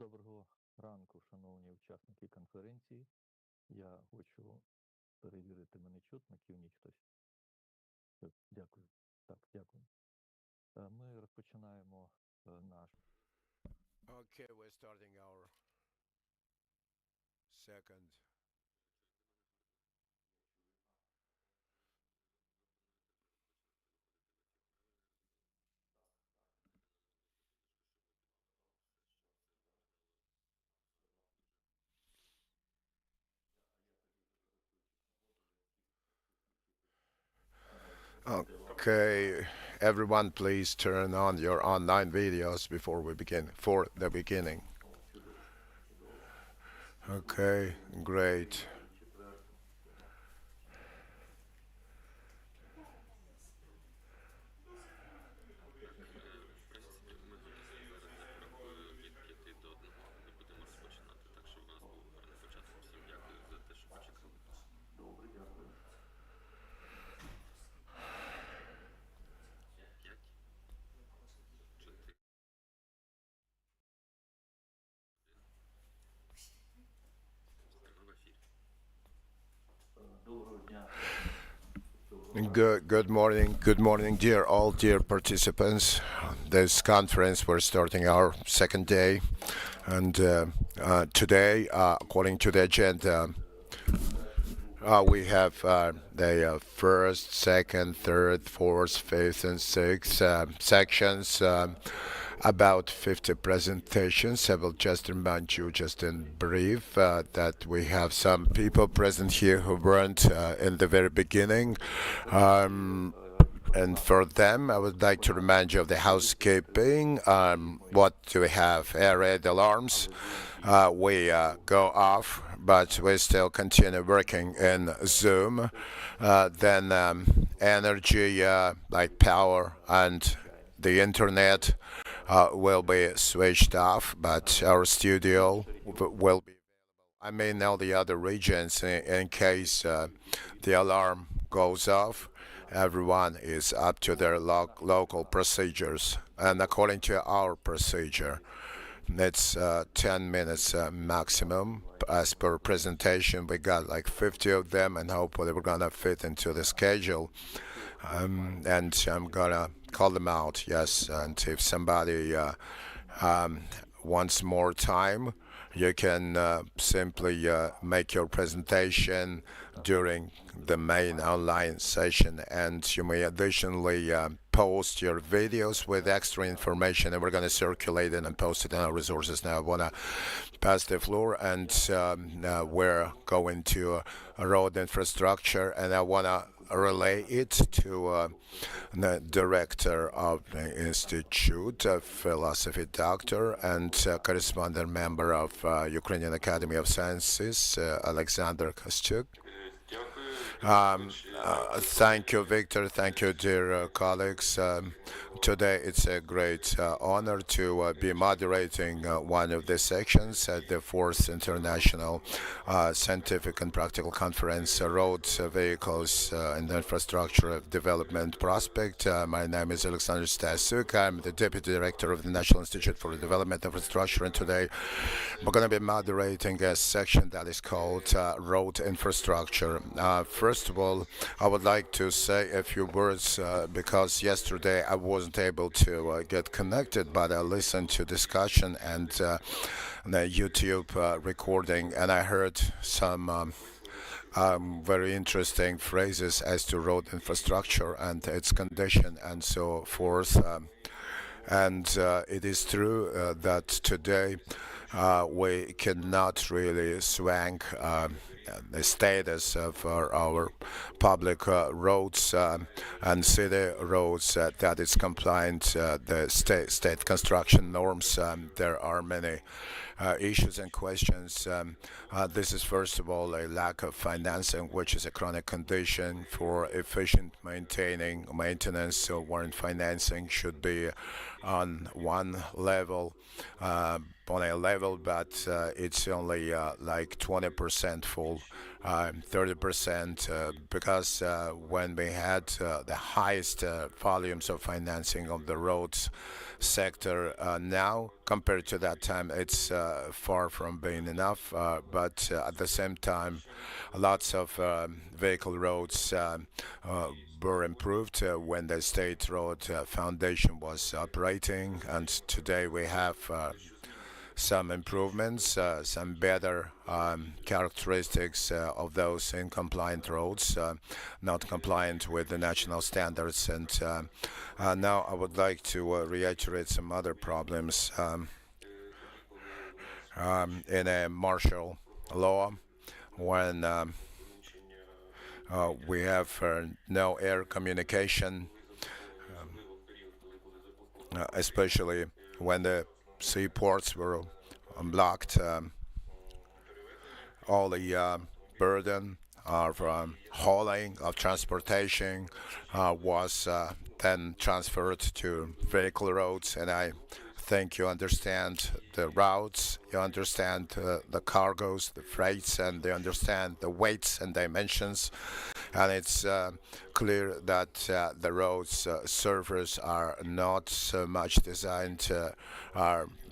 Доброго ранку, шановні учасники конференції. Я хочу перевірити, мене чутно, кивніть хтось. Дякую. Так, дякую. Ми розпочинаємо наш... Okay, we're starting our second Okay, everyone please turn on your online videos before we begin, for the beginning. Okay, great. Good morning, dear participants. This conference, we're starting our second day, and today, according to the agenda, we have the first, second, third, fourth, fifth, and sixth sections. About 50 presentations. I will just remind you, just in brief, that we have some people present here who weren't in the very beginning. And for them, I would like to remind you of the housekeeping. What do we have? Air raid alarms. We go off, but we still continue working in Zoom. Then energy, like power and the internet, will be switched off, but our studio will be, I mean, all the other regions, in case the alarm goes off. Everyone is up to their local procedures, and according to our procedure, it's 10 minutes maximum. As per presentation, we got like 50 of them, and hopefully we're gonna fit into the schedule. And I'm gonna call them out, yes, and if somebody wants more time, you can simply make your presentation during the main online session, and you may additionally post your videos with extra information, and we're going to circulate it and post it on our resources. Now I want to pass the floor, and we're going to road infrastructure, and I want to relay it to the director of the Institute, a philosophy doctor, and correspondent member of Ukrainian Academy of Sciences, Oleksandr Kryvobok. Thank you, Victor. Thank you, dear colleagues. Today it's a great honor to be moderating one of the sections at the 4th International Scientific and Practical Conference, Road Vehicles and Infrastructure of Development Prospect. My name is Alexander Stasiuk. I'm the Deputy Director of the National Institute for the Development of Infrastructure, and today we're going to be moderating a section that is called Road Infrastructure. First of all, I would like to say a few words because yesterday I wasn't able to get connected, but I listened to discussion and the YouTube recording, and I heard some very interesting phrases as to road infrastructure and its condition and so forth. And it is true that today we cannot really swank the status of our public roads and city roads that is compliant the state construction norms. There are many issues and questions. This is first of all a lack of financing, which is a chronic condition for efficient maintenance. So warrant financing should be on one level. on a level, but it's only like 20% full, 30%, because when we had the highest volumes of financing of the roads sector now, compared to that time, it's far from being enough, but at the same time, lots of vehicle roads were improved when the State Road Foundation was operating, and today we have some improvements, some better characteristics of those in-compliant roads, not compliant with the national standards. And now I would like to reiterate some other problems in a martial law when we have no air communication, especially when the seaports were blocked. All the burden of hauling, of transportation was then transferred to vehicle roads, and I think you understand the routes, you understand the cargoes, the freights, and you understand the weights and dimensions. And it's clear that the roads surface are not so much designed,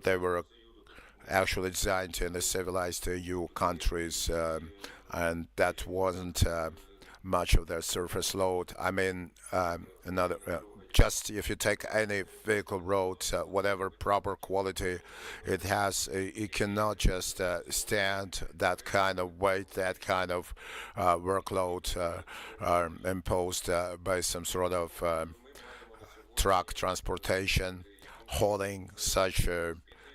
they were actually designed in the civilized EU countries, and that wasn't much of their surface load. I mean, just if you take any vehicle road, whatever proper quality it has, it cannot just stand that kind of weight, that kind of workload imposed by some sort of truck transportation, hauling such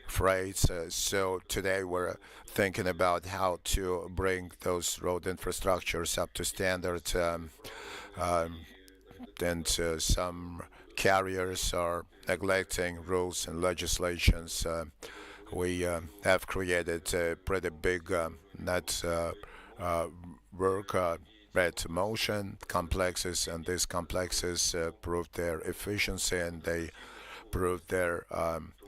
freights. So today we're thinking about how to bring those road infrastructures up to standard. And some carriers are neglecting rules and legislations. We have created a pretty big network red motion complexes, and these complexes proved their efficiency, and they proved their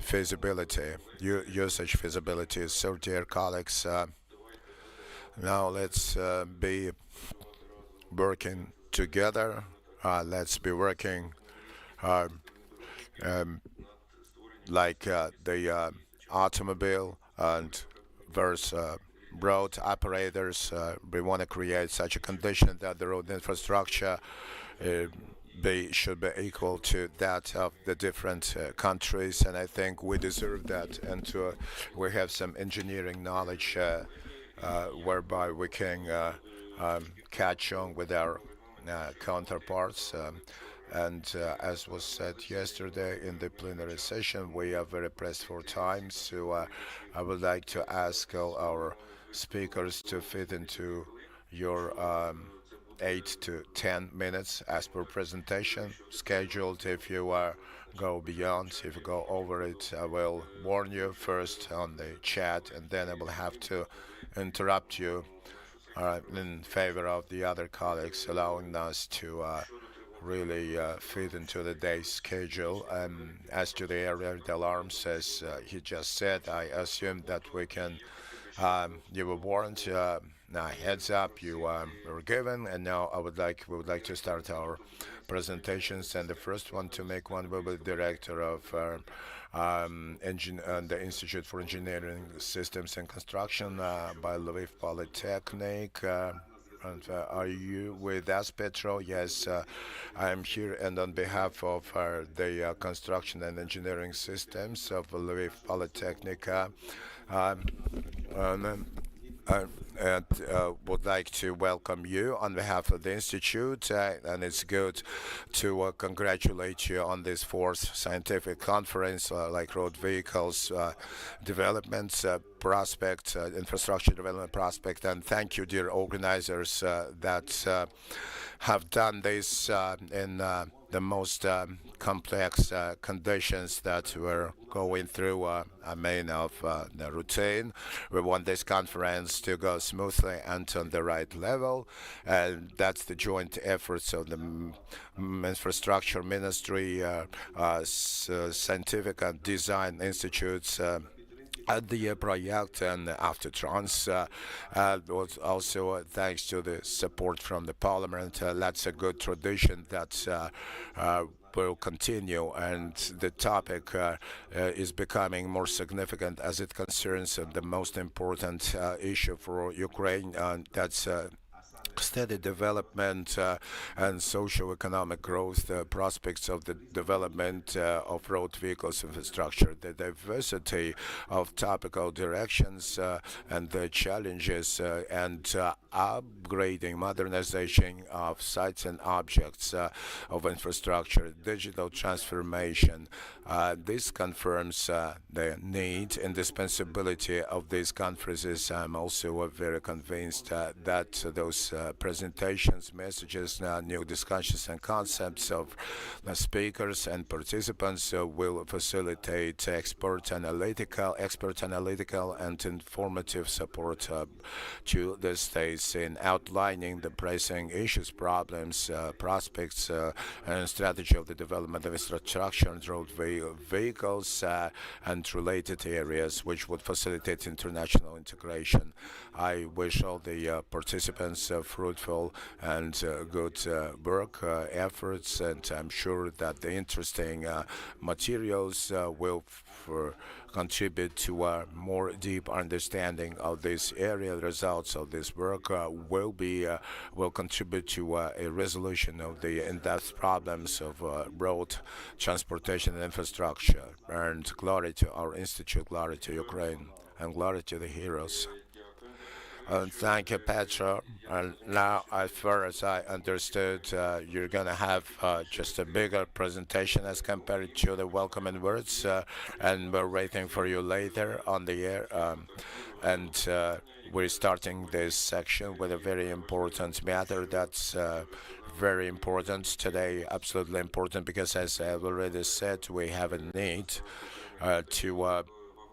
feasibility, usage feasibility. So, dear colleagues, now let's be working together. Let's be working like the automobile and various road operators. We want to create such a condition that the road infrastructure should be equal to that of the different countries, and I think we deserve that. And we have some engineering knowledge whereby we can catch on with our counterparts. And as was said yesterday in the plenary session, we are very pressed for time, so I would like to ask all our speakers to fit into your 8 to 10 minutes as per presentation scheduled. If you go beyond, if you go over it, I will warn you first on the chat, and then I will have to interrupt you in favor of the other colleagues, allowing us to really fit into the day's schedule. As to the area, the alarms, as he just said, I assume that we can, you were warned, heads up, you were given, and now we would like to start our presentations. And the first one to make one will be the director of the Institute for Engineering Systems and Construction by Lviv Polytechnic. And are you with us, Petro? Yes, I'm here, and on behalf of the Construction and Engineering Systems of Lviv Polytechnic, and would like to welcome you on behalf of the Institute, and it's good to congratulate you on this fourth scientific conference, like road vehicles development prospect, infrastructure development prospect, and thank you, dear organizers, that have done this in the most complex conditions that we're going through, of the routine. We want this conference to go smoothly and on the right level, and that's the joint efforts of the Infrastructure Ministry, Scientific and Design Institutes, at the project and after trans was also thanks to the support from the parliament. That's a good tradition that will continue, and the topic is becoming more significant as it concerns the most important issue for Ukraine, that's steady development and socio-economic growth, prospects of the development of road vehicles infrastructure, the diversity of topical directions and the challenges and upgrading, modernization of sites and objects of infrastructure, digital transformation. This confirms the need, indispensability of these conferences. I'm also very convinced that those presentations, messages, new discussions and concepts of the speakers and participants will facilitate expert analytical and informative support to the states in outlining the pressing issues, problems, prospects, and strategy of the development of infrastructure and road vehicles and related areas, which would facilitate international integration. I wish all the participants fruitful and good work efforts, and I'm sure that the interesting materials will contribute to a more deep understanding of this area. The results of this work will contribute to a resolution of the in-depth problems of road transportation and infrastructure. And glory to our institute, glory to Ukraine, and glory to the heroes. Thank you, Petra. And now, as far as I understood, you're going to have just a bigger presentation as compared to the welcoming words, and we're waiting for you later on the air. We're starting this section with a very important matter that's very important today, absolutely important, because as I've already said, we have a need to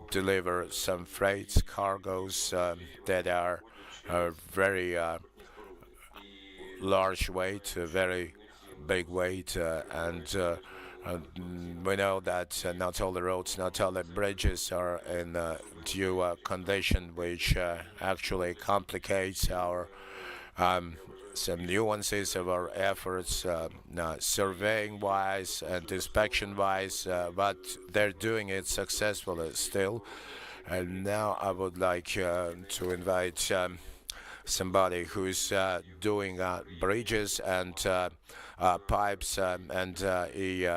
deliver some freight cargoes that are very large weight, very big weight, and we know that not all the roads, not all the bridges are in due condition, which actually complicates our some nuances of our efforts, surveying-wise and inspection-wise, but they're doing it successfully still. And now I would like to invite somebody who's doing bridges and pipes, and he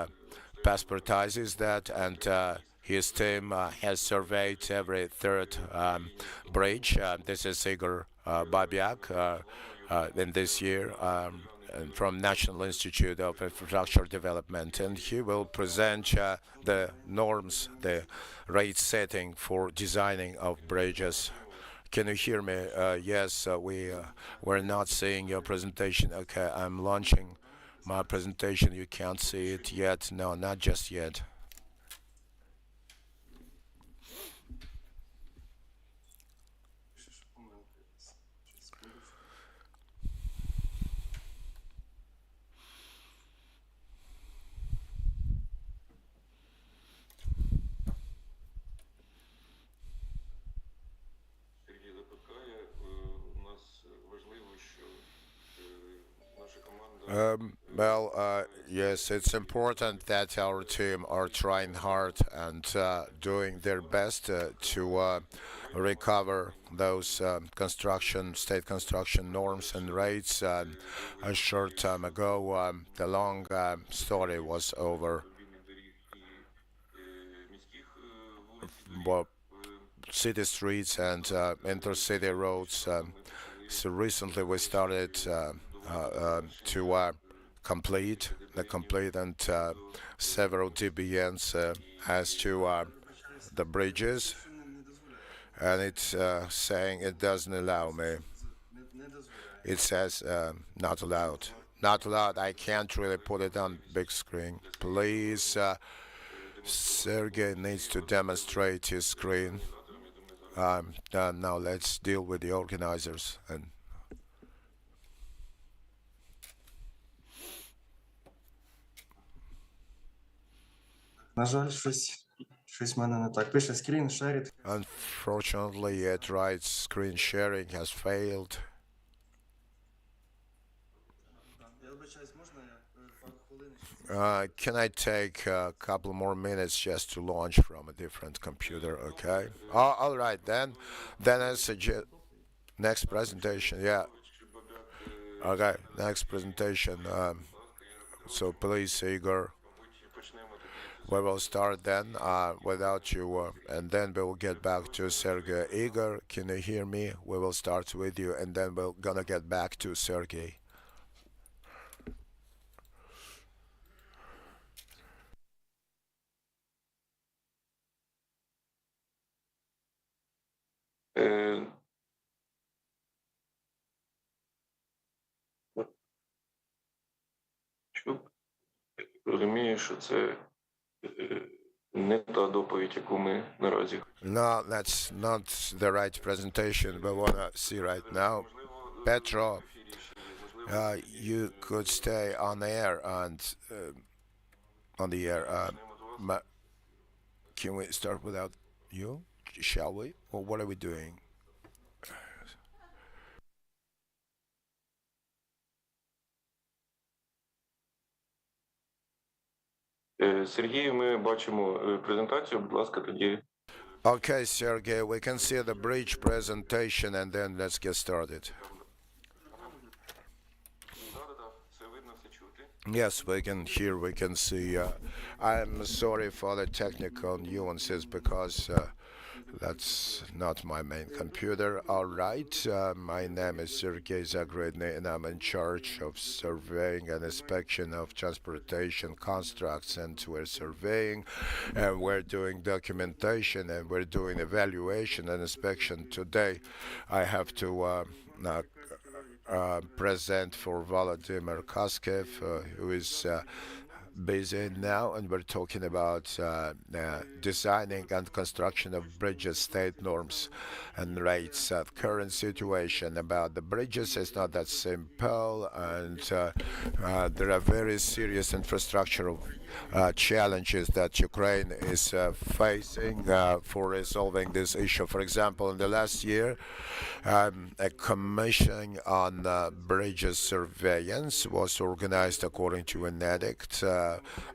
passportizes that, and his team has surveyed every third bridge. This is Igor Babyak in this year from National Institute of Infrastructure Development, and he will present the norms, the rate setting for designing of bridges. Can you hear me? Yes, we're not seeing your presentation. Okay, I'm launching my presentation. You can't see it yet. No, not just yet. Yes, it's important that our team are trying hard and doing their best to recover those state construction norms and rates. A short time ago, the long story was over. City streets and intercity roads. So recently we started to complete and several DBNs as to the bridges, and it's saying it doesn't allow me. It says not allowed. Not allowed. I can't really put it on big screen. Please, Sergey needs to demonstrate his screen. Now let's deal with the organizers. And На жаль, щось Щось в мене не так. Пише screen shared. Unfortunately, it writes screen sharing has failed. Я вибачаюсь, можна я пару хвилин? Can I take a couple more minutes just to launch from a different computer? Okay. Oh, all right then. Then I suggest next presentation. Yeah. Okay. Next presentation. So please, Igor. We will start then without you, and then we will get back to Sergey. Igor, can you hear me? We will start with you, and then we're gonna get back to Sergey. Розумію, що це не та доповідь, яку ми наразі. No, that's not the right presentation we want to see right now. Petro, you could stay on the air and on the air. Can we start without you? Shall we? Or what are we doing? Сергію, ми бачимо презентацію. Будь ласка, тоді. Okay, Sergey, we can see the bridge presentation and then let's get started. Все видно, все чути. Yes, we can hear, we can see. I'm sorry for the technical nuances because that's not my main computer. All right, my name is Sergey Zavgorодnyi and I'm in charge of surveying and inspection of transportation constructs, and we're surveying and we're doing documentation and we're doing evaluation and inspection. Today I have to present for Volodymyr Makarov, who is busy now, and we're talking about designing and construction of bridges, state norms and rates. Current situation about the bridges is not that simple, and there are very serious infrastructural challenges that Ukraine is facing for resolving this issue. For example, in the last year, a commission on bridges surveillance was organized according to an edict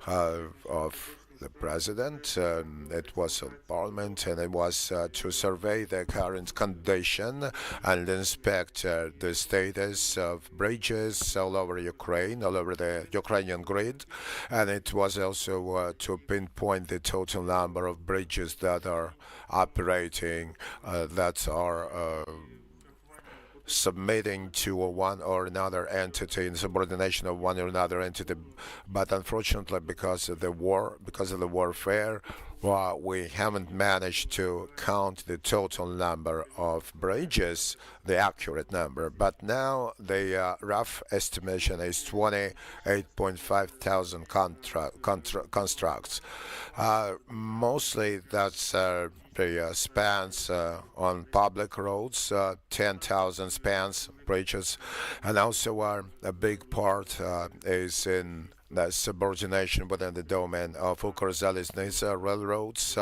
of the president. It was a parliament, and it was to survey the current condition and inspect the status of bridges all over Ukraine, all over the Ukrainian grid, and it was also to pinpoint the total number of bridges that are operating, that are submitting to one or another entity, in subordination of one or another entity. But unfortunately, because of the war, because of the warfare, we haven't managed to count the total number of bridges, the accurate number. But now the rough estimation is 28.5 thousand constructs. Mostly that's the spans on public roads, 10,000 spans, bridges, and also a big part is in the subordination within the domain of Ukrzaliznytsia railroads,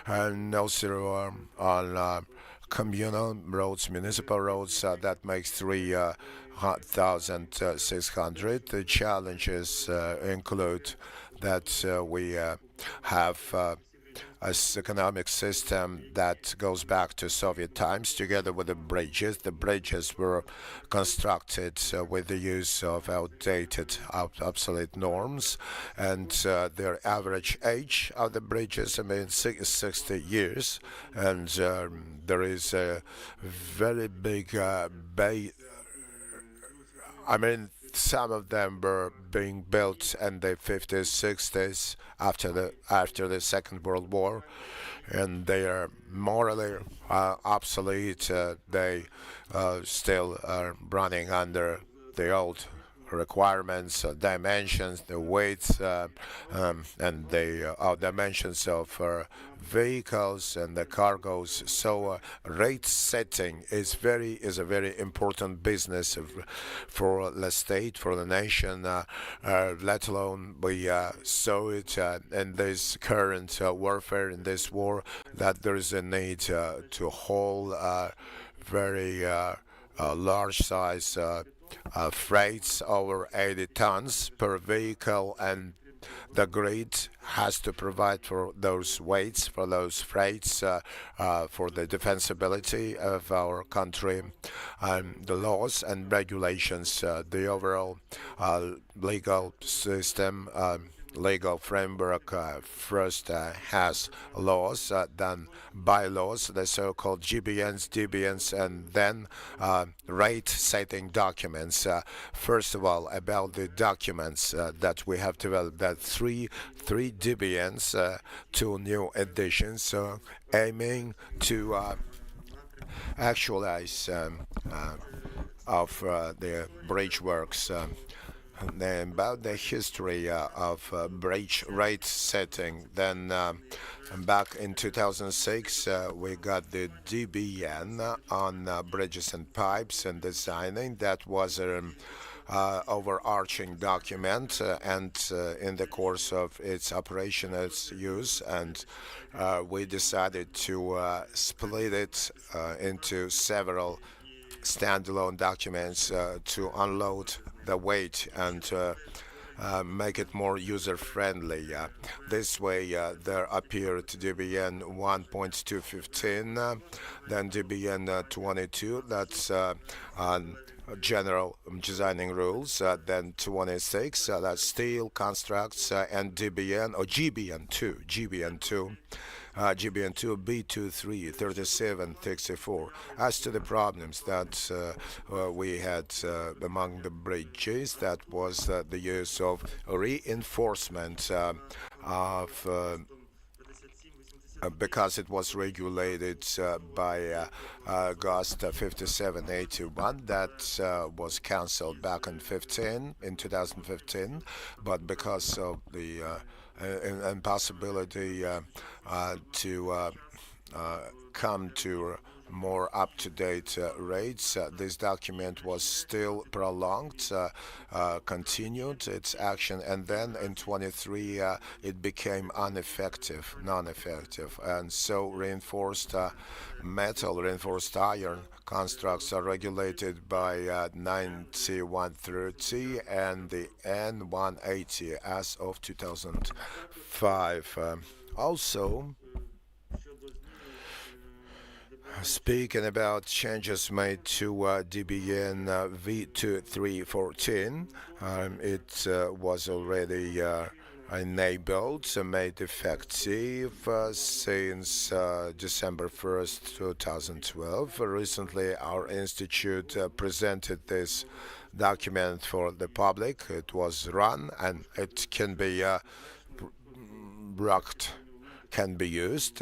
and also on communal roads, municipal roads, that makes 3,600. The challenges include that we have an economic system that goes back to Soviet times, together with the bridges. The bridges were constructed with the use of outdated, obsolete norms, and their average age of the bridges, 60 years, and there is a very big some of them were being built in the 50s, 60s, after the Second World War, and they are morally obsolete. They still are running under the old requirements, dimensions, the weights, and the dimensions of vehicles and the cargoes. So rate setting is a very important business for the state, for the nation, let alone we saw it in this current warfare, in this war, that there is a need to hold very large size freights over 80 tons per vehicle, and the grid has to provide for those weights, for those freights, for the defensibility of our country, and the laws and regulations, the overall legal system, legal framework first has laws, then bylaws, the so-called GBNs, DBNs, and then rate-setting documents. First of all, about the documents that we have developed, that three DBNs, 2 new editions, aiming to actualize of the bridge works. About the history of bridge rate setting, then back in 2006 we got the DBN on bridges and pipes and designing. That was an overarching document, and in the course of its operation, its use, and we decided to split it into several standalone documents to unload the weight and make it more user-friendly. This way, there appeared DBN 1.215, then DBN 22, that's general designing rules, then 26, that's steel constructs, and DBN, or GBN2, GBN2 B23 37 64. As to the problems that we had among the bridges, that was the use of reinforcement of because it was regulated by GOST 5781, that was cancelled back in 2015, but because of the impossibility to come to more up-to-date rates, this document was still prolonged, continued its action, and then in 23 it became non-effective, and so reinforced metal, reinforced iron constructs are regulated by 9130 and the N180 as of 2005. Also, speaking about changes made to DBN V2314, it was already enabled, made effective since December 1st, 2012. Recently, our institute presented this document for the public. It was run, and it can be can be used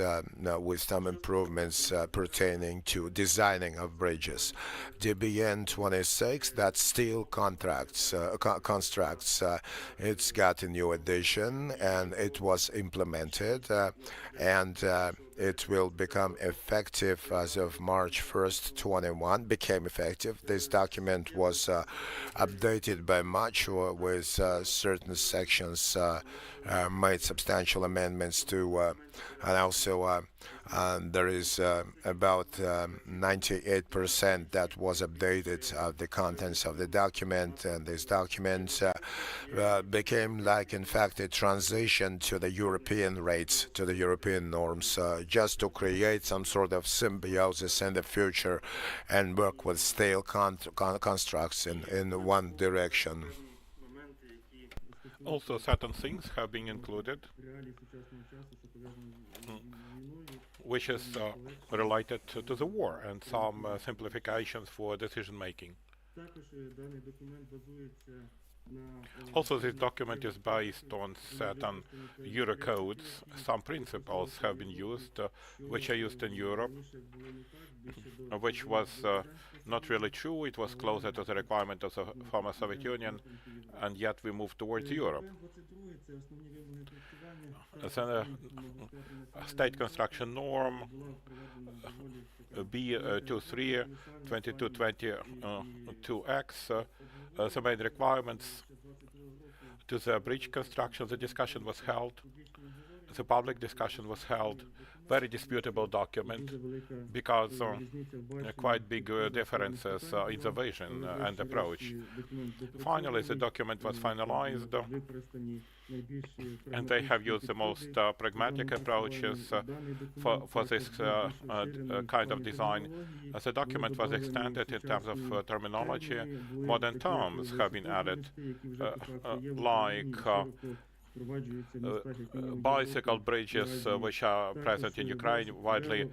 with some improvements pertaining to designing of bridges. DBN 26, that's steel constructs. It's got a new edition, and it was implemented, and it will become effective as of March 1st, 21. Became effective. This document was updated by much with certain sections, made substantial amendments to, and also there is about 98% that was updated of the contents of the document, and this document became like, in fact, a transition to the European rates, to the European norms, just to create some sort of symbiosis in the future and work with steel constructs in one direction. Also, certain things have been included, which is related to the war, and some simplifications for decision making. Also, this document is based on certain Euro codes. Some principles have been used, which are used in Europe, which was not really true. It was closer to the requirement of the former Soviet Union, and yet we moved towards Europe. The state construction norm B23 2220-2X, the main requirements to the bridge construction. The discussion was held, the public discussion was held, very disputable document because quite big differences in the vision and approach. Finally, the document was finalized, and they have used the most pragmatic approaches for this kind of design. The document was extended in terms of terminology. Modern terms have been added, like bicycle bridges, which are present in Ukraine widely,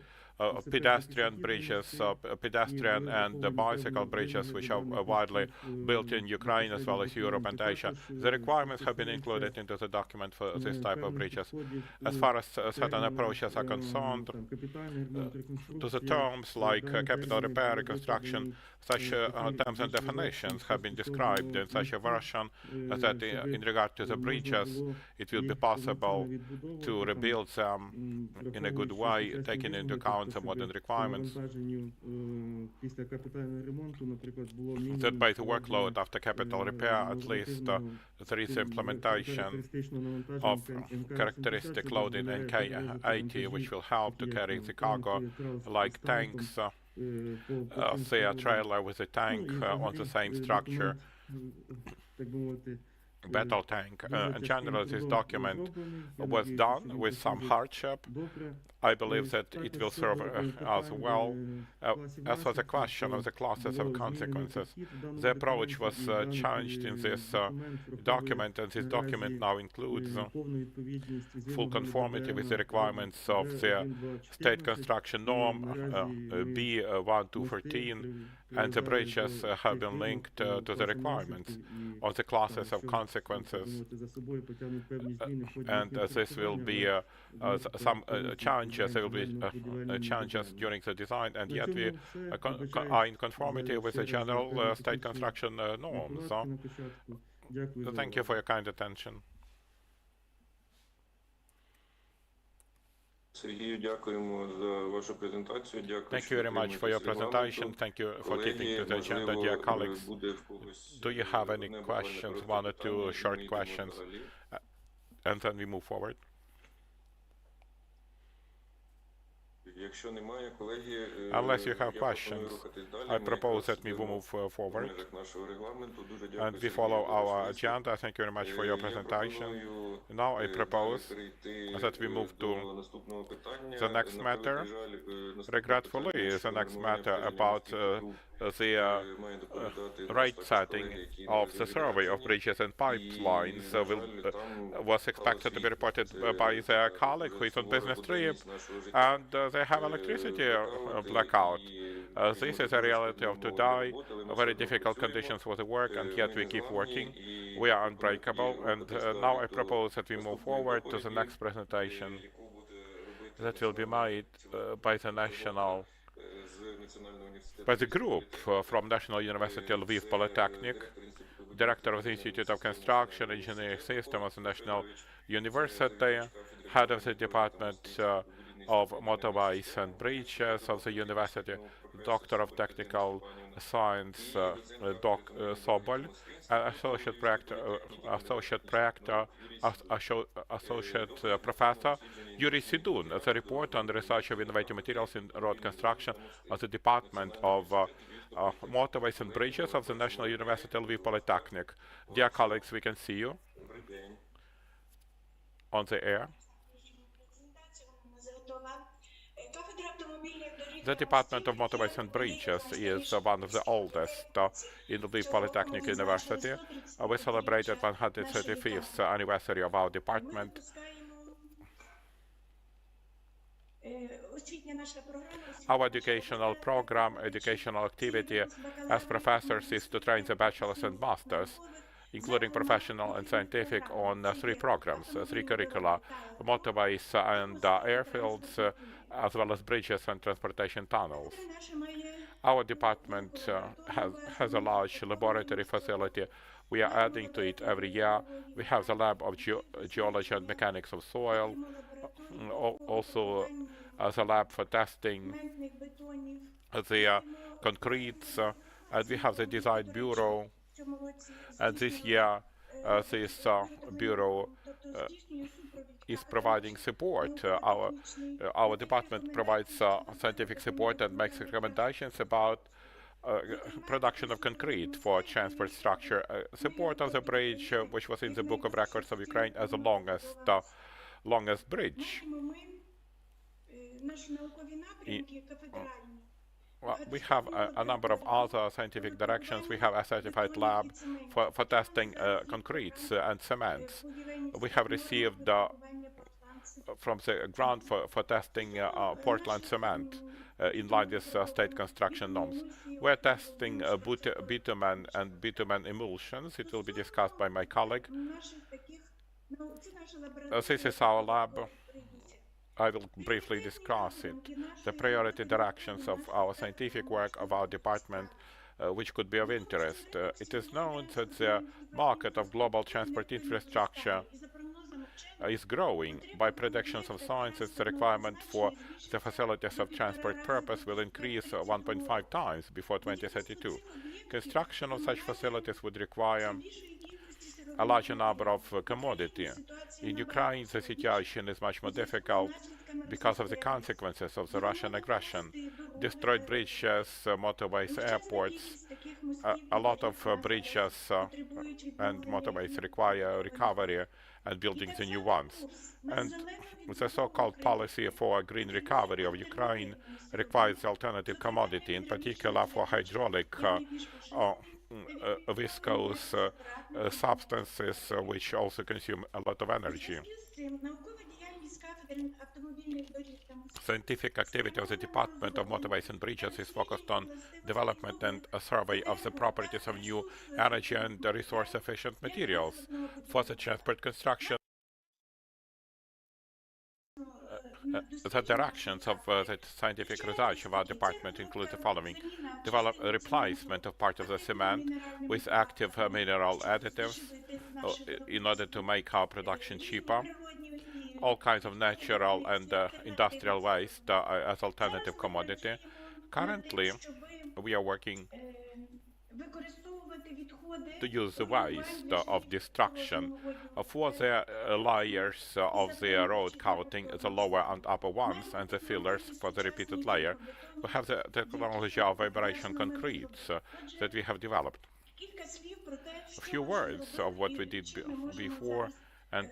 pedestrian bridges, pedestrian and bicycle bridges, which are widely built in Ukraine as well as Europe and Asia. The requirements have been included into the document for this type of bridges. As far as certain approaches are concerned, to the terms like capital repair, reconstruction, such terms and definitions have been described in such a version that in regard to the bridges, it will be possible to rebuild them in a good way, taking into account the modern requirements. That by the workload after capital repair, at least there is implementation of characteristic load in NK80, which will help to carry the cargo, like tanks, say a trailer with a tank on the same structure, battle tank. In general, this document was done with some hardship. I believe that it will serve us well. As for the question of the classes of consequences, the approach was changed in this document, and this document now includes full conformity with the requirements of the state construction norm B1214, and the bridges have been linked to the requirements of the classes of consequences. And this will be some challenges. There will be challenges during the design, and yet we are in conformity with the general state construction norms. Thank you for your kind attention. Thank you very much for your presentation. Thank you for keeping to the agenda, dear colleagues. Do you have any questions, one or two short questions, and then we move forward? Unless you have questions, I propose that we move forward and we follow our agenda. Thank you very much for your presentation. Now I propose that we move to the next matter. Regretfully, the next matter about the rate setting of the survey of bridges and pipelines was expected to be reported by their colleague who is on business trip, and they have electricity blackout. This is a reality of today, very difficult conditions for the work, and yet we keep working. We are unbreakable, and now I propose that we move forward to the next presentation that will be made by the group from National University Lviv Polytechnic, Director of the Institute of Construction Engineering System of the National University, Head of the Department of Motorways and Bridges of the University, Doctor of Technical Science, Doc Sobol, Associate Professor Yuriy Sidun, the report on the research of innovative materials in road construction of the Department of Motorways and Bridges of the National University Lviv Polytechnic. Dear colleagues, we can see you on the air. The Department of Motorways and Bridges is one of the oldest in the Lviv Polytechnic University. We celebrated 135th anniversary of our department. Our educational program, educational activity as professors is to train the bachelors and masters including professional and scientific, on 3 programs, 3 curricula, motorways and airfields, as well as bridges and transportation tunnels. Our department has a large laboratory facility. We are adding to it every year. We have the lab of geology and mechanics of soil, also the lab for testing the concretes, and we have the design bureau. And this year, this bureau is providing support. Our department provides scientific support and makes recommendations about production of concrete for transport structure. Support of the bridge, which was in the Book of Records of Ukraine as the longest bridge. We have a number of other scientific directions. We have a certified lab for testing concretes and cements. We have received from the grant for testing Portland cement in line with state construction norms. We're testing bitumen and bitumen emulsions. It will be discussed by my colleague. This is our lab. I will briefly discuss it. The priority directions of our scientific work of our department, which could be of interest. It is known that the market of global transport infrastructure is growing. By predictions of scientists, the requirement for the facilities of transport purpose will increase 1.5 times before 2032. Construction of such facilities would require a larger number of commodity. In Ukraine, the situation is much more difficult because of the consequences of the Russian aggression. Destroyed bridges, motorways, airports. A lot of bridges and motorways require recovery and building the new ones. And the so-called policy for green recovery of Ukraine requires alternative commodity, in particular for hydraulic viscose substances, which also consume a lot of energy. Scientific activity of the Department of Motorways and Bridges is focused on development and a survey of the properties of new energy and resource-efficient materials for the transport construction. The directions of the scientific research of our department include the following: develop a replacement of part of the cement with active mineral additives in order to make our production cheaper. All kinds of natural and industrial waste as alternative commodity. Currently, we are working to use the waste of destruction for the layers of the road coating, the lower and upper ones, and the fillers for the repeated layer. We have the technology of vibration concretes that we have developed. A few words of what we did before and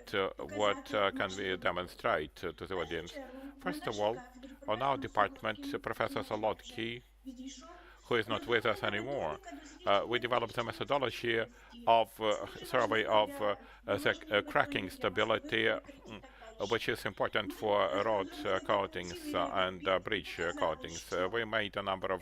what can we demonstrate to the audience. First of all, on our department, Professor Zolotarov, who is not with us anymore, we developed a methodology of survey of the cracking stability, which is important for road coatings and bridge coatings. We made a number of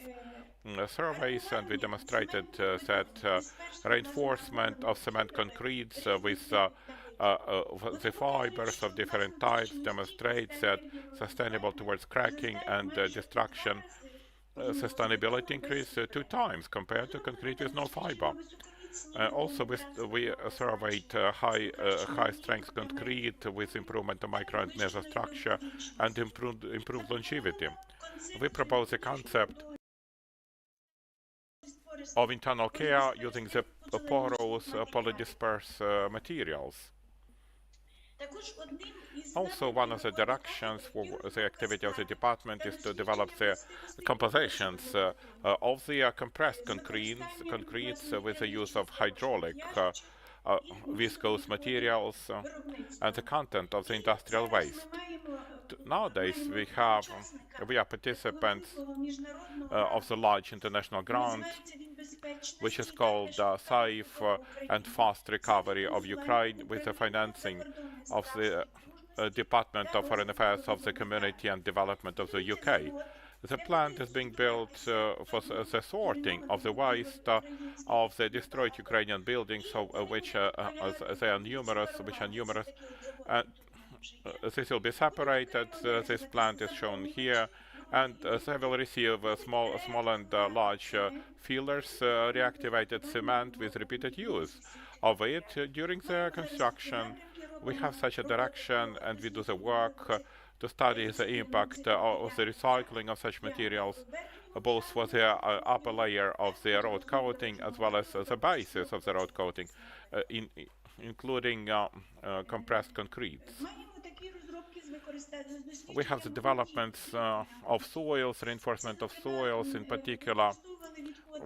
surveys, and we demonstrated that reinforcement of cement concretes with the fibers of different types demonstrates that sustainable towards cracking and destruction sustainability increase 2 times compared to concrete with no fiber. Also, we surveyed high-strength concrete with improvement of micro and mesostructure and improved longevity. We propose a concept of internal care using the porous polydisperse materials. Also, one of the directions for the activity of the department is to develop the compositions of the compressed concretes with the use of hydraulic viscose materials and the content of the industrial waste. Nowadays, we are participants of the large international grant, which is called Safe and Fast Recovery of Ukraine, with the financing of the Department of Foreign Affairs of the Community and Development of the UK. The plant is being built for the sorting of the waste of the destroyed Ukrainian buildings, which they are numerous, and this will be separated. This plant is shown here, and they will receive small and large fillers, reactivated cement with repeated use of it. During the construction, we have such a direction, and we do the work to study the impact of the recycling of such materials, both for the upper layer of the road coating as well as the basis of the road coating, including compressed concretes. We have the developments of soils, reinforcement of soils in particular.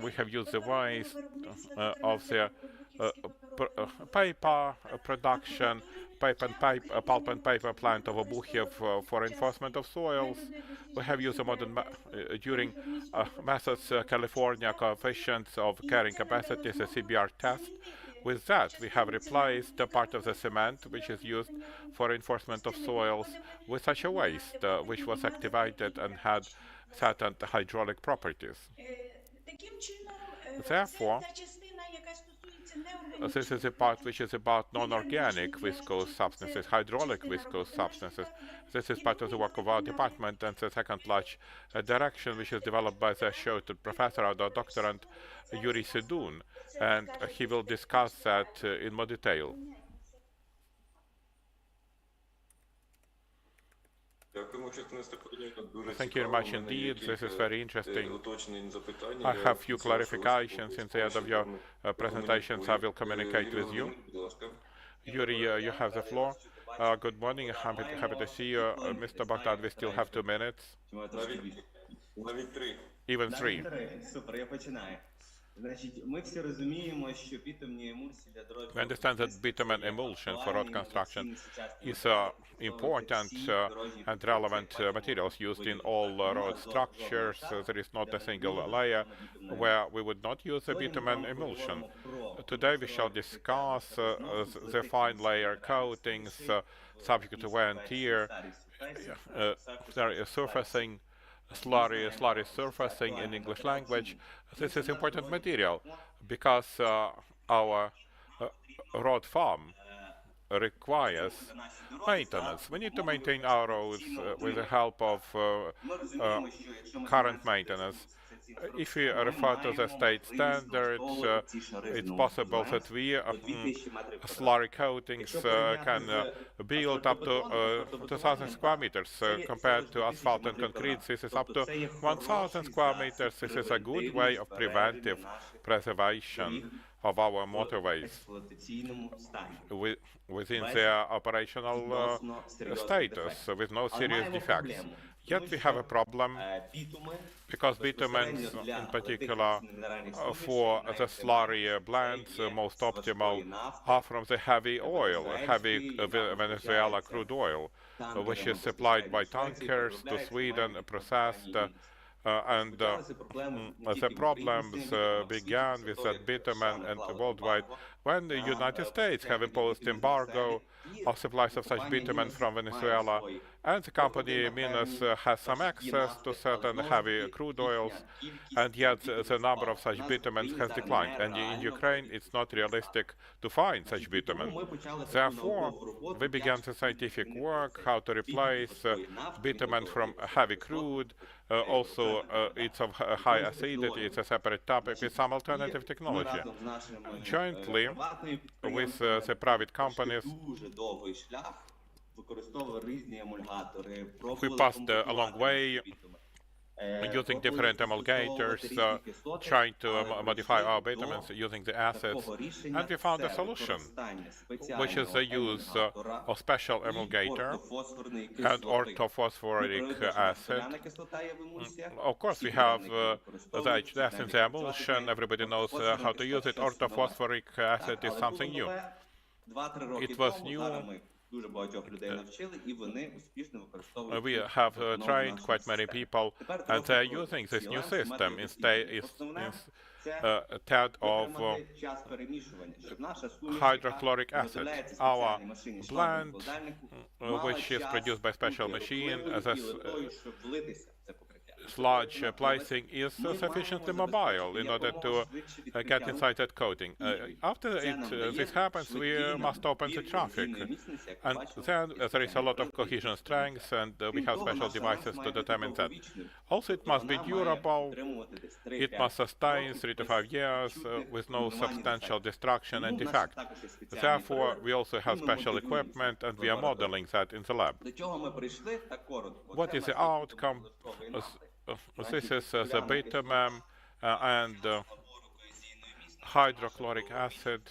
We have used the waste of the paper production, pulp and paper plant of Obuchiev for reinforcement of soils. We have used the modern during methods California coefficients of carrying capacities, a CBR test. With that, we have replaced a part of the cement which is used for reinforcement of soils with such a waste which was activated and had certain hydraulic properties. Therefore, this is the part which is about non-organic viscose substances, hydraulic viscose substances. This is part of the work of our department, and the second large direction, which is developed by the associate professor or doctorand Yuri Sidun, and he will discuss that in more detail. Thank you very much indeed. This is very interesting. I have few clarifications in the end of your presentations. I will communicate with you. Yuri, you have the floor. Good morning. Happy to see you. Mr. Bohdan, we still have 2 minutes. Even 3. We understand that bitumen emulsion for road construction is important and relevant materials used in all road structures. There is not a single layer where we would not use the bitumen emulsion. Today we shall discuss the fine layer coatings subject to wear and tear, surfacing, slurry surfacing in English language. This is important material because our road farm requires maintenance. We need to maintain our roads with the help of current maintenance. If we refer to the state standards, it's possible that we slurry coatings can build up to 2,000 square meters. Compared to asphalt and concrete, this is up to 1,000 square meters. This is a good way of preventive preservation of our motorways within their operational status, with no serious defects. Yet we have a problem because bitumens, in particular for the slurry blends, most optimal are from the heavy oil, heavy Venezuela crude oil, which is supplied by tankers to Sweden, processed, and the problems began with that bitumen and worldwide when the United States have imposed embargo of supplies of such bitumen from Venezuela, and the company Minas has some access to certain heavy crude oils, and yet the number of such bitumens has declined, and in Ukraine it's not realistic to find such bitumen. Therefore, we began the scientific work how to replace bitumen from heavy crude. Also, it's of high acidity, it's a separate topic, with some alternative technology. Jointly with the private companies, we passed a long way using different emulgators, trying to modify our bitumens using the acids, and we found a solution, which is the use of special emulgator and orthophosphoric acid. Of course, we have the HDS in the emulsion. Everybody knows how to use it. Orthophosphoric acid is something new. It was new. We have trained quite many people, and they are using this new system instead of hydrochloric acid. Our blend, which is produced by special machine, sludge placing is sufficiently mobile in order to get inside that coating. After this happens, we must open the traffic, and then there is a lot of cohesion strength, and we have special devices to determine that. Also, it must be durable, it must sustain 3 to 5 years with no substantial destruction and defect. Therefore, we also have special equipment, and we are modeling that in the lab. What is the outcome? This is the bitumen and hydrochloric acid,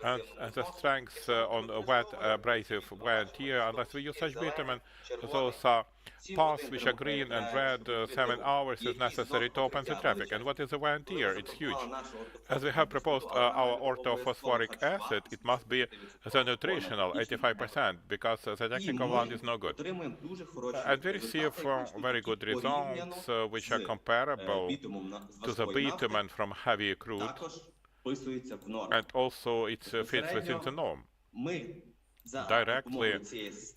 and the strength on wet abrasive wear and tear. Unless we use such bitumen, those paths which are green and red, 7 hours is necessary to open the traffic. And what is the wear and tear? It's huge. As we have proposed our orthophosphoric acid, it must be the nutritional 85%, because the technical one is no good. And we receive very good results which are comparable to the bitumen from heavy crude, and also it fits within the norm. Directly,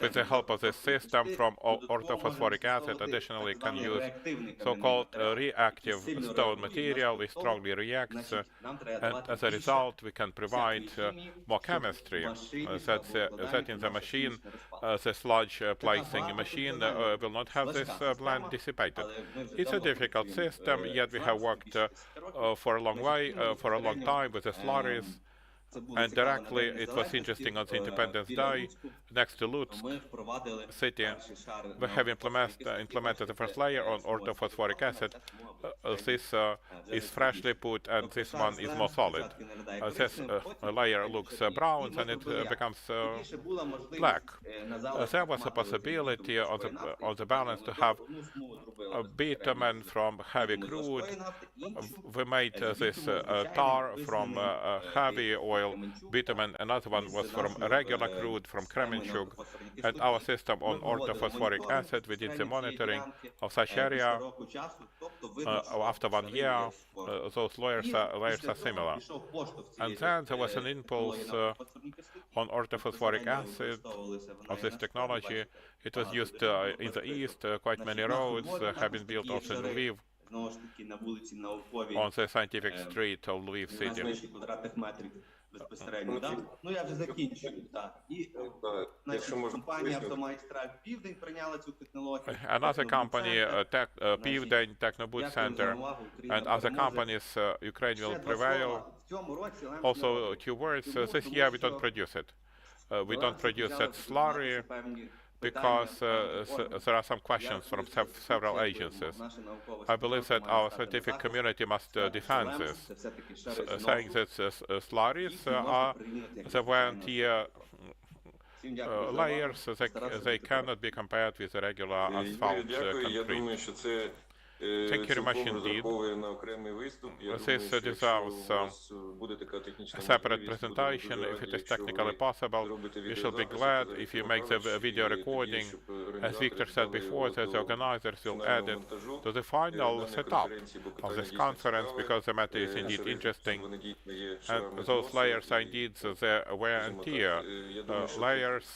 with the help of this system from orthophosphoric acid, additionally can use so-called reactive stone material, which strongly reacts, and as a result we can provide more chemistry, that in the machine, the sludge placing machine will not have this blend dissipated. It's a difficult system, yet we have worked for a long time with the slurries. And directly, it was interesting on the Independence Day, next to Lutsk city, we have implemented the first layer on orthophosphoric acid. This is freshly put, and this one is more solid. This layer looks brown, and it becomes black. There was a possibility on the balance to have a bitumen from heavy crude. We made this tar from heavy oil bitumen. Another one was from regular crude from Kremenchuk, and our system on orthophosphoric acid. We did the monitoring of such area. After 1 year, those layers are similar. And then there was an impulse on orthophosphoric acid of this technology. It was used in the east. Quite many roads have been built also in Lviv, on the scientific street of Lviv city. Ну, я вже закінчую, так. І, значить, компанія «Автомагістраль Південь» прийняла цю технологію. Another company, Pivden, Technoboot Center, and other companies, Ukraine will prevail. Also, 2 words, this year we don't produce it. We don't produce that slurry, because there are some questions from several agencies. I believe that our scientific community must defend this, saying that slurries are the wear and tear layers, they cannot be compared with the regular asphalt concrete. Thank you very much indeed. This deserves a separate presentation if it is technically possible. We shall be glad if you make the video recording. As Viktor said before, that the organizers will add it to the final setup of this conference, because the matter is indeed interesting. And those layers are indeed the wear and tear layers.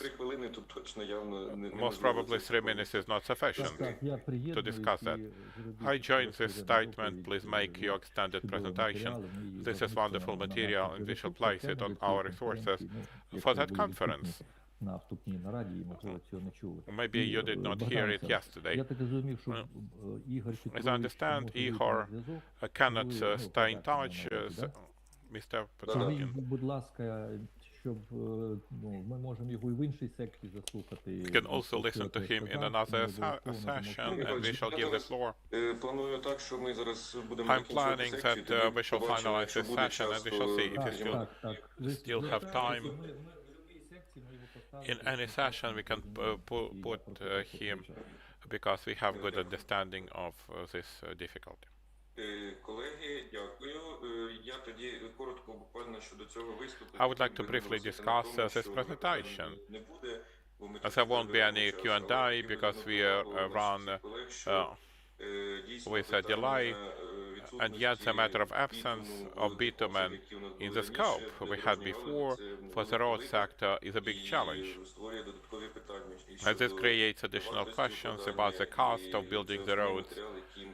Most probably 3 minutes is not sufficient to discuss that. I join this statement. Please make your extended presentation. This is wonderful material, and we shall place it on our resources for that conference. Maybe you did not hear it yesterday. As I understand, Igor cannot stay in touch. Mr. Potemkin. We can also listen to him in another session, and we shall give the floor. I'm planning that we shall finalize this session, and we shall see if we still have time. In any session we can put him, because we have good understanding of this difficulty. I would like to briefly discuss this presentation. There won't be any Q&A, because we run with a delay. and yet the matter of absence of bitumen in the scope we had before for the road sector is a big challenge. And this creates additional questions about the cost of building the roads,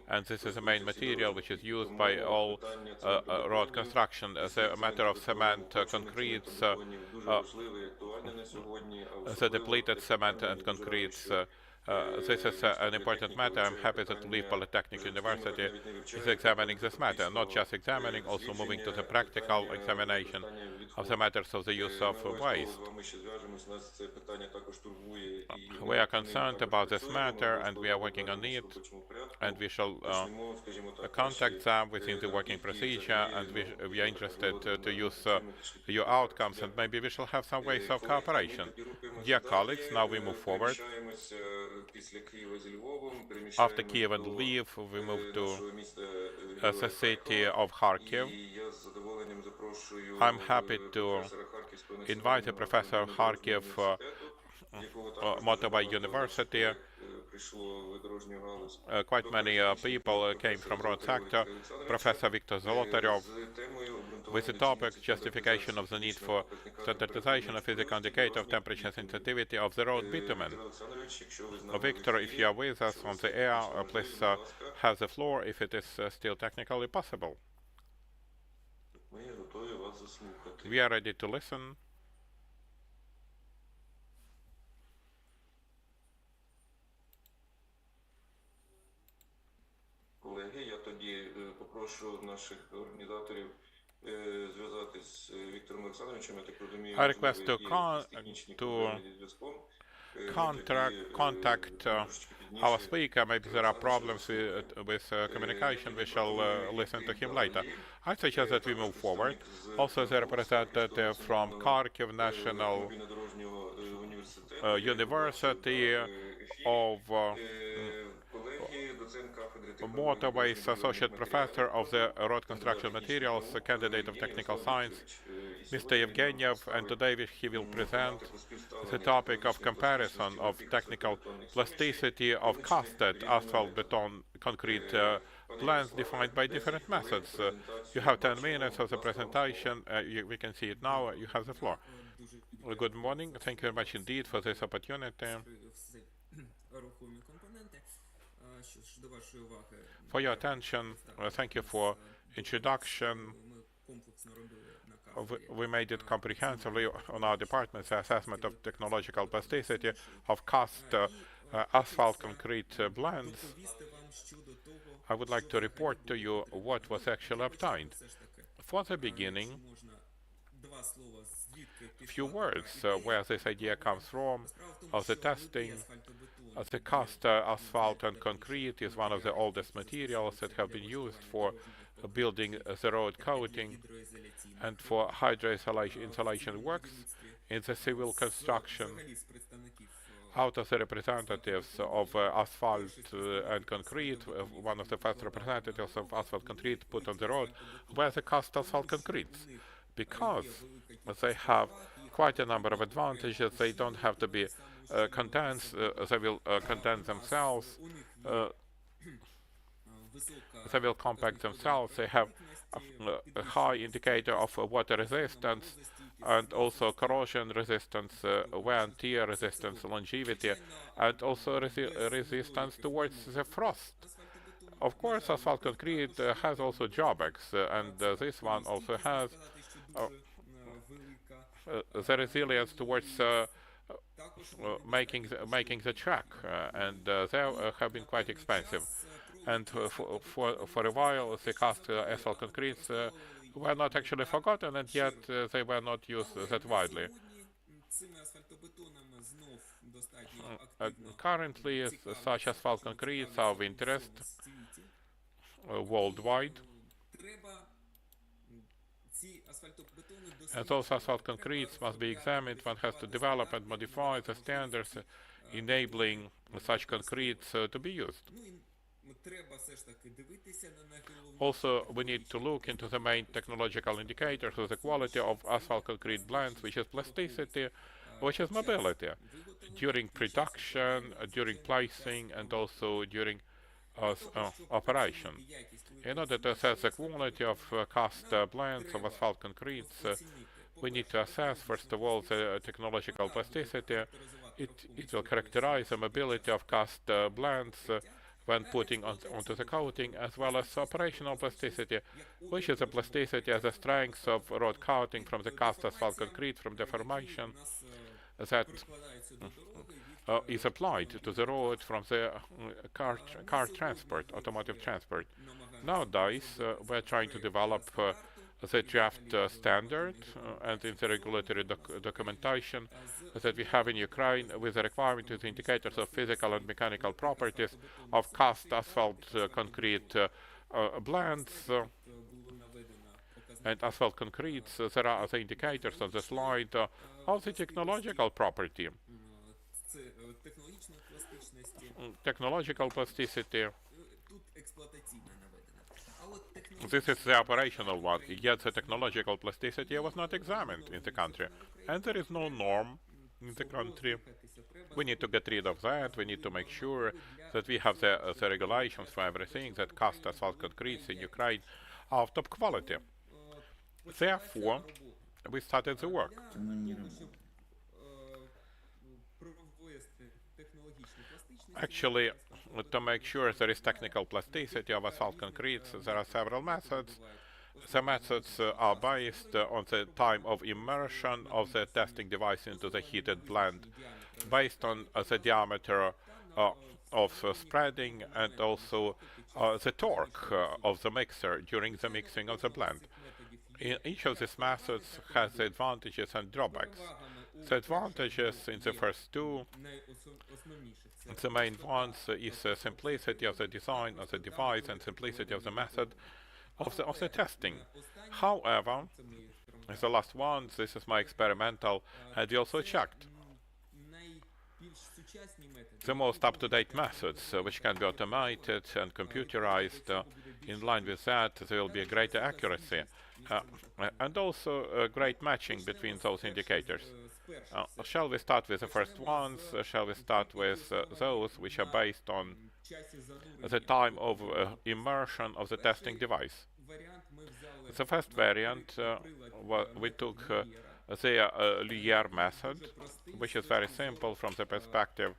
and this is the main material which is used by all road construction. The matter of cement, concretes, the depleted cement and concretes. This is an important matter. I'm happy that Lviv Polytechnic University is examining this matter, not just examining, also moving to the practical examination of the matters of the use of waste. We are concerned about this matter and we are working on it, and we shall contact them within the working procedure, and we are interested to use your outcomes, and maybe we shall have some ways of cooperation. Dear colleagues, now we move forward. After Kiev and Lviv, we move to the city of Kharkiv. I'm happy to invite a professor of Kharkiv Motorway University. Quite many people came from road sector. Professor Viktor Zolotarov, with the topic justification of the need for standardization of physical indicator of temperature sensitivity of the road bitumen. Victor, if you are with us on the air, please have the floor if it is still technically possible. We are ready to listen. Колеги, я тоді попрошу наших організаторів зв'язатись з Віктором Олександровичем, я так розумію, I request to contact our speaker. Maybe there are problems with communication. We shall listen to him later. I suggest that we move forward. Also, the representative from Kharkiv National University of Motorways, Associate Professor of the Road Construction Materials, candidate of Technical Science, Mr. Yevgeniev, and today he will present the topic of comparison of technical plasticity of casted asphalt beton concrete plans defined by different methods. You have 10 minutes of the presentation. We can see it now. You have the floor. Good morning. Thank you very much indeed for this opportunity. For your attention, thank you for introduction. We made it comprehensively on our department's assessment of technological plasticity of cast asphalt concrete blends. I would like to report to you what was actually obtained. For the beginning, a few words where this idea comes from, of the testing. The cast asphalt and concrete is one of the oldest materials that have been used for building the road coating and for hydro-insulation works in the civil construction. Out of the representatives of asphalt and concrete, one of the first representatives of asphalt concrete put on the road were the cast asphalt concretes, because they have quite a number of advantages. They don't have to be condensed, they will condense themselves, they will compact themselves, they have a high indicator of water resistance and also corrosion resistance, wear and tear resistance, longevity, and also resistance towards the frost. Of course, asphalt concrete has also drawbacks, and this one also has the resilience towards making the track, and they have been quite expensive. And for a while, the cast asphalt concretes were not actually forgotten, and yet they were not used that widely. Currently, such asphalt concretes are of interest worldwide. And those asphalt concretes must be examined. One has to develop and modify the standards enabling such concretes to be used. Also, we need to look into the main technological indicators of the quality of asphalt concrete blends, which is plasticity, which is mobility, during production, during placing, and also during operation. In order to assess the quality of cast blends of asphalt concretes, we need to assess, first of all, the technological plasticity. It will characterize the mobility of cast blends when putting onto the coating, as well as operational plasticity, which is the plasticity as the strength of road coating from the cast asphalt concrete from deformation that is applied to the road from the car transport, automotive transport. Nowadays, we're trying to develop the draft standard and in the regulatory documentation that we have in Ukraine with the requirement to the indicators of physical and mechanical properties of cast asphalt concrete blends and asphalt concretes. There are the indicators on the slide of the technological property. Technological plasticity. This is the operational one, yet the technological plasticity was not examined in the country. And there is no norm in the country. We need to get rid of that. We need to make sure that we have the regulations for everything, that cast asphalt concretes in Ukraine are of top quality. Therefore, we started the work. Actually, to make sure there is technical plasticity of asphalt concretes, there are several methods. The methods are based on the time of immersion of the testing device into the heated blend, based on the diameter of spreading and also the torque of the mixer during the mixing of the blend. Each of these methods has the advantages and drawbacks. The advantages in the first two, the main ones is the simplicity of the design of the device and simplicity of the method of the testing. However, the last one, this is my experimental, and we also checked the most up-to-date methods, which can be automated and computerized. In line with that, there will be a greater accuracy and also a great matching between those indicators. Shall we start with the first ones? Shall we start with those which are based on the time of immersion of the testing device? The first variant, we took the Lier method, which is very simple from the perspective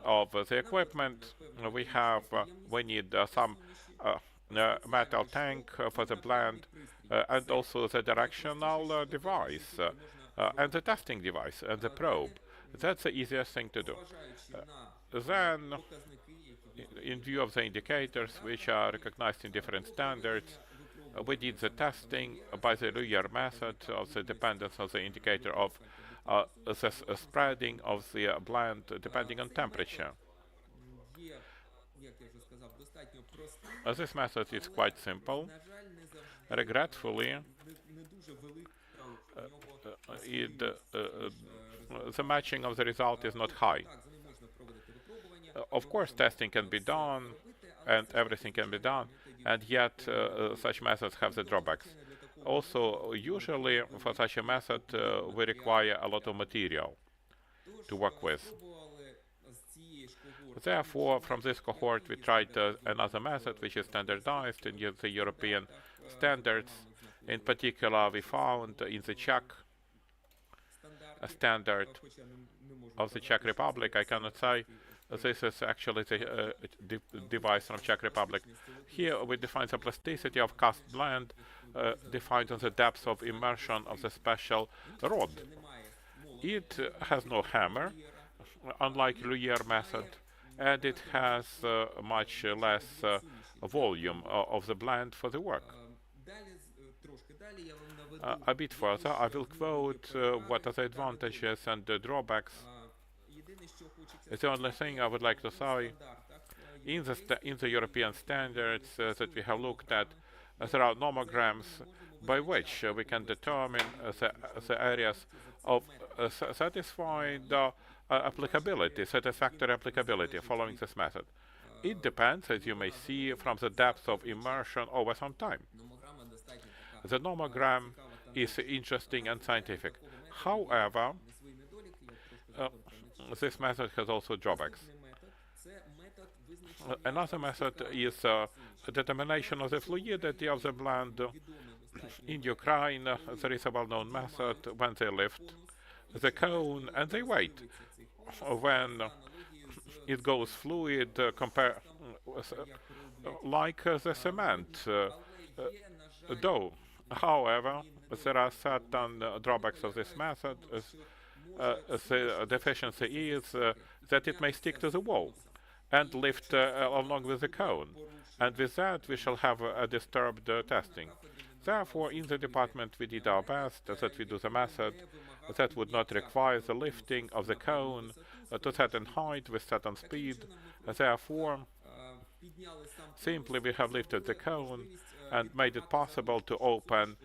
of the equipment. We need some metal tank for the blend and also the directional device and the testing device and the probe. That's the easiest thing to do. Then, in view of the indicators which are recognized in different standards, we did the testing by the Lier method of the dependence of the indicator of the spreading of the blend depending on temperature. This method is quite simple. Regretfully, the matching of the result is not high. Of course, testing can be done and everything can be done, and yet such methods have the drawbacks. Also, usually for such a method, we require a lot of material to work with. Therefore, from this cohort, we tried another method which is standardized in the European standards. In particular, we found in the Czech standard of the Czech Republic, I cannot say this is actually the device from Czech Republic. Here we define the plasticity of cast blend defined on the depth of immersion of the special rod. It has no hammer, unlike Lier method, and it has much less volume of the blend for the work. A bit further, I will quote what are the advantages and the drawbacks. The only thing I would like to say, in the European standards that we have looked at, there are nomograms by which we can determine the areas of satisfied applicability, satisfactory applicability following this method. It depends, as you may see, from the depth of immersion over some time. The nomogram is interesting and scientific. However, this method has also drawbacks. Another method is determination of the fluidity of the blend. In Ukraine, there is a well-known method when they lift the cone and they wait. When it goes fluid, like the cement dough. However, there are certain drawbacks of this method. The deficiency is that it may stick to the wall and lift along with the cone. And with that, we shall have a disturbed testing. Therefore, in the department, we did our best that we do the method that would not require the lifting of the cone to certain height with certain speed. Therefore, simply we have lifted the cone and made it possible to open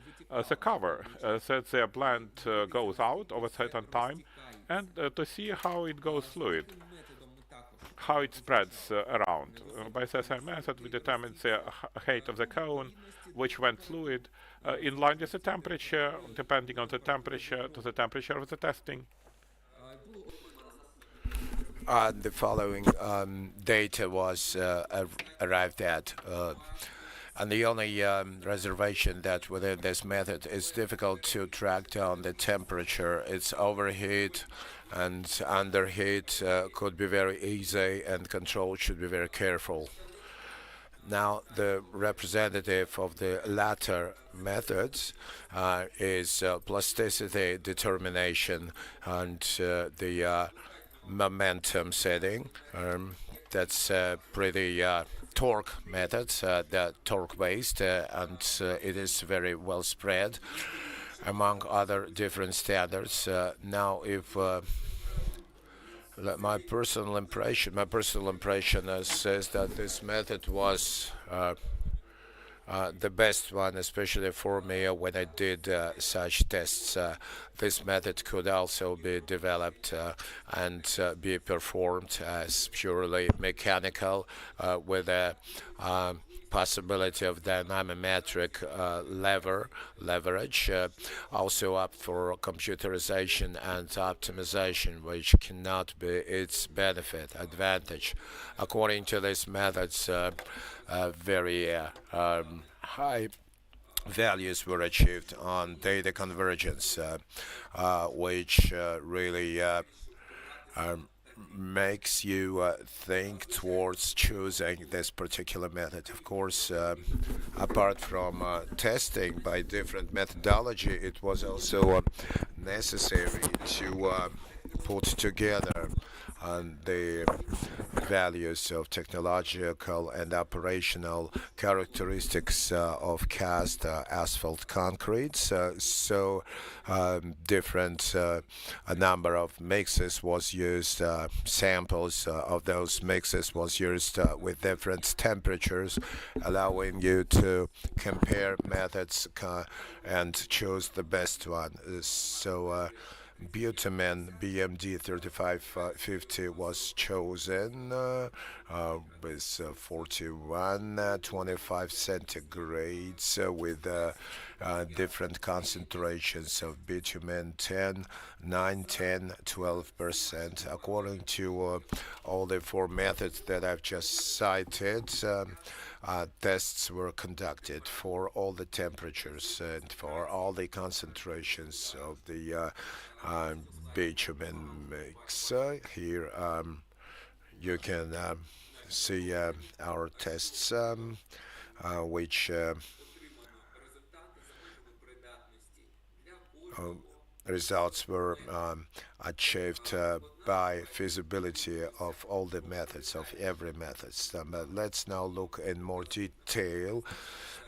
the cover so that the blend goes out over a certain time and to see how it goes fluid, how it spreads around. By the same method, we determined the height of the cone, which went fluid, in line with the temperature, depending on the temperature, to the temperature of the testing. The following data was arrived at. And the only reservation that within this method it's difficult to track down the temperature. It's overheat and underheat could be very easy, and control should be very careful. Now, the representative of the latter methods is plasticity determination and the momentum setting. That's pretty torque method, the torque-based, and it is very well spread among other different standards. Now, if my personal impression says that this method was the best one, especially for me when I did such tests. This method could also be developed and be performed as purely mechanical with a possibility of dynamometric leverage, also up for computerization and optimization, which cannot be its advantage. According to these methods, very high values were achieved on data convergence, which really makes you think towards choosing this particular method. Of course, apart from testing by different methodology, it was also necessary to put together the values of technological and operational characteristics of cast asphalt concretes. So different a number of mixes was used, samples of those mixes was used with different temperatures, allowing you to compare methods and choose the best one. So bitumen BMD 3550 was chosen with 41-25 centigrades with different concentrations of bitumen 10, 9, 10, 12%. According to all the four methods that I've just cited, tests were conducted for all the temperatures and for all the concentrations of the bitumen mix. Here you can see our tests, which results were achieved by feasibility of all the methods, of every method. But let's now look in more detail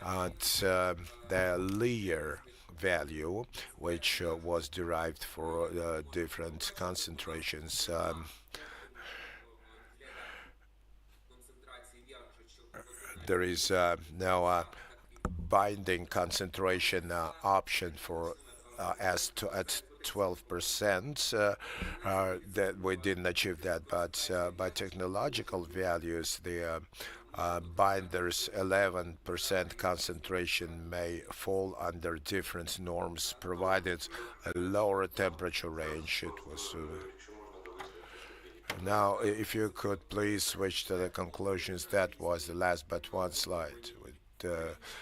at the layer value, which was derived for different concentrations. There is now a binding concentration option for at 12%. That we didn't achieve that, but by technological values, the binders 11% concentration may fall under different norms, provided a lower temperature range. It was Now, if you could please switch to the conclusions. That was the last but one slide with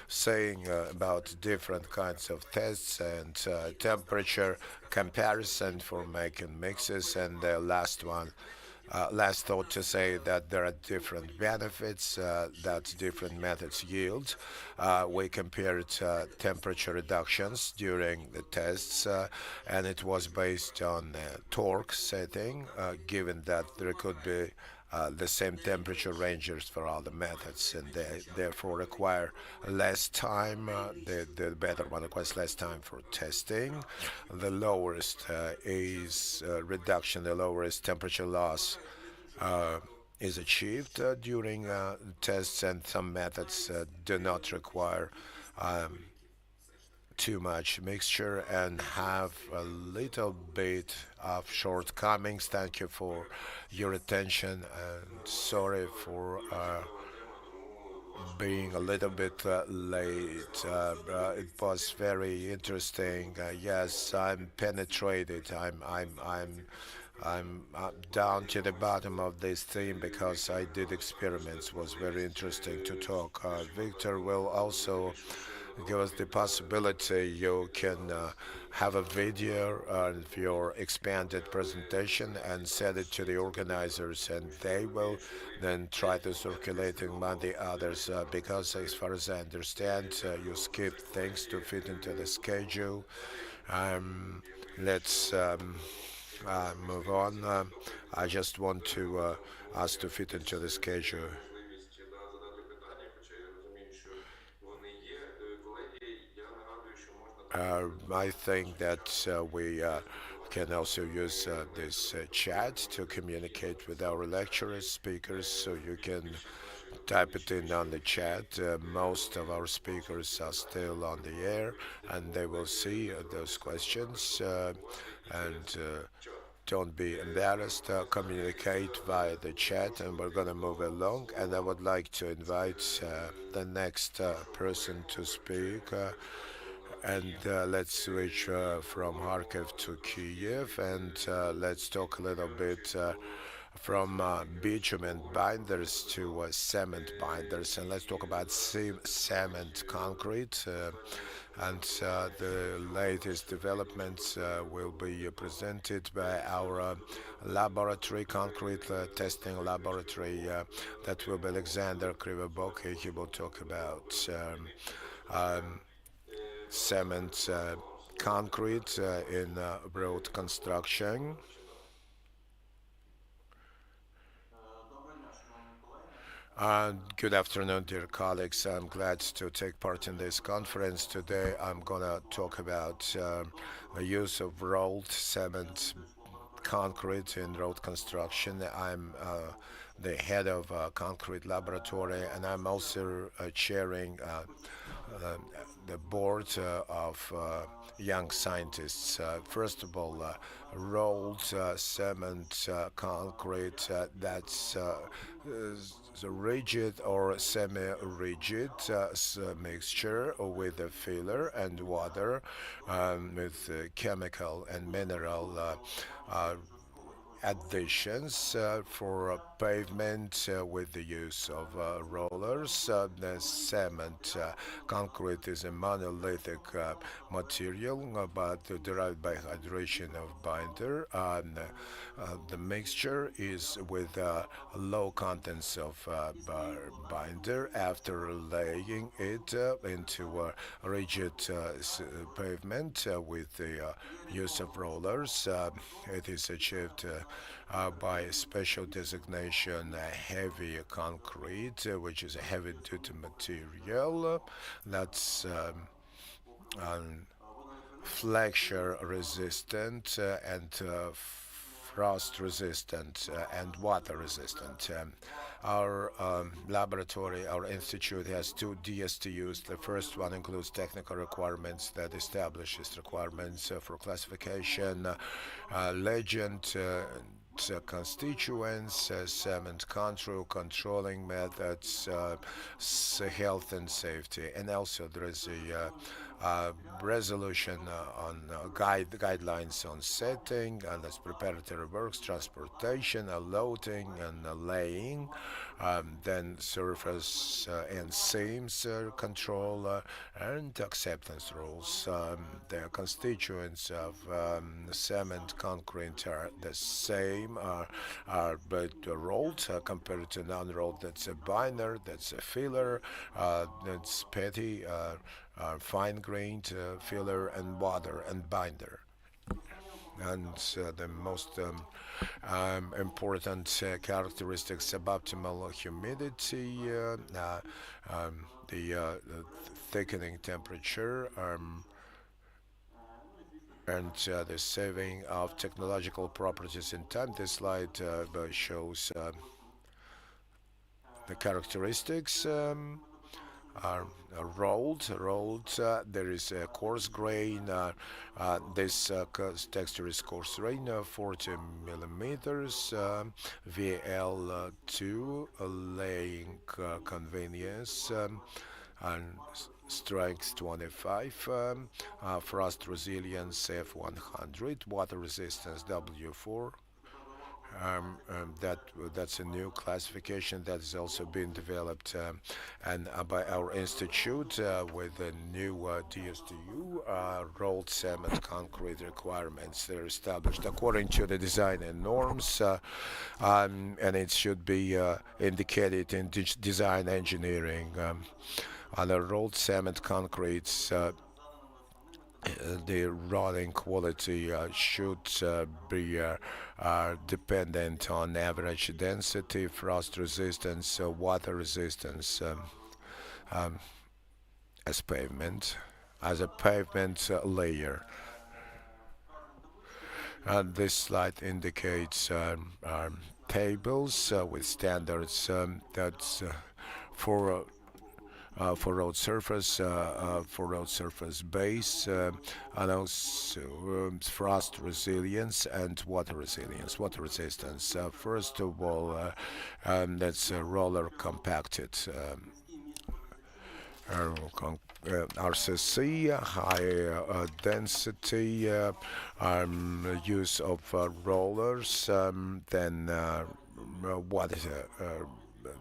saying about different kinds of tests and temperature comparison for making mixes, and the last one. Last thought to say that there are different benefits that different methods yield. We compared temperature reductions during the tests, and it was based on torque setting, given that there could be the same temperature ranges for all the methods, and they therefore require less time. The better one requires less time for testing. The lowest is reduction, the lowest temperature loss is achieved during tests, and some methods do not require too much mixture and have a little bit of shortcomings. Thank you for your attention, and sorry for being a little bit late. It was very interesting. Yes, I'm penetrated. I'm down to the bottom of this theme because I did experiments. It was very interesting to talk. Victor will also give us the possibility you can have a video of your expanded presentation and send it to the organizers, and they will then try to circulate among the others, because as far as I understand, you skipped things to fit into the schedule. Let's move on. I just want to ask to fit into the schedule. I think that we can also use this chat to communicate with our lecturers, speakers, so you can type it in on the chat. Most of our speakers are still on the air, and they will see those questions. And don't be embarrassed. Communicate via the chat, and we're going to move along. And I would like to invite the next person to speak. And let's switch from Kharkiv to Kyiv, and let's talk a little bit from bitumen binders to cement binders, and let's talk about cement concrete. And the latest developments will be presented by our laboratory, concrete testing laboratory, that will be Oleksandr Kryvobok. He will talk about cement concrete in road construction. Good afternoon, dear colleagues. I'm glad to take part in this conference. Today I'm going to talk about the use of rolled cement concrete in road construction. I'm the head of a concrete laboratory, and I'm also chairing the board of young scientists. First of all, rolled cement concrete, that's the rigid or semi-rigid mixture with a filler and water, with chemical and mineral additions for pavement with the use of rollers. The cement concrete is a monolithic material, but derived by hydration of binder. The mixture is with low contents of binder. After laying it into a rigid pavement with the use of rollers, it is achieved by a special designation, heavy concrete, which is a heavy-duty material that's flexure resistant and frost resistant and water resistant. Our laboratory, our institute, has two DSTUs. The first one includes technical requirements that establishes requirements for classification, legend, constituents, cement control, controlling methods, health and safety. And also there is resolution on guidelines on setting, and that's preparatory works, transportation, loading and laying, then surface and seams control, and acceptance rules. The constituents of cement concrete are the same, but rolled compared to non-rolled. That's a binder, that's a filler, that's petty, fine-grained filler, and water and binder. And the most important characteristics: suboptimal humidity, the thickening temperature, and the saving of technological properties in time. This slide shows the characteristics. Are rolled. There is a coarse grain. This texture is coarse grain, 40 millimeters. VL2, laying convenience, and strength 25. Frost resilience F100. Water resistance W4. That's a new classification that is also being developed and by our institute with the new DSTU rolled cement concrete requirements. They're established according to the design and norms, and it should be indicated in design engineering. On the rolled cement concretes, the rolling quality should be dependent on average density, frost resistance, water resistance as a pavement layer. This slide indicates tables with standards that's for road surface, base, and also frost resilience and water resilience, water resistance. First of all, that's roller compacted. RCC, high density, use of rollers, then what is it?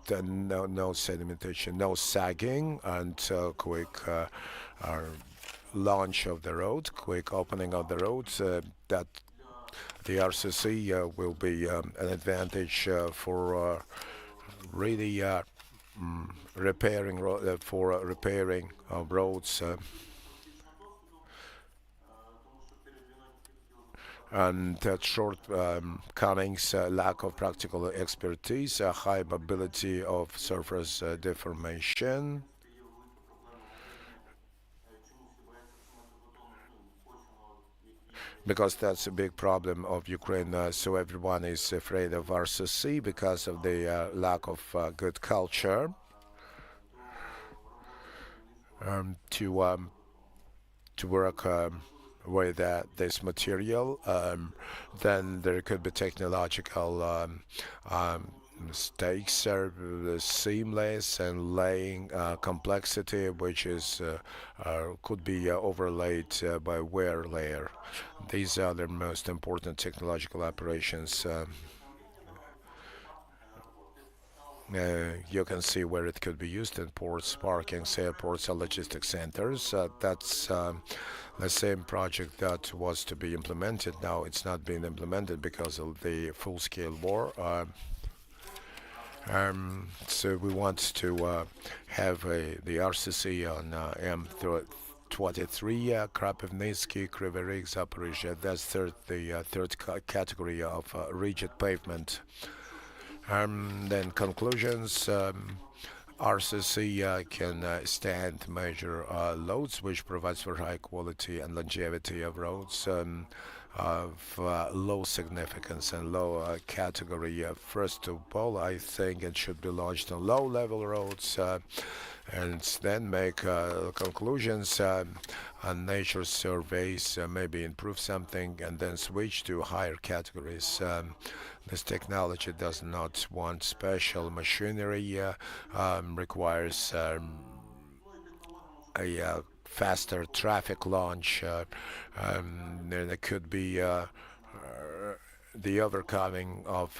Then no sedimentation, no sagging, and quick launch of the road, quick opening of the road. That the RCC will be an advantage for really repairing roads. And shortcomings, lack of practical expertise, high probability of surface deformation. Because that's a big problem of Ukraine, so everyone is afraid of RCC because of the lack of good culture. To work with this material, then there could be technological mistakes, seamless and laying complexity, which is could be overlaid by wear layer. These are the most important technological operations. You can see where it could be used in ports, parkings, airports, and logistics centers. That's the same project that was to be implemented. Now it's not being implemented because of the full-scale war. So we want to have the RCC on M23, Kropivnitsky, Kryvyi Rih, Zaporizhzhia. That's the third category of rigid pavement. Then conclusions. RCC can stand major loads, which provides for high quality and longevity of roads of low significance and low category. First of all, I think it should be launched on low-level roads and then make conclusions on nature surveys, maybe improve something, and then switch to higher categories. This technology does not want special machinery, requires a faster traffic launch. There could be the overcoming of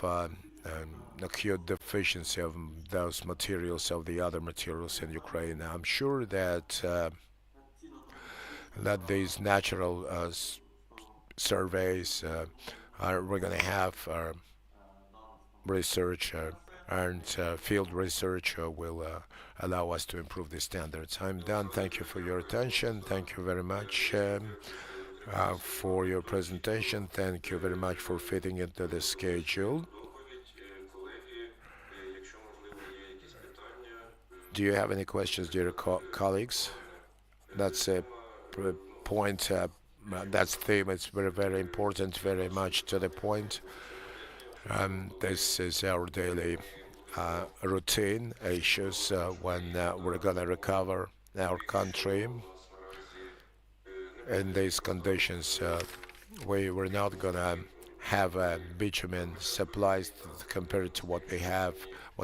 acute deficiency of those materials, of the other materials in Ukraine. I'm sure that these natural surveys we're going to have research and field research will allow us to improve the standards. I'm done. Thank you for your attention. Thank you very much for your presentation. Thank you very much for fitting into the schedule. Do you have any questions, dear colleagues? That's a point. That's theme. It's very, very important, very much to the point. This is our daily routine issues when we're going to recover our country. In these conditions, we're not going to have bitumen supplies compared to what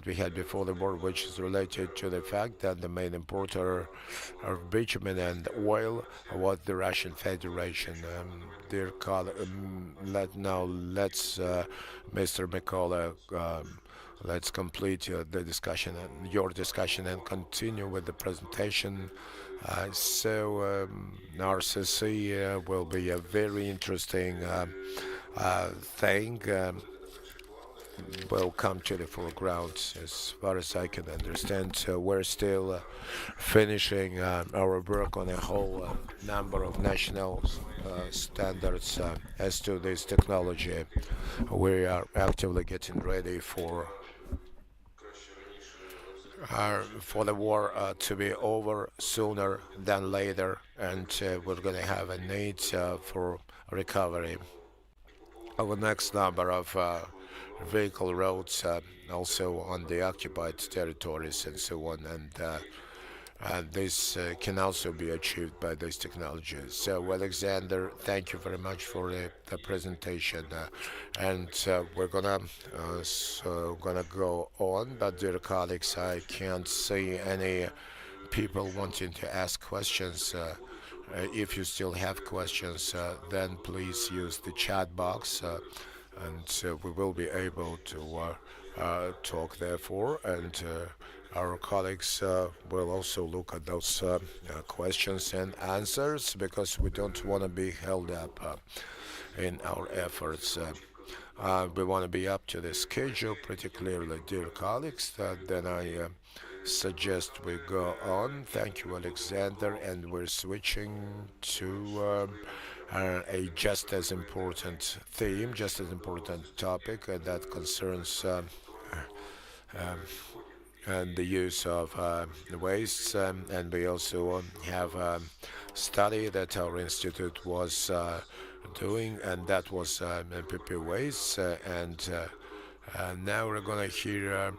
we had before the war, which is related to the fact that the main importer of bitumen and oil was the Russian Federation. Dear colleague, let's Mr. Mykola, let's complete the discussion, your discussion, and continue with the presentation. RCC will be a very interesting thing. Will come to the foreground as far as I can understand. We're still finishing our work on a whole number of national standards as to this technology. We are actively getting ready for the war to be over sooner than later, and we're going to have a need for recovery of the next number of vehicle roads, also on the occupied territories and so on, and this can also be achieved by these technologies. So, Alexander, thank you very much for the presentation, and we're gonna go on. But dear colleagues, I can't see any people wanting to ask questions. If you still have questions, then please use the chat box. And we will be able to talk therefore, and our colleagues will also look at those questions and answers, because we don't want to be held up in our efforts. We want to be up to the schedule pretty clearly, dear colleagues. Then I suggest we go on. Thank you, Alexander, and we're switching to a just as important theme, just as important topic that concerns and the use of the wastes, and we also have a study that our institute was doing, and that was MPP wastes, and now we're going to hear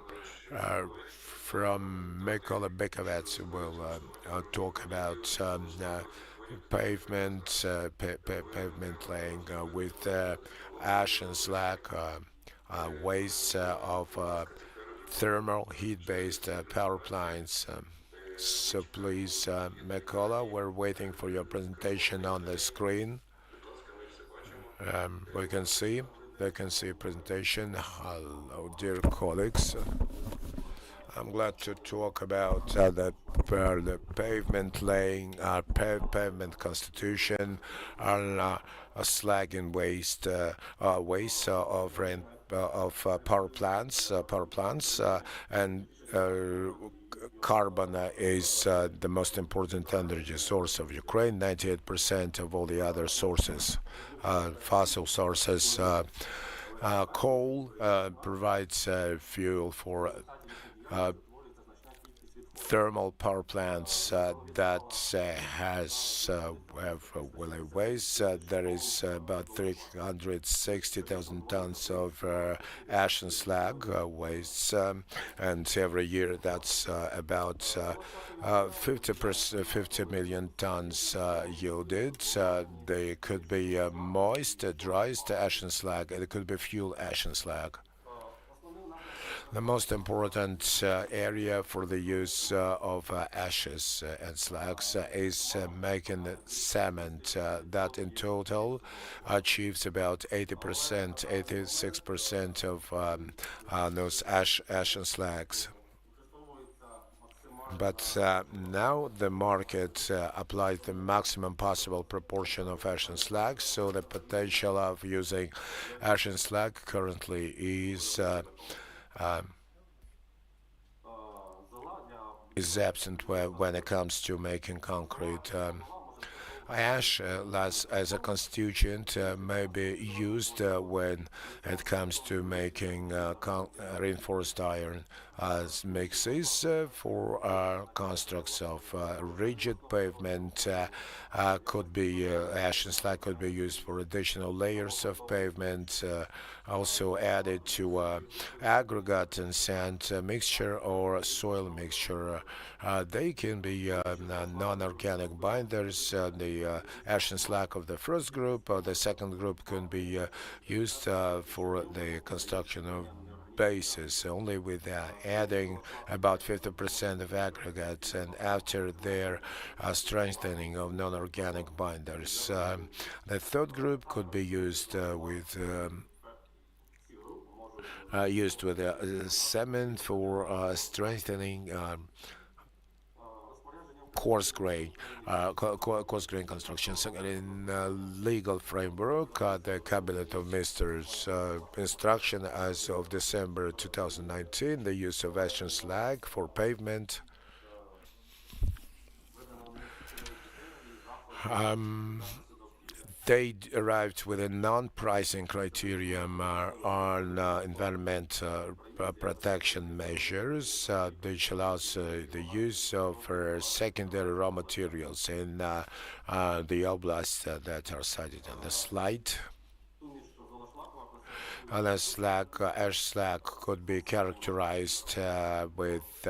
from Mykola Bykovets, who will talk about pavement laying with ash and slag, waste of thermal heat-based power plants. So please, Mykola, we're waiting for your presentation on the screen. They can see presentation. Hello, dear colleagues. I'm glad to talk about the pavement laying, pavement constitution, on slag and waste of power plants, and carbon is the most important energy source of Ukraine. 98% of all the other sources, fossil sources. Coal provides fuel for thermal power plants that have waste. There is about 360,000 tons of ash and slag waste, and every year that's about 50 million tons yielded. They could be moist, dry ash and slag, and it could be fuel ash and slag. The most important area for the use of ashes and slags is making cement that in total achieves about 80%, 86% of those ash and slags. But now the market applies the maximum possible proportion of ash and slag, so the potential of using ash and slag currently is absent when it comes to making concrete. Ash as a constituent may be used when it comes to making reinforced iron as mixes for constructs of rigid pavement. Could be ash and slag could be used for additional layers of pavement, also added to aggregate and sand mixture or soil mixture. They can be non-organic binders. The ash and slag of the first group or the second group can be used for the construction of bases, only with adding about 50% of aggregates, and after their strengthening of non-organic binders. The third group could be used with cement for strengthening coarse grain constructions. In legal framework, the Cabinet of Ministers instruction as of December 2019, the use of ash and slag for pavement. They arrived with a non-pricing criterion on environmental protection measures, which allows the use of secondary raw materials in the oblasts that are cited on the slide. And ash slag could be characterized with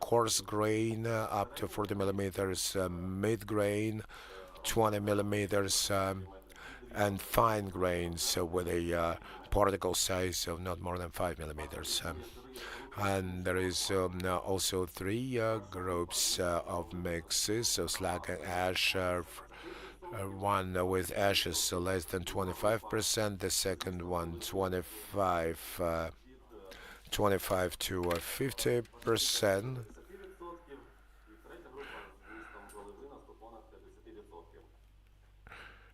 coarse grain up to 40 millimeters, mid-grain 20 millimeters, and fine grains with a particle size of not more than 5 millimeters. And there is also three groups of mixes of slag and ash. One with ashes less than 25%, the second one 25 to 50%.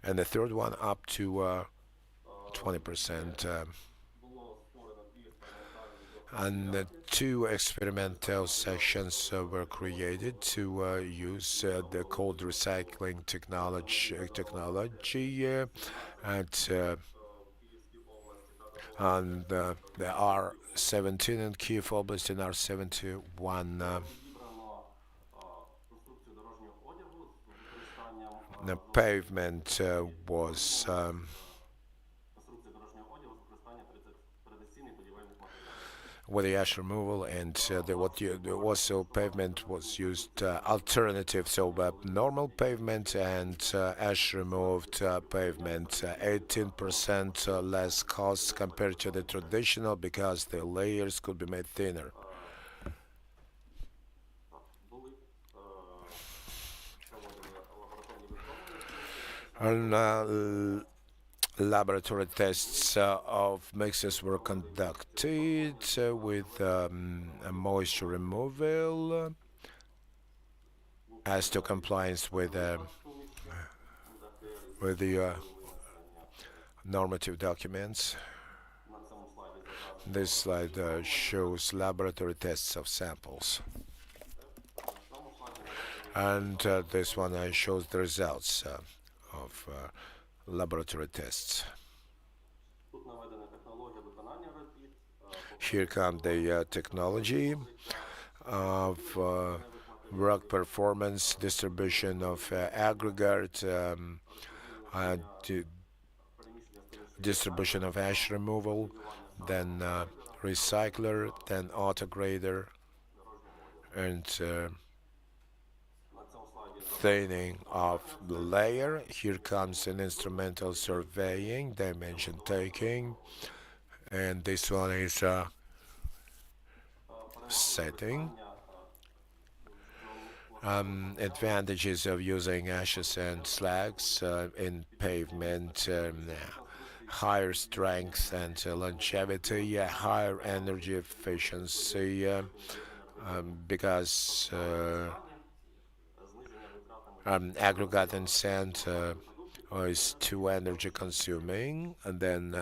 And the third one up to 20%. And the two experimental sections were created to use the cold recycling technology and the R17 in Kyiv Oblast and R71. The pavement was with the ash removal, and also pavement was used alternative, so normal pavement and ash removed pavement, 18% less cost compared to the traditional because the layers could be made thinner. And laboratory tests of mixes were conducted with moisture removal as to compliance with the normative documents. This slide shows laboratory tests of samples. And this one shows the results of laboratory tests. Here comes the technology of work performance, distribution of aggregate, distribution of ash removal, then recycler, then autograder, and thinning of the layer. Here comes an instrumental surveying, dimension taking, and this one is setting. Advantages of using ashes and slags in pavement, higher strength and longevity, higher energy efficiency, because aggregate and sand is too energy consuming, and then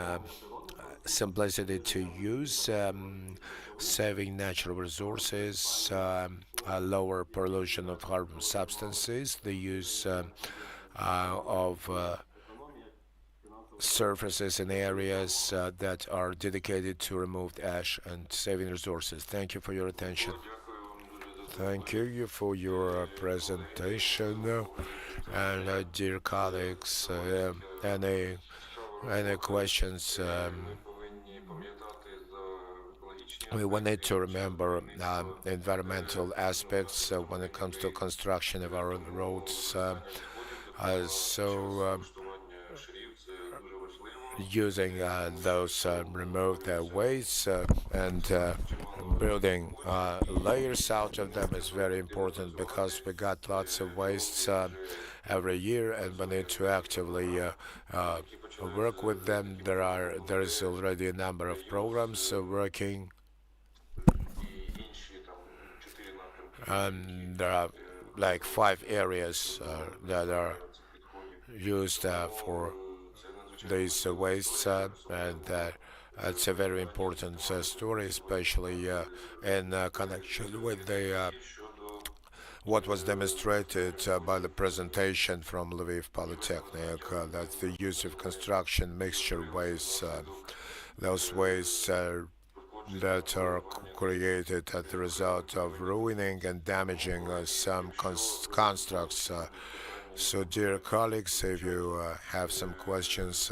simplicity to use, saving natural resources, lower pollution of harmful substances, the use of surfaces and areas that are dedicated to removed ash and saving resources. Thank you for your attention. Thank you for your presentation. And dear colleagues, any questions? We need to remember environmental aspects when it comes to construction of our roads. Using those removed waste and building layers out of them is very important, because we got lots of wastes every year, and we need to actively work with them. There is already a number of programs working, and there are like 5 areas that are used for these wastes, and it's a very important story, especially in connection with the what was demonstrated by the presentation from Lviv Polytechnic, that's the use of construction mixture wastes, those wastes that are created as a result of ruining and damaging some constructs. So, dear colleagues, if you have some questions,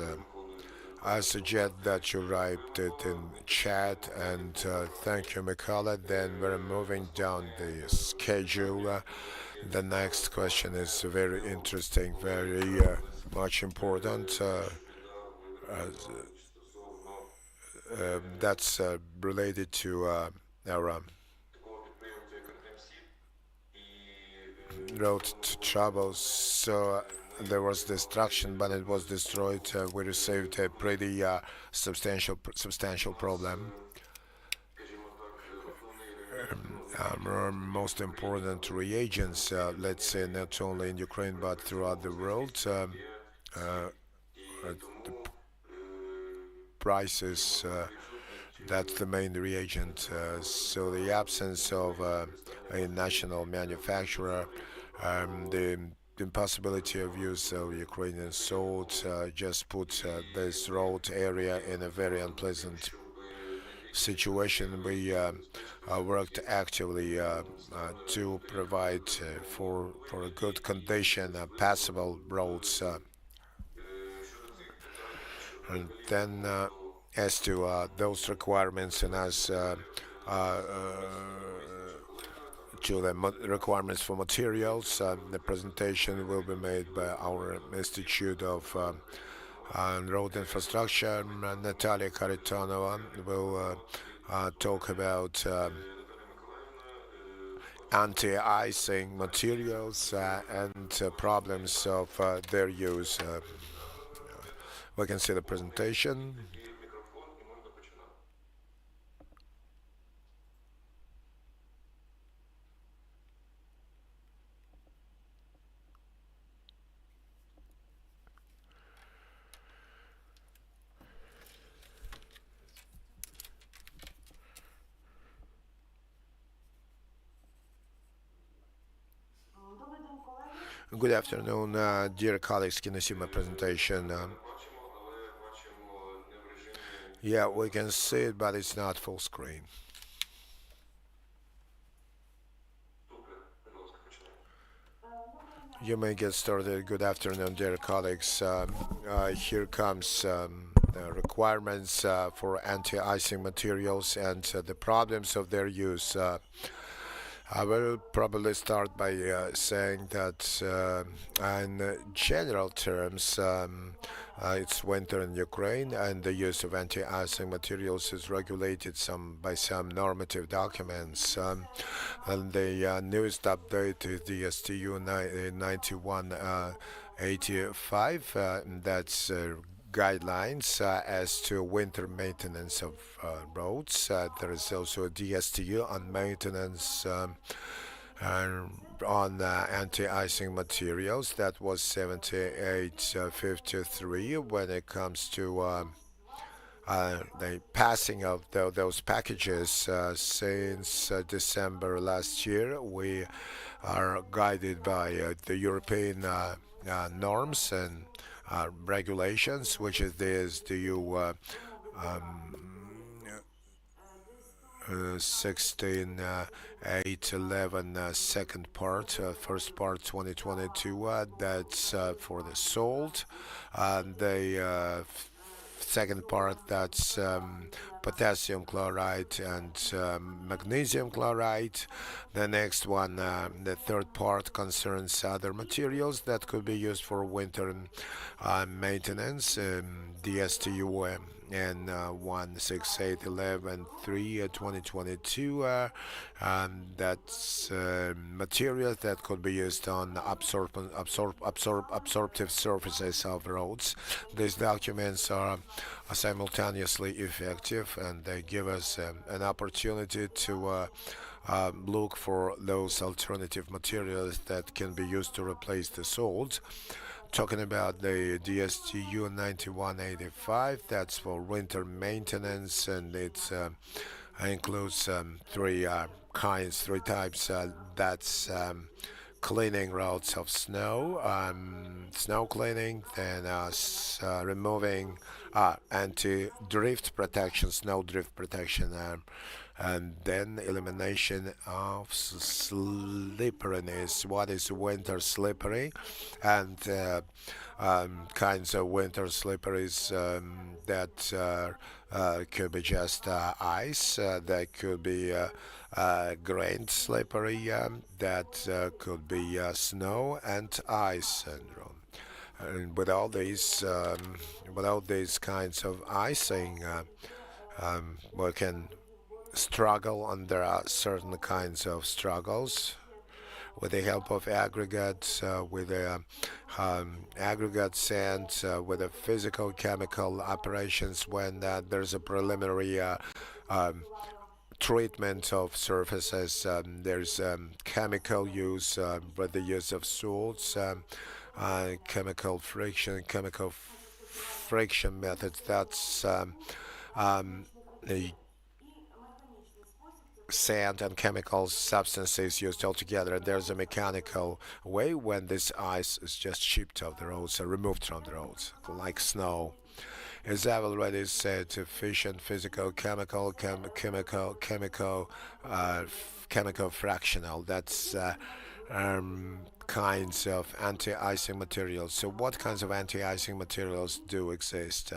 I suggest that you write it in chat. And thank you, Mykola. Then we're moving down the schedule. The next question is very interesting, very much important. That's related to our road troubles. So there was destruction, but it was destroyed. We received a pretty substantial problem. Our most important reagents, let's say, not only in Ukraine but throughout the world, the prices. That's the main reagent. So the absence of a national manufacturer, the impossibility of use of Ukrainian salt just put this road area in a very unpleasant situation. We worked actively to provide for a good condition, passable roads. And then as to those requirements, and as to the requirements for materials, the presentation will be made by our Institute of Road Infrastructure. Natalia Kharitonova will talk about anti-icing materials and problems of their use. We can see the presentation. Good afternoon, dear colleagues. Can you see my presentation? Yeah, we can see it, but it's not full screen. You may get started. Good afternoon, dear colleagues. Here comes requirements for anti-icing materials and the problems of their use. I will probably start by saying that in general terms, it's winter in Ukraine, and the use of anti-icing materials is regulated by some normative documents. And the newest update is the STU 9185. That's guidelines as to winter maintenance of roads. There is also a DSTU on maintenance on anti-icing materials. That was 7853 when it comes to the passing of those packages since December last year. We are guided by the European norms and regulations, which is the SDU 16811 second part, first part 2022. That's for the salt, and the second part, that's potassium chloride and magnesium chloride. The next one, the third part, concerns other materials that could be used for winter maintenance. The STU and 16811-3 2022. That's materials that could be used on absorptive surfaces of roads. These documents are simultaneously effective, and they give us an opportunity to look for those alternative materials that can be used to replace the salt. Talking about the DSTU 9185, that's for winter maintenance, and it includes three types. That's cleaning roads of snow, snow cleaning, then removing anti-drift protection, snow drift protection, and then elimination of slipperiness. What is winter slippery? And kinds of winter slipperies that could be just ice, that could be grained slippery, that could be snow and ice syndrome. And without these kinds of icing, we can struggle, and there are certain kinds of struggles with the help of aggregates, with aggregate sand, with the physical chemical operations when there's a preliminary treatment of surfaces. There's chemical use with the use of salts, chemical friction methods. That's the sand and chemical substances used altogether. There's a mechanical way when this ice is just shipped off the roads or removed from the roads, like snow. As I've already said, efficient physical, chemical, fractional. That's kinds of anti-icing materials. So what kinds of anti-icing materials do exist?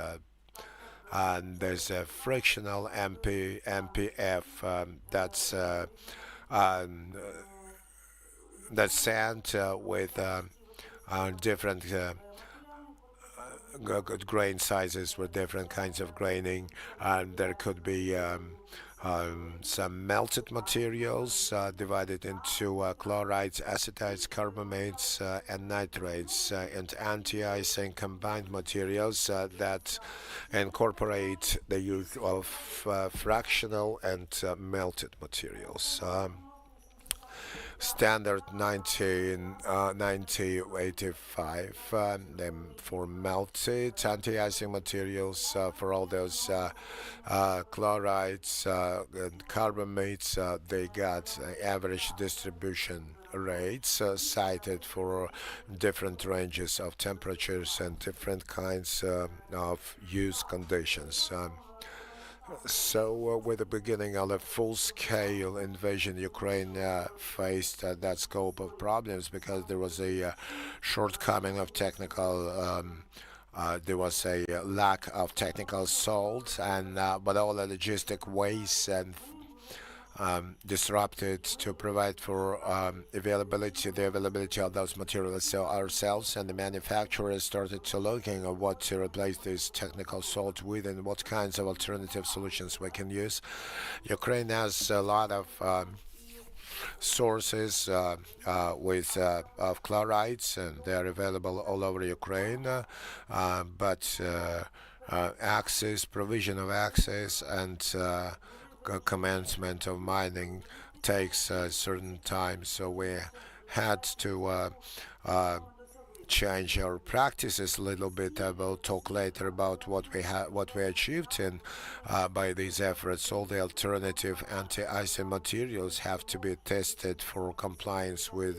And there's a frictional MPF, that's sand with different grain sizes with different kinds of graining, and there could be some melted materials divided into chlorides, acetides, carbamates, and nitrates, and anti-icing combined materials that incorporate the use of fractional and melted materials. Standard 9085 for melted anti-icing materials, for all those chlorides and carbamates. They got average distribution rates cited for different ranges of temperatures and different kinds of use conditions. So with the beginning of a full-scale invasion, Ukraine faced that scope of problems because there was a shortcoming of technical, there was a lack of technical salt, and but all the logistic ways and disrupted to provide for the availability of those materials ourselves, and the manufacturers started to looking at what to replace this technical salt with and what kinds of alternative solutions we can use. Ukraine has a lot of sources of chlorides, and they are available all over Ukraine, but access, provision of access, and commencement of mining takes a certain time, so we had to change our practices a little bit. I will talk later about what we achieved in by these efforts. All the alternative anti-icing materials have to be tested for compliance with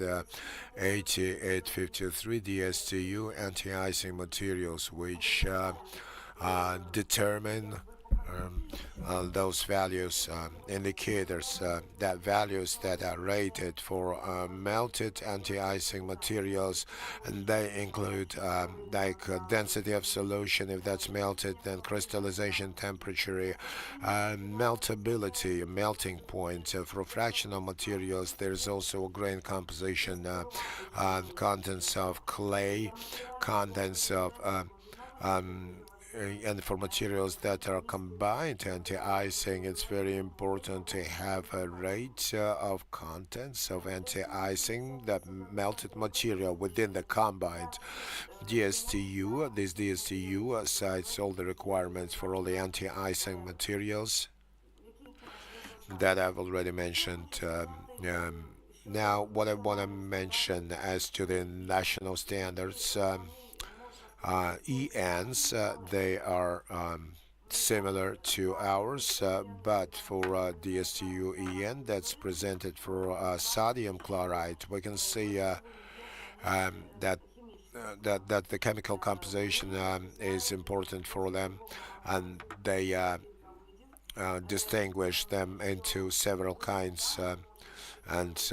8853 DSTU anti-icing materials, which determine those values, indicators, that values that are rated for melted anti-icing materials, and they include like density of solution, if that's melted, then crystallization temperature, meltability, melting point. For fractional materials, there's also a grain composition, contents of clay, contents of and for materials that are combined anti-icing, it's very important to have a rate of contents of anti-icing, that melted material within the combined DSTU. This DSTU cites all the requirements for all the anti-icing materials that I've already mentioned. Now, what I want to mention as to the national standards, ENs, they are similar to ours, but for DSTU EN that's presented for sodium chloride, we can see that the chemical composition is important for them, and they distinguish them into several kinds and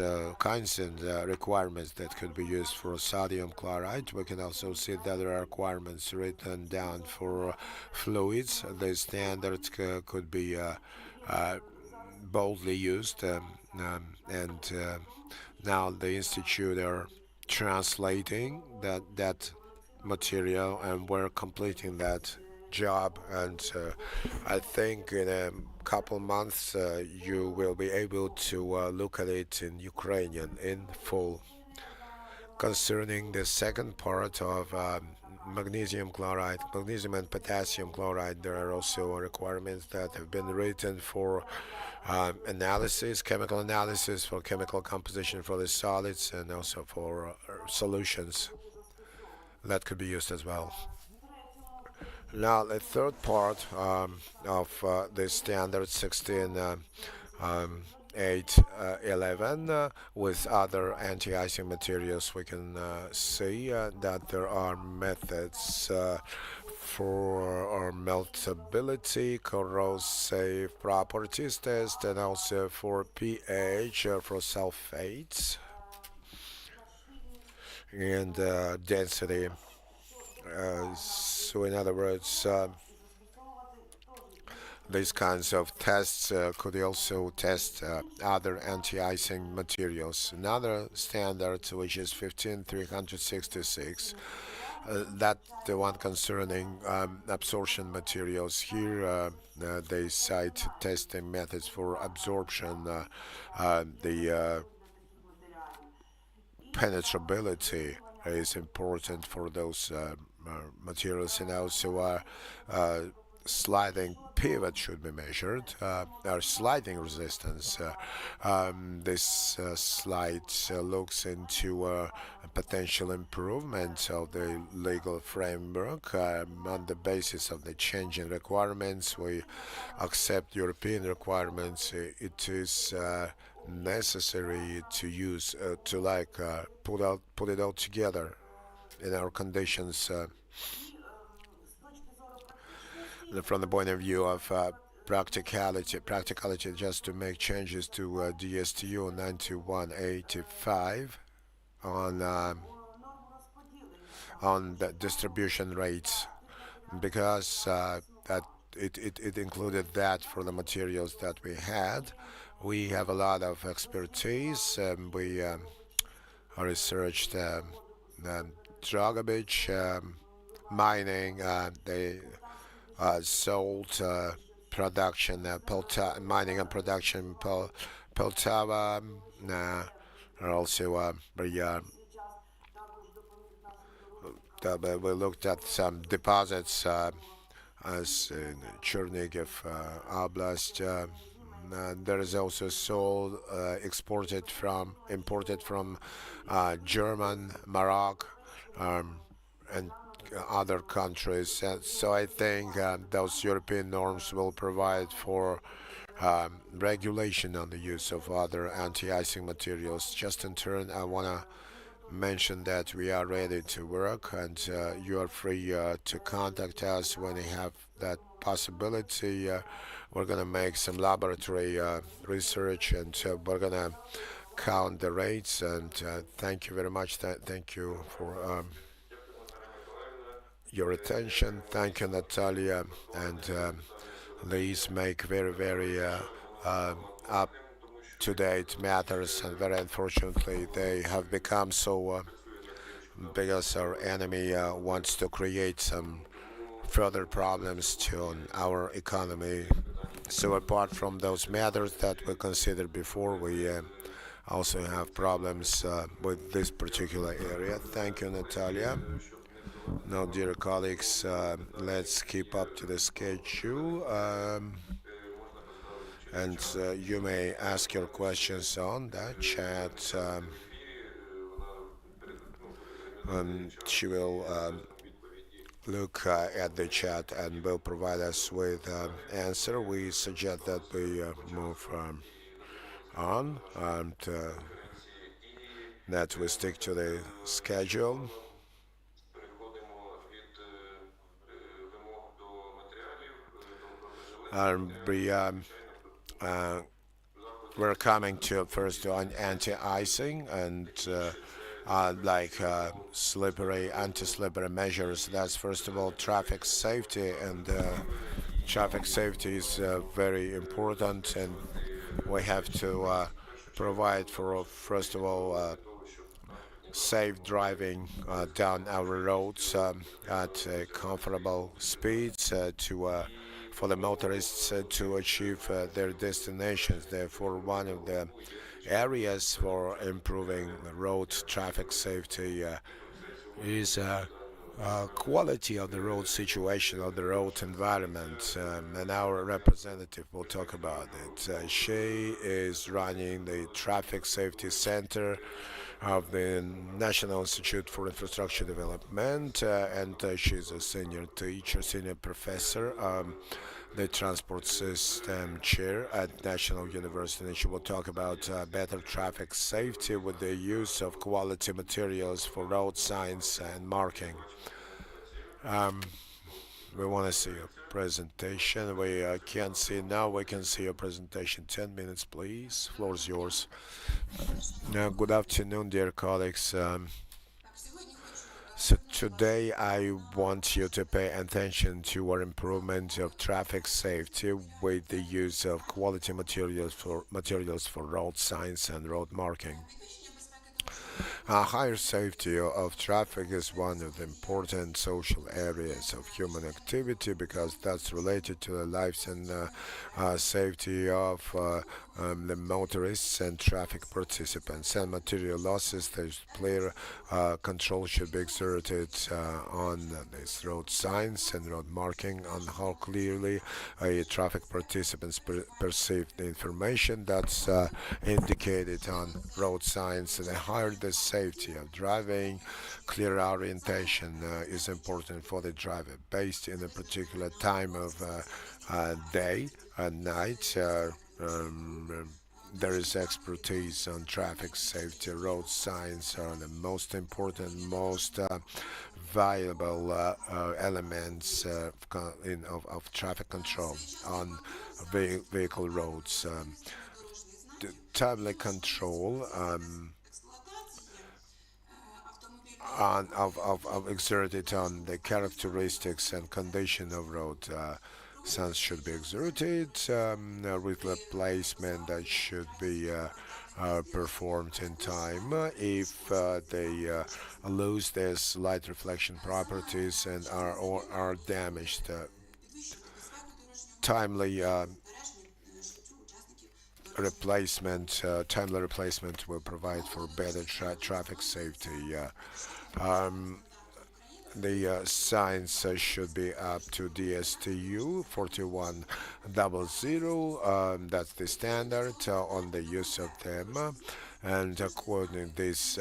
requirements that could be used for sodium chloride. We can also see that there are requirements written down for fluids. The standard could be boldly used, and now the institute are translating that material, and we're completing that job, and I think in a couple months you will be able to look at it in Ukrainian in full. Concerning the second part of magnesium chloride, magnesium and potassium chloride, there are also requirements that have been written for analysis, chemical analysis, for chemical composition for the solids, and also for solutions that could be used as well. Now, the third part of the standard 16811 with other anti-icing materials, we can see that there are methods for meltability, corrosive properties test, and also for pH, for sulfates, and density. So in other words, these kinds of tests could also test other anti-icing materials. Another standard, which is 15366, that's the one concerning absorption materials. Here they cite testing methods for absorption, the penetrability is important for those materials, and also sliding pivot should be measured, or sliding resistance. This slide looks into a potential improvement of the legal framework. On the basis of the changing requirements, we accept European requirements. It is necessary to use put it all together in our conditions. From the point of view of practicality, just to make changes to DSTU 9185 on the distribution rates, because that it included that for the materials that we had. We have a lot of expertise. We researched Dragobich mining, the salt production, mining and production, Poltava, also we looked at some deposits as in Chernigiv Oblast. There is also salt imported from German, Morocco, and other countries. So I think those European norms will provide for regulation on the use of other anti-icing materials. Just in turn, I want to mention that we are ready to work, and you are free to contact us when you have that possibility. We're going to make some laboratory research, and we're going to count the rates. And thank you very much. Thank you for your attention. Thank you, Natalia. And these make very, very up-to-date matters, and very unfortunately they have become so because our enemy wants to create some further problems to our economy. So apart from those matters that we considered before, we also have problems with this particular area. Thank you, Natalia. Now, dear colleagues, let's keep up to the schedule. And you may ask your questions on that chat. She will look at the chat and will provide us with answer. We suggest that we move on, and that we stick to the schedule. We're coming to first on anti-icing and like anti-slippery measures. That's first of all traffic safety, and traffic safety is very important, and we have to provide for first of all safe driving down our roads at comfortable speeds for the motorists to achieve their destinations. Therefore, one of the areas for improving road traffic safety is quality of the road situation, of the road environment, and our representative will talk about it. She is running the Traffic Safety Center of the National Institute for Infrastructure Development, and she's a senior teacher, senior professor, the transport system chair at National University, and she will talk about better traffic safety with the use of quality materials for road signs and marking. We want to see a presentation. We can't see now. We can see a presentation. 10 minutes, please. Floor is yours. Good afternoon, dear colleagues. So today I want you to pay attention to our improvement of traffic safety with the use of quality materials for road signs and road marking. Higher safety of traffic is one of the important social areas of human activity because that's related to the lives and safety of the motorists and traffic participants. And material losses, there's clear control should be exerted on these road signs and road marking, on how clearly traffic participants perceive the information that's indicated on road signs. And the higher the safety of driving, clear orientation is important for the driver based in a particular time of day and night. There is expertise on traffic safety. Road signs are the most important, most valuable elements of traffic control on vehicle roads. The timely control exerted on the characteristics and condition of road signs should be exerted, with replacement that should be performed in time. If they lose their light reflection properties and are damaged, timely replacement will provide for better traffic safety. The signs should be up to DSTU 4100. That's the standard on the use of them. And according these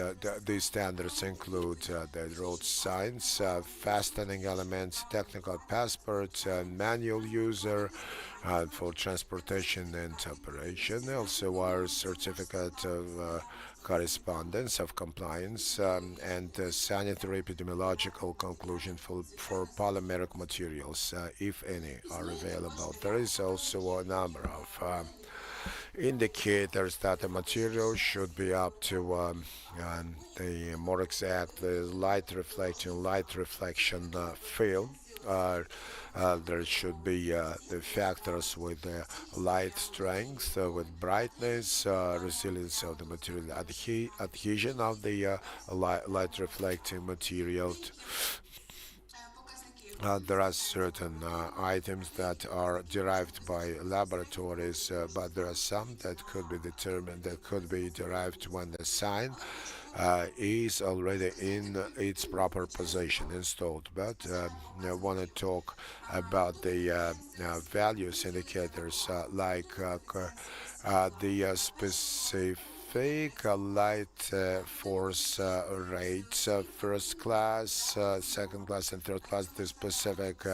standards include the road signs, fastening elements, technical passports, manual user for transportation and operation. Also, our certificate of correspondence of compliance and sanitary epidemiological conclusion for polymeric materials, if any, are available. There is also a number of indicators that the material should be up to the more exactly light reflection field. There should be the factors with the light strength, with brightness, resilience of the material, adhesion of the light reflecting material. There are certain items that are derived by laboratories, but there are some that could be determined, that could be derived when the sign is already in its proper position installed. But I want to talk about the values indicators, like the specific light force rates, first class, second class, and third class. The specific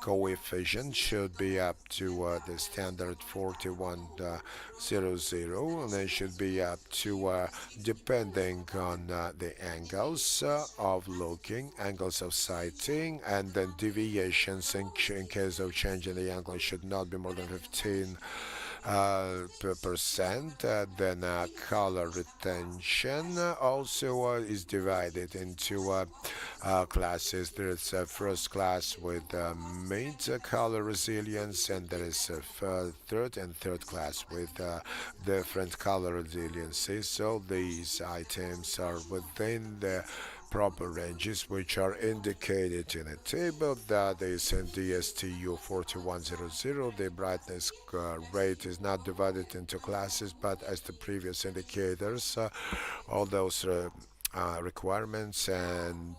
coefficient should be up to the standard 4100, and it should be up to, depending on the angles of looking, angles of sighting, and then deviations in case of changing the angle should not be more than 15%. Then color retention also is divided into classes. There is a first class with mid color resilience, and there is a third class with different color resiliency. So these items are within the proper ranges, which are indicated in a table that is in DSTU 4100. The brightness rate is not divided into classes, but as the previous indicators, all those requirements and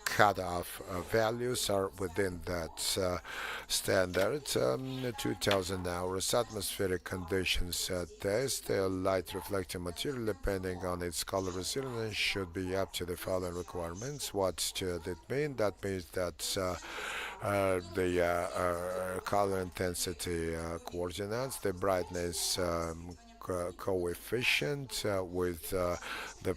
cutoff values are within that standard. 2000 hours atmospheric conditions test. Light reflecting material, depending on its color resilience, should be up to the following requirements. What should it mean? That means that the color intensity coordinates, the brightness coefficient with the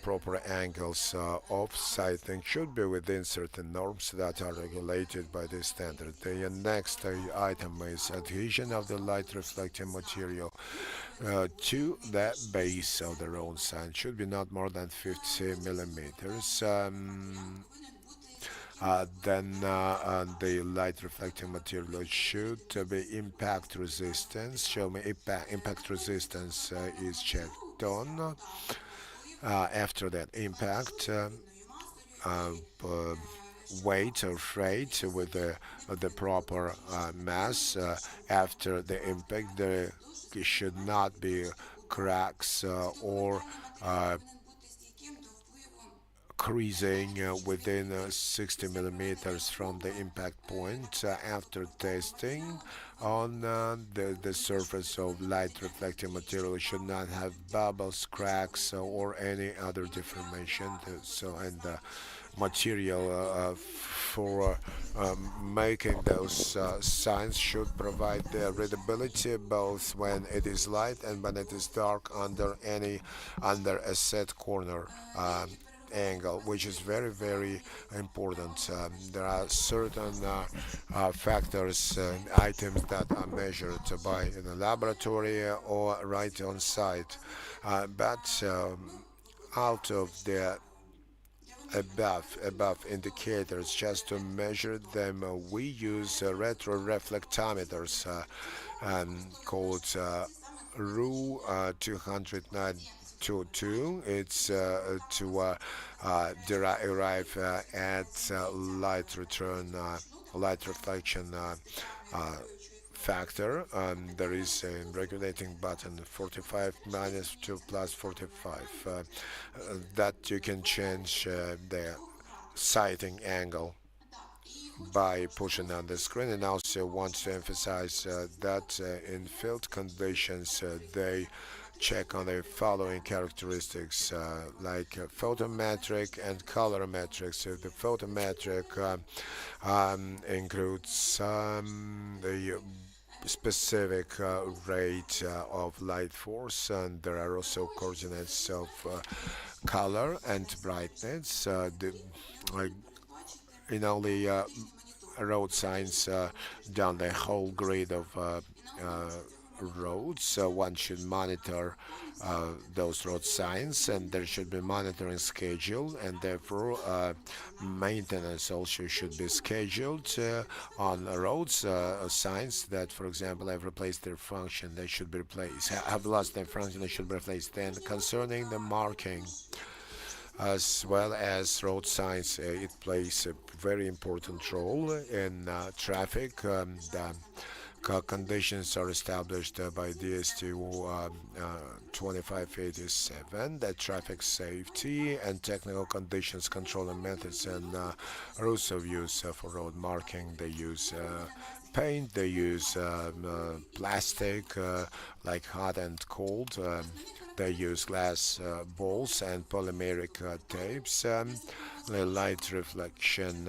proper angles of sighting should be within certain norms that are regulated by this standard. The next item is adhesion of the light reflecting material to the base of the road sign. Should be not more than 50 millimeters. Then the light reflecting material should be impact resistance. Show me impact resistance is checked on. After that impact, weight or freight with the proper mass. After the impact, there should not be cracks or creasing within 60 millimeters from the impact point. After testing on the surface of light reflecting material, should not have bubbles, cracks, or any other deformation. And material for making those signs should provide the readability both when it is light and when it is dark under a set corner angle, which is very, very important. There are certain factors and items that are measured by in a laboratory or right on site, but out of the above indicators. Just to measure them, we use retroreflectometers called RU 20922. It's to arrive at light reflection factor. There is a regulating button 45 minus 2 plus 45 that you can change the sighting angle by pushing on the screen. And also want to emphasize that in field conditions they check on the following characteristics like photometric and colorimetric. So the photometric includes the specific rate of light force, and there are also coordinates of color and brightness. In only road signs down the whole grid of roads, one should monitor those road signs, and there should be monitoring schedule, and therefore maintenance also should be scheduled on roads. Signs that, for example, have replaced their function, they should be replaced. Have lost their function, they should be replaced. Then concerning the marking, as well as road signs, it plays a very important role in traffic. Conditions are established by DSTU 2587, the traffic safety and technical conditions controlling methods and rules of use for road marking. They use paint, they use plastic like hot and cold. They use glass balls and polymeric tapes. The light reflection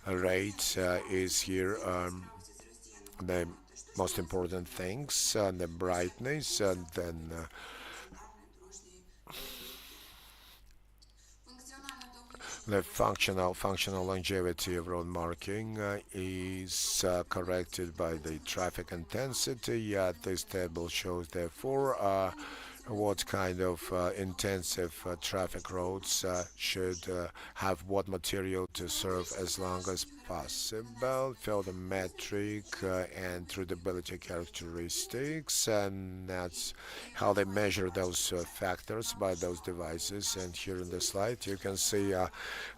rate is here the most important things, the brightness, and then the functional longevity of road marking is corrected by the traffic intensity. This table shows therefore what kind of intensive traffic roads should have what material to serve as long as possible, photometric and readability characteristics, and that's how they measure those factors by those devices. And here in the slide you can see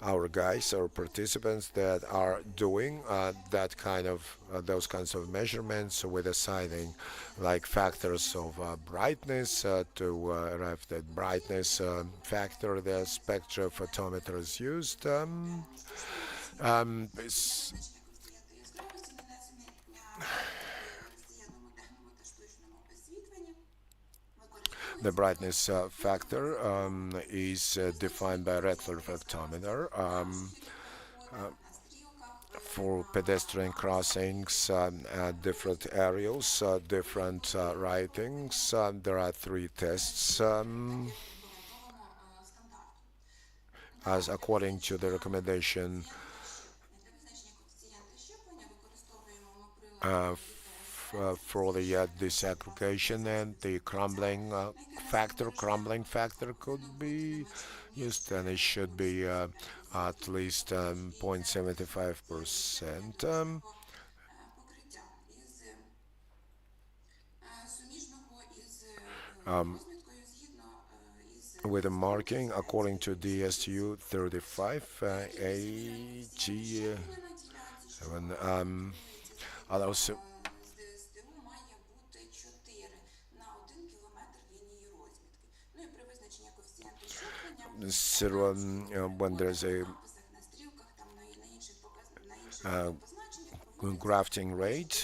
our guys, our participants that are doing that kind of those kinds of measurements with assigning like factors of brightness to arrive at brightness factor. The spectrophotometer is used. The brightness factor is defined by retroreflectometer for pedestrian crossings, different areas, different writings. There are 3 tests as according to the recommendation for the disaggregation, and the crumbling factor could be used, and it should be at least 0.75%. With a marking according to DSTU 35 AG7 allows when there's a grafting rate,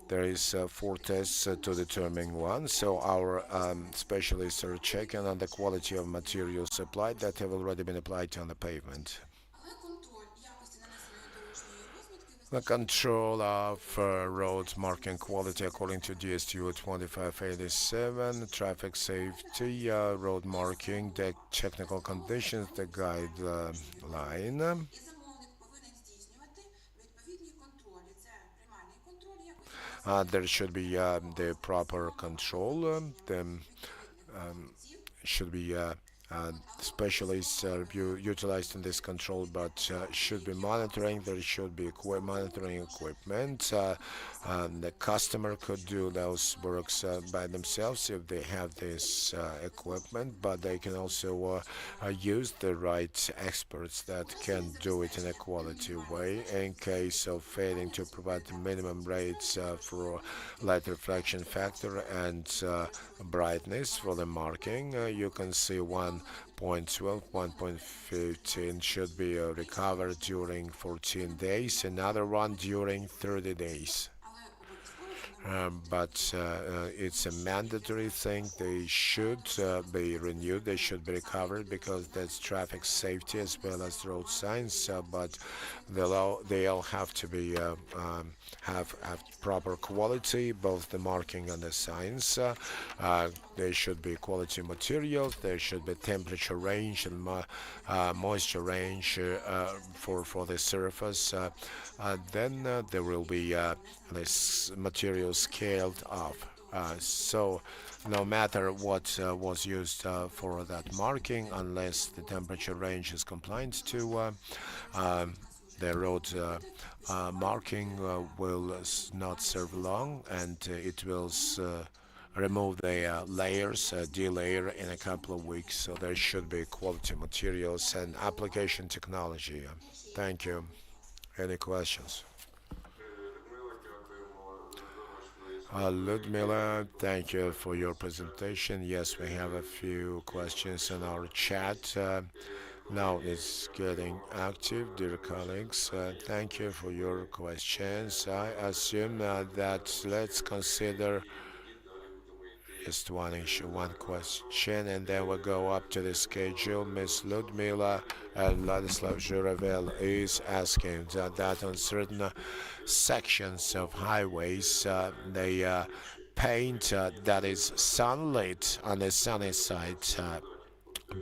there is 4 tests to determine one. So our specialists are checking on the quality of materials applied that have already been applied on the pavement. The control of road marking quality according to DSTU 2587, traffic safety, road marking, the technical conditions, the guideline. There should be the proper control. Should be specialists are utilized in this control, but should be monitoring. There should be monitoring equipment. And the customer could do those works by themselves if they have this equipment, but they can also use the right experts that can do it in a quality way. In case of failing to provide the minimum rates for light reflection factor and brightness for the marking, you can see 1.12, 1.15 should be recovered during 14 days, another one during 30 days. But it's a mandatory thing. They should be renewed. They should be recovered because that's traffic safety as well as road signs. But they all have to be have proper quality, both the marking and the signs. There should be quality materials. There should be temperature range and moisture range for the surface. Then there will be this material scaled up. So no matter what was used for that marking, unless the temperature range is compliant to the road marking, will not serve long, and it will remove the layers, delayer in a couple of weeks. So there should be quality materials and application technology. Thank you. Any questions? Liudmyla, thank you for your presentation. Yes, we have a few questions in our chat. Now it's getting active, dear colleagues. Thank you for your questions. I assume that let's consider just one issue, one question, and then we'll go up to the schedule. Ms. Liudmyla and Vladislav Zhuravell is asking that on certain sections of highways, they paint that is sunlit on the sunny side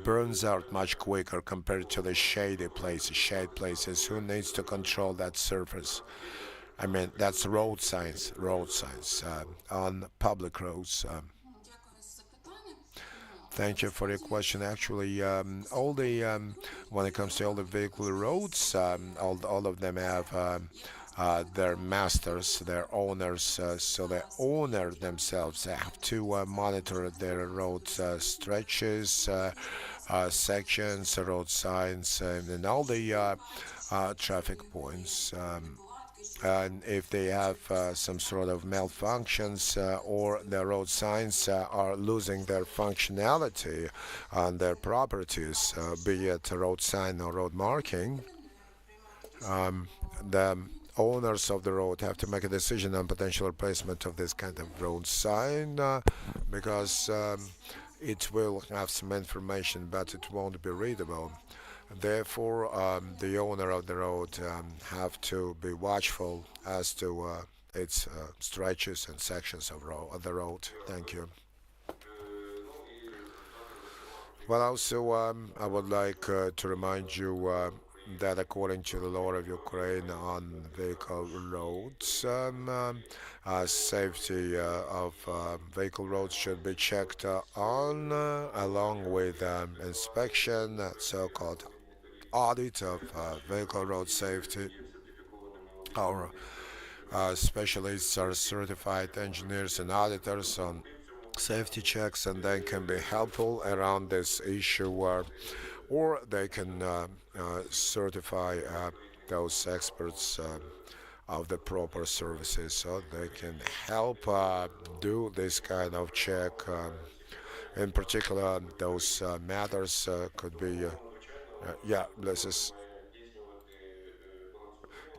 burns out much quicker compared to the shade places. Who needs to control that surface? I mean, that's road signs on public roads. Thank you for your question. Actually, all the when it comes to all the vehicle roads, all of them have their masters, their owners. So the owner themselves have to monitor their road stretches, sections, road signs, and all the traffic points. And if they have some sort of malfunctions or the road signs are losing their functionality and their properties, be it a road sign or road marking, the owners of the road have to make a decision on potential replacement of this kind of road sign because it will have some information, but it won't be readable. Therefore, the owner of the road have to be watchful as to its stretches and sections of the road. Thank you. Well, also, I would like to remind you that according to the law of Ukraine on vehicle roads, safety of vehicle roads should be checked on along with inspection, so-called audit of vehicle road safety. Our specialists are certified engineers and auditors on safety checks, and they can be helpful around this issue, or they can certify those experts of the proper services, so they can help do this kind of check. In particular, those matters could be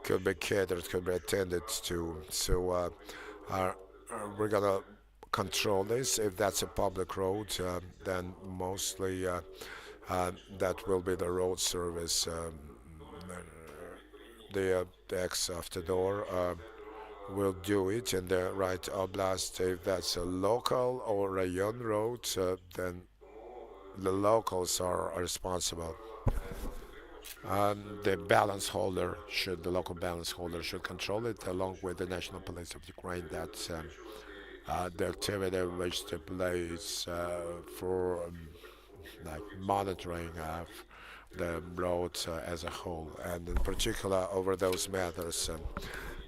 could be catered, could be attended to. So we're gonna control this. If that's a public road, then mostly that will be the road service. The ex-after door will do it in the right oblast. If that's a local or rayon road, then the locals are responsible. The local balance holder should control it, along with the National Police of Ukraine. That's the activity which takes place for like monitoring of the roads as a whole, and in particular over those matters.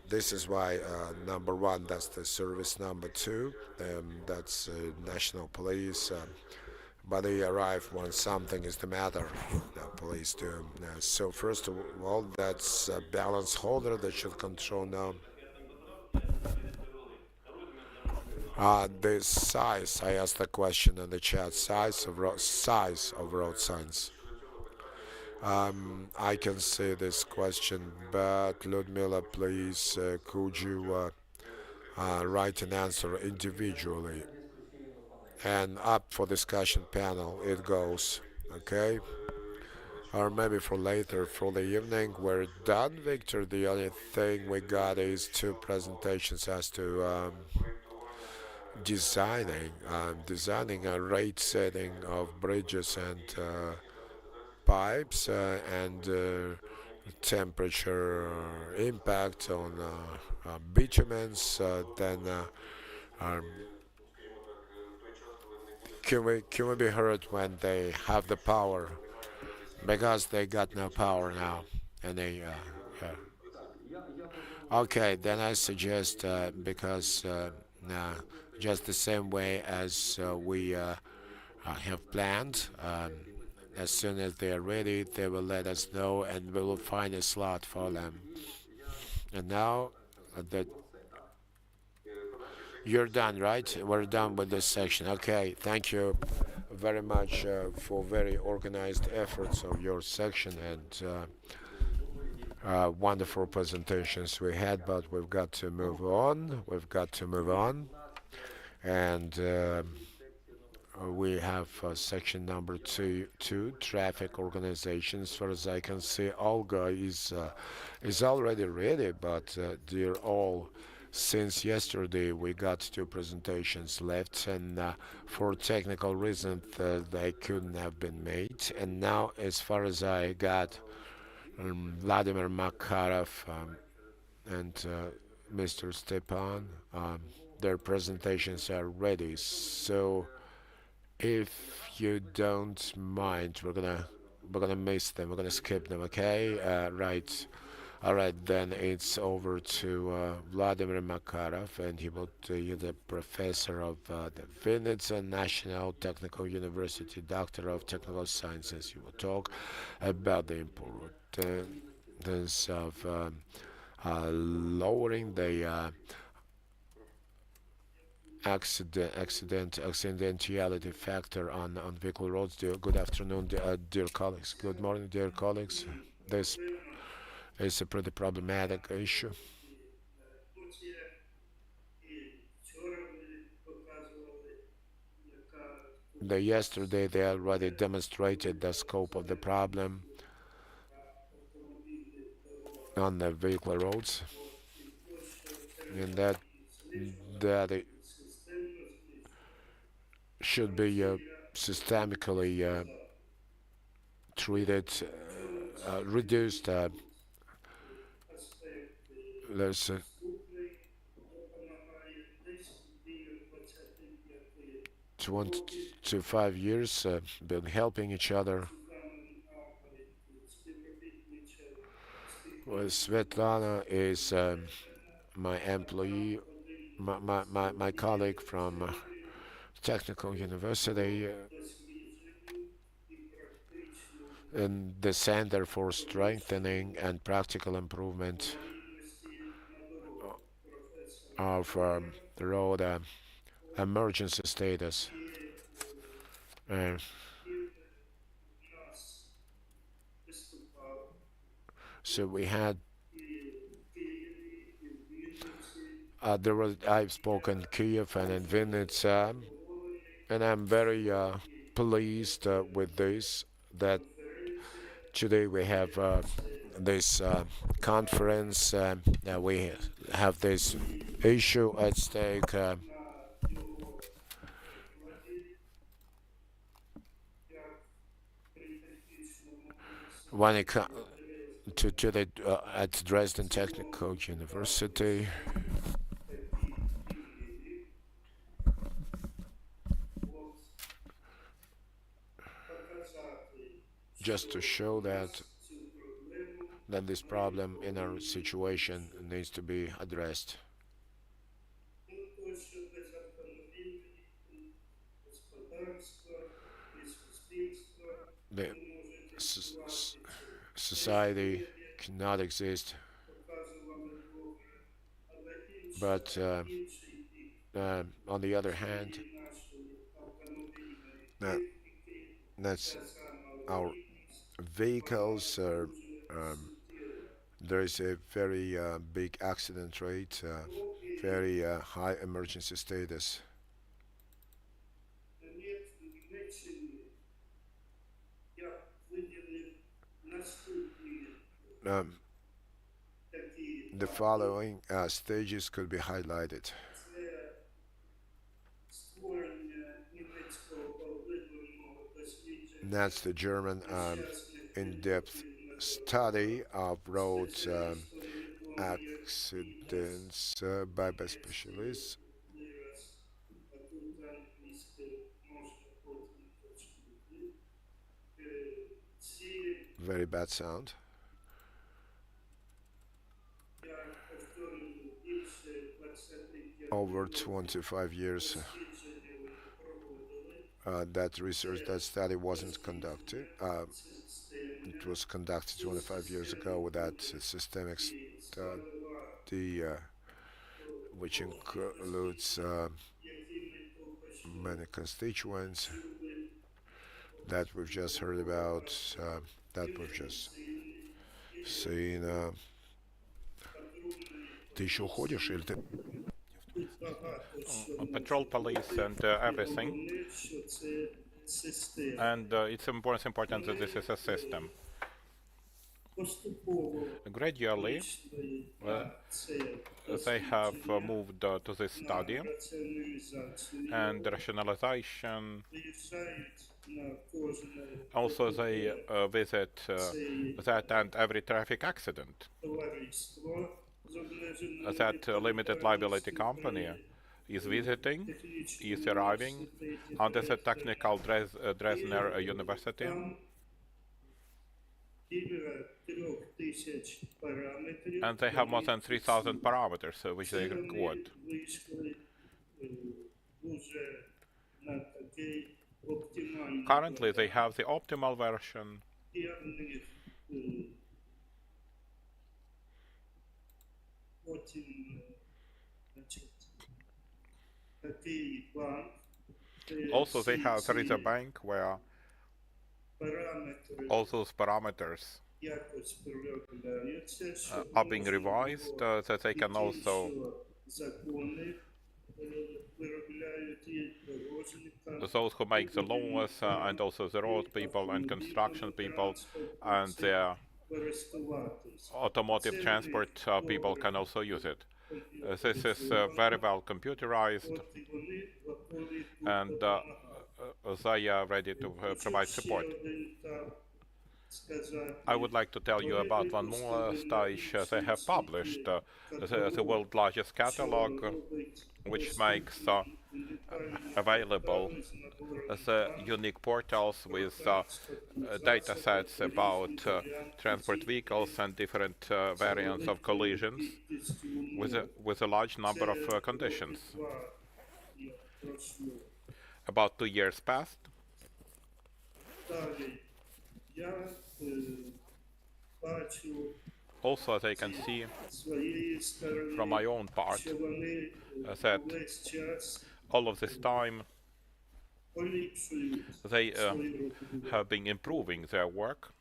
This is why number one, that's the service. Number two, that's national police. But they arrive when something is the matter. The police do. So first of all, that's a balance holder that should control now. The size. I asked the question in the chat. Size of road signs. I can see this question, but Liudmyla, please, could you write an answer individually? And up for discussion panel it goes, okay? Or maybe for later, for the evening. We're done, Victor. The only thing we got is 2 presentations as to designing a rate setting of bridges and pipes and temperature impact on bitumens. Then can we be heard when they have the power? Because they got no power now, and they okay. Then I suggest because just the same way as we have planned. As soon as they are ready, they will let us know, and we will find a slot for them. And now that you're done, right? We're done with this section. Okay, thank you very much for very organized efforts of your section and wonderful presentations we had, but we've got to move on. And we have section number 2, traffic organizations. As far as I can see, Olga is already ready, but dear all, since yesterday we got 2 presentations left, and for technical reasons they couldn't have been made. And now, as far as I got, Volodymyr Makarov and Mr. Stepan, their presentations are ready. So if you don't mind, we're gonna miss them. We're gonna skip them. Okay, right. All right, then it's over to Volodymyr Makarov, and he will be the professor of the Vinnytsia National Technical University, Doctor of Technical Sciences. He will talk about the importance of lowering the accidentality factor on vehicle roads. Good afternoon, dear colleagues. Good morning, dear colleagues. This is a pretty problematic issue. Yesterday they already demonstrated the scope of the problem on the vehicle roads, and that it should be systemically treated, reduced. There's 20 to 5 years been helping each other. Well, Svetlana is my employee, my colleague from Technical University in the Center for Strengthening and Practical Improvement of the road emergency status. So we had I've spoken Kiev and in Vinnytsia, and I'm very pleased with this, that today we have this conference, we have this issue at stake. When it comes to the at Dresden Technical University, just to show that this problem in our situation needs to be addressed. The society cannot exist, but on the other hand, that's our vehicles. There is a very big accident rate, very high emergency status. The following stages could be highlighted. That's the German in-depth study of road accidents by specialists. Very bad sound. Over 25 years that research, that study wasn't conducted. It was conducted 25 years ago with that systemic study, which includes many constituents that we've just heard about, that we've just seen. Ты еще ходишь или ты? Patrol police and everything. And it's important that this is a system. Gradually, they have moved to this study and rationalization. Also, they visit that and every traffic accident. That limited liability company is visiting, is arriving under the technical Dresdner University. And they have more than 3,000 parameters which they record. Currently, they have the optimal version. Also, there is a bank where all those parameters are being revised, that they can also those who make the laws and also the road people and construction people and the automotive transport people can also use it. This is very well computerized, and they are ready to provide support. I would like to tell you about one more stage. They have published the world's largest catalog, which makes available the unique portals with data sets about transport vehicles and different variants of collisions with a large number of conditions. About 2 years passed. Also, as I can see from my own part, that all of this time they have been improving their work.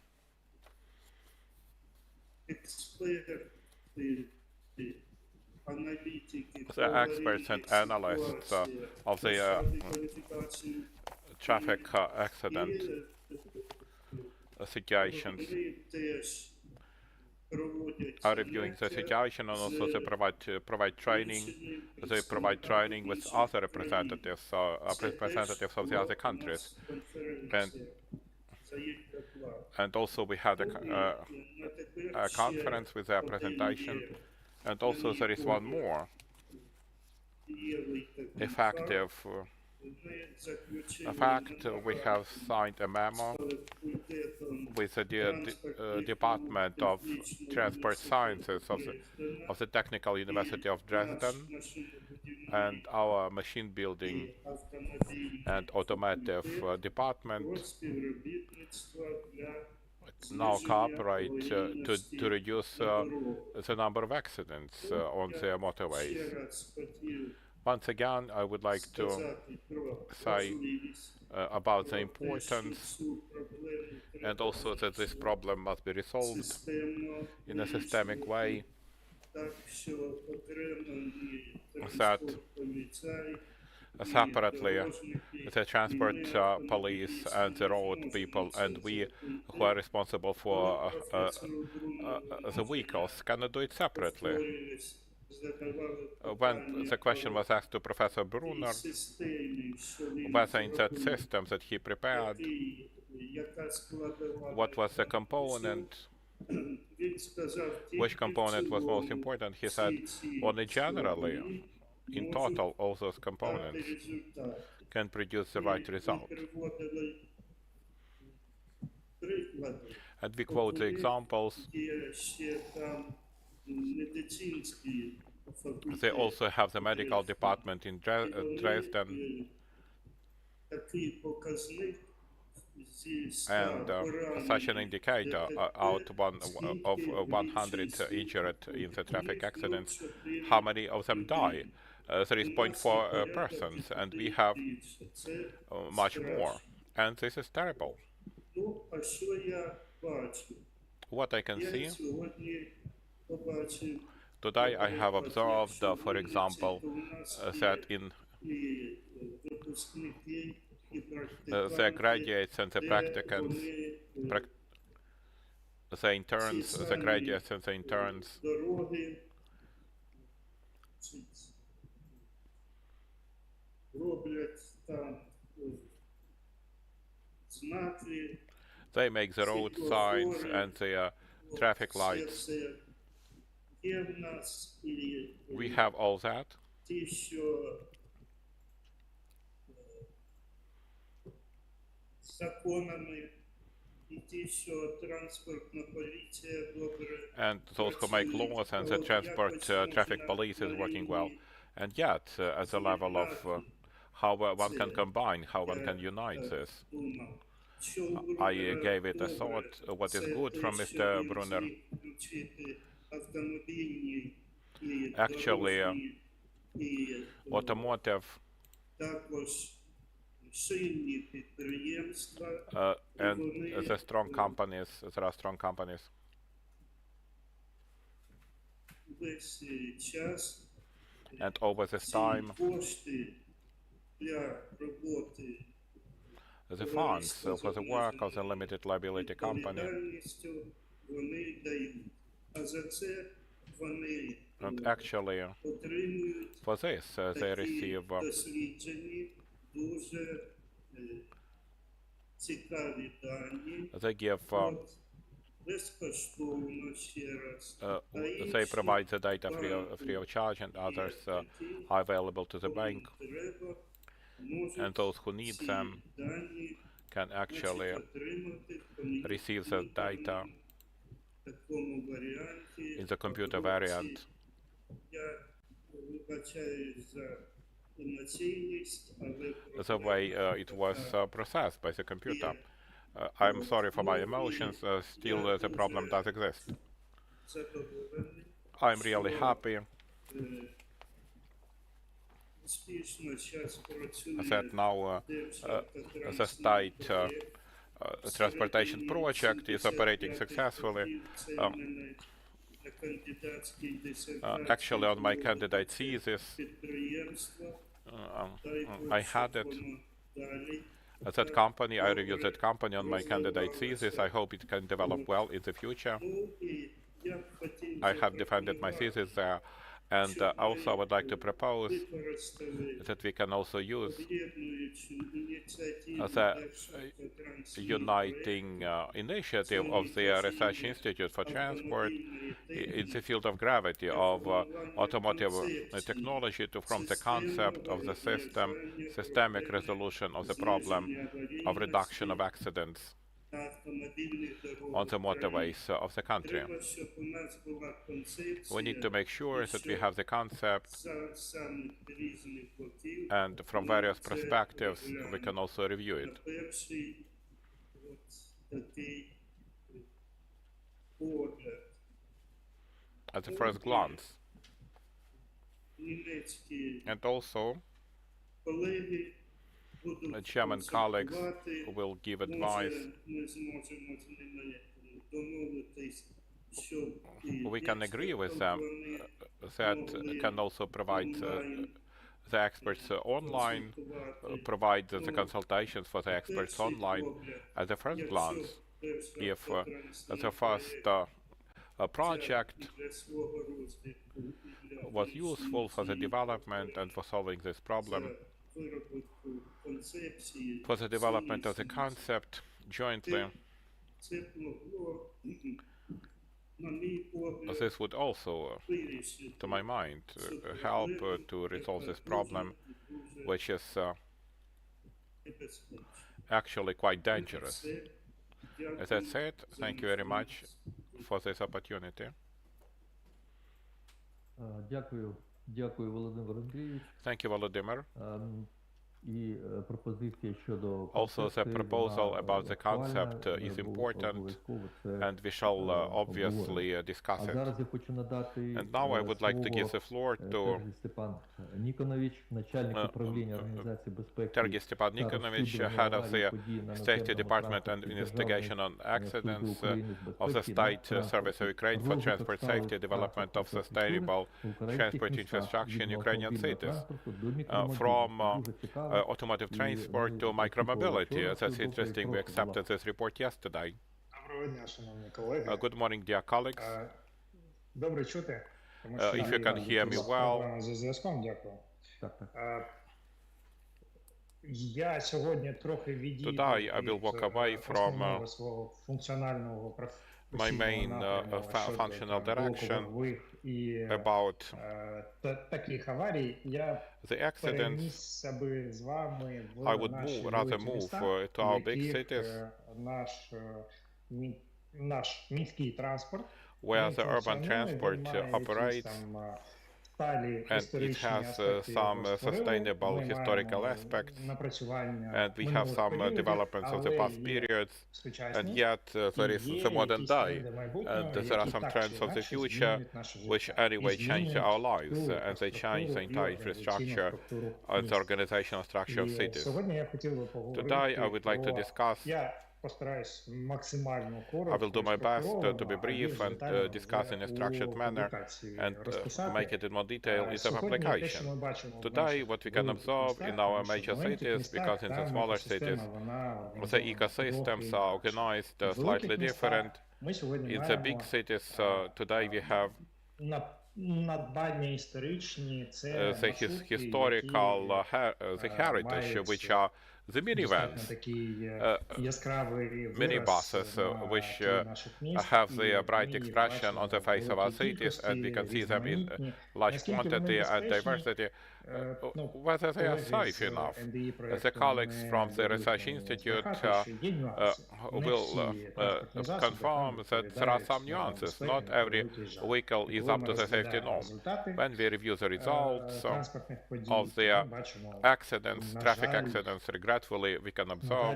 The experts and analysts of the traffic accident situations are reviewing the situation, and also they provide training. They provide training with other representatives of the other countries, and also we had a conference with their presentation. And also there is one more effective In fact, we have signed a memo with the Department of Transport Sciences of the Technical University of Dresden and our machine building and automotive department now cooperate to reduce the number of accidents on the motorways. Once again, I would like to say about the importance and also that this problem must be resolved in a systemic way, that separately the transport police and the road people and we who are responsible for the vehicles cannot do it separately. When the question was asked to Professor Brunner whether in that system that he prepared, what was the component, which component was most important, he said only generally, in total, all those components can produce the right result. And we quote the examples. They also have the medical department in Dresden, and such an indicator out of 100 injured in the traffic accidents, how many of them die? 3.4 persons, and we have much more. And this is terrible. What I can see, today I have observed, for example, that in the graduates and the practicants, the interns, the graduates and the interns, they make the road signs and the traffic lights. We have all that. And those who make laws and the transport traffic police is working well. And yet, at the level of how one can combine, how one can unite this, I gave it a thought. What is good from Mr. Brunner? Actually, automotive and the strong companies, there are strong companies. And over this time, the funds for the work of the limited liability company, and actually for this they receive they give they provide the data free of charge, and others are available to the bank, and those who need them can actually receive the data in the computer variant. The way it was processed by the computer. I'm sorry for my emotions, still the problem does exist. I'm really happy that now the state transportation project is operating successfully. Actually, on my candidate thesis, I had it. That company, I reviewed that company on my candidate thesis. I hope it can develop well in the future. I have defended my thesis there, And also I would like to propose that we can also use the uniting initiative of the Research Institute for Transport in the field of gravity of automotive technology from the concept of the systemic resolution of the problem of reduction of accidents on the motorways of the country. We need to make sure that we have the concept, and from various perspectives we can also review it. At the first glance. And also, the German colleagues will give advice. We can agree with them that can also provide the experts online, provide the consultations for the experts online. At the first glance, if the first project was useful for the development and for solving this problem, for the development of the concept jointly, this would also, to my mind, help to resolve this problem, which is actually quite dangerous. That's it. Thank you very much for this opportunity. Дякую, Володимир Андрійович. Thank you, Volodymyr. І пропозиція щодо Also, the proposal about the concept is important, and we shall obviously discuss it. Зараз я хочу надати And now I would like to give the floor to Степан Ніконович, начальник управління організації безпеки. Sergey Stepan Nikonovich, head of the Safety Department and Investigation on Accidents of the State Service of Ukraine for Transport Safety, Development of Sustainable Transport Infrastructure in Ukrainian cities, from automotive transport to micromobility. That's interesting. We accepted this report yesterday. Good morning, dear colleagues. If you can hear me well. Today I will walk away from my main functional direction about the accidents. I would rather move to our big cities, where the urban transport operates, and it has some sustainable historical aspects, and we have some developments of the past periods, and yet there is the modern day, and there are some trends of the future which anyway change our lives, and they change the entire infrastructure and the organizational structure of cities. Today I would like to discuss. I will do my best to be brief and discuss in a structured manner and make it in more detail is of application. Today, what we can observe in our major cities, because in the smaller cities, the ecosystems are organized slightly different. In the big cities, today we have the historical the heritage, which are the minivans, minibuses, which have the bright expression on the face of our cities, and we can see them in large quantity and diversity, whether they are safe enough. The colleagues from the Research Institute will confirm that there are some nuances. Not every vehicle is up to the safety norm. When we review the results of the accidents, traffic accidents, regretfully, we can observe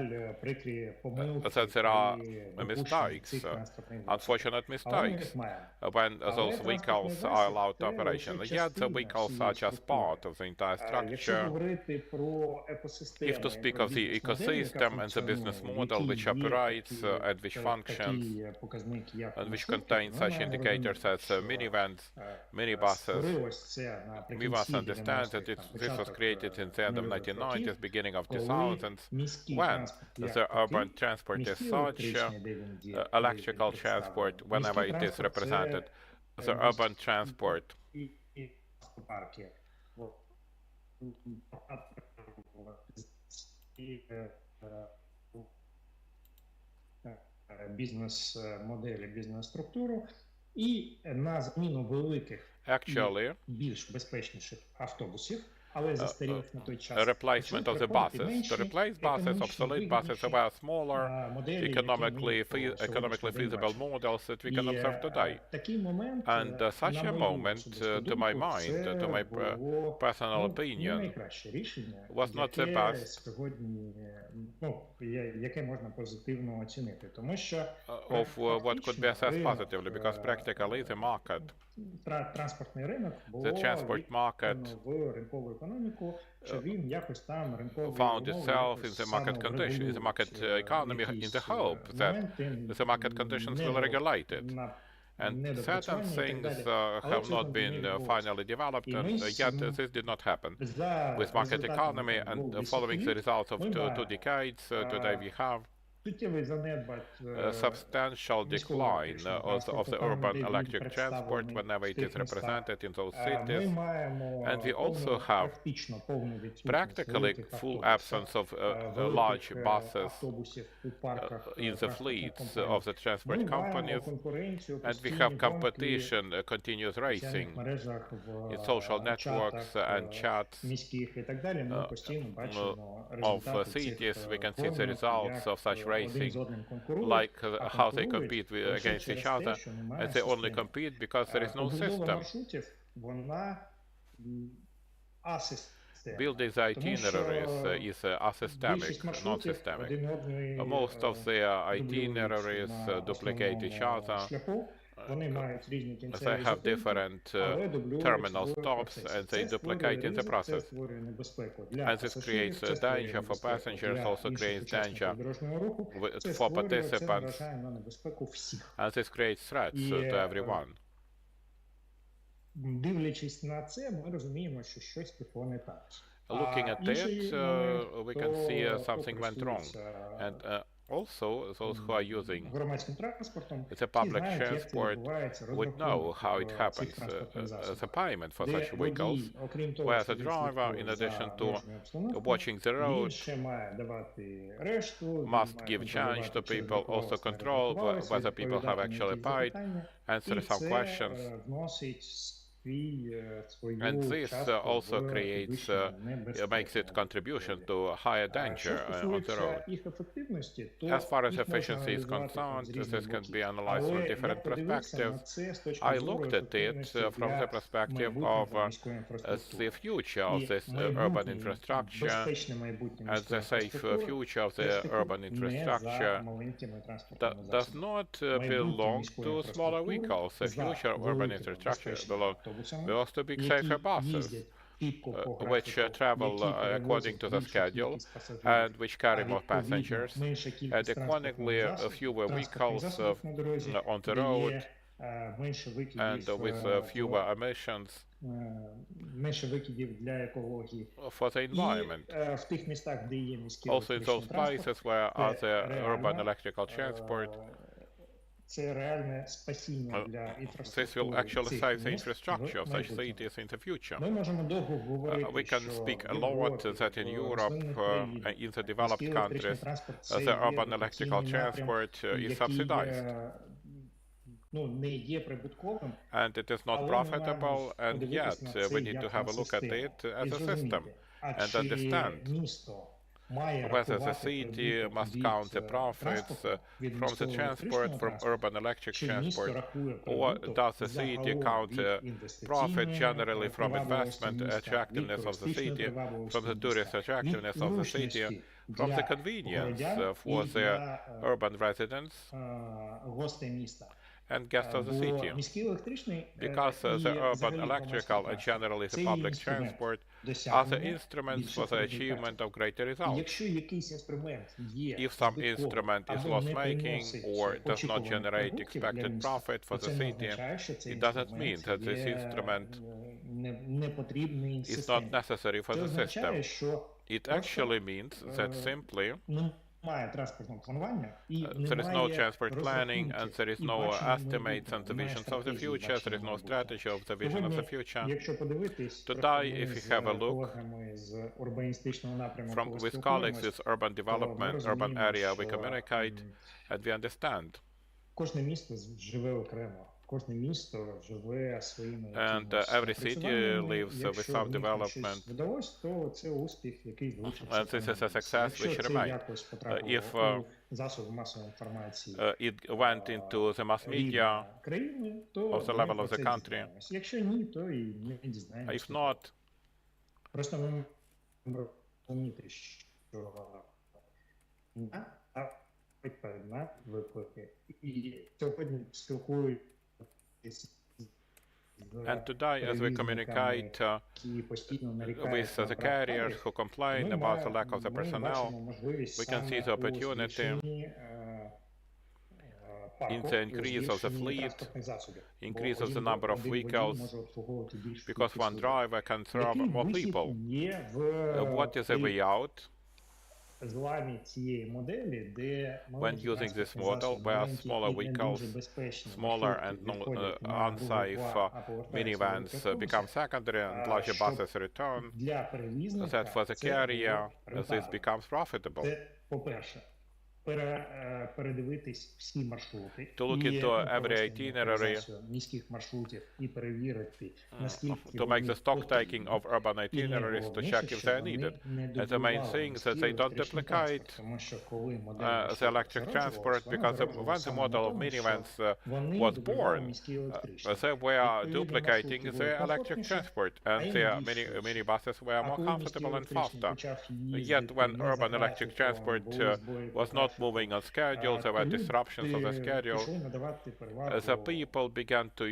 that there are mistakes, unfortunate mistakes, when those vehicles are allowed to operation. Yet the vehicles are just part of the entire structure. If to speak of the ecosystem and the business model which operates and which functions and which contains such indicators as minivans, minibuses, we must understand that this was created in the end of 1990s, beginning of 2000s, when the urban transport is such, electrical transport, whenever it is represented, the urban transport автопарки. Бізнес-моделі, бізнес-структуру, і на заміну великих Actually, більш безпечніших автобусів, але застарілих на той час. Replacement of the buses. To replace buses, obsolete buses, were smaller, economically feasible models that we can observe today. And such a moment, to my mind, to my personal opinion, was not the best of what could be assessed positively, because practically the market, the transport market, found itself in the market condition, in the market economy, in the hope that the market conditions will regulate it. And certain things have not been finally developed, and yet this did not happen. With market economy and following the results of two decades, today we have a substantial decline of the urban electric transport whenever it is represented in those cities. And we also have practically full absence of large buses in the fleets of the transport companies. And we have competition, continuous racing in social networks and chats of cities. We can see the results of such racing, like how they compete against each other, and they only compete because there is no system. Building the itineraries is asystemic, not systemic. Most of the itineraries duplicate each other. They have different terminal stops, and they duplicate in the process. And this creates a danger for passengers, also creates danger for participants, and this creates threats to everyone. Looking at it, we can see something went wrong. And also, those who are using the public transport would know how it happens. The payment for such vehicles, where the driver, in addition to watching the road, must give chance to people, also control whether people have actually paid, answer some questions. And this also creates, makes it contribution to higher danger on the road. As far as efficiency is concerned, this can be analyzed from different perspectives. I looked at it from the perspective of the future of this urban infrastructure, and the safe future of the urban infrastructure does not belong to smaller vehicles. The future of urban infrastructure belongs to big safer buses, which travel according to the schedule and which carry more passengers, and accordingly fewer vehicles on the road and with fewer emissions for the environment. Also in those places where other urban electrical transport, this will actually save the infrastructure of such cities in the future. We can speak a lot that in Europe, in the developed countries, the urban electrical transport is subsidized. And it is not profitable, and yet we need to have a look at it as a system and understand whether the city must count the profits from the transport, from urban electric transport, or does the city count the profit generally from investment attractiveness of the city, from the tourist attractiveness of the city, from the convenience for the urban residents and guests of the city. Because the urban electrical and generally the public transport are the instruments for the achievement of greater results. If some instrument is loss-making or does not generate expected profit for the city, it doesn't mean that this instrument is not necessary for the system. It actually means that simply немає транспортного планування і There is no transport planning, and there is no estimates and the visions of the future. There is no strategy of the vision of the future. Якщо подивитись, Today, if you have a look з урбаністичного напряму, with colleagues with urban development, urban area, we communicate and we understand. Кожне місто живе окремо. Кожне місто живе своїми And every city lives with self-development. Вдалось, то це успіх, який залишився. And this is a success which remained. If засоби масової інформації it went into the mass media країни, то of the level of the country. Якщо ні, то і не дізнаємося. If not, Просто ми розуміти, що на виклики. І сьогодні спілкуюсь. and today, as we communicate with the carriers who complain about the lack of the personnel, we can see the opportunity in the increase of the fleet, increase of the number of vehicles, because one driver can serve more people. What is the way out? When using this model, where smaller vehicles, smaller and unsafe minivans become secondary and larger buses return, that for the carrier, this becomes profitable. Передивитись всі маршрути, To look into every itinerary, міських маршрутів і перевірити, наскільки to make the stock taking of urban itineraries to check if they are needed. And the main thing is that they don't duplicate the electric transport, because when the model of minivans was born, they were duplicating the electric transport, and the minibuses were more comfortable and faster. Yet when urban electric transport was not moving on schedule, there were disruptions of the schedule, the people began to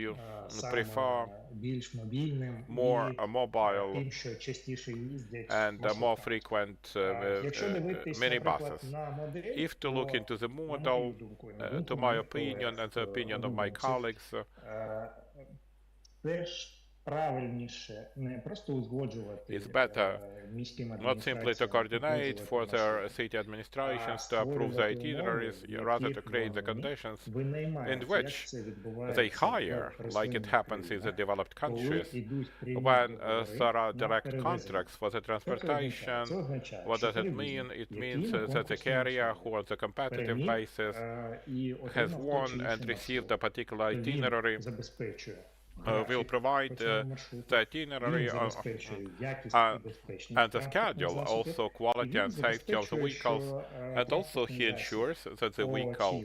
prefer more mobile and more frequent minibuses. If to look into the model, to my opinion and the opinion of my colleagues, it's better not simply to coordinate for their city administrations to approve the itineraries, rather to create the conditions in which they hire, like it happens in the developed countries, when there are direct contracts for the transportation. What does it mean? It means that the carrier who on the competitive basis has won and received a particular itinerary will provide the itinerary and the schedule, also quality and safety of the vehicles, and also he ensures that the vehicle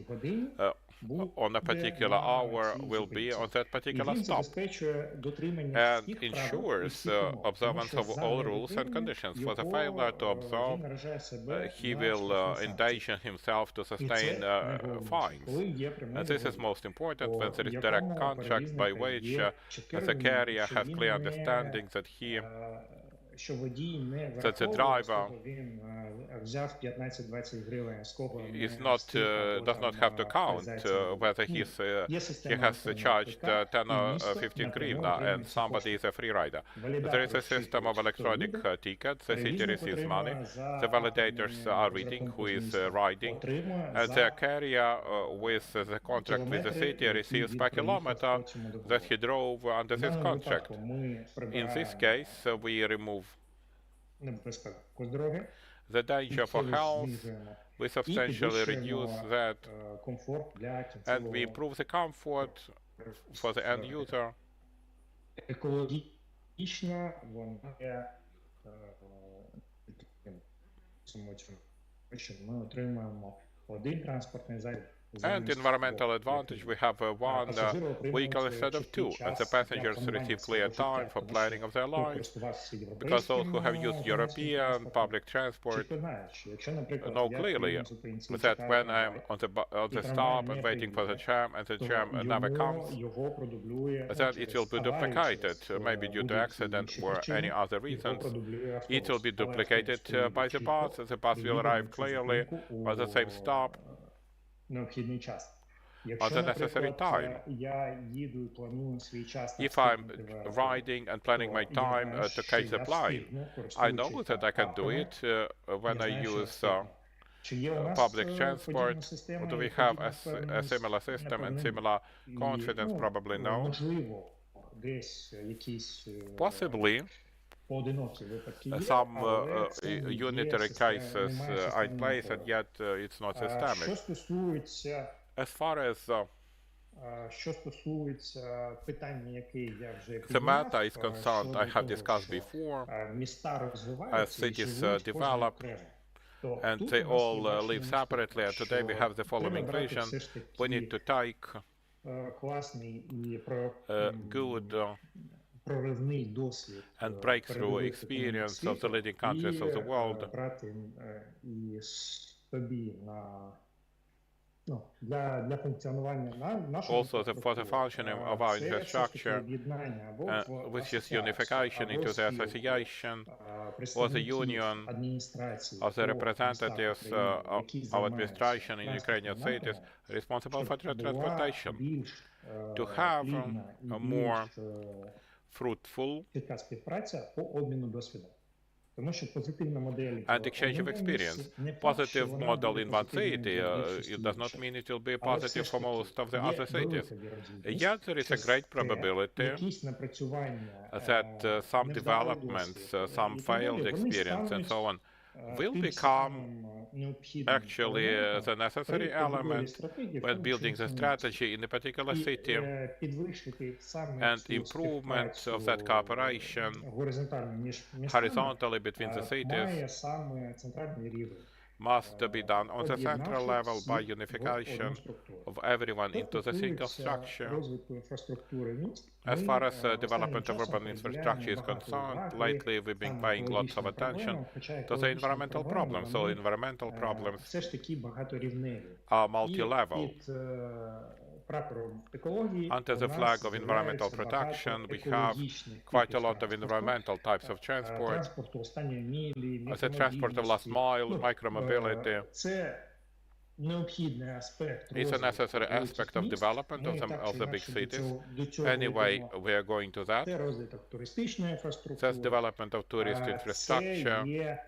on a particular hour will be on that particular stop, and ensures observance of all rules and conditions. For the failure to observe, he will endanger himself to sustain fines. And this is most important when there is direct contract by which the carrier has clear understanding that that the driver does not have to count whether he has charged 10 or 15 hryvnia and somebody is a free rider. There is a system of electronic tickets. The city receives money. The validators are reading who is riding, and the carrier with the contract with the city receives per kilometer that he drove under this contract. In this case, we remove the danger for health, we substantially reduce that, and we improve the comfort for the end user. And environmental advantage, we have one vehicle instead of two, and the passengers receive clear time for planning of their lives, because those who have used European public transport know clearly that when I'm on the stop and waiting for the tram, and the tram never comes, then it will be duplicated, maybe due to accident or any other reasons. It will be duplicated by the bus will arrive clearly at the same stop at the necessary time. If I'm riding and planning my time to catch the plane, I know that I can do it when I use public transport? Do we have a similar system and similar confidence? Probably no. Possibly, some unitary cases are in place, and yet it's not systemic. As far as the matter is concerned, I have discussed before, as cities develop, and they all live separately, and today we have the following vision. We need to take good and breakthrough experience of the leading countries of the world, also for the functioning of our infrastructure, which is unification into the association or the union of the representatives of administration in Ukrainian cities responsible for transportation, to have a more fruitful and exchange of experience. Positive model in one city, it does not mean it will be positive for most of the other cities. Yet there is a great probability that some developments, some failed experience and so on, will become actually the necessary element when building the strategy in a particular city, and improvement of that cooperation horizontally between the cities must be done on the central level by unification of everyone into the single structure. As far as development of urban infrastructure is concerned, lately we've been paying lots of attention to the environmental problems. So environmental problems are multi-level. Under the flag of environmental protection, we have quite a lot of environmental types of transport, the transport of last mile, micromobility. It's a necessary aspect of development of the big cities. Anyway, we are going to that. That's development of tourist infrastructure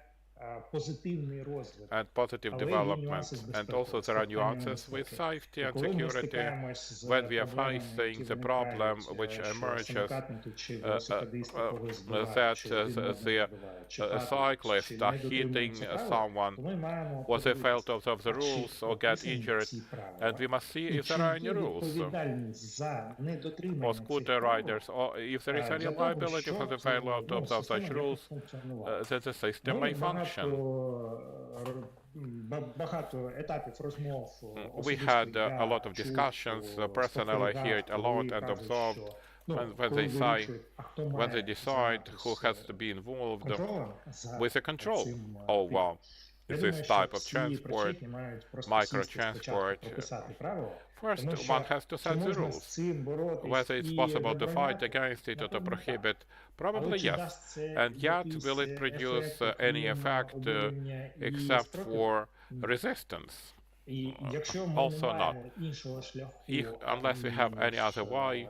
and positive development. And also there are nuances with safety and security when we are facing the problem which emerges that the cyclists are hitting someone or they fail to observe the rules or get injured, and we must see if there are any rules or scooter riders, or if there is any liability for the failure to observe such rules, that the system may function. We had a lot of discussions. Personally, I hear it a lot and observed when they decide who has to be involved with the control over this type of transport, micro-transport. First, one has to set the rules. Whether it's possible to fight against it or to prohibit, probably yes. And yet, will it produce any effect except for resistance? Also not. Unless we have any other way,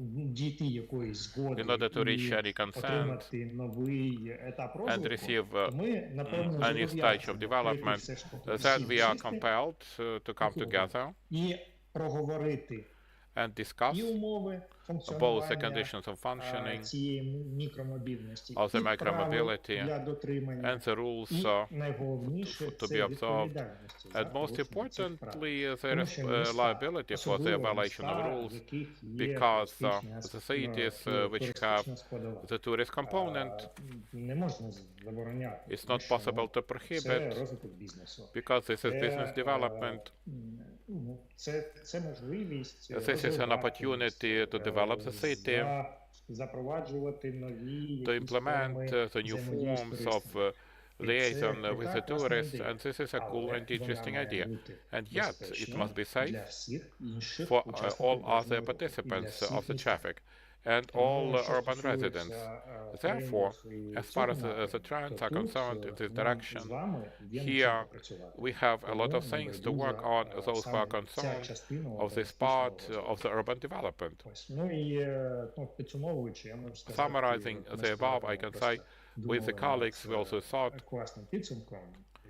in order to reach any consent and receive any stage of development, then we are compelled to come together and discuss both the conditions of functioning of the micromobility and the rules to be observed, and most importantly the liability for the violation of rules, because the cities which have the tourist component, it's not possible to prohibit because this is business development. This is an opportunity to develop the city, to implement the new forms of liaison with the tourists, and this is a cool and interesting idea. And yet, it must be safe for all other participants of the traffic and all urban residents. Therefore, as far as the trends are concerned in this direction, here we have a lot of things to work on, those who are concerned of this part of the urban development. Summarizing the above, I can say, with the colleagues, we also thought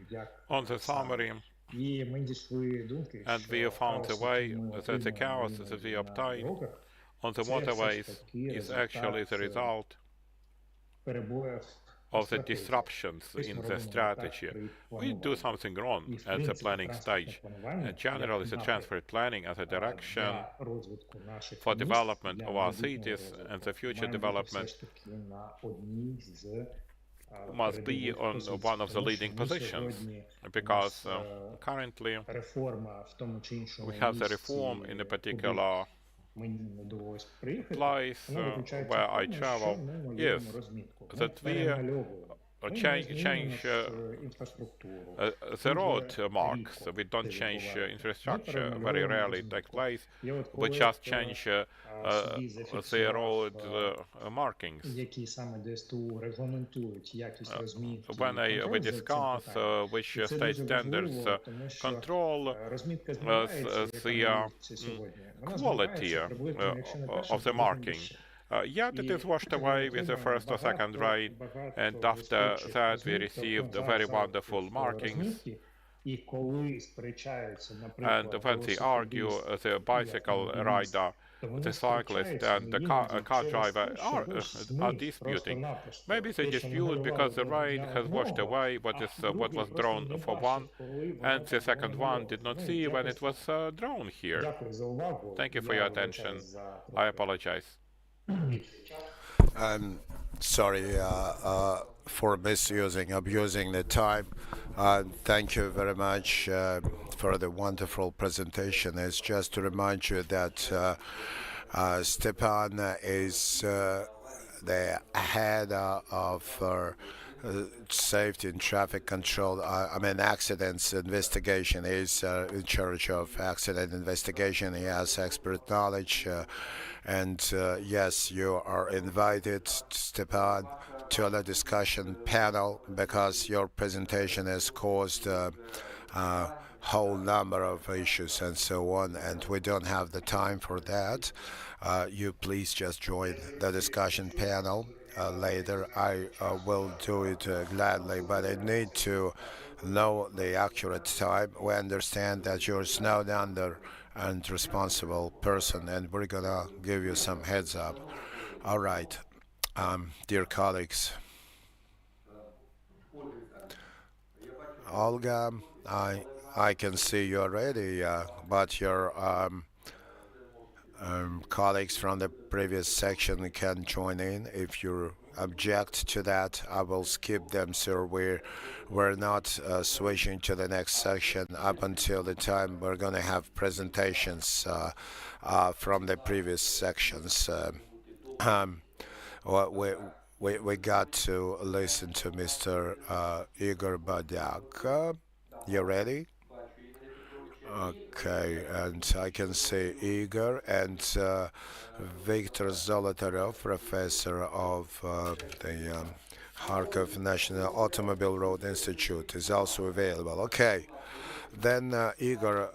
як On the саме. summary, І ми дійшли думки, and we що found the хаос, way який ми that the отримуємо chaos that we на obtain дорогах, on the це все ж motorways таки is actually the результат result перебоїв of the стратегії. disruptions Тобто in ми the робимо так strategy. при We плануванні. do something wrong І, в at the принципі, planning транспортне stage. планування, And generally, the як transport planning as a напрямок, direction для розвитку наших for міст, development для of our майбутнього cities розвитку, and the future має бути development все ж таки на одній з must be передових on позицій. one of the Тому що leading ми positions, сьогодні, because у нас, currently реформа в тому чи іншому we have the місці, reform in a куди particular мені не довелось приїхати, place вона виключається where в I тому, що travel. ми малюємо Yes, розмітку. Ми that we перемальовуємо. Ми не change змінюємо ж інфраструктуру. the road marks. We don't change infrastructure. Very rarely take place. І от We коли just change собі the зафіксував, road markings. які саме ДСТУ регламентують якість розмітки. When we discuss which state standards control розмітка змінюється, яка сьогодні. Вона quality змінюється приблизно, якщо не перше, of the то потім marking. більше. Yet it is washed away with the first or second rain, and after that we received very wonderful markings. І коли сперечаються, And наприклад, when they argue, the bicycle rider, the cyclist, and the car driver are disputing. Maybe they dispute because the rain has washed away what was drawn for one, and the second one did not see when it was drawn here. Thank you for your attention. I apologize. I'm sorry for abusing the time. Thank you very much for the wonderful presentation. It's just to remind you that Stepan is the head of safety and traffic control. Accidents investigation. He's in charge of accident investigation. He has expert knowledge. And yes, you are invited, Stepan, to the discussion panel because your presentation has caused a whole number of issues and so on, and we don't have the time for that. You please just join the discussion panel later. I will do it gladly, but I need to know the accurate time. We understand that you're snowed under and responsible person, and we're gonna give you some heads up. All right, dear colleagues. Olga, I can see you already, but your colleagues from the previous section can join in. If you object to that, I will skip them, so we're not switching to the next section up until the time we're going to have presentations from the previous sections. We got to listen to Mr. Igor Badiak. You ready? Okay, and I can see Igor and Viktor Zolotarov, professor of the Kharkov National Automobile Road Institute, is also available. Okay, then Igor,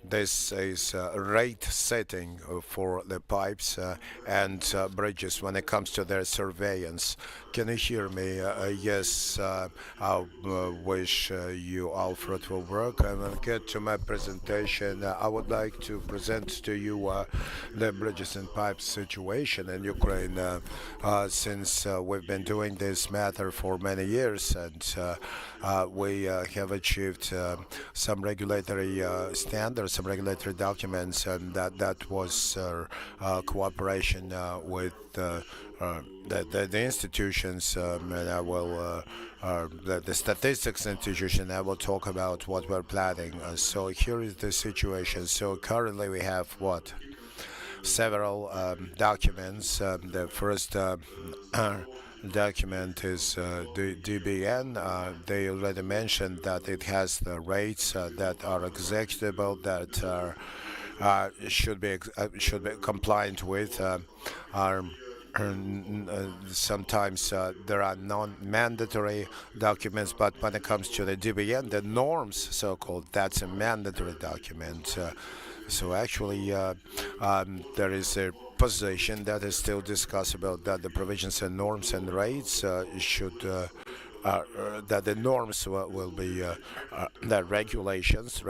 this is rate setting for the pipes and bridges when it comes to their surveillance. Can you hear me? Yes, I wish you all fruitful work. I will get to my presentation. I would like to present to you the bridges and pipes situation in Ukraine since we've been doing this matter for many years, and we have achieved some regulatory standards, some regulatory documents, and that was cooperation with the institutions, and I will the statistics institution. I will talk about what we're planning. So here is the situation. So currently we have several documents. The first document is the DBN. They already mentioned that it has the rates that are executable, that should be compliant with. Sometimes there are non-mandatory documents, but when it comes to the DBN, the norms, so-called, that's a mandatory document. So actually, there is a position that is still discussable, that the provisions and norms and rates should that the norms will be the regulations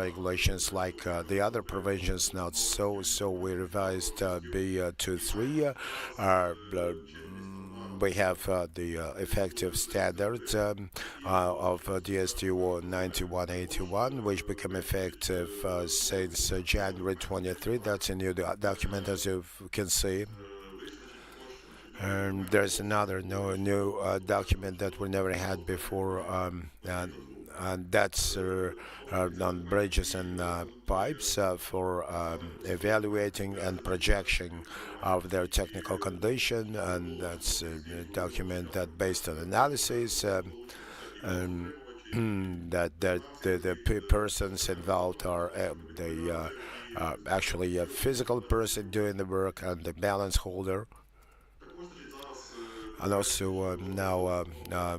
like the other provisions not so we revised B23 we have the effective standard of DSTO 9181, which became effective since January 23. That's a new document, as you can see. And there's another new document that we never had before, and that's on bridges and pipes for evaluating and projection of their technical condition, and that's a document that based on analysis and that the persons involved are actually a physical person doing the work and the balance holder. And also now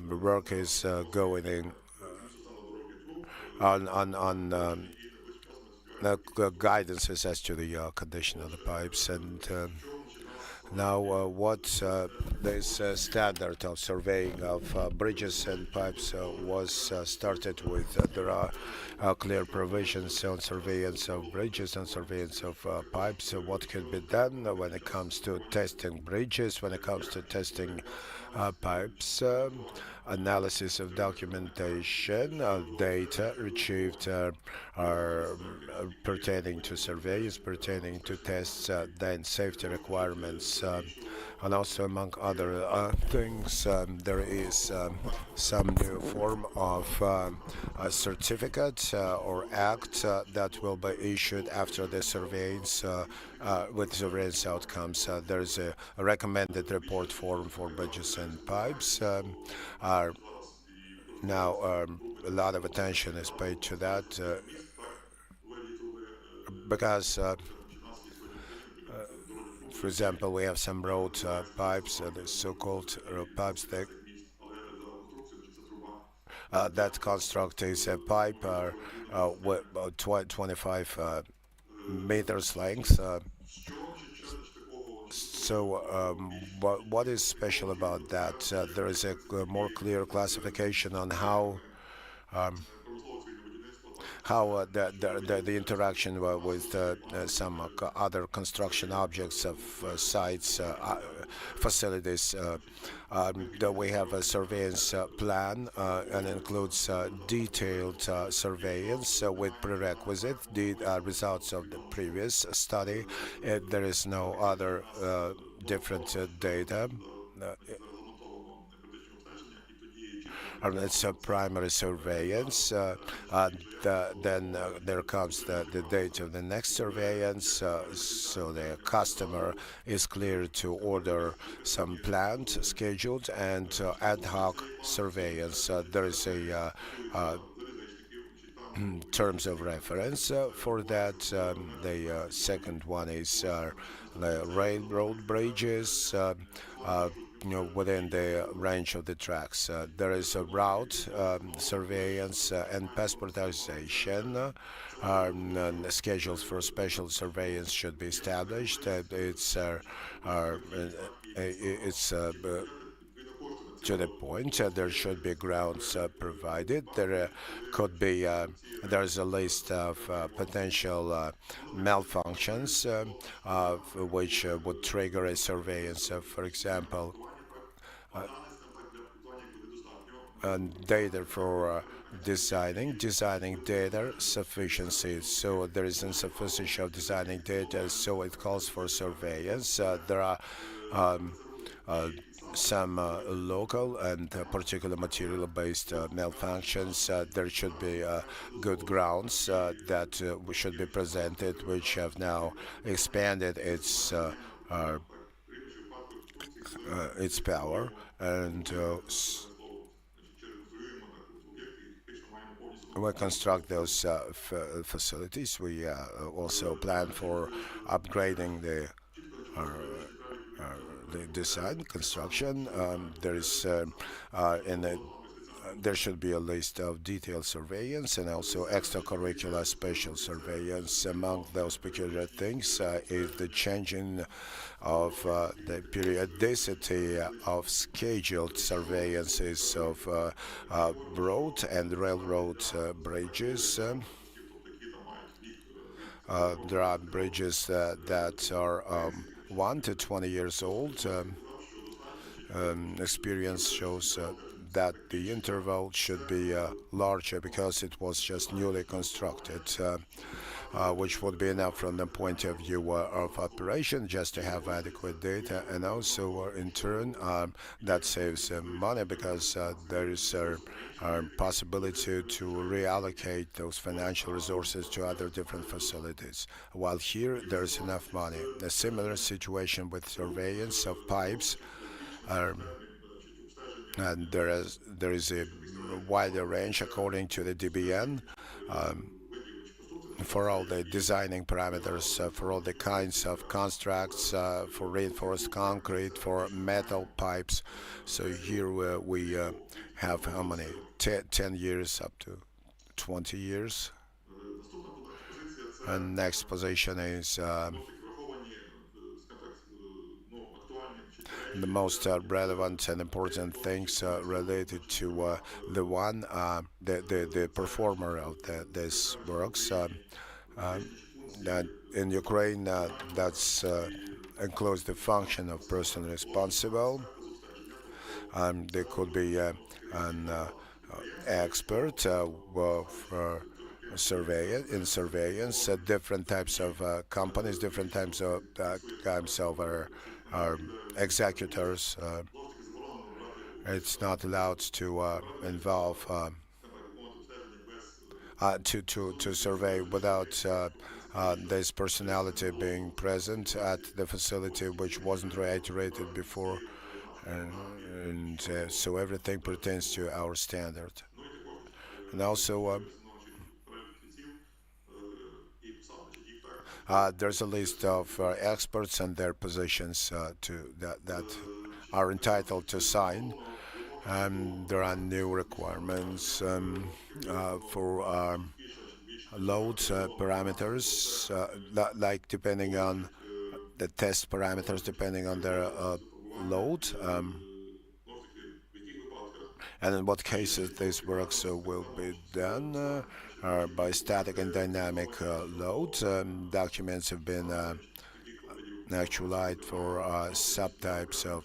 work is going in on guidances as to the condition of the pipes. And now what this standard of surveying of bridges and pipes was started with. There are clear provisions on surveillance of bridges and surveillance of pipes. What can be done when it comes to testing bridges, when it comes to testing pipes, analysis of documentation, data retrieved are pertaining to surveys, pertaining to tests, then safety requirements, and also among other things, there is some new form of a certificate or act that will be issued after the surveillance with surveillance outcomes. There is a recommended report form for bridges and pipes. Now a lot of attention is paid to that because for example, we have some road pipes, the so-called road pipes that construct is a pipe with 25 meters length. So what is special about that? There is a more clear classification on how the interaction with some other construction objects of sites, facilities. That we have a surveillance plan and includes detailed surveillance with prerequisite, the results of the previous study. There is no other different data. And it's a primary surveillance. Then there comes the date of the next surveillance, so the customer is clear to order some planned, scheduled, and ad hoc surveillance. There is a terms of reference for that. The second one is the railroad bridges. Within the range of the tracks. There is a route surveillance and passportization. Schedules for special surveillance should be established. It's to the point. There should be grounds provided. There could be there's a list of potential malfunctions which would trigger a surveillance. For example, data for designing data sufficiency. So there is insufficiency of designing data, so it calls for surveillance. There are some local and particular material-based malfunctions. There should be good grounds that should be presented, which have now expanded its power, and we construct those facilities. We also plan for upgrading the design, construction. There is in the there should be a list of detailed surveillance and also extracurricular special surveillance. Among those peculiar things is the changing of the periodicity of scheduled surveillances of road and railroad bridges. There are bridges that are 1 to 20 years old. Experience shows that the interval should be larger because it was just newly constructed, which would be enough from the point of view of operation just to have adequate data, and also in turn that saves money because there is a possibility to reallocate those financial resources to other different facilities, while here there is enough money. A similar situation with surveillance of pipes. And there is a wider range according to the DBN for all the designing parameters, for all the kinds of constructs, for reinforced concrete, for metal pipes. So here we have how many? 10 years up to 20 years. And next position is the most relevant and important things related to the one, the performer of this works. That in Ukraine, that's includes the function of person responsible. There could be an expert for surveillance, different types of companies, different types of executors. It's not allowed to involve to survey without this personality being present at the facility, which wasn't reiterated before, and so everything pertains to our standard. And also there's a list of experts and their positions that are entitled to sign. There are new requirements for load parameters, like depending on the test parameters, depending on their load, and in what cases this works will be done by static and dynamic loads. Documents have been actualized for subtypes of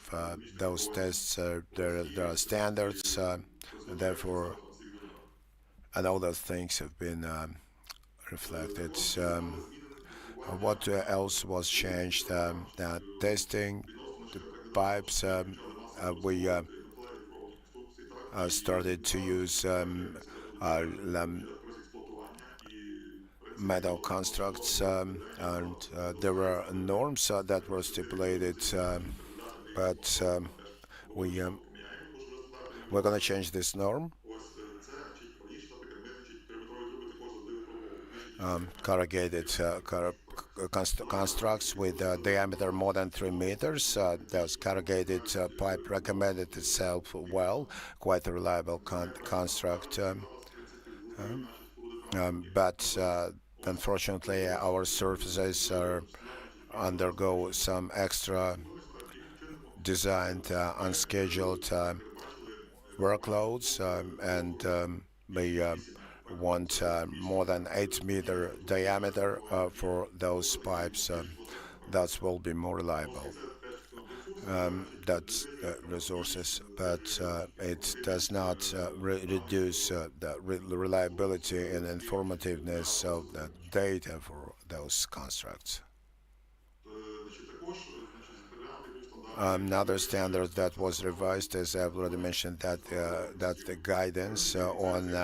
those tests. There are standards, therefore, and all those things have been reflected. What else was changed? Testing the pipes. We started to use metal constructs, and there were norms that were stipulated, but we're going to change this norm. Corrugated constructs with diameter more than 3 meters. Those corrugated pipe recommended itself well, quite a reliable construct. But unfortunately, our surfaces undergo some extra designed, unscheduled workloads, and we want more than 8-meter diameter for those pipes. That will be more reliable. That's resources, but it does not reduce the reliability and informativeness of the data for those constructs. Another standard that was revised, as I've already mentioned, that the guidance on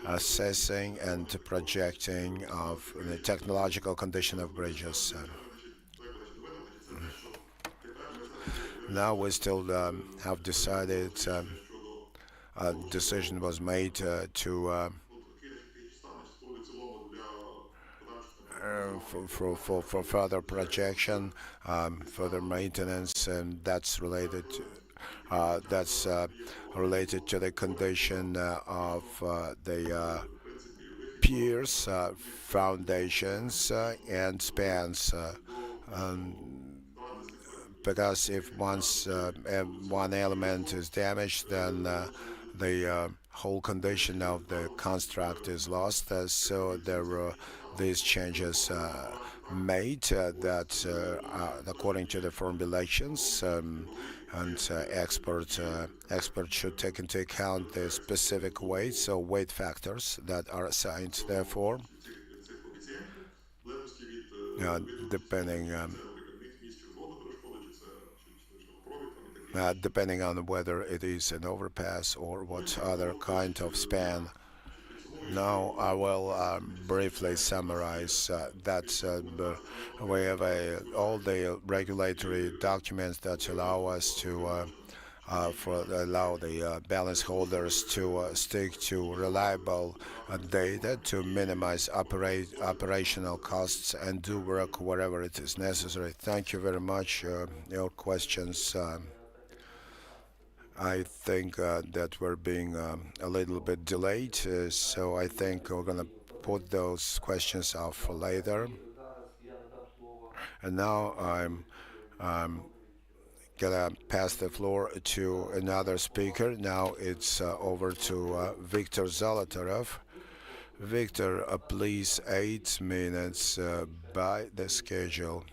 assessing and projecting of the technological condition of bridges. Now we still have decided, a decision was made to for further projection, further maintenance, and that's related that's related to the condition of the piers, foundations, and spans. Because if one element is damaged, then the whole condition of the construct is lost. So there were these changes made that according to the formulations, and experts should take into account the specific weights or weight factors that are assigned therefore, depending on whether it is an overpass or what other kind of span. Now I will briefly summarize that we have all the regulatory documents that allow us to allow the balance holders to stick to reliable data to minimize operational costs and do work wherever it is necessary. Thank you very much. Your questions. I think that we're being a little bit delayed, so I think we're going to put those questions off for later. And now I'm going to pass the floor to another speaker. Now it's over to Viktor Zolotarov. Viktor, please 8 minutes by the schedule.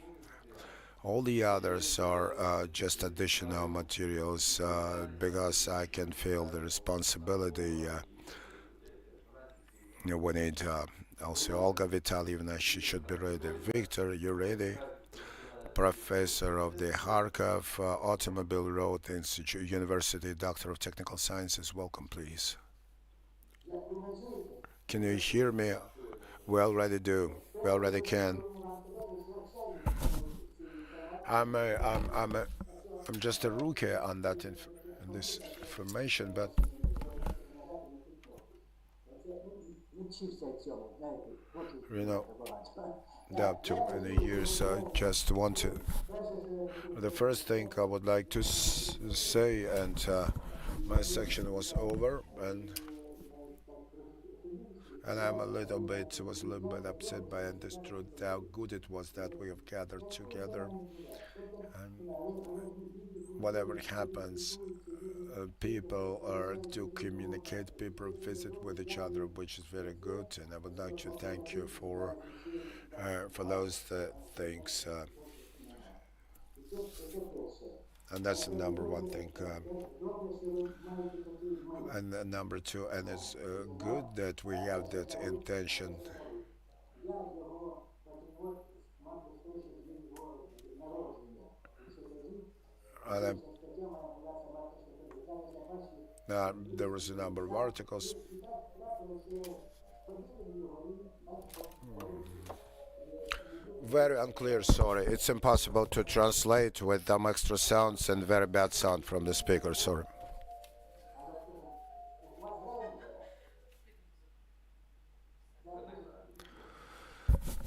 All the others are just additional materials because I can feel the responsibility. We need also Olga Vitalyevna, she should be ready. Viktor, you ready? Professor of the Kharkov Automobile Road Institute University, Doctor of Technical Sciences. Welcome, please. Can you hear me? We already do. We already can. I'm just a rookie on that this information, but you know, up to many years. I just want to. The first thing I would like to say, and my section was over, and I'm was a little bit upset by understood how good it was that we have gathered together. And whatever happens, people do communicate, people visit with each other, which is very good. And I would like to thank you for those things. And that's the number one thing. And number two, and it's good that we have that intention. And there was a number of articles. Very unclear, sorry. It's impossible to translate with some extra sounds and very bad sound from the speaker, sorry.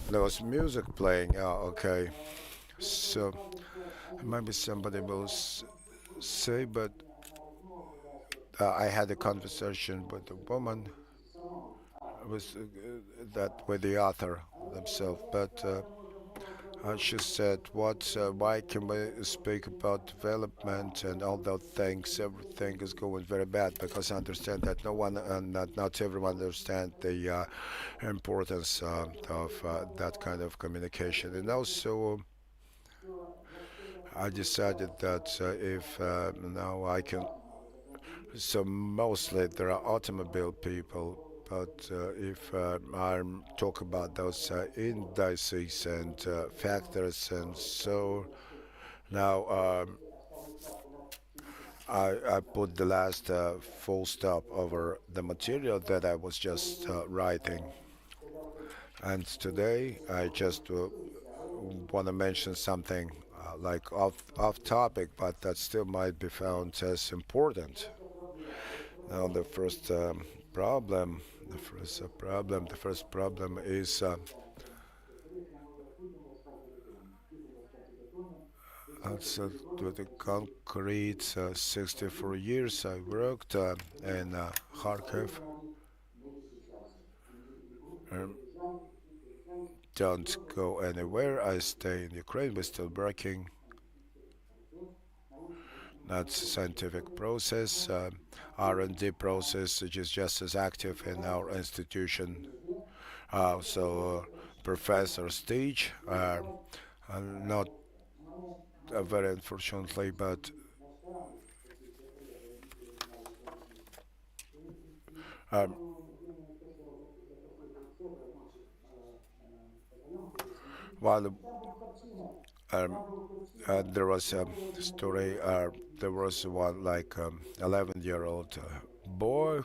There was music playing, okay. So maybe somebody will say, but I had a conversation with a woman with the author themselves, but she said, why can we speak about development and all those things? Everything is going very bad, because I understand that not everyone understands the importance of that kind of communication. And also, I decided that if now I can, so mostly there are automobile people, but if I talk about those indices and factors, and so now I put the last full stop over the material that I was just writing. And today I just want to mention something like off topic, but that still might be found as important. Now the first problem is That's with the concrete. 64 years I worked in Kharkiv. Don't go anywhere. I stay in Ukraine. We're still working. That's a scientific process, R&D process, which is just as active in our institution. So Professor Stage, not very unfortunately, but while there was a story, there was one like 11-year-old boy.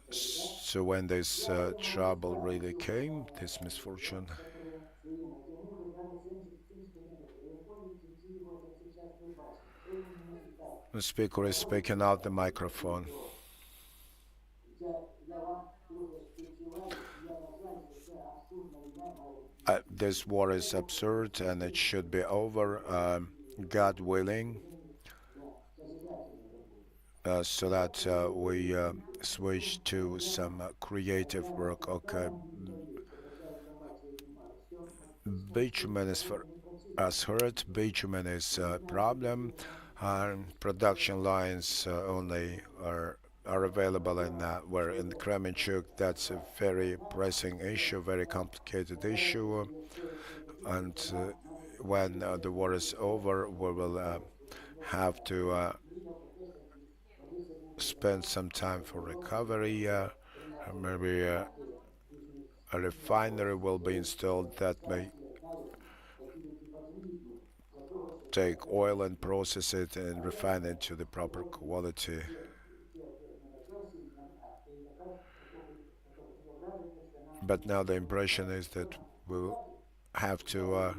So when this trouble really came, this misfortune, the speaker is speaking out the microphone. This war is absurd and it should be over, God willing, so that we switch to some creative work. Okay, bitumen is for us hurt. Bitumen is a problem. Production lines only are available in where in Kremenchuk. That's a very pressing issue, very complicated issue, and when the war is over, we will have to spend some time for recovery. Maybe a refinery will be installed that may take oil and process it and refine it to the proper quality. But now the impression is that we'll have to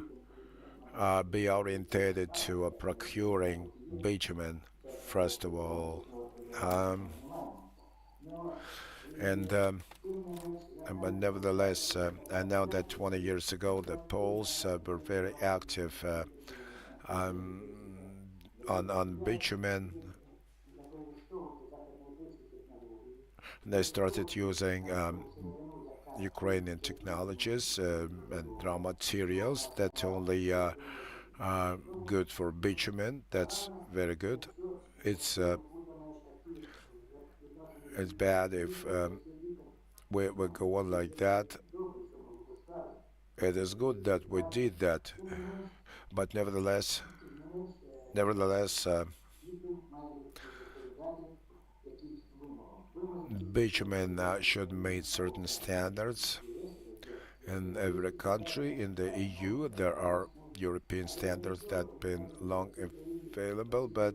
be orientated to procuring bitumen, first of all. But nevertheless, I know that 20 years ago the Poles were very active on bitumen. They started using Ukrainian technologies and raw materials that only good for bitumen. That's very good. It's bad if we go on like that. It is good that we did that, but nevertheless, bitumen should meet certain standards in every country. In the EU, there are European standards that have been long available, but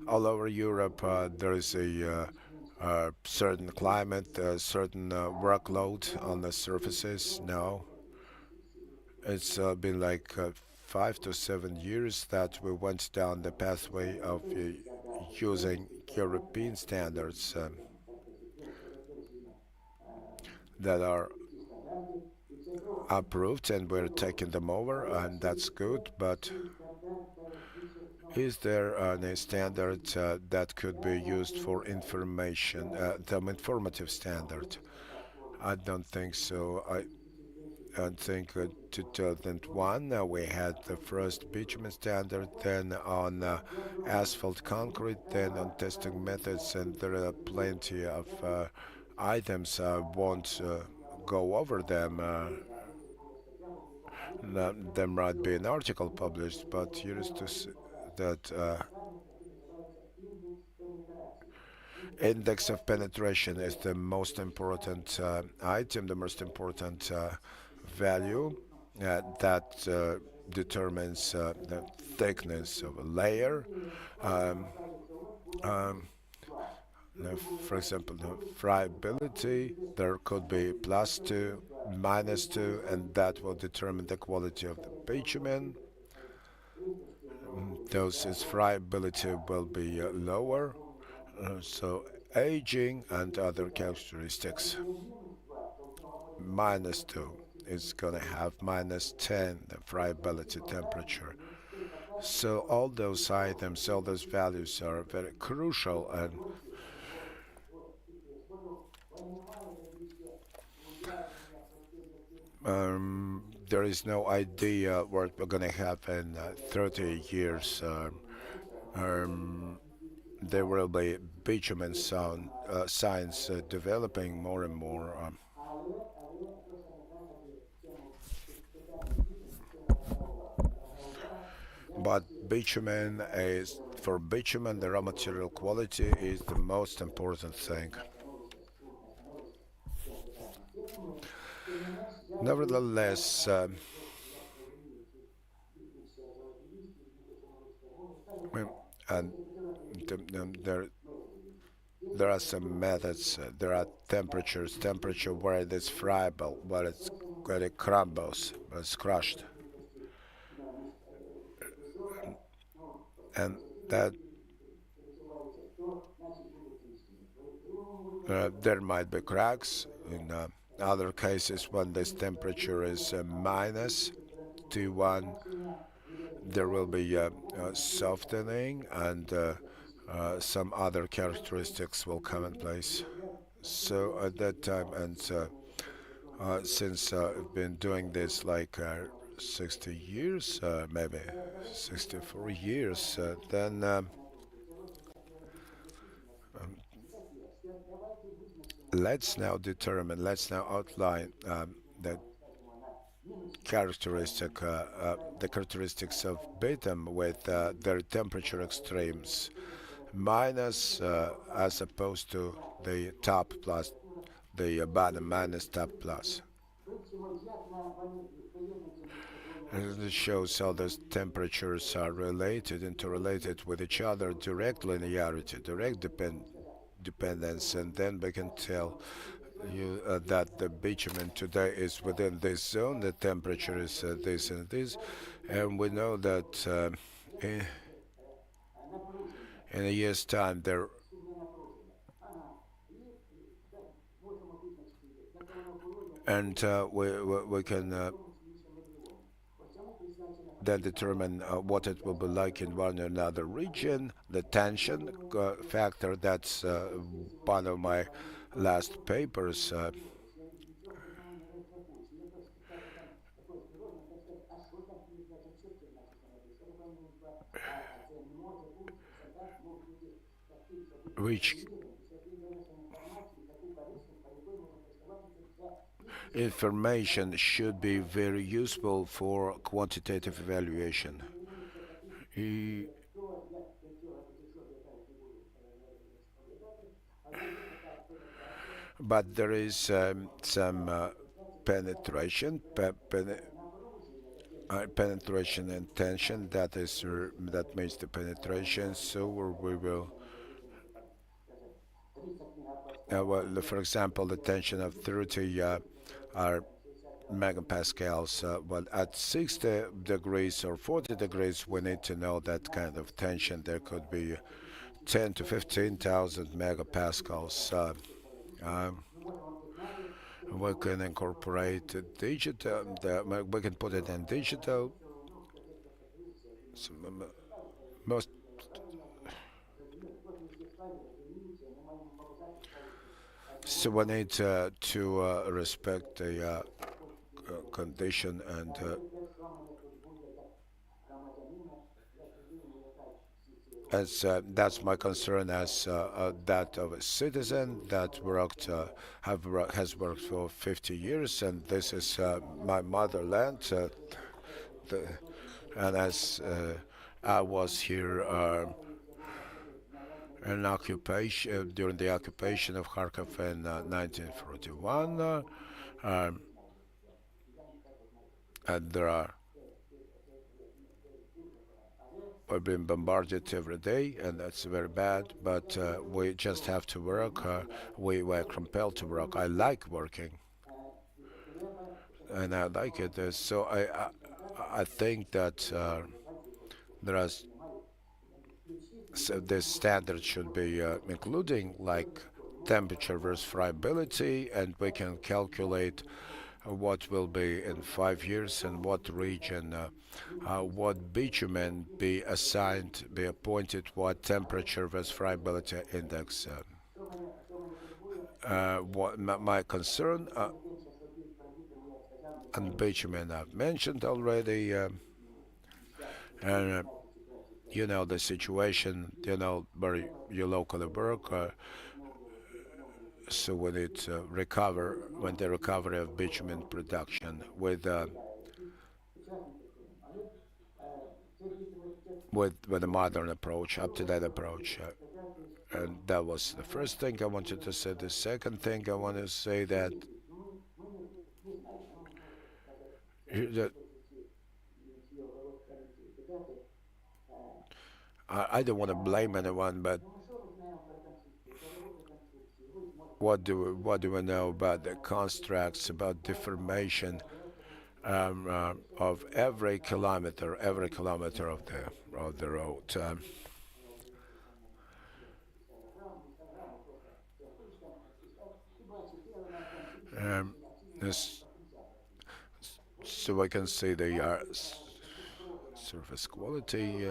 all over Europe there is a certain climate, a certain workload on the surfaces now. It's been like 5 to 7 years that we went down the pathway of using European standards that are approved, and we're taking them over, and that's good. But is there any standard that could be used for information, some informative standard? I don't think so. I think 2001 we had the first bitumen standard, then on asphalt concrete, then on testing methods, and there are plenty of items. I won't go over them. There might be an article published, but here is to say that index of penetration is the most important item, the most important value that determines the thickness of a layer. For example, the friability, there could be +2, -2, and that will determine the quality of the bitumen. Its friability will be lower, so aging and other characteristics, -2. is going to have -10, the friability temperature. So all those items, all those values are very crucial, and there is no idea what we're going to have in 30 years. There will be bitumen signs developing more and more. But bitumen is, for bitumen, the raw material quality is the most important thing. Nevertheless, and there are some methods, there are temperatures, temperature where it is friable, where it crumbles, where it's crushed. And that there might be cracks. In other cases, when this temperature is minus T1, there will be softening, and some other characteristics will come in place. So at that time, and since I've been doing this like 60 years, maybe 64 years, then let's now outline the characteristics of bitumen with their temperature extremes, minus as opposed to the top plus, the bottom minus top plus. And it shows how those temperatures are interrelated with each other, direct linearity, direct dependence, and then we can tell you that the bitumen today is within this zone, the temperature is this and this, and we know that in a year's time there and we can then determine what it will be like in one or another region. The tension factor, that's one of my last papers. Which information should be very useful for quantitative evaluation. But there is some penetration and tension. That means the penetration. So we will. Well, for example, the tension of 30 are megapascals. Well, at 60 degrees or 40 degrees, we need to know that kind of tension. There could be 10 to 15,000 megapascals. We can incorporate digital. We can put it in digital. Most. So we need to respect the condition, and as that's my concern as that of a citizen that has worked for 50 years, and this is my motherland. And as I was here during the occupation of Kharkov in 1941, and we're being bombarded every day, and that's very bad, but we just have to work. We were compelled to work. I like working, and I like it. So I think that so this standard should be including like temperature versus friability, and we can calculate what will be in 5 years, and what region, what bitumen be assigned, be appointed, what temperature with friability index. What my concern on bitumen I've mentioned already, and you know the situation, you know, where you locally work. So we need to recover when the recovery of bitumen production with a modern approach, up-to-date approach. And that was the first thing I wanted to say. The second thing I want to say that I don't want to blame anyone, but what do we know about the constructs, about deformation of every kilometer of the road? So I can see the surface quality,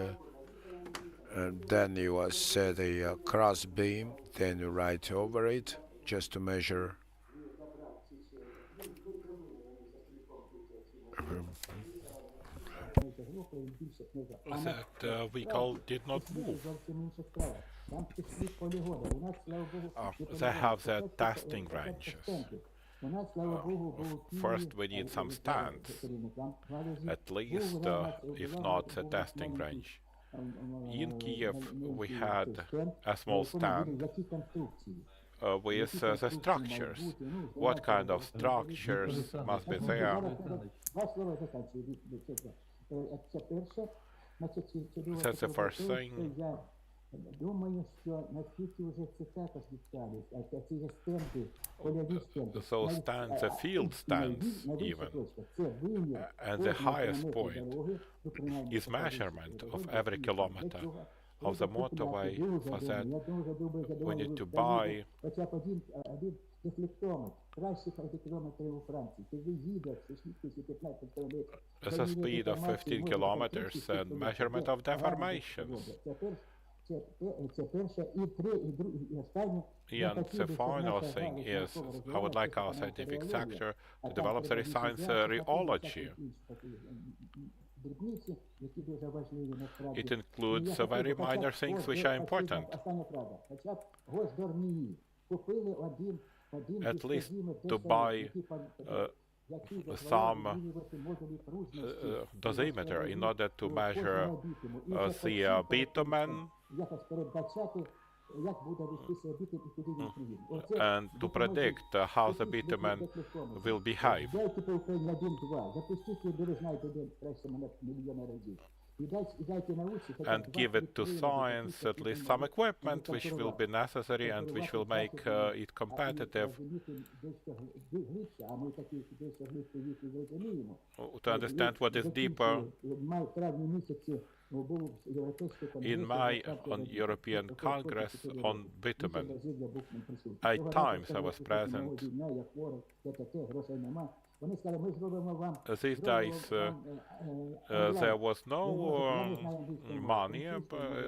and then you set a cross beam, then you write over it just to measure. That the vehicle did not move. They have the testing ranges. First, we need some stands, at least, if not a testing range. In Kiev, we had a small stand with the structures. What kind of structures must be there? That's the first thing. So stands, the field stands even, and the highest point is measurement of every kilometer of the motorway. For that, we need to buy the speed of 15 kilometers and measurement of deformations. And the final thing is, I would like our scientific sector to develop the science rheology. It includes very minor things which are important. At least to buy some dosimeter in order to measure the bitumen and to predict how the bitumen will behave. And give it to science, at least some equipment which will be necessary and which will make it competitive, to understand what is deeper. In May, on European Congress on bitumen, 8 times I was present. These days there was no money.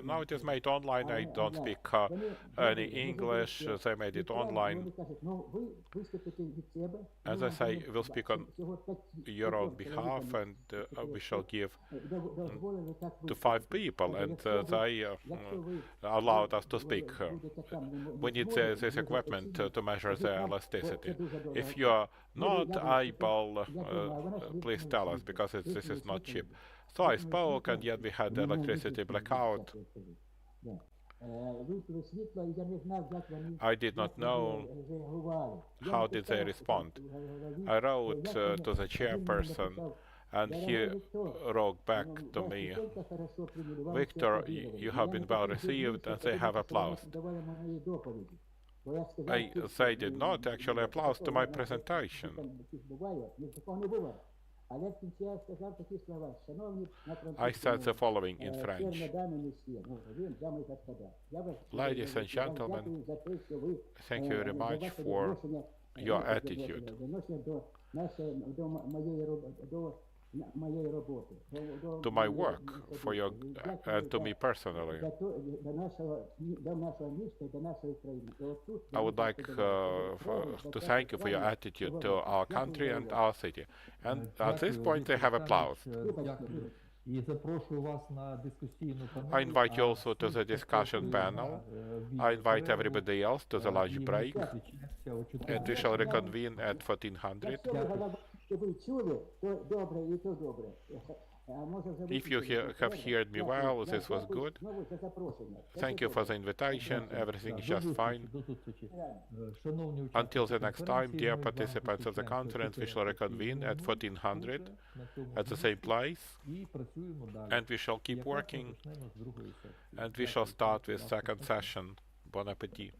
Now it is made online. I don't speak any English. They made it online. As I say, we'll speak on your own behalf, and we shall give to 5 people, and they allowed us to speak. We need this equipment to measure the elasticity. If you are not able, please tell us, because this is not cheap. So I spoke, and yet we had electricity blackout. I did not know how did they respond. I wrote to the chairperson, and he wrote back to me, "Victor, you have been well received," and they have applauded. They did not actually applaud to my presentation. I said the following in French: "Ladies and gentlemen, thank you very much for your attitude. to my work, for your, and to me personally. I would like to thank you for your attitude to our country and our city. And at this point, they have applause. Дякую. І запрошую вас на дискусійну I панель. invite you also to the discussion panel. I invite everybody else to the lunch break, and we shall reconvene at 1400. If you have heard me well, this was good. Thank you for the invitation. Everything is just fine. До зустрічі. Until the next time, dear participants of the conference, we shall reconvene at 1400 at the same place, І працюємо далі. and we shall keep working, Почнемо з другої сесії. and we shall start with second session. Bon appetit.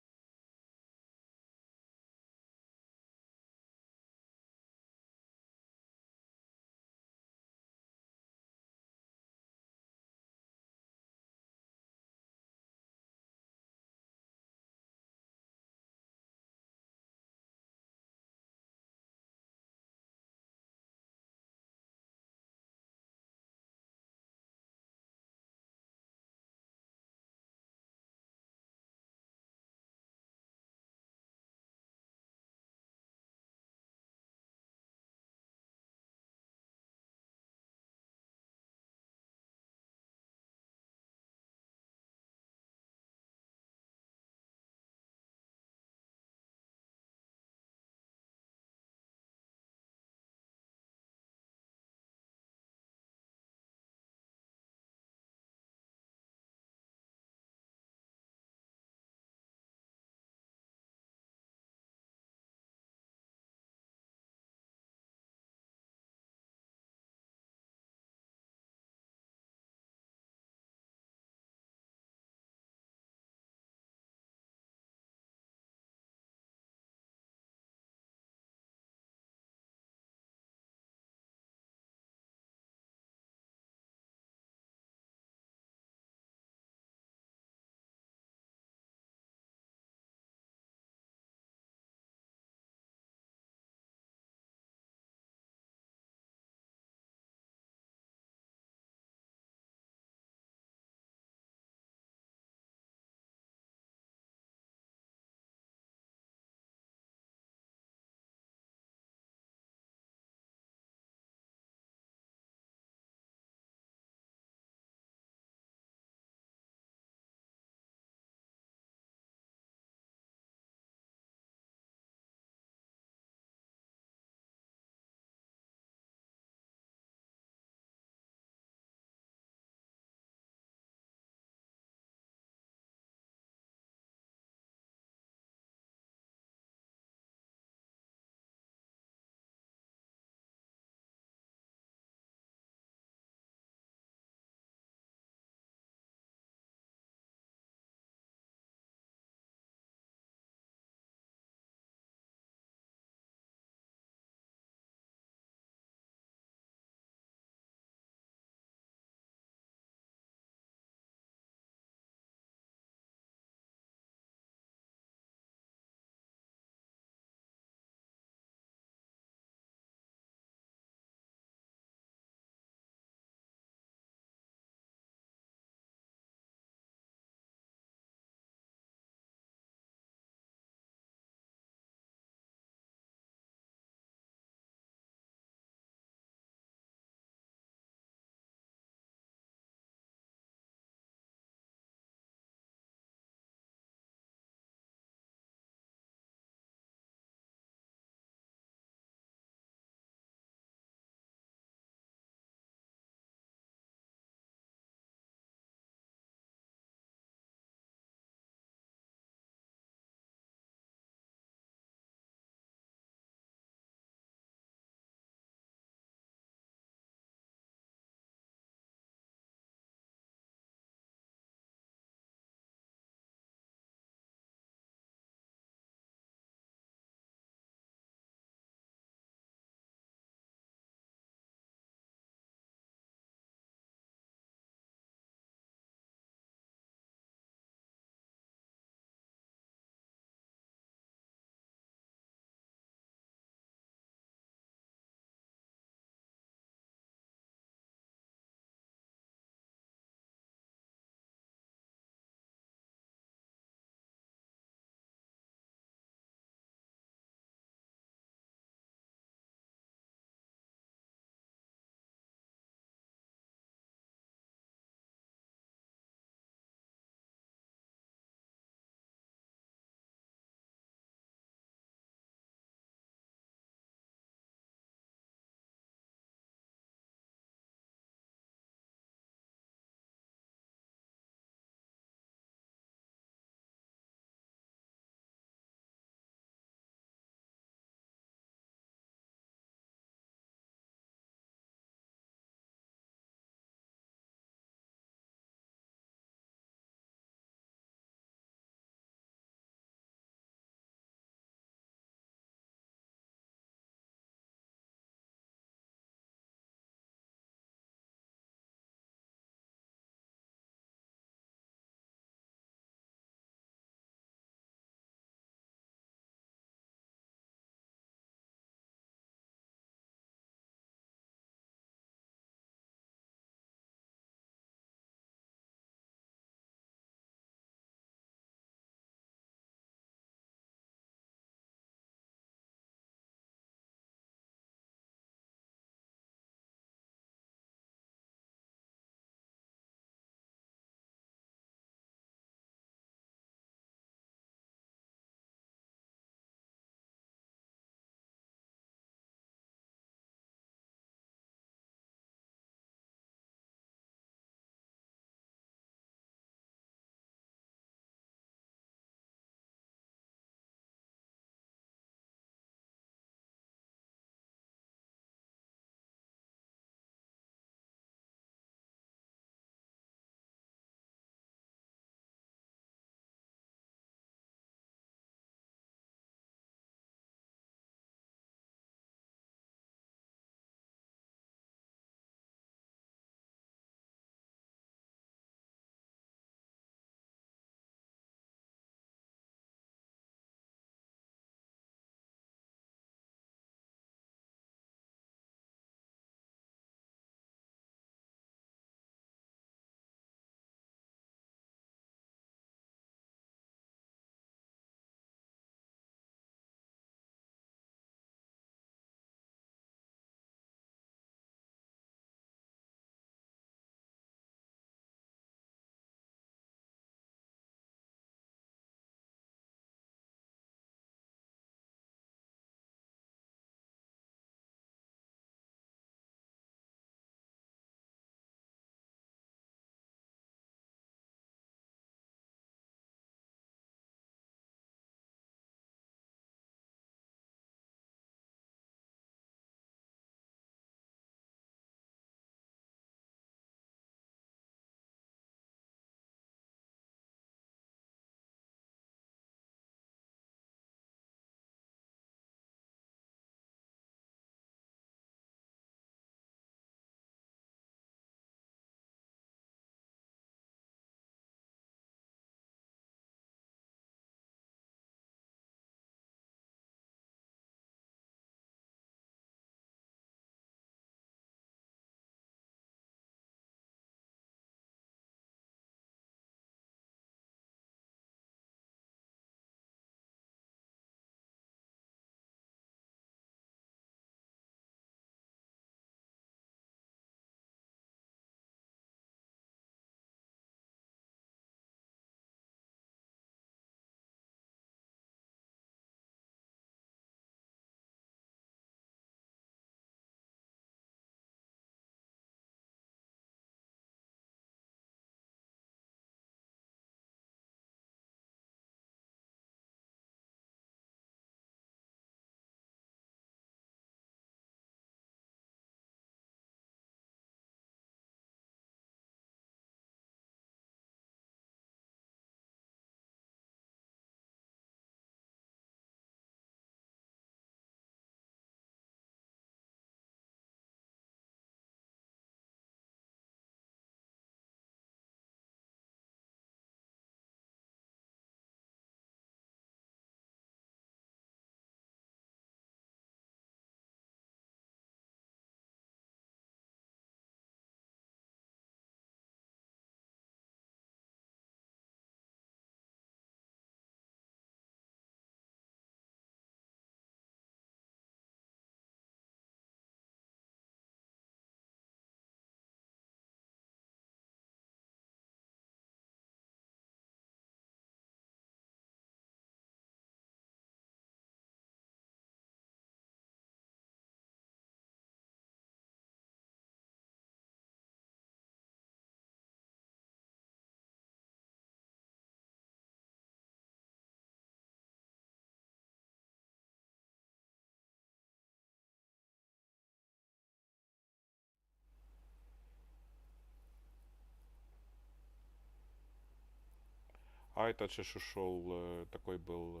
А этот же ушел, такой был,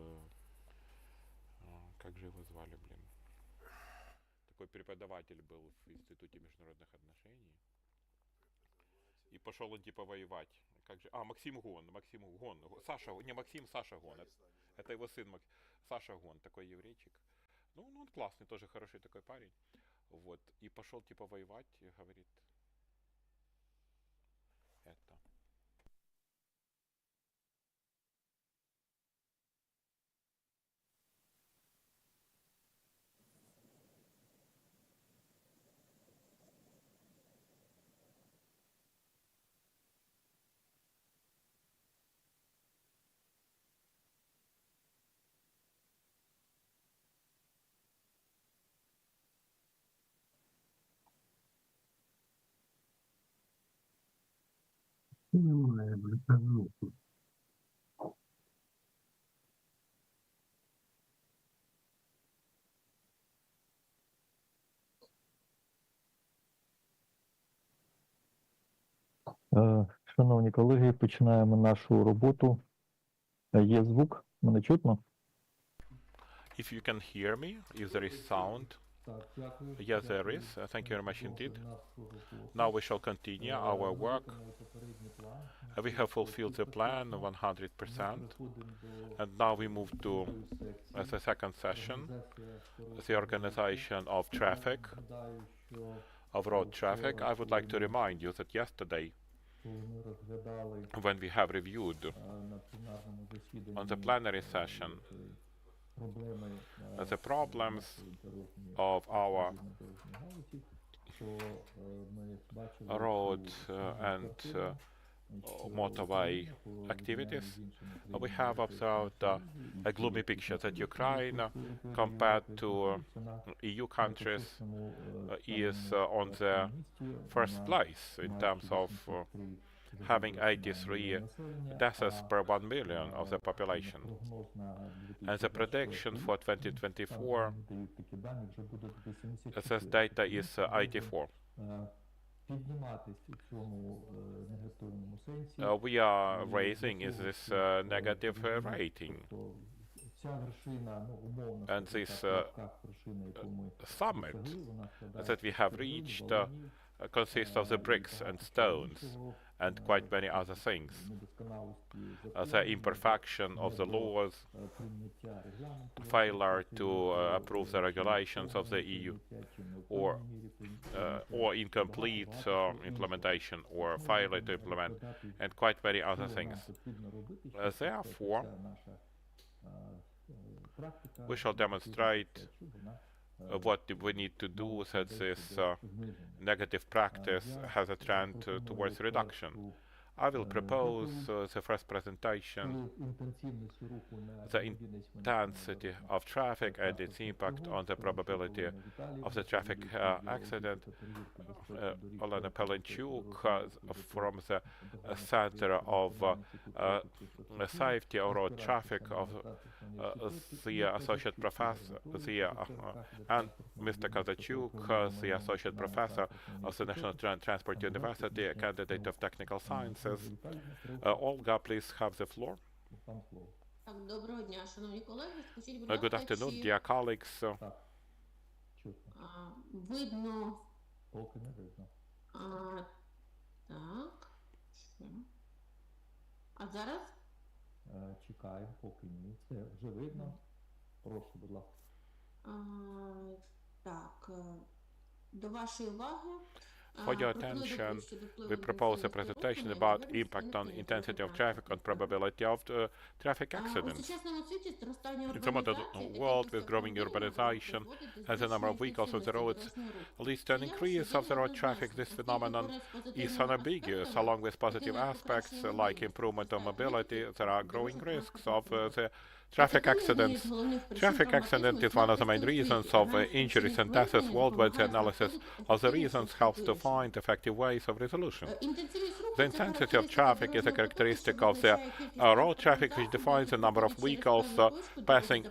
как же его звали, блин? Такой преподаватель был в Институте международных отношений. И пошел он типа воевать. Как же? Максим Гон. Саша, не Максим, Саша Гон. Это его сын Саша Гон, такой еврейчик. Ну, он классный, тоже хороший такой парень. Вот. И пошел типа воевать, и говорит, это. Немає, блін. Шановні колеги, починаємо нашу роботу. Є звук? Мене чутно? If you can hear me, if there is sound. Yes, there is. Thank you very much indeed. Now we shall continue our work. We have fulfilled the plan 100%. And now we move to the second session, the organization of traffic, of road traffic. I would like to remind you that yesterday, when we have reviewed on the plenary session the problems of our road and motorway activities, we have observed a gloomy picture that Ukraine, compared to EU countries, is on the first place in terms of having 83 deaths per 1 million of the population. And the prediction for 2024, this data is 84. We are raising this negative rating. And this summit that we have reached consists of the bricks and stones and quite many other things. The imperfection of the laws, failure to approve the regulations of the EU, or incomplete implementation or failure to implement, and quite many other things. Therefore, we shall demonstrate what we need to do that this negative practice has a trend towards reduction. I will propose the first presentation, the intensity of traffic and its impact on the probability of the traffic accident. Olena Belenchuk from the Center of Safety of Road Traffic of the Associate Professor, and Mr. Kazachuk, the Associate Professor of the National Transport University, a candidate of Technical Sciences. Olga, please have the floor. Доброго дня, шановні колеги. Скажіть, будь ласка, Good afternoon, dear colleagues. Видно. Поки не видно. Так. А зараз? Чекаємо, поки ні. Це вже видно. Прошу, будь ласка. Так. До вашої уваги. For your attention, we propose a presentation about impact on intensity of traffic and probability of traffic accidents. In the modern world, with growing urbanization and the number of vehicles on the roads leads to an increase of the road traffic, this phenomenon is unambiguous. Along with positive aspects like improvement of mobility, there are growing risks of the Traffic accidents. Traffic accident is one of the main reasons of injuries and deaths worldwide. The analysis of the reasons helps to find effective ways of resolution. The intensity of traffic is a characteristic of the road traffic, which defines the number of vehicles passing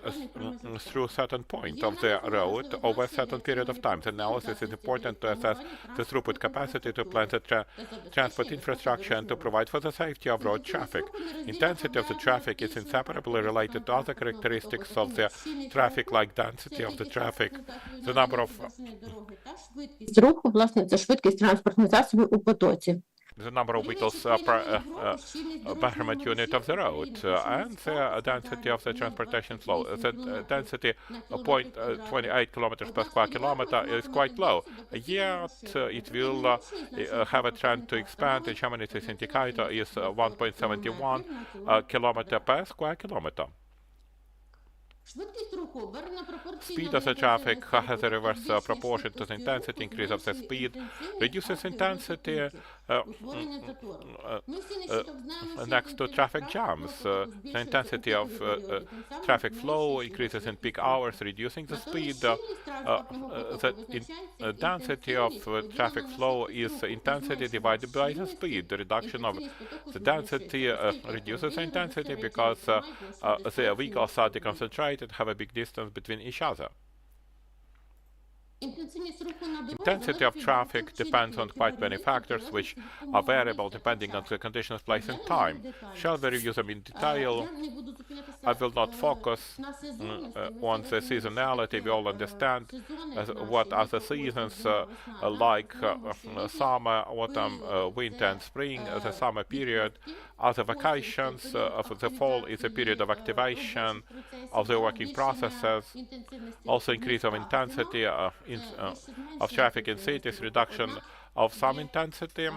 through a certain point of the road over a certain period of time. The analysis is important to assess the throughput capacity, to plan the transport infrastructure, and to provide for the safety of road traffic. Intensity of the traffic is inseparably related to other characteristics of the traffic, like density of the traffic, the number of руху, власне, це швидкість транспортних засобів у потоці. the number of vehicles per measurement unit of the road, and the density of the transportation flow. The density of 0.28 kilometers per square kilometer is quite low, yet it will have a trend to expand. In Germany, this indicator is 1.71 kilometer per square kilometer. Speed of the traffic has a reverse proportion to the intensity. Increase of the speed reduces intensity next to traffic jams. The intensity of traffic flow increases in peak hours, reducing the speed. The density of traffic flow is intensity divided by the speed. The reduction of the density reduces the intensity because the vehicles are deconcentrated, have a big distance between each other. Intensity of traffic depends on quite many factors, which are variable depending on the conditions, place, and time. Shall we review them in detail? I will not focus on the seasonality. We all understand what are the seasons like summer, autumn, winter, and spring. The summer period are the vacations. The fall is a period of activation of the working processes. Also, increase of intensity of traffic in cities, reduction of some intensity,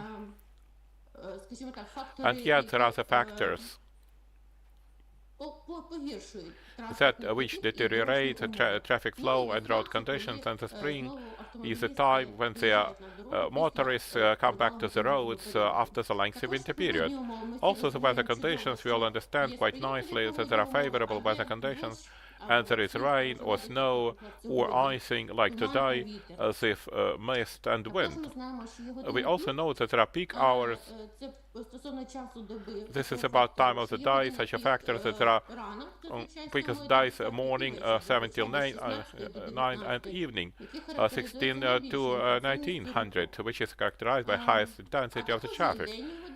and yet there are the factors that which deteriorate the traffic flow and road conditions. And the spring is the time when the motorists come back to the roads after the lengthy winter period. Also, the weather conditions, we all understand quite nicely that there are favorable weather conditions, and there is rain or snow or icing like today, as if mist and wind. We also know that there are peak hours. This is about time of the day, such a factor that there are quickest days morning 7 till 9 and evening 16 to 1900, which is characterized by highest intensity of the traffic.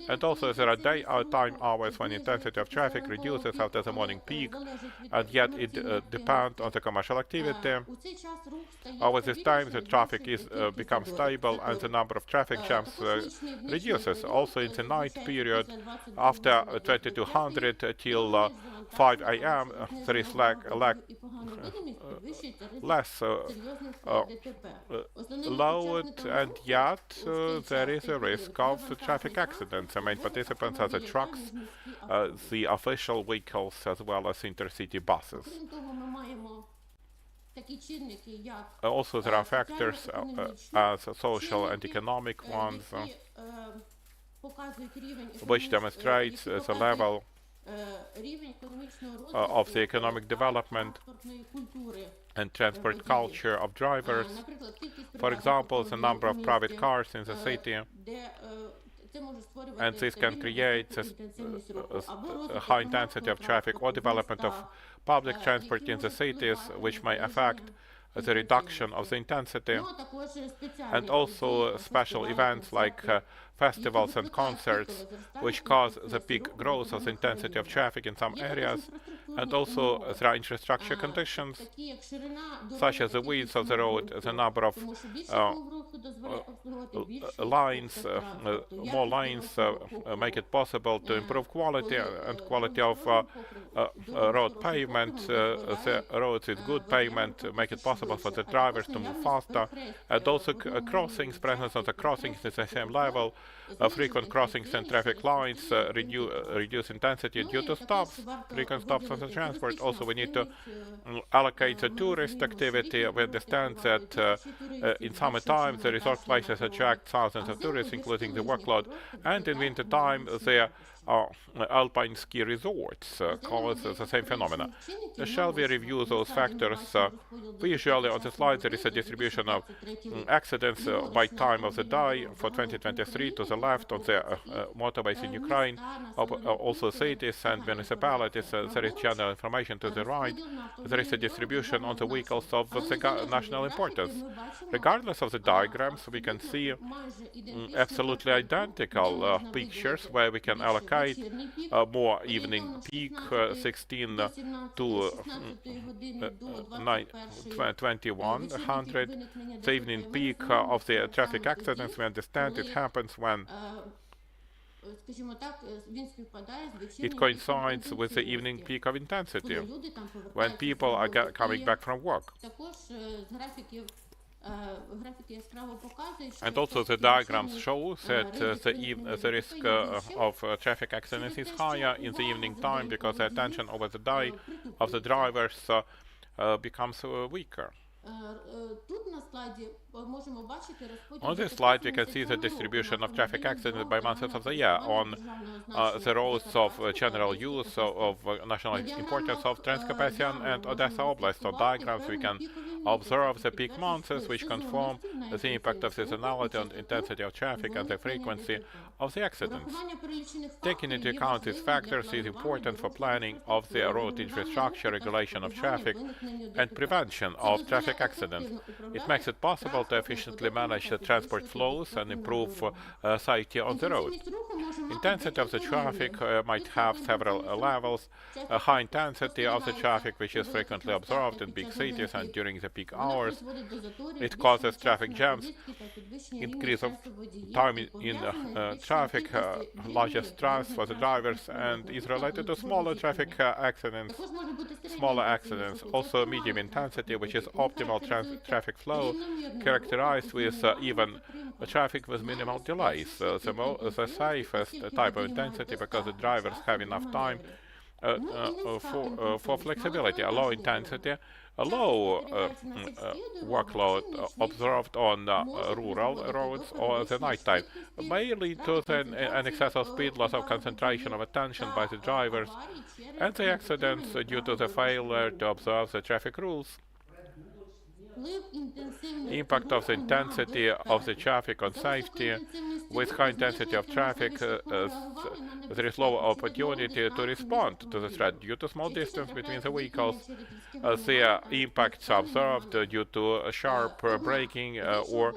And also there are daytime hours when intensity of traffic reduces after the morning peak, and yet it depends on the commercial activity. Over this time the traffic becomes stable and the number of traffic jams reduces. Also in the night period, after 2200 till 5 a.m. there is less load, and yet there is a risk of traffic accidents. The main participants are the trucks, the official vehicles, as well as intercity buses. Also, there are factors as social and economic ones, which demonstrates the level of the economic development and transport culture of drivers. For example, the number of private cars in the city, and this can create a high intensity of traffic, or development of public transport in the cities, which may affect the reduction of the intensity. And also special events like festivals and concerts, which cause the peak growth of the intensity of traffic in some areas. And also there are infrastructure conditions, such as the width of the road, the number of lines, more lines make it possible to improve quality and quality of road pavement. The roads with good pavement make it possible for the drivers to move faster, and also crossings, presence of the crossings is the same level. Frequent crossings and traffic lines reduce intensity due to stops, frequent stops of the transport. Also, we need to allocate the tourist activity. We understand that in summertime the resort places attract thousands of tourists, including the workload, and in winter time the alpine ski resorts cause the same phenomena. Shall we review those factors? Visually on the slide there is a distribution of accidents by time of the day for 2023 to the left on the motorways in Ukraine, also cities and municipalities. There is general information to the right. There is a distribution on the vehicles of the national importance. Regardless of the diagrams, we can see absolutely identical pictures where we can allocate more evening peak 16 to 2100. The evening peak of the traffic accidents, we understand it happens when it coincides with the evening peak of intensity, when people are coming back from work. And also the diagrams show that the risk of traffic accidents is higher in the evening time because the attention over the day of the drivers becomes weaker. On this slide we can see the distribution of traffic accidents by months of the year on the roads of general use of national importance of Transcarpathian and Odessa Oblast. On diagrams we can observe the peak months which confirm the impact of seasonality on intensity of traffic and the frequency of the accidents. Taking into account these factors is important for planning of the road infrastructure, regulation of traffic and prevention of traffic accidents. It makes it possible to efficiently manage the transport flows and improve safety on the road. Intensity of the traffic might have several levels. A high intensity of the traffic, which is frequently observed in big cities and during the peak hours, it causes traffic jams, increase of time in traffic, larger stress for the drivers, and is related to smaller traffic accidents, also medium intensity, which is optimal traffic flow, characterized with even traffic with minimal delays. The safest type of intensity because the drivers have enough time for flexibility. A low intensity, a low workload observed on rural roads or the nighttime may lead to an excess of speed, loss of concentration of attention by the drivers, and the accidents due to the failure to observe the traffic rules. Impact of the intensity of the traffic on safety. With high intensity of traffic, there is lower opportunity to respond to the threat due to small distance between the vehicles. The impacts are observed due to sharp braking or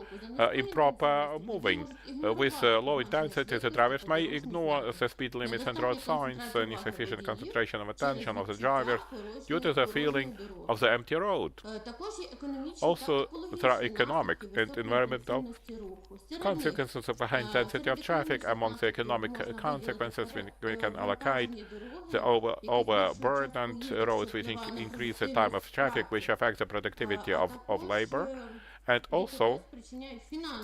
improper moving. With low intensity, the drivers may ignore the speed limits and road signs, insufficient concentration of attention of the drivers due to the feeling of the empty road. Also, there are economic and environmental consequences of a high intensity of traffic. Among the economic consequences, we can allocate the overburdened roads, which increase the time of traffic, which affects the productivity of labor, and also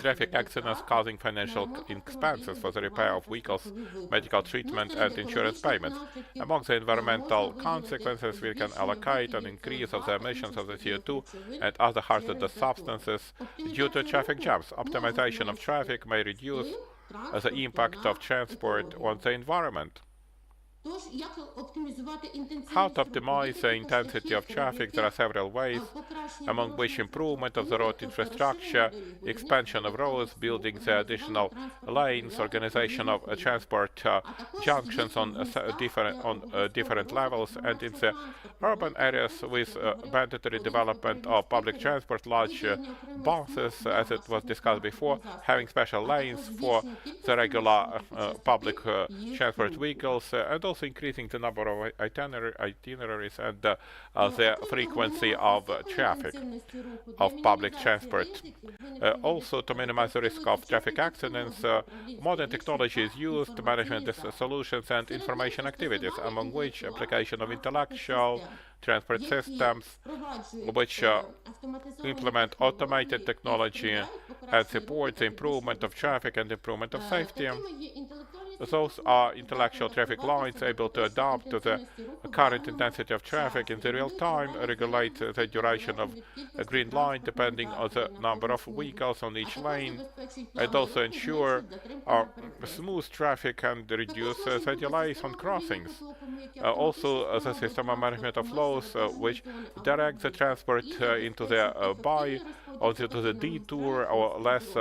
traffic accidents causing financial expenses for the repair of vehicles, medical treatment, and insurance payments. Among the environmental consequences, we can allocate an increase of the emissions of the CO2 and other hazardous substances due to traffic jams. Optimization of traffic may reduce the impact of transport on the environment. How to optimize the intensity of traffic? There are several ways, among which improvement of the road infrastructure, expansion of roads, building the additional lanes, organization of transport junctions on different levels, and in the urban areas with mandatory development of public transport, large buses, as it was discussed before, having special lanes for the regular public transport vehicles, and also increasing the number of itineraries and the frequency of traffic of public transport. Also, to minimize the risk of traffic accidents, modern technology is used to management solutions and information activities, among which application of intellectual transport systems, which implement automated technology and support the improvement of traffic and improvement of safety. Those are intellectual traffic lines able to adapt to the current intensity of traffic in the real time, regulate the duration of a green line depending on the number of vehicles on each lane, and also ensure smooth traffic and reduce the delays on crossings. Also, the system of management of flows, which directs the transport into the by or to the detour or less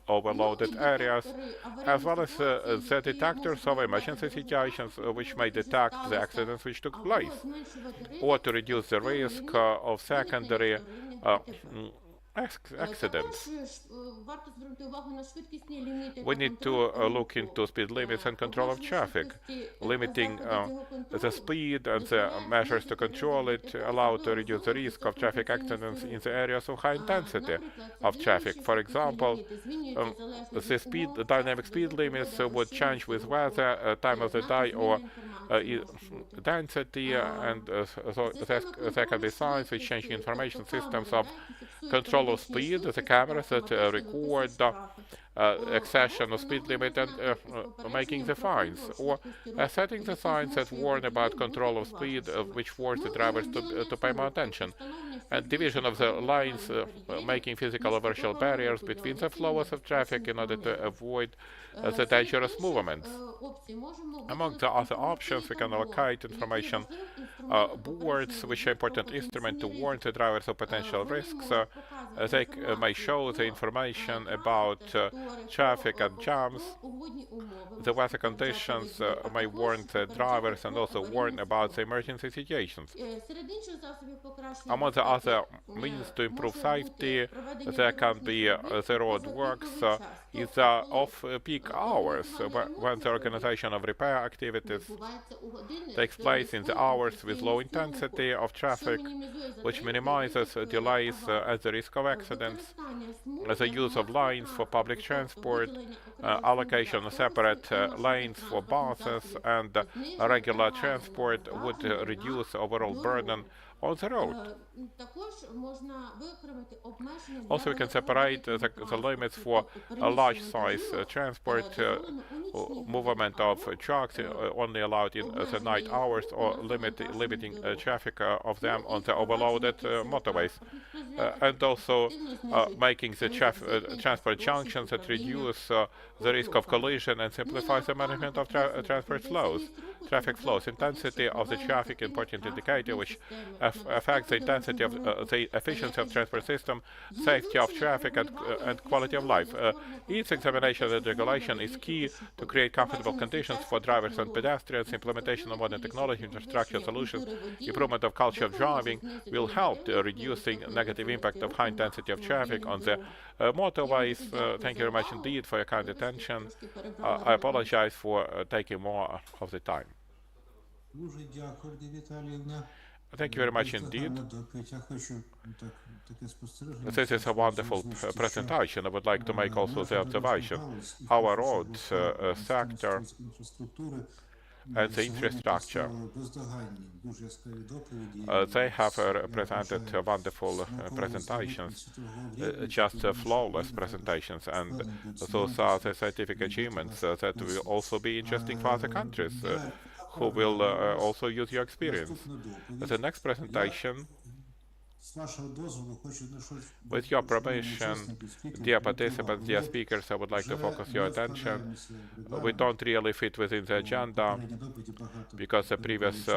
overloaded areas, as well as the detectors of emergency situations which may detect the accidents which took place, or to reduce the risk of secondary accidents. We need to look into speed limits and control of traffic, limiting the speed and the measures to control it allow to reduce the risk of traffic accidents in the areas of high intensity of traffic. For example, the dynamic speed limits would change with weather, time of the day, or density, and so there can be signs which change information systems of control of speed, the cameras that record excession of speed limit and making the fines, or setting the signs that warn about control of speed, which force the drivers to pay more attention, and division of the lines, making physical or virtual barriers between the flows of traffic in order to avoid the dangerous movements. Among the other options, we can allocate information boards, which are important instruments to warn the drivers of potential risks. They may show the information about traffic and jams. The weather conditions may warn the drivers and also warn about the emergency situations. Among the other means to improve safety, there can be the road works in the off-peak hours, when the organization of repair activities takes place in the hours with low intensity of traffic, which minimizes delays and the risk of accidents. The use of lines for public transport, allocation of separate lanes for buses and regular transport would reduce overall burden on the road. Also, we can separate the limits for a large size transport, movement of trucks only allowed in the night hours, or limiting traffic of them on the overloaded motorways, and also making the transport junctions that reduce the risk of collision and simplify the management of transport flows. Traffic flows, intensity of the traffic, important indicator which affects the intensity of the efficiency of transport system, safety of traffic, and quality of life. Each examination and regulation is key to create comfortable conditions for drivers and pedestrians. Implementation of modern technology, infrastructure solutions, improvement of culture of driving will help to reducing negative impact of high intensity of traffic on the motorways. Thank you very much indeed for your kind attention. I apologize for taking more of the time. Thank you very much indeed. This is a wonderful presentation. I would like to make also the observation. Our road sector and the infrastructure, they have presented wonderful presentations, just flawless presentations, and those are the scientific achievements that will also be interesting for other countries who will also use your experience. The next presentation, with your permission, dear participants, dear speakers, I would like to focus your attention. We don't really fit within the agenda because the previous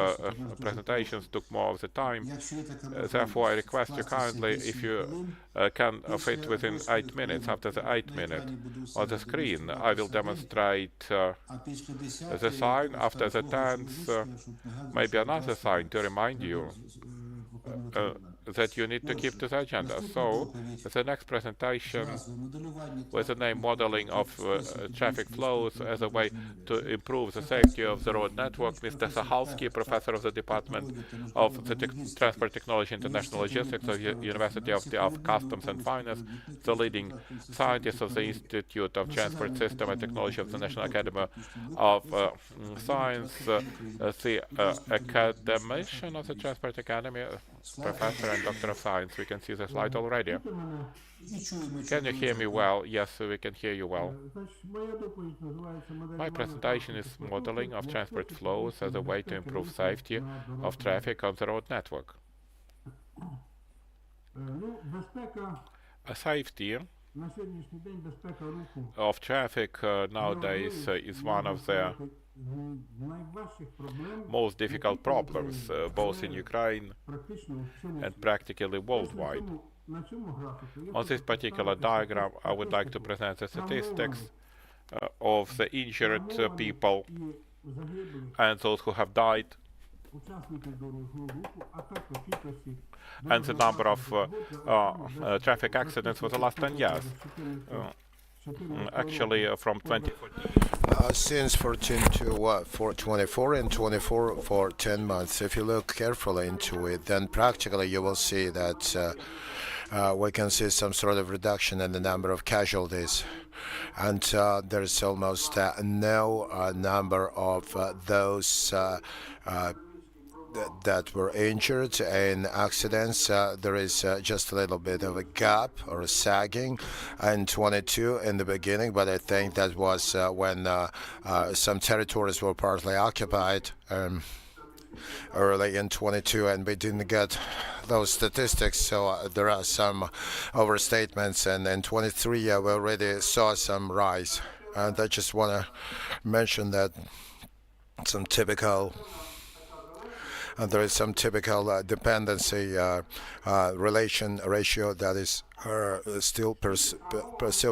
presentations took more of the time. Therefore, I request you kindly, if you can fit within 8 minutes. After the 8 minutes on the screen, I will demonstrate the sign. After the 10th, maybe another sign to remind you that you need to keep to the agenda. So, the next presentation with the name Modeling of Traffic Flows as a way to improve the safety of the road network. Mr. Sokhatskyi, professor of the Department of the Transport Technology and International Logistics of the University of Customs and Finance, the leading scientist of the Institute of Transport System and Technology of the National Academy of Science, the academician of the Transport Academy, Professor and Doctor of Science. We can see the slide already. Can you hear me well? Yes, we can hear you well. My presentation is modeling of transport flows as a way to improve safety of traffic on the road network. Safety of traffic nowadays is one of the most difficult problems, both in Ukraine and practically worldwide. On this particular diagram, I would like to present the statistics of the injured people and those who have died, and the number of traffic accidents for the last 10 years. Actually, from 2014. Since 14 to 24 and 24 for 10 months. If you look carefully into it, then practically you will see that we can see some sort of reduction in the number of casualties. And there's almost no number of those that were injured in accidents. There is just a little bit of a gap or a sagging in 22 in the beginning, but I think that was when some territories were partly occupied early in 22, and we didn't get those statistics, so there are some overstatements, and in 23 we already saw some rise. And I just want to mention that some typical there is some typical dependency ratio that is still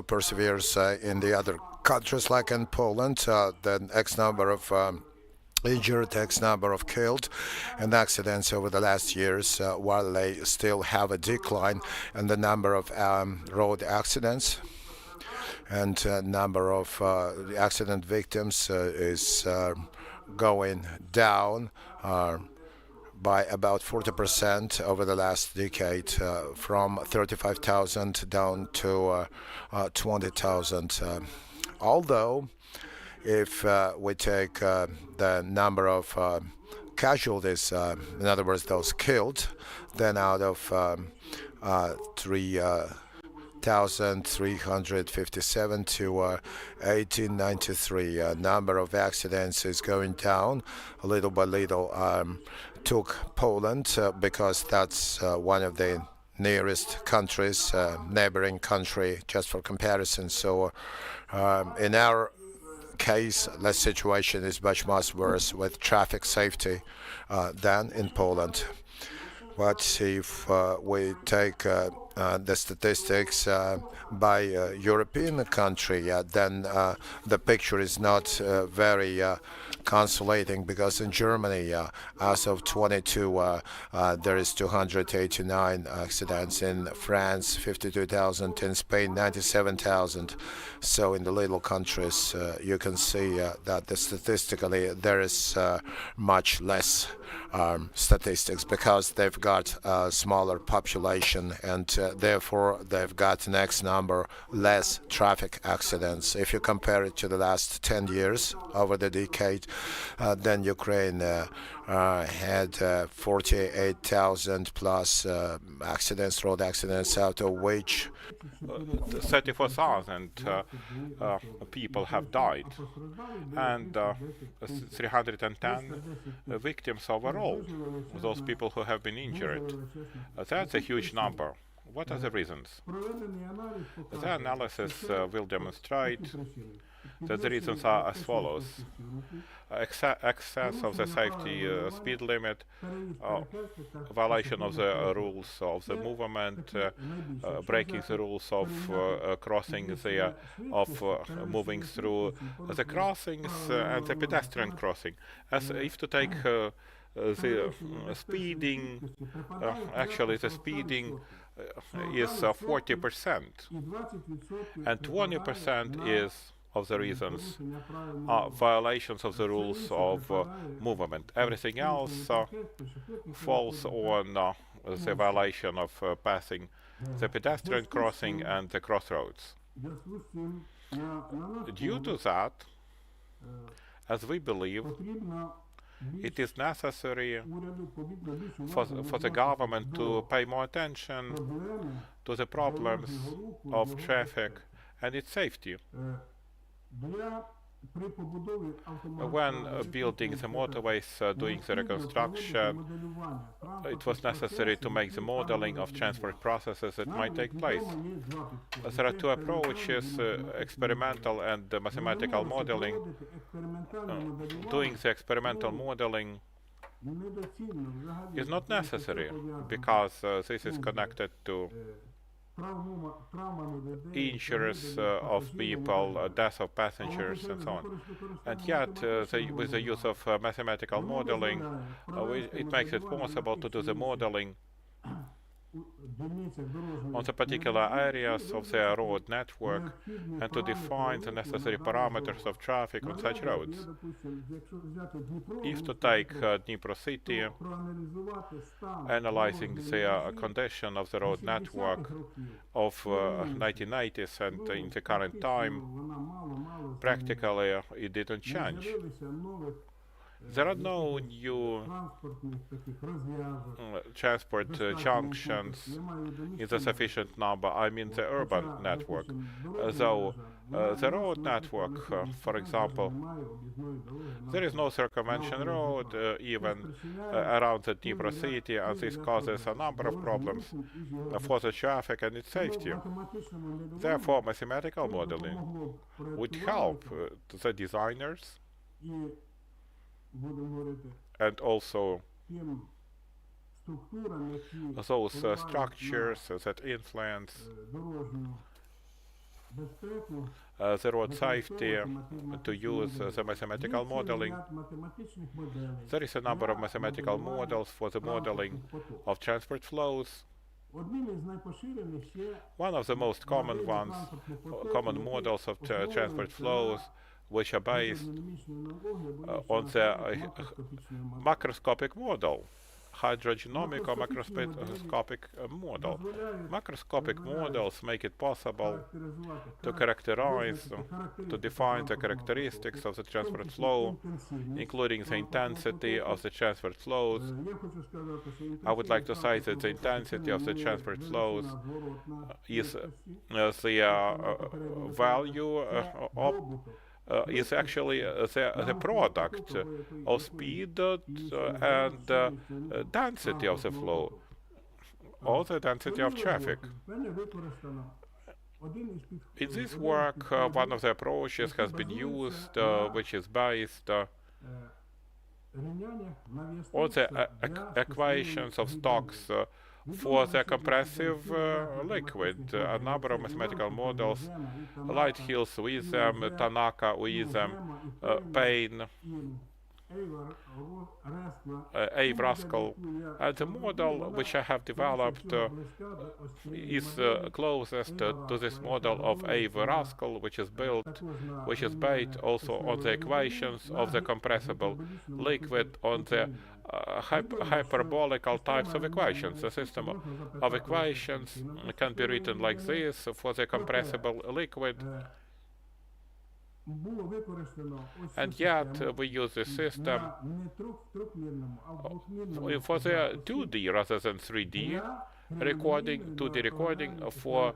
perseveres in the other countries, like in Poland. The X number of injured, X number of killed in accidents over the last years, while they still have a decline in the number of road accidents. And number of accident victims is going down by about 40% over the last decade, from 35,000 down to 20,000. Although, if we take the number of casualties, in other words, those killed, then out of 3,357 to 1893, number of accidents is going down little by little. Took Poland because that's one of the nearest countries, neighboring country, just for comparison. So in our case, the situation is much worse with traffic safety than in Poland. But if we take the statistics by European country, then the picture is not very consolating, because in Germany, as of 22, there is 289 accidents. In France, 52,000. In Spain, 97,000. So in the little countries, you can see that statistically there is much less statistics, because they've got a smaller population, and therefore they've got an X number less traffic accidents. If you compare it to the last 10 years over the decade, then Ukraine had 48,000 plus accidents, road accidents, out of which 34,000 people have died, and 310 victims overall, those people who have been injured. That's a huge number. What are the reasons? The analysis will demonstrate that the reasons are as follows: excess of the safety speed limit, violation of the rules of the movement, breaking the rules of crossing of moving through the crossings and the pedestrian crossing. As if to take the speeding, actually the speeding is 40%, and 20% is of the reasons are violations of the rules of movement. Everything else falls on the violation of passing the pedestrian crossing and the crossroads. Due to that, as we believe, it is necessary for the government to pay more attention to the problems of traffic and its safety. When building the motorways, doing the reconstruction, it was necessary to make the modeling of transport processes that might take place. There are two approaches, experimental and mathematical modeling. Doing the experimental modeling is not necessary because this is connected to injuries of people, death of passengers, and so on. And yet, with the use of mathematical modeling, it makes it possible to do the modeling on the particular areas of the road network and to define the necessary parameters of traffic on such roads. If to take Dnipro city, analyzing the condition of the road network of 1980s and in the current time, practically it didn't change. There are no new transport junctions in the sufficient number, I mean the urban network. Though the road network, for example, there is no circumvention road even around the Dnipro city, and this causes a number of problems for the traffic and its safety. Therefore, mathematical modeling would help the designers and also those structures that influence the road safety to use the mathematical modeling. There is a number of mathematical models for the modeling of transport flows. One of the most common models of transport flows, which are based on the macroscopic model, hydrogenomic or macroscopic model. Macroscopic models make it possible to characterize, to define the characteristics of the transport flow, including the intensity of the transport flows. I would like to say that the intensity of the transport flows is the value is actually the product of speed and density of the flow, or the density of traffic. In this work, one of the approaches has been used, which is based on the equations of stocks for the compressive liquid. A number of mathematical models, Lighthill's with them, Tanaka with them, Payne, Raskol, and the model which I have developed is closest to this model of Raskol, which is based also on the equations of the compressible liquid, on the hyperbolical types of equations. The system of equations can be written like this for the compressible liquid, and yet we use this system for the 2D rather than 3D recording, 2D recording for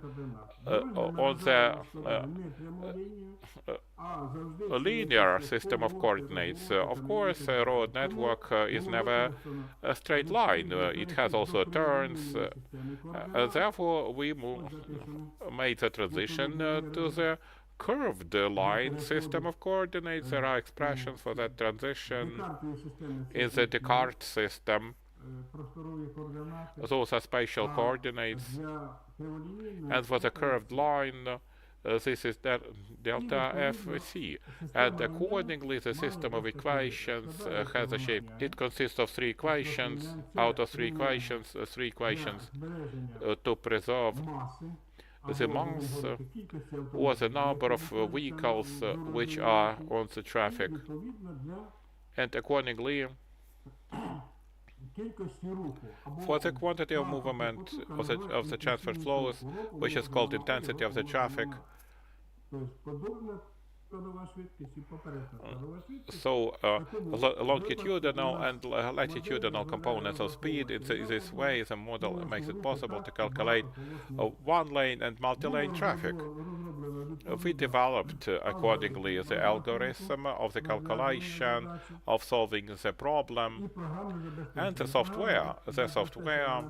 on the linear system of coordinates. Of course, a road network is never a straight line. It has also turns. Therefore, we made the transition to the curved line system of coordinates. There are expressions for that transition in the Descartes system. Those are spatial coordinates. And for the curved line, this is delta FC. And accordingly, the system of equations has a shape. It consists of three equations. Out of three equations to preserve the mass or the number of vehicles which are on the traffic, and accordingly for the quantity of movement of the transport flows, which is called intensity of the traffic, So longitudinal and latitudinal components of speed. In this way, the model makes it possible to calculate one-lane and multi-lane traffic. We developed accordingly the algorithm of the calculation of solving the problem and the software. The software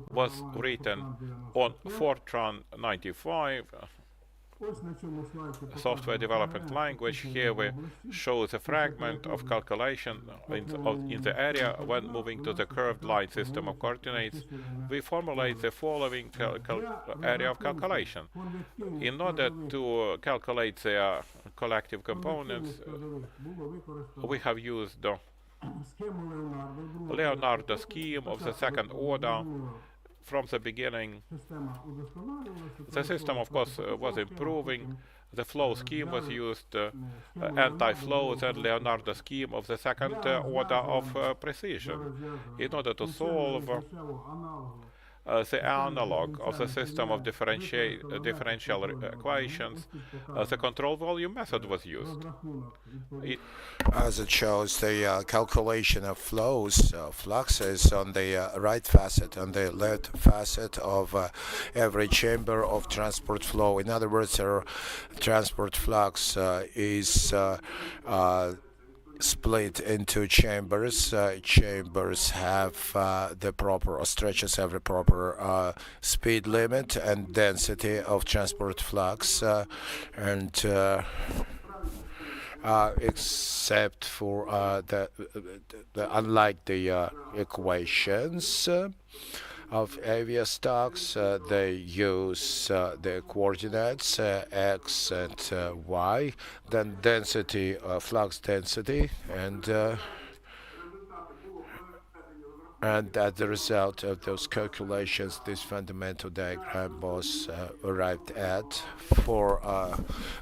was written on Fortran 95 software development language. Here we show the fragment of calculation in the area. When moving to the curved line system of coordinates, we formulate the following area of calculation. In order to calculate the collective components, we have used the Leonardo scheme of the second order. From the beginning, the system, of course, was improving. The flow scheme was used, anti-flow, then Leonardo scheme of the second order of precision. In order to solve the analog of the system of differential equations, the control volume method was used. As it shows the calculation of flows, fluxes on the right facet, on the left facet of every chamber of transport flow. In other words, our transport flux is split into chambers. Chambers have the proper, or stretches have the proper speed limit and density of transport flux, and except for unlike the equations of AVIA stocks, they use the coordinates x and y, then density, flux density, and as a result of those calculations, this fundamental diagram was arrived at. For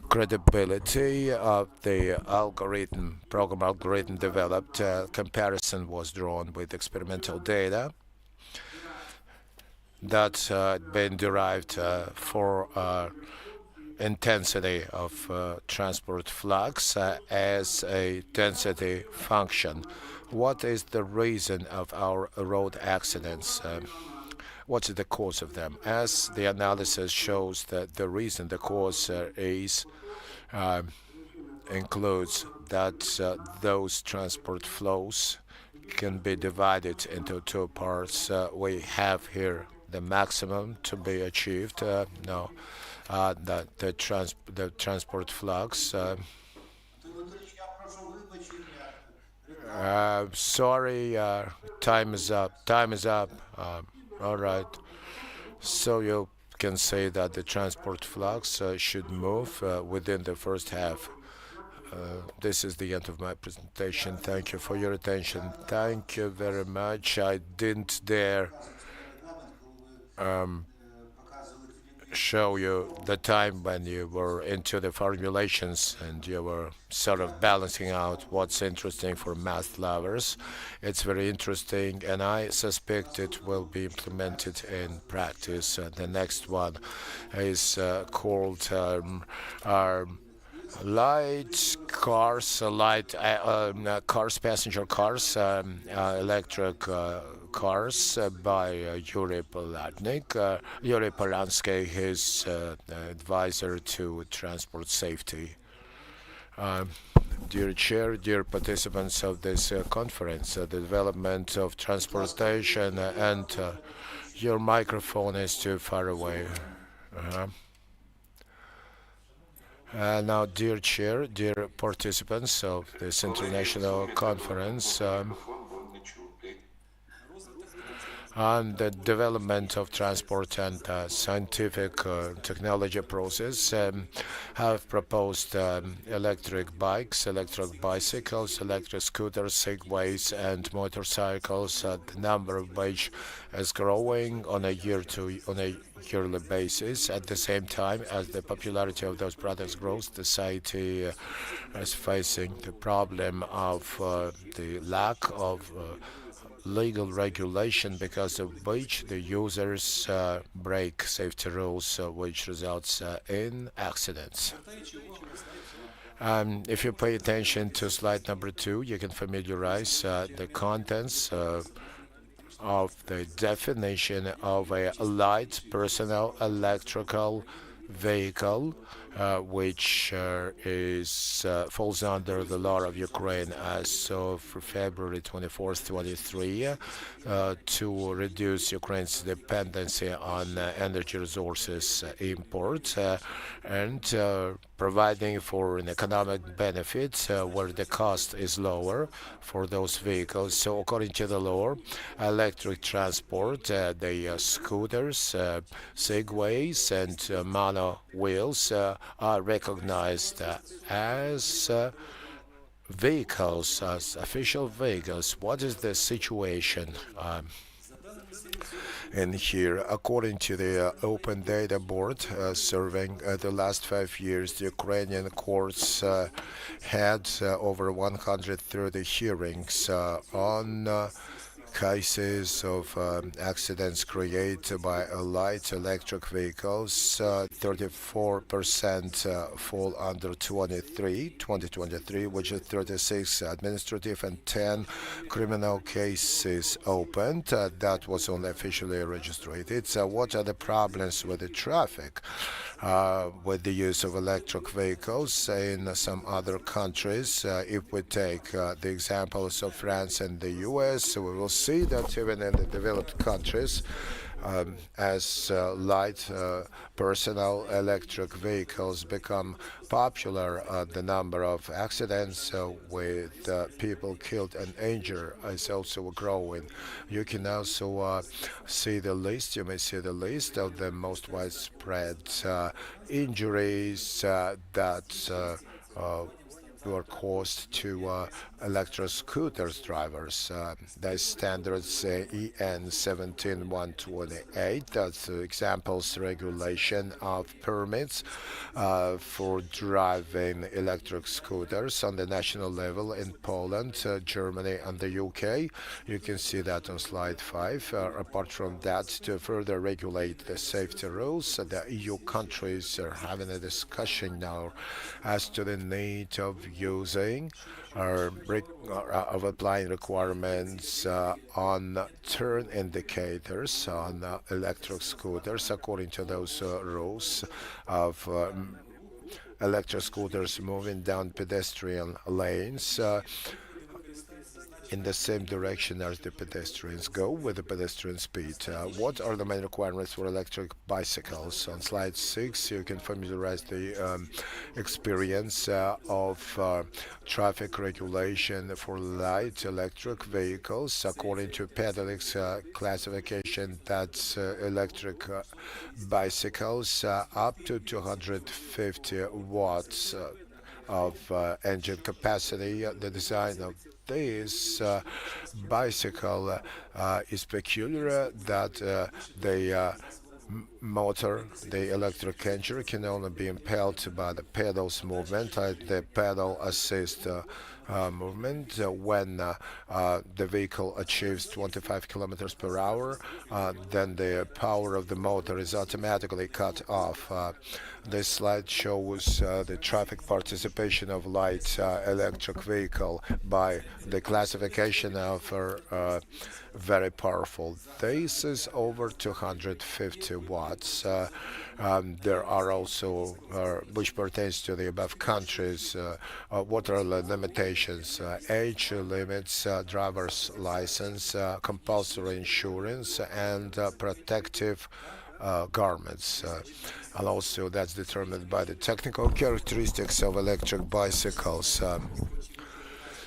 credibility of the algorithm, program algorithm developed, comparison was drawn with experimental data that's been derived for intensity of transport flux as a density function. What is the reason of our road accidents? What is the cause of them? As the analysis shows that the reason, the cause includes that those transport flows can be divided into two parts. We have here the maximum to be achieved. The transport flux. Sorry, time is up. Time is up. All right. So you can say that the transport flux should move within the first half. This is the end of my presentation. Thank you for your attention. Thank you very much. I didn't dare show you the time when you were into the formulations and you were sort of balancing out what's interesting for math lovers. It's very interesting, and I suspect it will be implemented in practice. The next one is called light cars, passenger cars, electric cars by Yuriy Polyanskyi, his advisor to transport safety. Dear Chair, dear participants of this conference, the development of transportation, and your microphone is too far away. Now, dear Chair, dear participants of this international conference, on the development of transport and scientific technology process, have proposed electric bikes, electric bicycles, electric scooters, segways, and motorcycles, the number of which is growing on a yearly basis. At the same time as the popularity of those products grows, society is facing the problem of the lack of legal regulation because of which the users break safety rules, which results in accidents. If you pay attention to slide number 2, you can familiarize the contents of the definition of a light personal electrical vehicle, which falls under the law of Ukraine as of February 24th, 23, to reduce Ukraine's dependency on energy resources import and providing for an economic benefit where the cost is lower for those vehicles. So according to the law, electric transport, the scooters, segways and mono wheels are recognized as vehicles, as official vehicles. What is the situation in here? According to the Open Data Board surveying the last 5 years, the Ukrainian courts had over 130 hearings on cases of accidents created by light electric vehicles. 34% fall under 2023, which is 36 administrative and 10 criminal cases opened. That was only officially registered. So what are the problems with the traffic with the use of electric vehicles in some other countries? If we take the examples of France and the US, we will see that even in the developed countries, as light personal electric vehicles become popular, the number of accidents with people killed and injured is also growing. You can also see the list. You may see the list of the most widespread injuries that were caused to electric scooters drivers. The standards EN 17128, that's examples regulation of permits for driving electric scooters on the national level in Poland, Germany and the UK. You can see that on slide 5. Apart from that, to further regulate the safety rules, the EU countries are having a discussion now as to the need of using of applying requirements on turn indicators on electric scooters according to those rules of electric scooters moving down pedestrian lanes in the same direction as the pedestrians go with the pedestrian speed. What are the main requirements for electric bicycles? On slide 6, you can familiarize the experience of traffic regulation for light electric vehicles. According to Pedalic's classification, that's electric bicycles up to 250 watts of engine capacity. The design of this bicycle is peculiar that the motor, the electric engine, can only be impelled by the pedals movement, the pedal assist movement. When the vehicle achieves 25 kilometers per hour, then the power of the motor is automatically cut off. This slide shows the traffic participation of light electric vehicle by the classification of very powerful. This is over 250 watts. There are also, which pertains to the above countries, what are the limitations? Age limits, driver's license, compulsory insurance, and protective garments. And also that's determined by the technical characteristics of electric bicycles.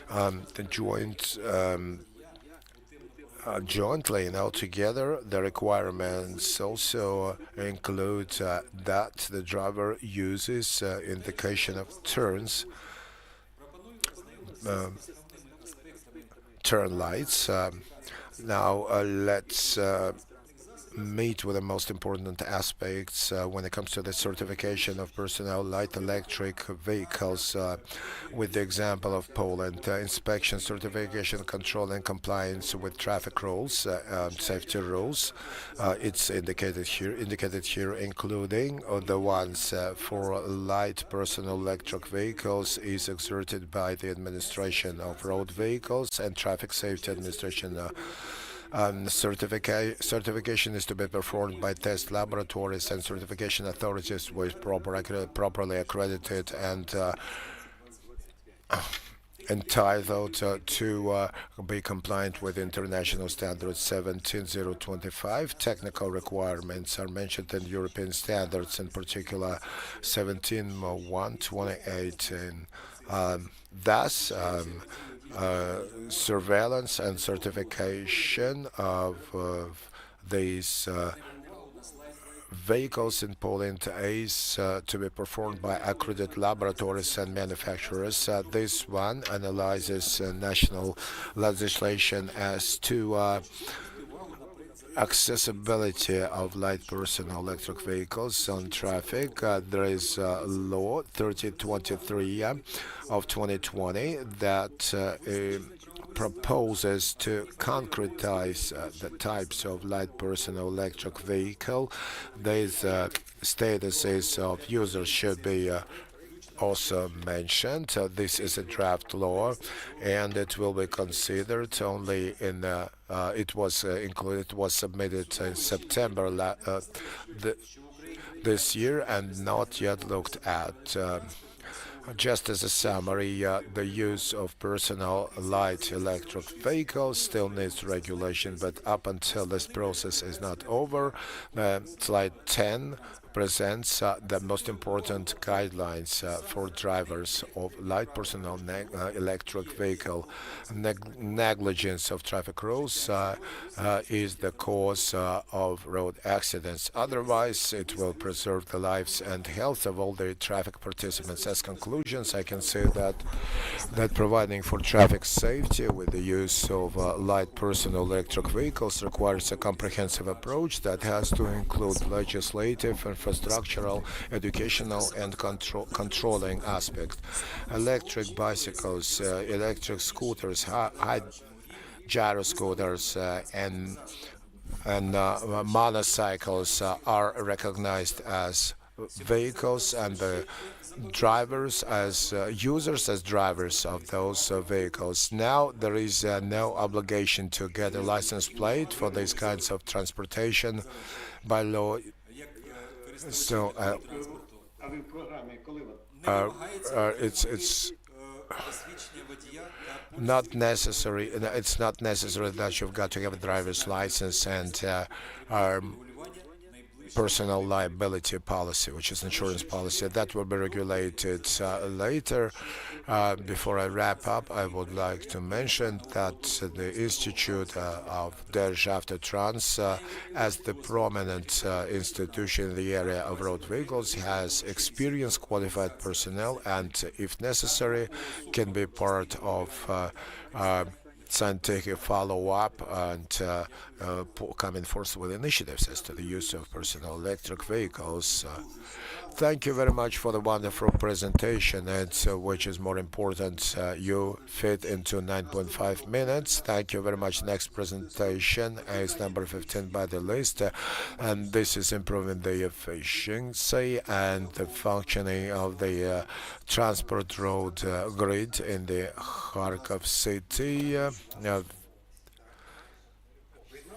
The jointly and altogether, the requirements also include that the driver uses indication of turns, turn lights. Now let's meet with the most important aspects when it comes to the certification of personnel light electric vehicles, with the example of Poland. Inspection, certification, control and compliance with traffic rules, safety rules. It's indicated here, including the ones for light personal electric vehicles is exerted by the Administration of Road Vehicles and Traffic Safety Administration. Certification is to be performed by test laboratories and certification authorities with properly accredited and entitled to be compliant with international standards 17025. Technical requirements are mentioned in European standards, in particular 1701 2018. Thus, surveillance and certification of these vehicles in Poland is to be performed by accredited laboratories and manufacturers. This one analyzes national legislation as to accessibility of light personal electric vehicles on traffic. There is law 3023 of 2020 that proposes to concretize the types of light personal electric vehicle. These statuses of users should be also mentioned. This is a draft law, and it will be considered only in. It was submitted in September this year, and not yet looked at. Just as a summary, the use of personal light electric vehicles still needs regulation, but up until this process is not over, slide 10 presents the most important guidelines for drivers of light personal electric vehicle. Negligence of traffic rules is the cause of road accidents. Otherwise, it will preserve the lives and health of all the traffic participants. As conclusions, I can say that providing for traffic safety with the use of light personal electric vehicles requires a comprehensive approach that has to include legislative, infrastructural, educational, and controlling aspects. Electric bicycles, electric scooters, high gyro scooters, and motorcycles are recognized as vehicles, and the drivers as users as drivers of those vehicles. Now there is no obligation to get a license plate for these kinds of transportation by law. So it's not necessary. It's not necessary that you've got to have a driver's license and personal liability policy, which is insurance policy. That will be regulated later. Before I wrap up, I would like to mention that the Institute of Державні Trans, as the prominent institution in the area of road vehicles, has experienced qualified personnel and, if necessary, can be part of scientific follow-up and coming forth with initiatives as to the use of personal electric vehicles. Thank you very much for the wonderful presentation, and which is more important, you fit into 9.5 minutes. Thank you very much. Next presentation is number 15 by the list, and this is improving the efficiency and the functioning of the transport road grid in the Kharkov city.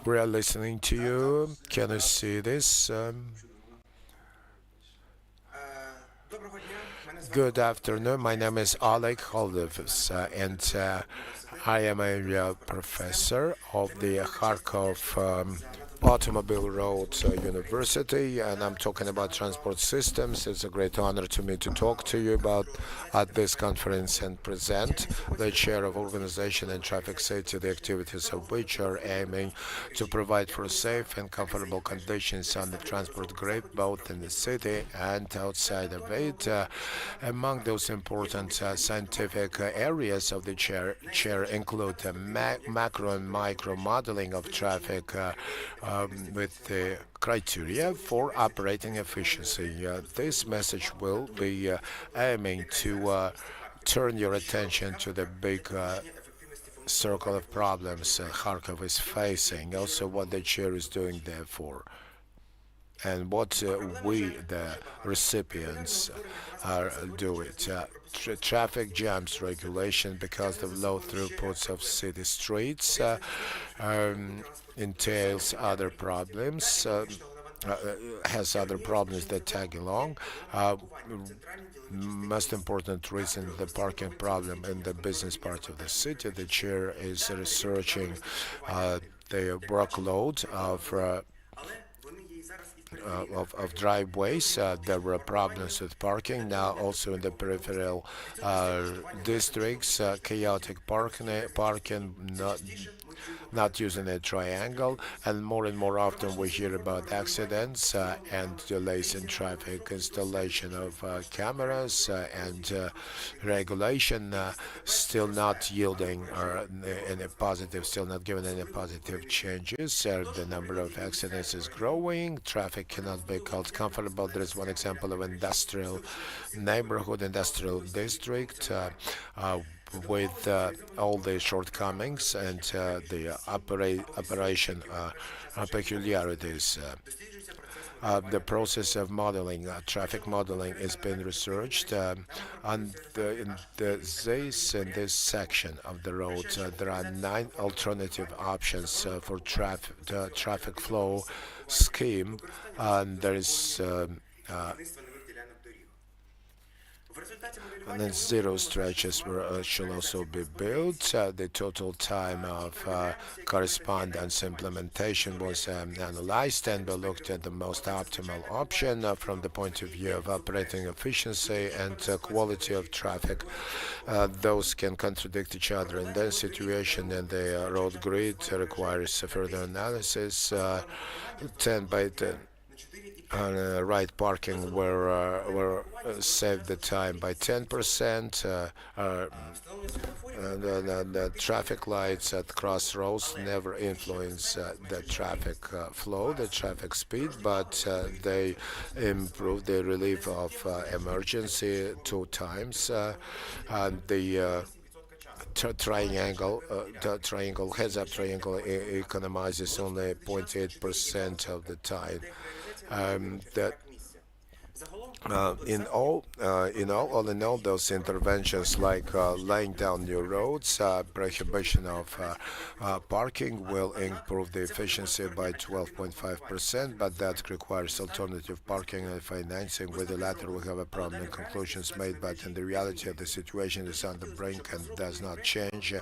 We are listening to you. Can you see this? Good afternoon. My name is Oleh Kholodov, and I am a professor of the Kharkov Automobile Road University, and I'm talking about transport systems. It's a great honor to me to talk to you about at this conference and present the chair of organization and traffic safety, the activities of which are aiming to provide for safe and comfortable conditions on the transport grid, both in the city and outside of it. Among those important scientific areas of the chair include macro and micro modeling of traffic, with the criteria for operating efficiency. This message will be aiming to turn your attention to the big circle of problems Kharkov is facing, also what the chair is doing therefore, and what we, the recipients, are doing. Traffic jams regulation because of low throughputs of city streets entails other problems, has other problems that tag along. Most important reason, the parking problem in the business part of the city. The chair is researching the workload of driveways. There were problems with parking. Now also in the peripheral districts, chaotic parking, not using a triangle, and more often we hear about accidents and delays in traffic. Installation of cameras and regulation still not yielding any positive, still not giving any positive changes. The number of accidents is growing. Traffic cannot be called comfortable. There is one example of industrial neighborhood, industrial district, with all the shortcomings and the operation peculiarities. The process of modeling, traffic modeling, is being researched. In this section of the road, there are 9 alternative options for traffic flow scheme, and there is and then 0 stretches shall also be built. The total time of correspondence implementation was analyzed, and we looked at the most optimal option from the point of view of operating efficiency and quality of traffic. Those can contradict each other in this situation, and the road grid requires further analysis. 10 by 10. Right parking were saved the time by 10%. The traffic lights at crossroads never influence the traffic flow, the traffic speed, but they improve the relief of emergency 2 times. The triangle, heads-up triangle economizes only 0.8% of the time. In all, those interventions like laying down new roads, prohibition of parking will improve the efficiency by 12.5%, but that requires alternative parking and financing. With the latter, we have a problem in conclusions made, but in the reality of the situation is on the brink and does not change.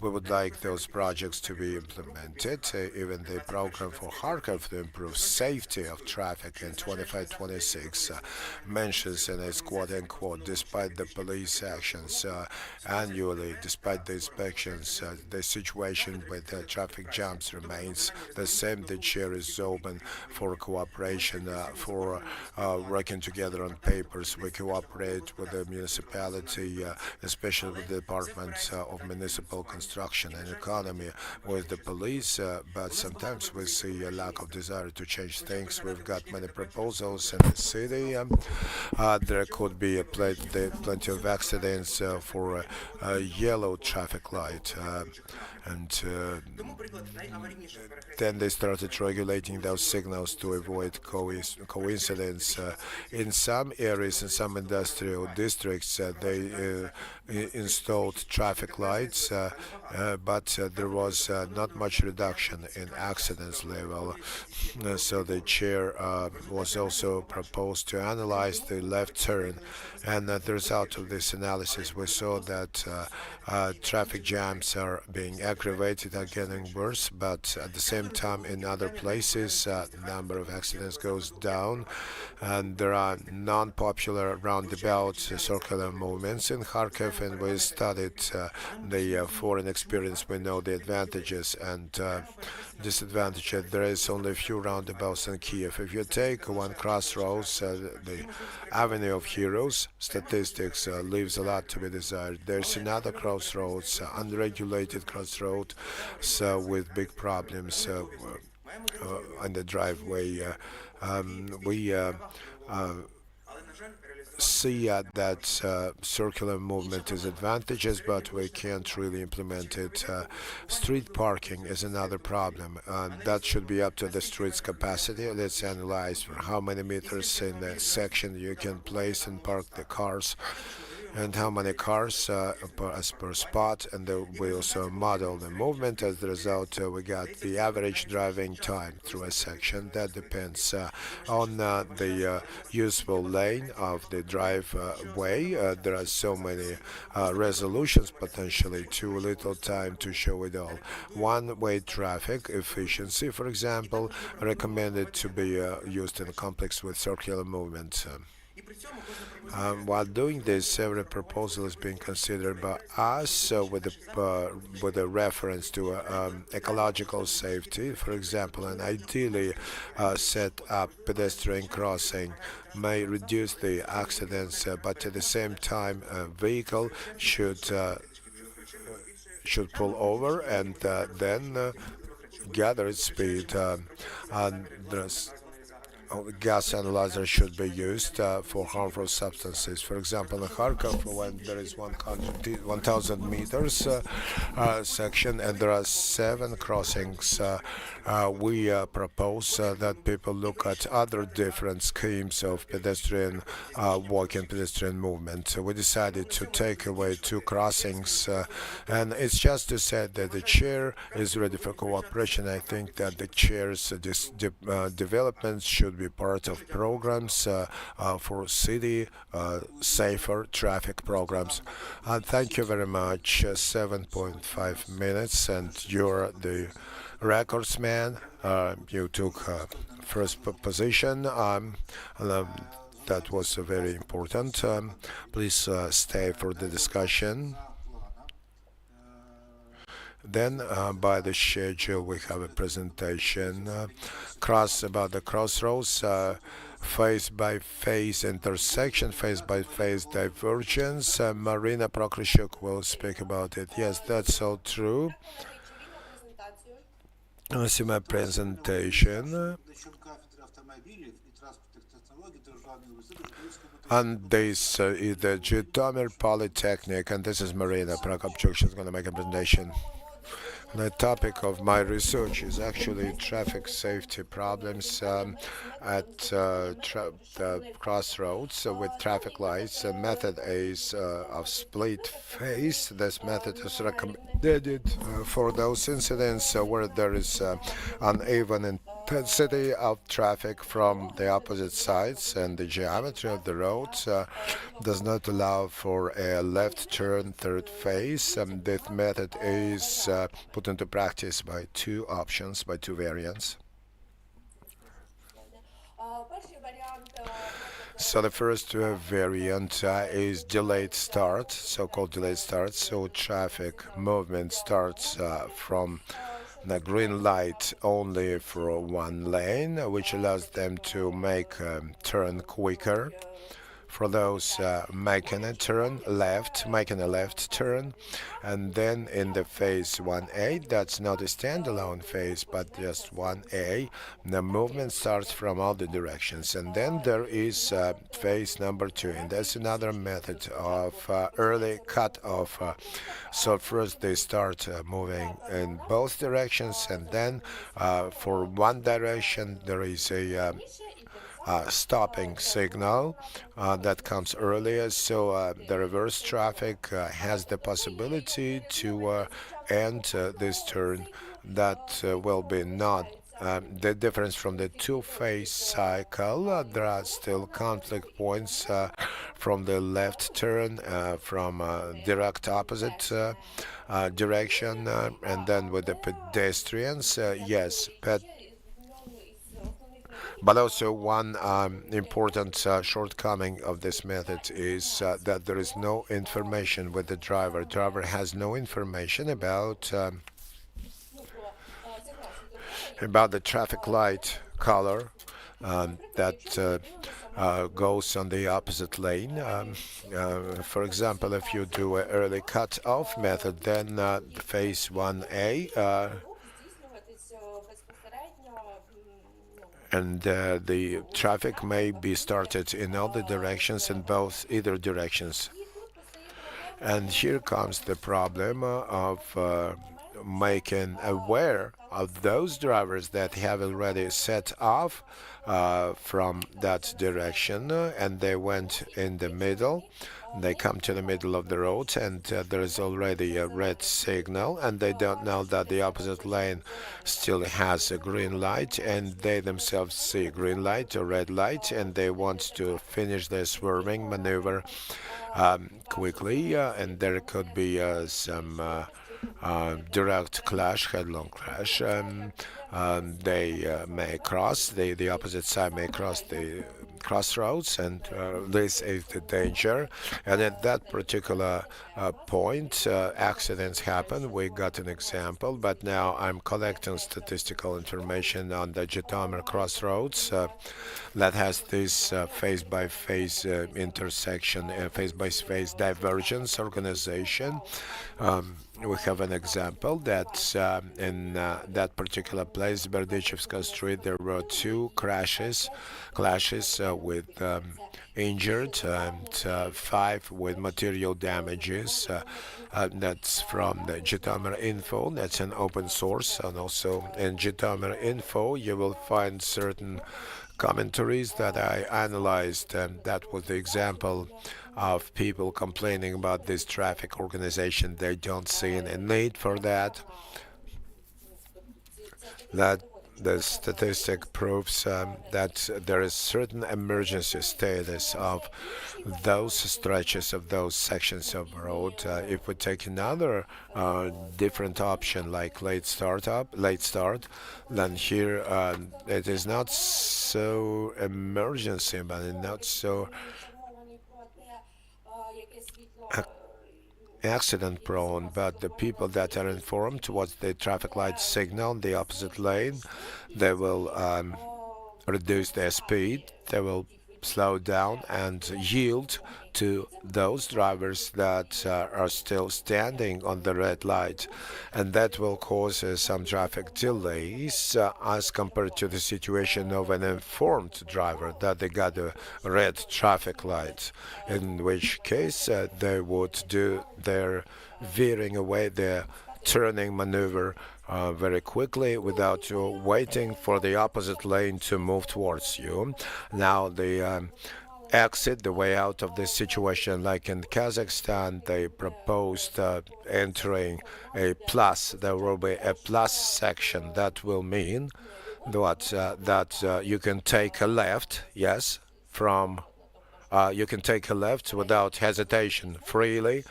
We would like those projects to be implemented. Even the program for Kharkov to improve safety of traffic in 25-26 mentions in its quote-unquote, despite the police actions annually, despite the inspections, the situation with traffic jams remains the same. The chair is open for cooperation, for working together on papers. We cooperate with the municipality, especially with the Department of Municipal Construction and Economy, with the police, but sometimes we see a lack of desire to change things. We've got many proposals in the city. There could be plenty of accidents for a yellow traffic light, and then they started regulating those signals to avoid coincidence. In some areas, in some industrial districts, they installed traffic lights, but there was not much reduction in accidents level. So the chair was also proposed to analyze the left turn, and the result of this analysis, we saw that traffic jams are being aggravated, are getting worse, but at the same time in other places the number of accidents goes down, and there are non-popular roundabout circular movements in Kharkiv, and we studied the foreign experience. We know the advantages and disadvantages. There is only a few roundabouts in Kiev. If you take one crossroads, the Avenue of Heroes, statistics leaves a lot to be desired. There's another crossroads, unregulated crossroad, so with big problems. on the driveway. We see that circular movement is advantageous, but we can't really implement it. Street parking is another problem. That should be up to the street's capacity. Let's analyze for how many meters in the section you can place and park the cars, and how many cars per spot, and we also model the movement. As a result, we got the average driving time through a section. That depends on the useful lane of the driveway. There are so many resolutions, potentially too little time to show it all. One-way traffic efficiency, for example, recommended to be used in complex with circular movement. While doing this, every proposal is being considered by us with a reference to ecological safety. For example, an ideally set up pedestrian crossing may reduce the accidents, but at the same time, a vehicle should pull over and then gather its speed. And gas analyzer should be used for harmful substances. For example, in Kharkov, when there is 1,000 meters section and there are 7 crossings, we propose that people look at other different schemes of pedestrian walking, pedestrian movement. So we decided to take away 2 crossings, and it's just to say that the chair is ready for cooperation. I think that the chair's developments should be part of programs for city safer traffic programs. Thank you very much. 7.5 minutes, and you're the records man. You took first position. That was very important. Please stay for the discussion. Then, by the schedule, we have a presentation about the crossroads, phase-by-phase intersection, phase-by-phase divergence. Maryna Prokhorchuk will speak about it. Yes, that's all true. This is my presentation. And this is the Zhytomyr Polytechnic, and this is Maryna Prokhorchuk. She's going to make a presentation. The topic of my research is actually traffic safety problems at the crossroads with traffic lights. Method is of split phase. This method is recommended for those incidents where there is uneven intensity of traffic from the opposite sides, and the geometry of the road does not allow for a left turn third phase. This method is put into practice by 2 options, by 2 variants. So the first variant is delayed start, so-called delayed start. So traffic movement starts from the green light only for one lane, which allows them to make a turn quicker. For those making a left turn, and then in the phase 1A, that's not a standalone phase, but just 1A, the movement starts from all the directions. And then there is phase number 2, and that's another method of early cut-off. So first they start moving in both directions, and then for one direction there is a stopping signal that comes earlier, so the reverse traffic has the possibility to end this turn. That will be not the difference from the 2-phase cycle. There are still conflict points from the left turn, from direct opposite direction, and then with the pedestrians, yes, but also one important shortcoming of this method is that there is no information with the driver. Driver has no information about the traffic light color that goes on the opposite lane. For example, if you do an early cut-off method, then phase 1A and the traffic may be started in all the directions, in either directions. And here comes the problem of making aware of those drivers that have already set off from that direction, and they went in the middle. They come to the middle of the road, and there is already a red signal, and they don't know that the opposite lane still has a green light, and they themselves see a green light or red light, and they want to finish their swerving maneuver quickly, and there could be some direct clash, headlong clash. They may cross, the opposite side may cross the crossroads, and this is the danger. And at that particular point, accidents happen. We got an example, but now I'm collecting statistical information on the Zhytomyr crossroads that has this face-by-face intersection, face-by-face divergence organization. We have an example that in that particular place, Berdychevska Street, there were two clashes with injured and 5 with material damages. That's from the Zhytomyr Info. That's an open source, and also in Zhytomyr Info you will find certain commentaries that I analyzed, and that was the example of people complaining about this traffic organization. They don't see any need for that. That the statistic proves that there is certain emergency status of those stretches of those sections of road. If we take another different option like late start, then here it is not so emergency, but not so accident prone, but the people that are informed towards the traffic light signal, the opposite lane, they will reduce their speed, they will slow down and yield to those drivers that are still standing on the red light, and that will cause some traffic delays as compared to the situation of an informed driver that they got a red traffic light, in which case they would do their veering away, their turning maneuver very quickly without waiting for the opposite lane to move towards you. Now the exit, the way out of this situation, like in Kazakhstan, they proposed entering a plus. There will be a plus section. That will mean that you can take a left, yes, from you can take a left without hesitation, freely,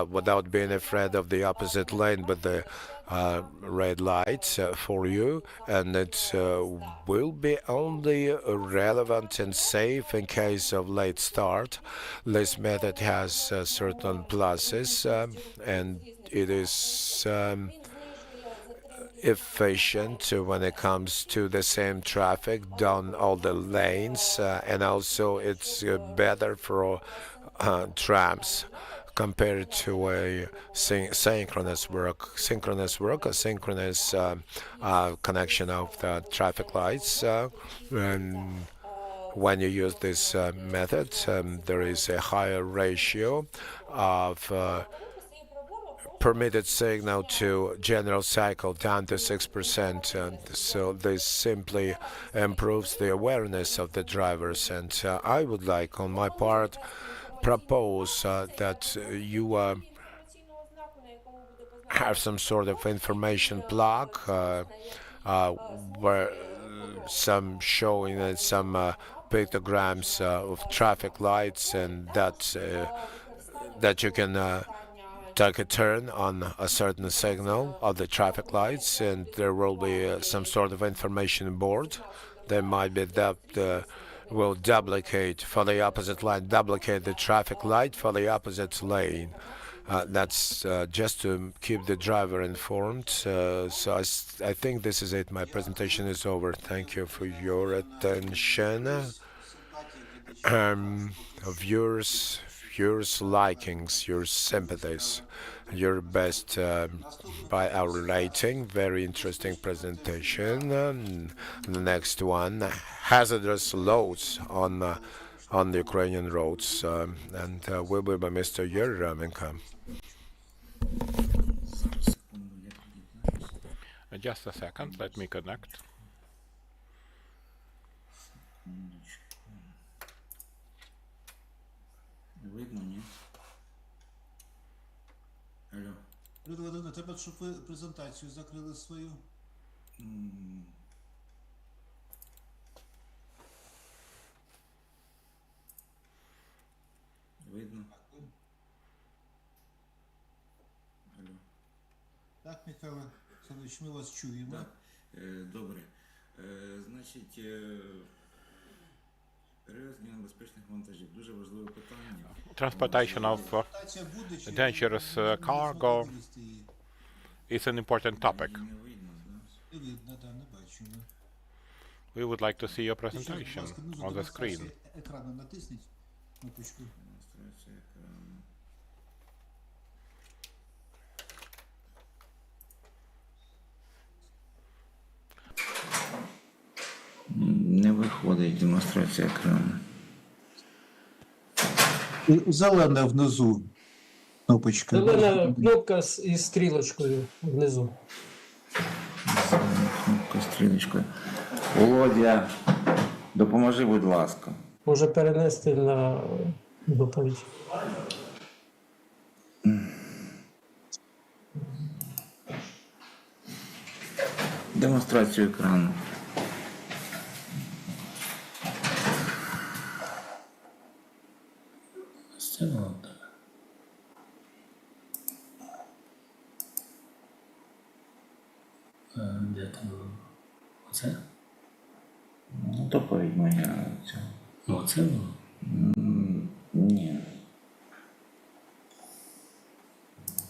without being afraid of the opposite lane, but the red lights for you, and it will be only relevant and safe in case of late start. This method has certain pluses, and it is efficient when it comes to the same traffic down all the lanes, and also it's better for trams compared to a synchronous work, a synchronous connection of the traffic lights. And when you use this method, there is a higher ratio of permitted signal to general cycle, down to 6%, and so this simply improves the awareness of the drivers. And I would like, on my part, propose that you have some sort of information block where some showing some pictograms of traffic lights, and that you can take a turn on a certain signal of the traffic lights, and there will be some sort of information board. There might be that will duplicate for the opposite line, duplicate the traffic light for the opposite lane. That's just to keep the driver informed. So I think this is it. My presentation is over. Thank you for your attention. Viewers, your likings, your sympathies, your best by our rating. Very interesting presentation. The next one, hazardous loads on the Ukrainian roads, and will be by Mr. Yuriy Remenko. Just a second, let me connect. Видно, ні? Алло. Володимир, треба, щоб ви презентацію закрили свою. Видно? Алло. Так, Михайло Олександрович, ми вас чуємо. Так. Добре. Значить, перевезення небезпечних вантажів. Дуже важливе питання. Transportation of dangerous cargo is an important topic. Не видно, да, не бачимо. We would like to see your presentation on the screen. Екрану натисніть кнопочку. Демонстрація екрану. Не виходить демонстрація екрану. Зелена внизу кнопочка. Зелена кнопка із стрілочкою внизу. Зелена кнопка з стрілочкою. Володя, допоможи, будь ласка. Може перенести на доповідь. Демонстрацію екрану. Це воно так. Де там? Оце? Ну, доповідь моя. Ну, оце воно? Ні.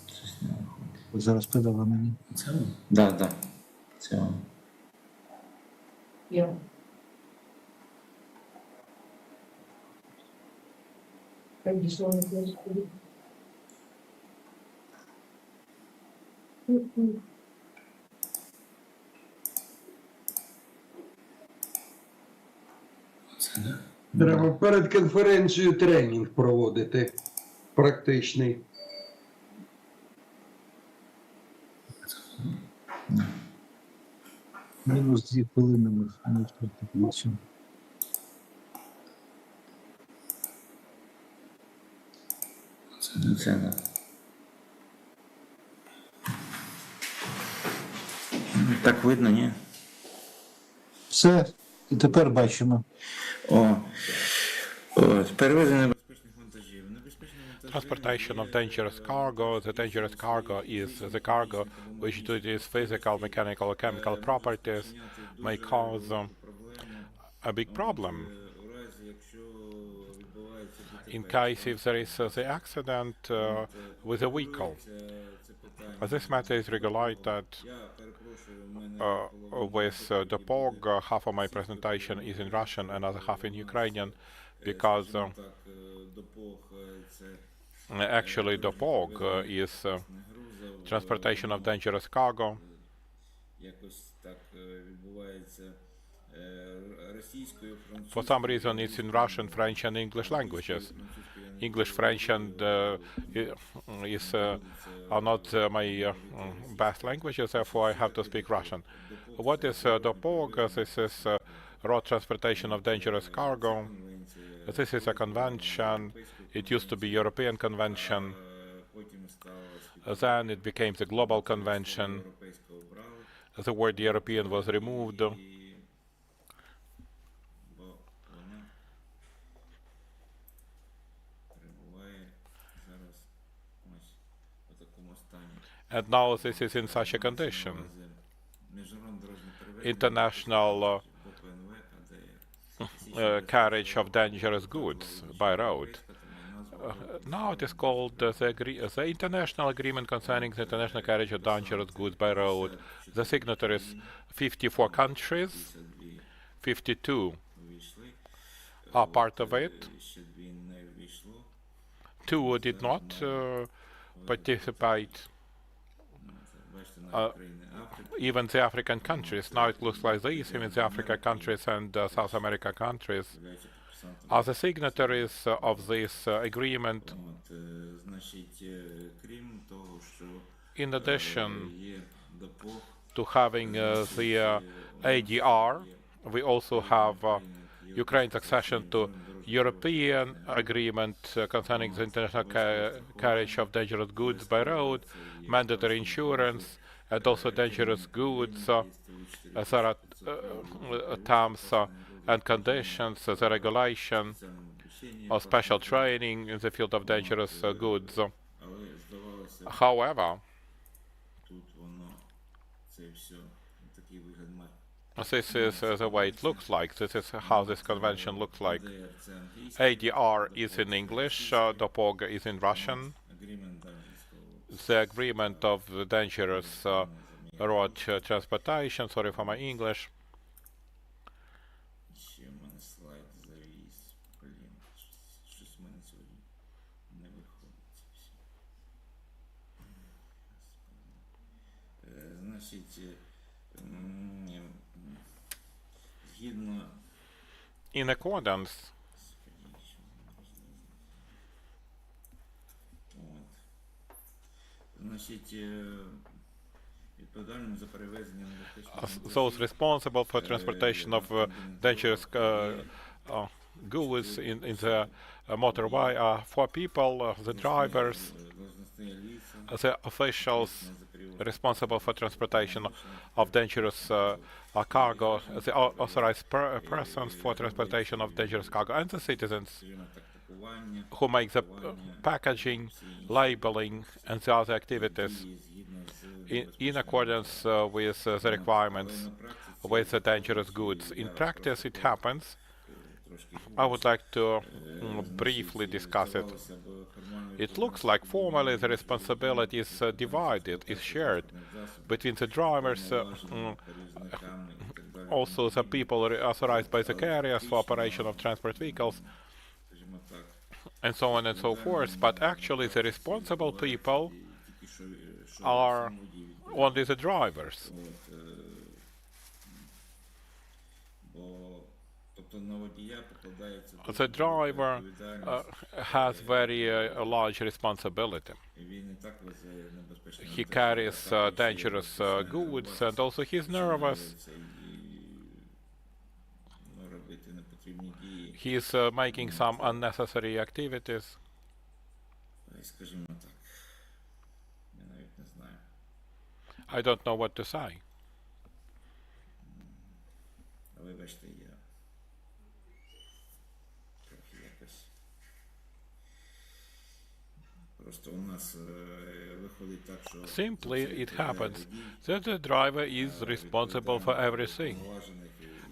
Щось не виходить. От зараз передала мені. Оце воно? Да, да. Це воно. Я. Оце, да? Треба перед конференцією тренінг проводити практичний. Мінус 2 хвилини ми втратили. Це, да. Так видно, ні? Все, і тепер бачимо. Перевезення небезпечних вантажів. Transportation of dangerous cargo. The dangerous cargo is the cargo which due to its physical, mechanical, or chemical properties may cause a big problem. In case if there is the accident with a vehicle. This matter is regulated with the POG. Half of my presentation is in Russian, another half in Ukrainian, because actually the POG is transportation of dangerous cargo. For some reason it's in Russian, French and English languages. English, French and are not my best languages, therefore I have to speak Russian. What is the POG? This is road transportation of dangerous cargo. This is a convention. It used to be European convention. Then it became the global convention. The word European was removed. And now this is in such a condition. International carriage of dangerous goods by road. Now it is called the International Agreement Concerning the International Carriage of Dangerous Goods by Road. The signatories 54 countries, 52 are part of it. two did not participate. Even the African countries. Now it looks like this. Even the African countries and South America countries are the signatories of this agreement. In addition to having the ADR, we also have Ukraine's accession to European agreement concerning the international carriage of dangerous goods by road, mandatory insurance, and also dangerous goods. There are terms and conditions, the regulation of special training in the field of dangerous goods. However, this is the way it looks like. This is how this convention looks like. ADR is in English, DOPOG is in Russian. The agreement of the dangerous road transportation, sorry for my English. In accordance those responsible for transportation of dangerous goods in the motorway are 4 people, the drivers, the officials responsible for transportation of dangerous cargo, the authorized persons for transportation of dangerous cargo, and the citizens who make the packaging, labeling, and the other activities in accordance with the requirements with the dangerous goods. In practice, it happens. I would like to briefly discuss it. It looks like formally the responsibility is divided, is shared between the drivers, also the people authorized by the carriers for operation of transport vehicles, and so on and so forth. But actually the responsible people are only the drivers. The driver has very large responsibility. He carries dangerous goods, and also he's nervous. He's making some unnecessary activities. I don't know what to say. Simply, it happens that the driver is responsible for everything.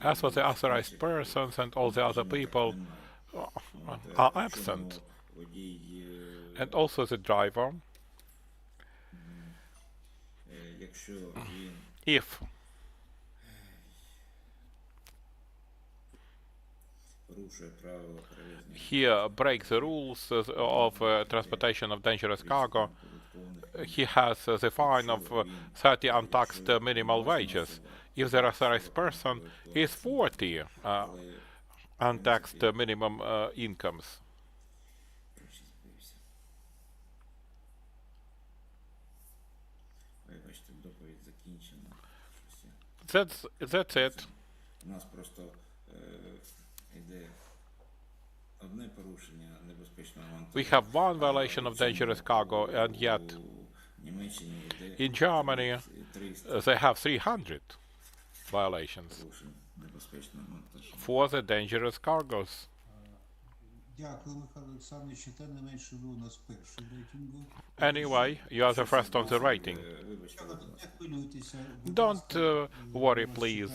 As for the authorized persons and all the other people are absent. And also the driver, if he breaks the rules of transportation of dangerous cargo, he has the fine of 30 untaxed minimal wages. If the authorized person is 40 untaxed minimum incomes. That's it. We have one violation of dangerous cargo, and yet in Germany they have 300 violations for the dangerous cargoes. Anyway, you are the first on the rating. Don't worry, please.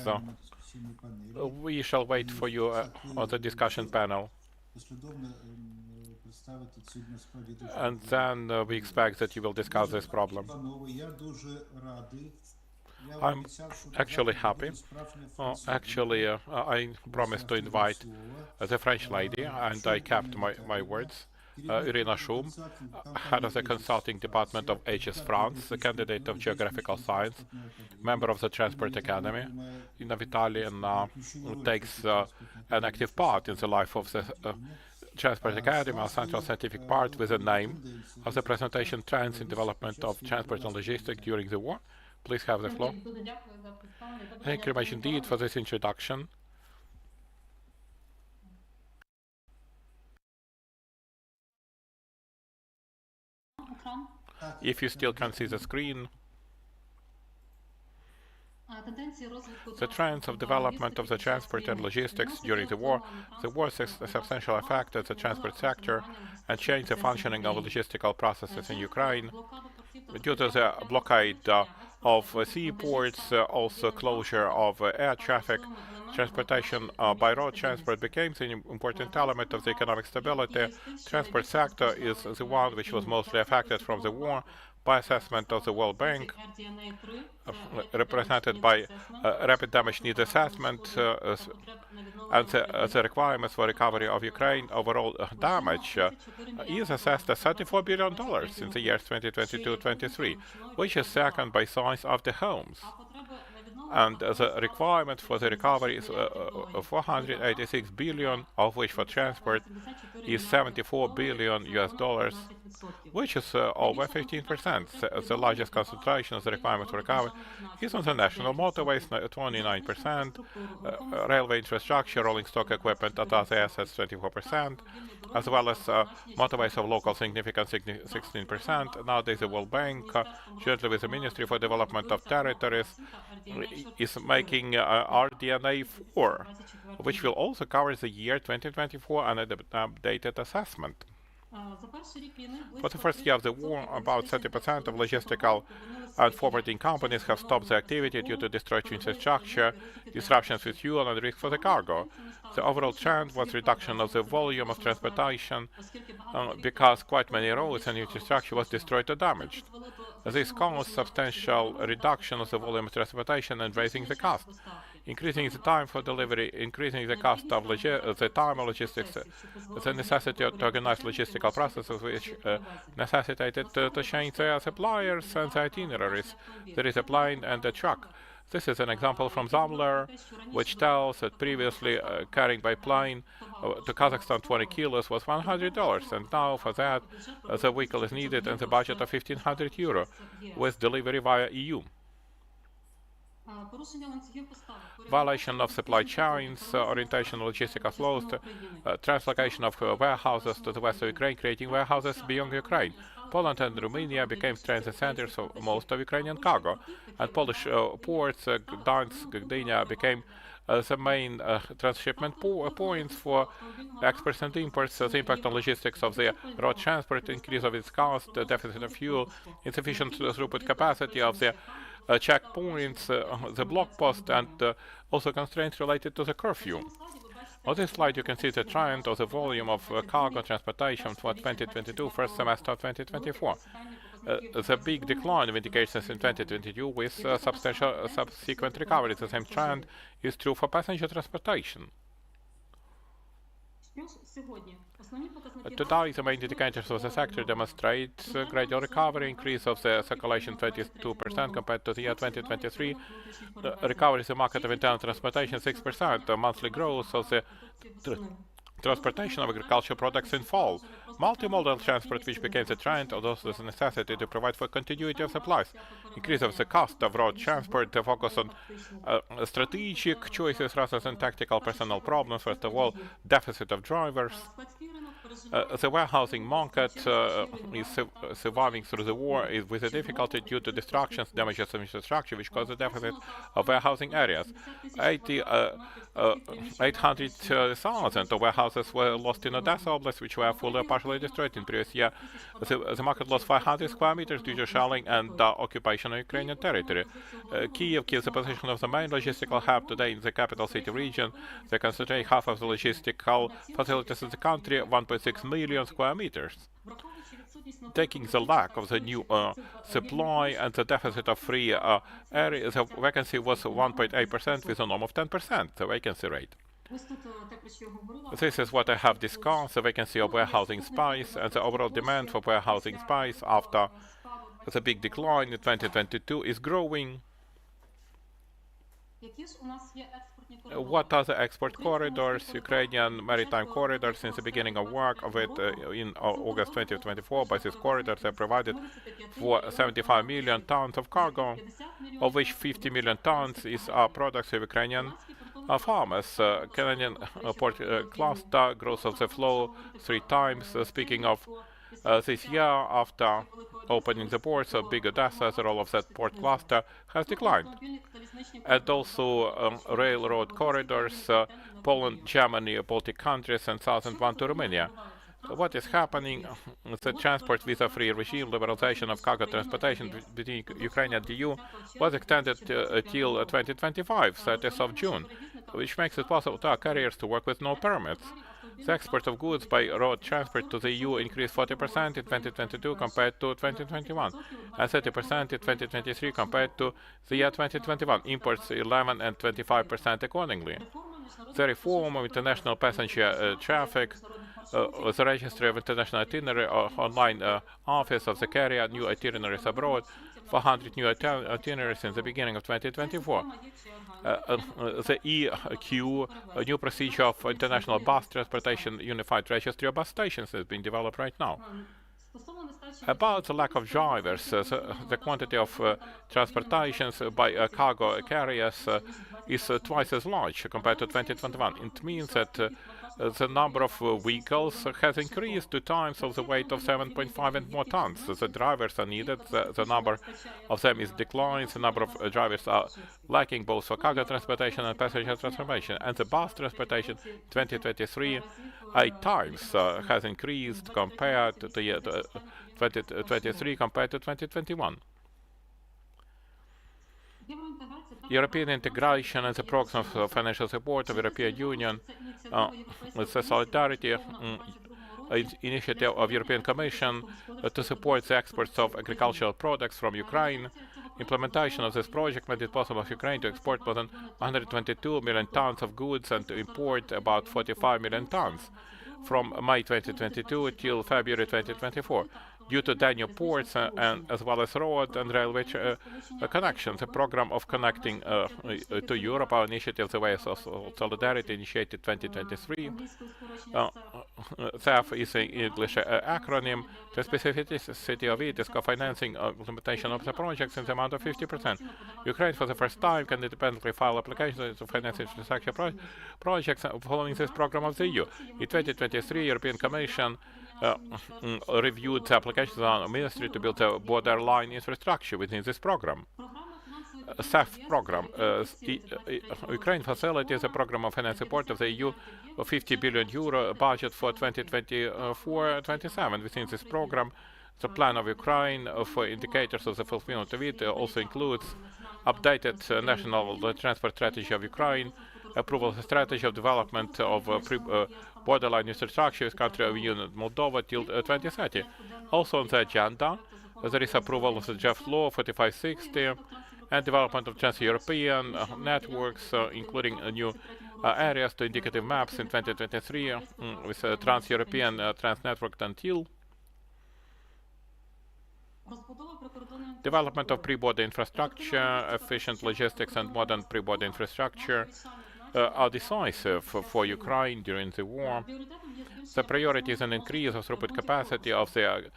We shall wait for you on the discussion panel. And then we expect that you will discuss this problem. I'm actually happy. I promised to invite the French lady, and I kept my words. Irina Shum, head of the consulting department of HS France, a candidate of geographical science, member of the Transport Academy. Inna Vitalina takes an active part in the life of the Transport Academy, a central scientific part with the name of the presentation Trends in Development of Transport and Logistics During the War. Please have the floor. Thank you very much indeed for this introduction. If you still can see the screen, the trends of development of the transport and logistics during the war substantially affected the transport sector and changed the functioning of logistical processes in Ukraine. Due to the blockade of seaports, also closure of air traffic, transportation by road transport became an important element of the economic stability. Transport sector is the one which was mostly affected from the war by assessment of the World Bank, represented by rapid damage needs assessment and the requirements for recovery of Ukraine. Overall damage is assessed at $34 billion in the years 2022-23, which is second by size of the homes. And the requirement for the recovery is 486 billion, of which for transport is 74 billion US dollars, which is over 15%. The largest concentration of the requirement for recovery is on the national motorways, 29%, railway infrastructure, rolling stock equipment, and other assets, 24%, as well as motorways of local significance, 16%. Nowadays, the World Bank, jointly with the Ministry for Development of Territories, is making RDNA 4, which will also cover the year 2024 and an updated assessment. For the first year of the war, about 30% of logistical and forwarding companies have stopped their activity due to destroyed infrastructure, disruptions with fuel, and risk for the cargo. The overall trend was reduction of the volume of transportation because quite many roads and infrastructure was destroyed or damaged. This caused substantial reduction of the volume of transportation and raising the cost, increasing the time for delivery, increasing the cost of the time of logistics, the necessity to organize logistical processes which necessitated to change their suppliers and their itineraries. There is a plane and a truck. This is an example from Zamler, which tells that previously carrying by plane to Kazakhstan 20 kilos was $100, and now for that the vehicle is needed and the budget of €1,500 with delivery via EU. Violation of supply chains, orientation of logistical flows, translocation of warehouses to the west of Ukraine, creating warehouses beyond Ukraine. Poland and Romania became transit centers of most of Ukrainian cargo, and Polish ports, Gdansk, Gdynia, became the main transshipment points for exports and imports. The impact on logistics of the road transport, increase of its cost, deficit of fuel, insufficient throughput capacity of the checkpoints, the block post, and also constraints related to the curfew. On this slide, you can see the trend of the volume of cargo transportation for 2022, first semester of 2024. The big decline of indications in 2022 with substantial subsequent recovery. The same trend is true for passenger transportation. Today, the main indicators of the sector demonstrate gradual recovery, increase of the circulation 22% compared to the year 2023. Recovery of the market of internal transportation 6%. The monthly growth of the transportation of agricultural products in fall. Multimodal transport, which became the trend, although there's a necessity to provide for continuity of supplies. Increase of the cost of road transport, the focus on strategic choices rather than tactical personnel problems. First of all, deficit of drivers. The warehousing market is surviving through the war with a difficulty due to destructions, damages of infrastructure, which cause a deficit of warehousing areas. 800,000 warehouses were lost in Odessa Oblast, which were fully or partially destroyed in previous year. The market lost 500 square meters due to shelling and occupation of Ukrainian territory. Kyiv keeps the position of the main logistical hub today in the capital city region. They concentrate half of the logistical facilities in the country, 1.6 million square meters. Taking the lack of the new supply and the deficit of free areas, the vacancy was 1.8% with a norm of 10%, the vacancy rate. This is what I have discussed, the vacancy of warehousing space and the overall demand for warehousing space after the big decline in 2022 is growing. What are the export corridors? Ukrainian maritime corridor, since the beginning of work of it in August 2024, by this corridor they provided for 75 million tons of cargo, of which 50 million tons is products of Ukrainian farmers. Canadian port cluster growth of the flow 3 times. Speaking of this year, after opening the ports of big Odessa, the role of that port cluster has declined. And also railroad corridors, Poland, Germany, Baltic countries, and southern one to Romania. What is happening? The transport visa-free regime, liberalization of cargo transportation between Ukraine and the EU was extended till 2025, 30th of June, which makes it possible to our carriers to work with no permits. The export of goods by road transport to the EU increased 40% in 2022 compared to 2021, and 30% in 2023 compared to the year 2021. Imports 11% and 25% accordingly. The reform of international passenger traffic, the registry of international itinerary, online office of the carrier, new itineraries abroad, 400 new itineraries in the beginning of 2024. The EQ, a new procedure of international bus transportation, unified registry of bus stations, is being developed right now. About the lack of drivers, the quantity of transportations by cargo carriers is twice as large compared to 2021. It means that the number of vehicles has increased 2 times of the weight of 7.5 and more tons. The drivers are needed, the number of them is declined, the number of drivers are lacking both for cargo transportation and passenger transportation. And the bus transportation 2023 8 times has increased compared to the year 2023 compared to 2021. European integration and the program of financial support of the European Union, the solidarity initiative of European Commission to support the exports of agricultural products from Ukraine. Implementation of this project made it possible for Ukraine to export more than 122 million tons of goods and to import about 45 million tons from May 2022 till February 2024. Due to Danube ports and as well as road and railway connections. The program of connecting to Europe, our initiative, the Ways of Solidarity, initiated 2023. CEF is an English acronym. The specificity of it is co-financing implementation of the projects in the amount of 50%. Ukraine, for the first time, can independently file applications to finance infrastructure projects following this program of the EU. In 2023, European Commission reviewed the applications on the ministry to build a borderline infrastructure within this program. CEF program. Ukraine facilitates a program of finance support of the EU of 50 billion euro budget for 2024-27. Within this program, the plan of Ukraine for indicators of the fulfillment of it also includes updated national transport strategy of Ukraine, approval of the strategy of development of borderline infrastructure with country of Union Moldova till 2030. Also on the agenda, there is approval of the draft law 4560 and development of trans-European networks, including new areas to indicative maps in 2023 with trans-European trans-network until development of pre-border infrastructure, efficient logistics and modern pre-border infrastructure are decisive for Ukraine during the war. The priority is an increase of throughput capacity of the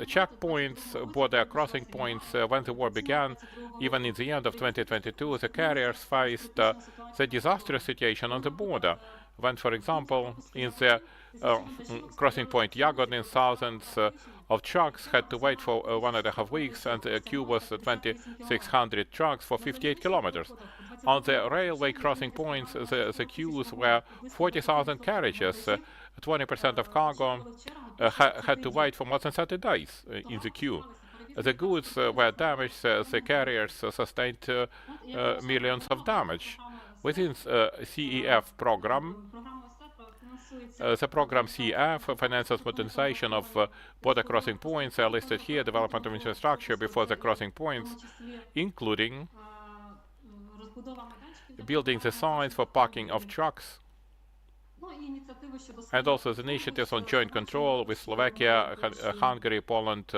checkpoints, border crossing points. When the war began, even in the end of 2022, the carriers faced the disastrous situation on the border. When, for example, in the crossing point Yagodin, thousands of trucks had to wait for 1.5 weeks, and the queue was 2,600 trucks for 58 kilometers. On the railway crossing points, the queues were 40,000 carriages. 20% of cargo had to wait for more than 30 days in the queue. The goods were damaged, the carriers sustained millions of damage. Within CEF program, the program CEF finances modernization of border crossing points are listed here, development of infrastructure before the crossing points, including building the signs for parking of trucks, And also the initiatives on joint control with Slovakia, Hungary, Poland,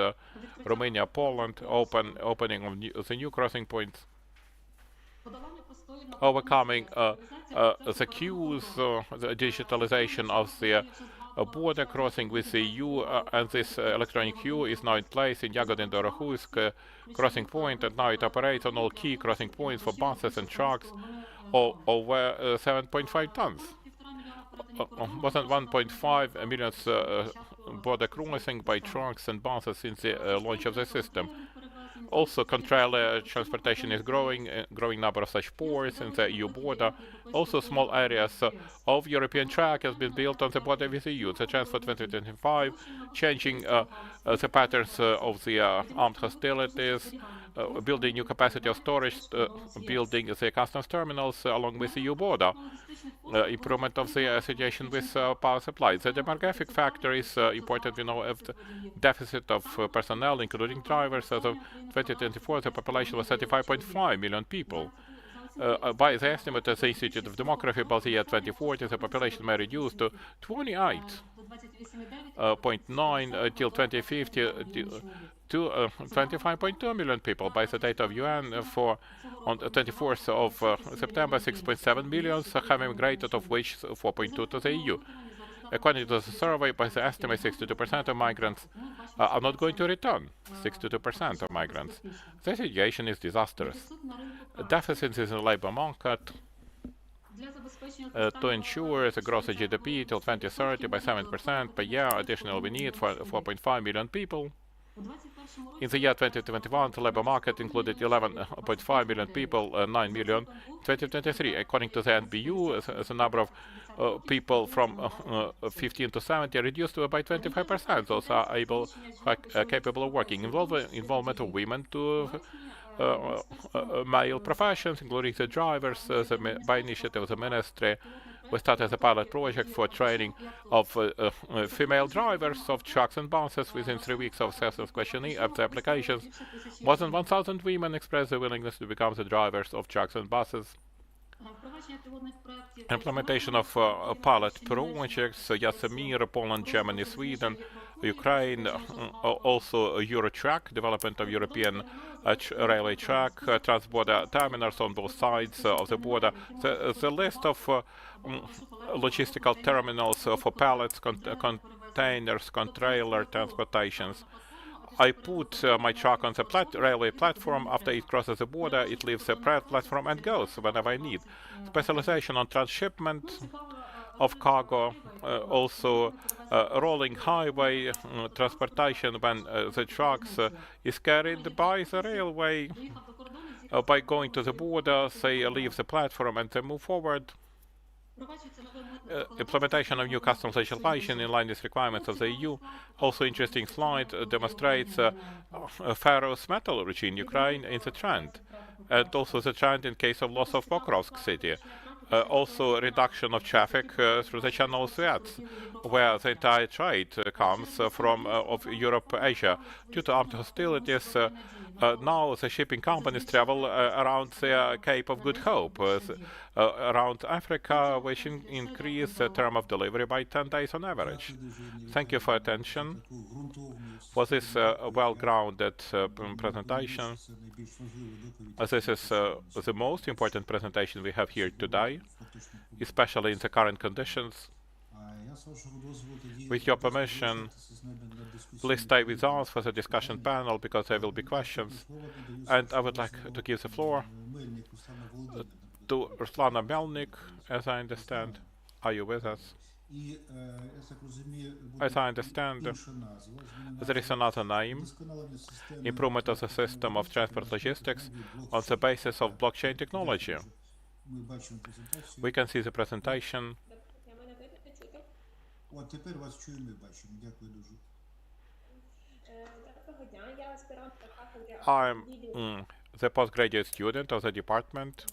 Romania, Poland, opening of the new crossing points, overcoming the queues, the digitalization of the border crossing with the EU, and this electronic queue is now in place in Yagodin Dorohusk crossing point, and now it operates on all key crossing points for buses and trucks over 7.5 tons. More than 1.5 million border crossing by trucks and buses since the launch of the system. Also, control transportation is growing number of such ports in the EU border. Also, small areas of European track has been built on the border with the EU. The Transport 2025, changing the patterns of the armed hostilities, building new capacity of storage, building the customs terminals along with the EU border, improvement of the situation with power supply. The demographic factor is important. We know of the deficit of personnel, including drivers. As of 2024, the population was 35.5 million people. By the estimate of the Institute of Demography, by the year 2040, the population may reduce to 28.9 till 2050 to 25.2 million people. By the data of UN, on the 24th of September, 6.7 million have immigrated, of which 4.2 to the EU. According to the survey, by the estimate, 62% of migrants are not going to return. 62% of migrants. The situation is disastrous. Deficits in the labor market to ensure the growth of GDP till 2030 by 7% per year. Additionally, we need for 4.5 million people. In the year 2021, the labor market included 11.5 million people, 9 million in 2023. According to the NBU, the number of people from 15 to 70 reduced by 25%. Those are capable of working. Involvement of women to male professions, including the drivers, by initiative of the ministry. We started a pilot project for training of female drivers of trucks and buses. Within 3 weeks of self-questioning of the applications, more than 1,000 women expressed their willingness to become the drivers of trucks and buses. Implementation of pilot projects, Yasemir, Poland, Germany, Sweden, Ukraine, also Eurotrack, development of European railway track, trans-border terminals on both sides of the border. The list of logistical terminals for pallets, containers, trailer transportations. I put my truck on the railway platform. After it crosses the border, it leaves the platform and goes whenever I need. Specialization on transshipment of cargo, also rolling highway transportation when the trucks is carried by the railway. By going to the border, they leave the platform and they move forward. Implementation of new customs legislation in line with requirements of the EU. Also interesting slide demonstrates ferrous metallurgy in Ukraine in the trend, and also the trend in case of loss of Pokrovsk city. Also reduction of traffic through the Channel of Suez, where the entire trade comes from of Europe, Asia. Due to armed hostilities, now the shipping companies travel around the Cape of Good Hope, around Africa, which increase the term of delivery by 10 days on average. Thank you for attention for this well-grounded presentation. This is the most important presentation we have here today, especially in the current conditions. With your permission, please stay with us for the discussion panel, because there will be questions. And I would like to give the floor to Ruslana Melnyk, as I understand. Are you with us? As I understand, there is another name, improvement of the system of transport logistics on the basis of blockchain technology. We can see the presentation. I'm the postgraduate student of the department.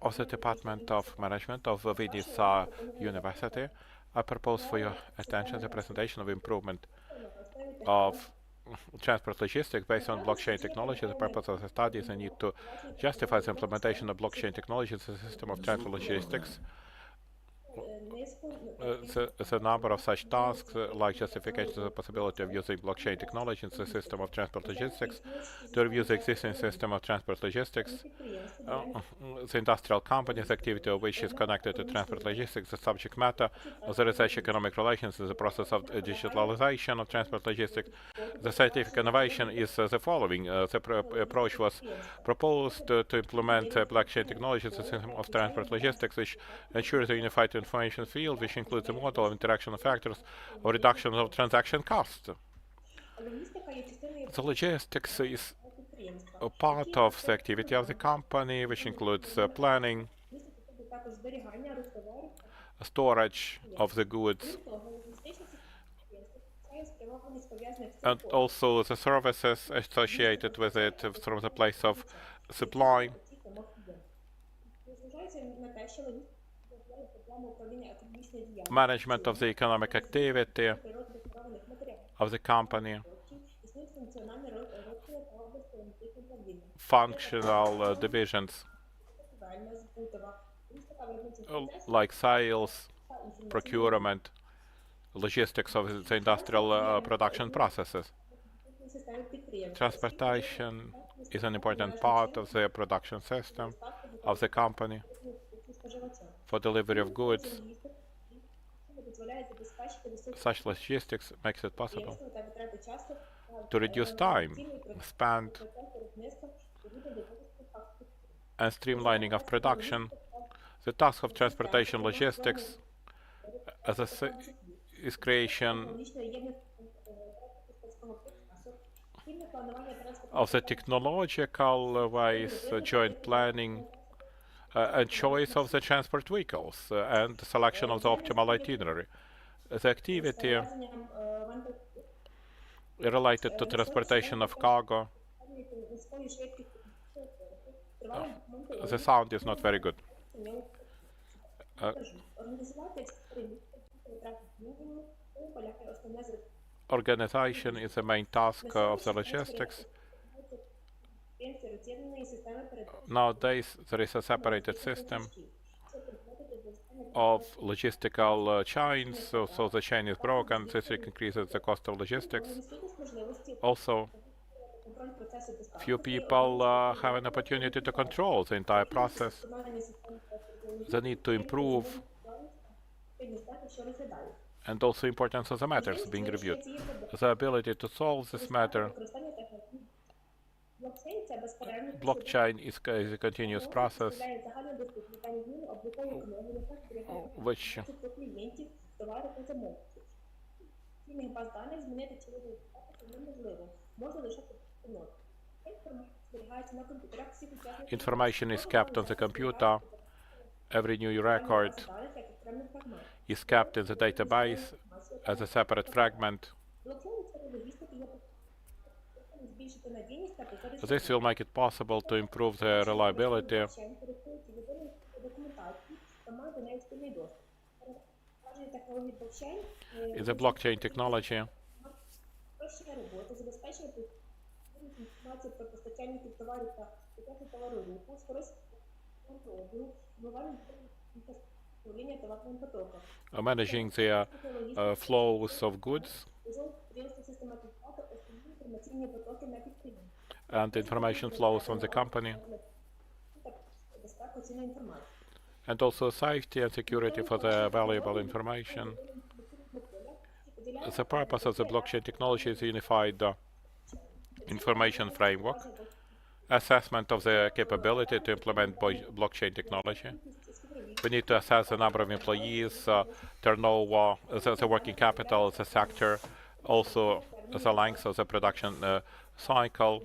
Of the Department of Management of Vidisa University. I propose for your attention the presentation of improvement of transport logistics based on blockchain technology. The purpose of the study is the need to justify the implementation of blockchain technology as a system of transport logistics. The number of such tasks, like justification of the possibility of using blockchain technology in the system of transport logistics, to review the existing system of transport logistics, the industrial company's activity of which is connected to transport logistics, the subject matter of the research economic relations in the process of digitalization of transport logistics. The scientific innovation is the following. The approach was proposed to implement blockchain technology in the system of transport logistics, which ensures a unified information field, which includes a model of interaction of factors or reduction of transaction cost. The logistics is a part of the activity of the company, which includes planning, storage of the goods, and also the services associated with it from the place of supply. Management of the economic activity of the company, functional divisions like sales, procurement, logistics of the industrial production processes. Transportation is an important part of the production system of the company for delivery of goods. Such logistics makes it possible to reduce time spent and streamlining of production. The task of transportation logistics is creation of the technological ways, joint planning, and choice of the transport vehicles, and selection of the optimal itinerary. The activity related to transportation of cargo. The sound is not very good. Organization is the main task of the logistics. Nowadays, there is a separated system of logistical chains, so the chain is broken. This increases the cost of logistics. Also, few people have an opportunity to control the entire process. The need to improve, and also importance of the matters being reviewed. The ability to solve this matter. Blockchain is a continuous process which information is kept on the computer. Every new record is kept in the database as a separate fragment. This will make it possible to improve the reliability. In the blockchain technology, managing the flows of goods and information flows from the company, and also safety and security for the valuable information. The purpose of the blockchain technology is unified information framework, assessment of the capability to implement blockchain technology. We need to assess the number of employees, turnover, the working capital, the sector, also the length of the production cycle.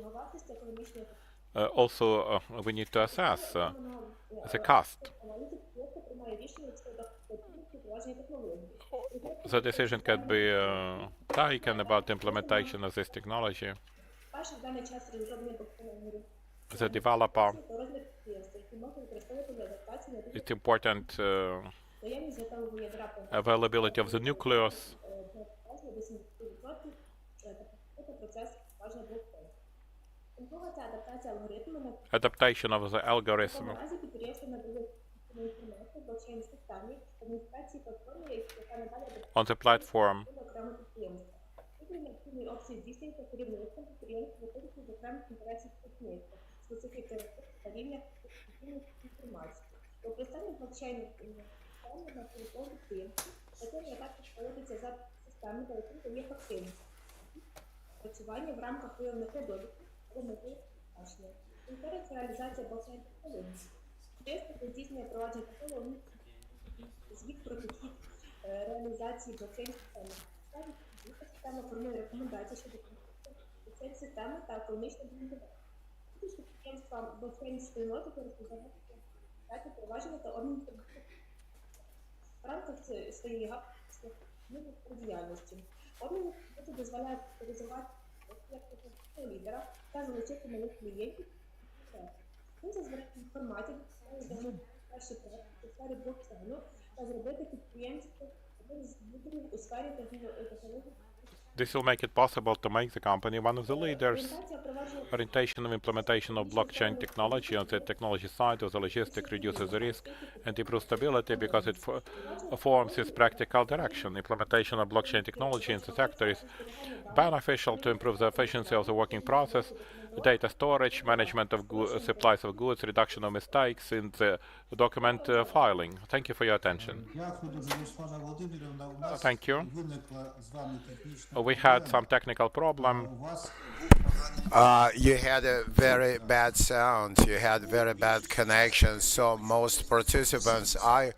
Also, we need to assess the cost. The decision can be taken about the implementation of this technology. The developer, it's important availability of the nucleus. adaptation of the algorithm on the platform. Працювання в рамках виявлених недоліків або мети покращення. Інтерес реалізація блокчейн-технологій. Підприємство здійснює провадження технологій, звіт про підхід реалізації блокчейн-системи. Система формує рекомендації щодо блокчейн-системи та економічної імплементації. Підприємства блокчейн-спільноти розповідають провадження та обмін в рамках своєї діяльності. Обмін дозволяє популяризувати лідера та залучити нових клієнтів. Він збирає інформацію, кращі проекти у сфері блокчейну та зробити підприємство з лідерів у сфері технологій. This will make it possible to make the company one of the leaders. Orientation and implementation of blockchain technology on the technology side of the logistics reduces the risk and improves stability because it forms its practical direction. Implementation of blockchain technology in the sector is beneficial to improve the efficiency of the working process, data storage, management of supplies of goods, reduction of mistakes in the document filing. Thank you for your attention. Thank you. We had some technical problem. You had a very bad sound. You had very bad connection. So most participants, I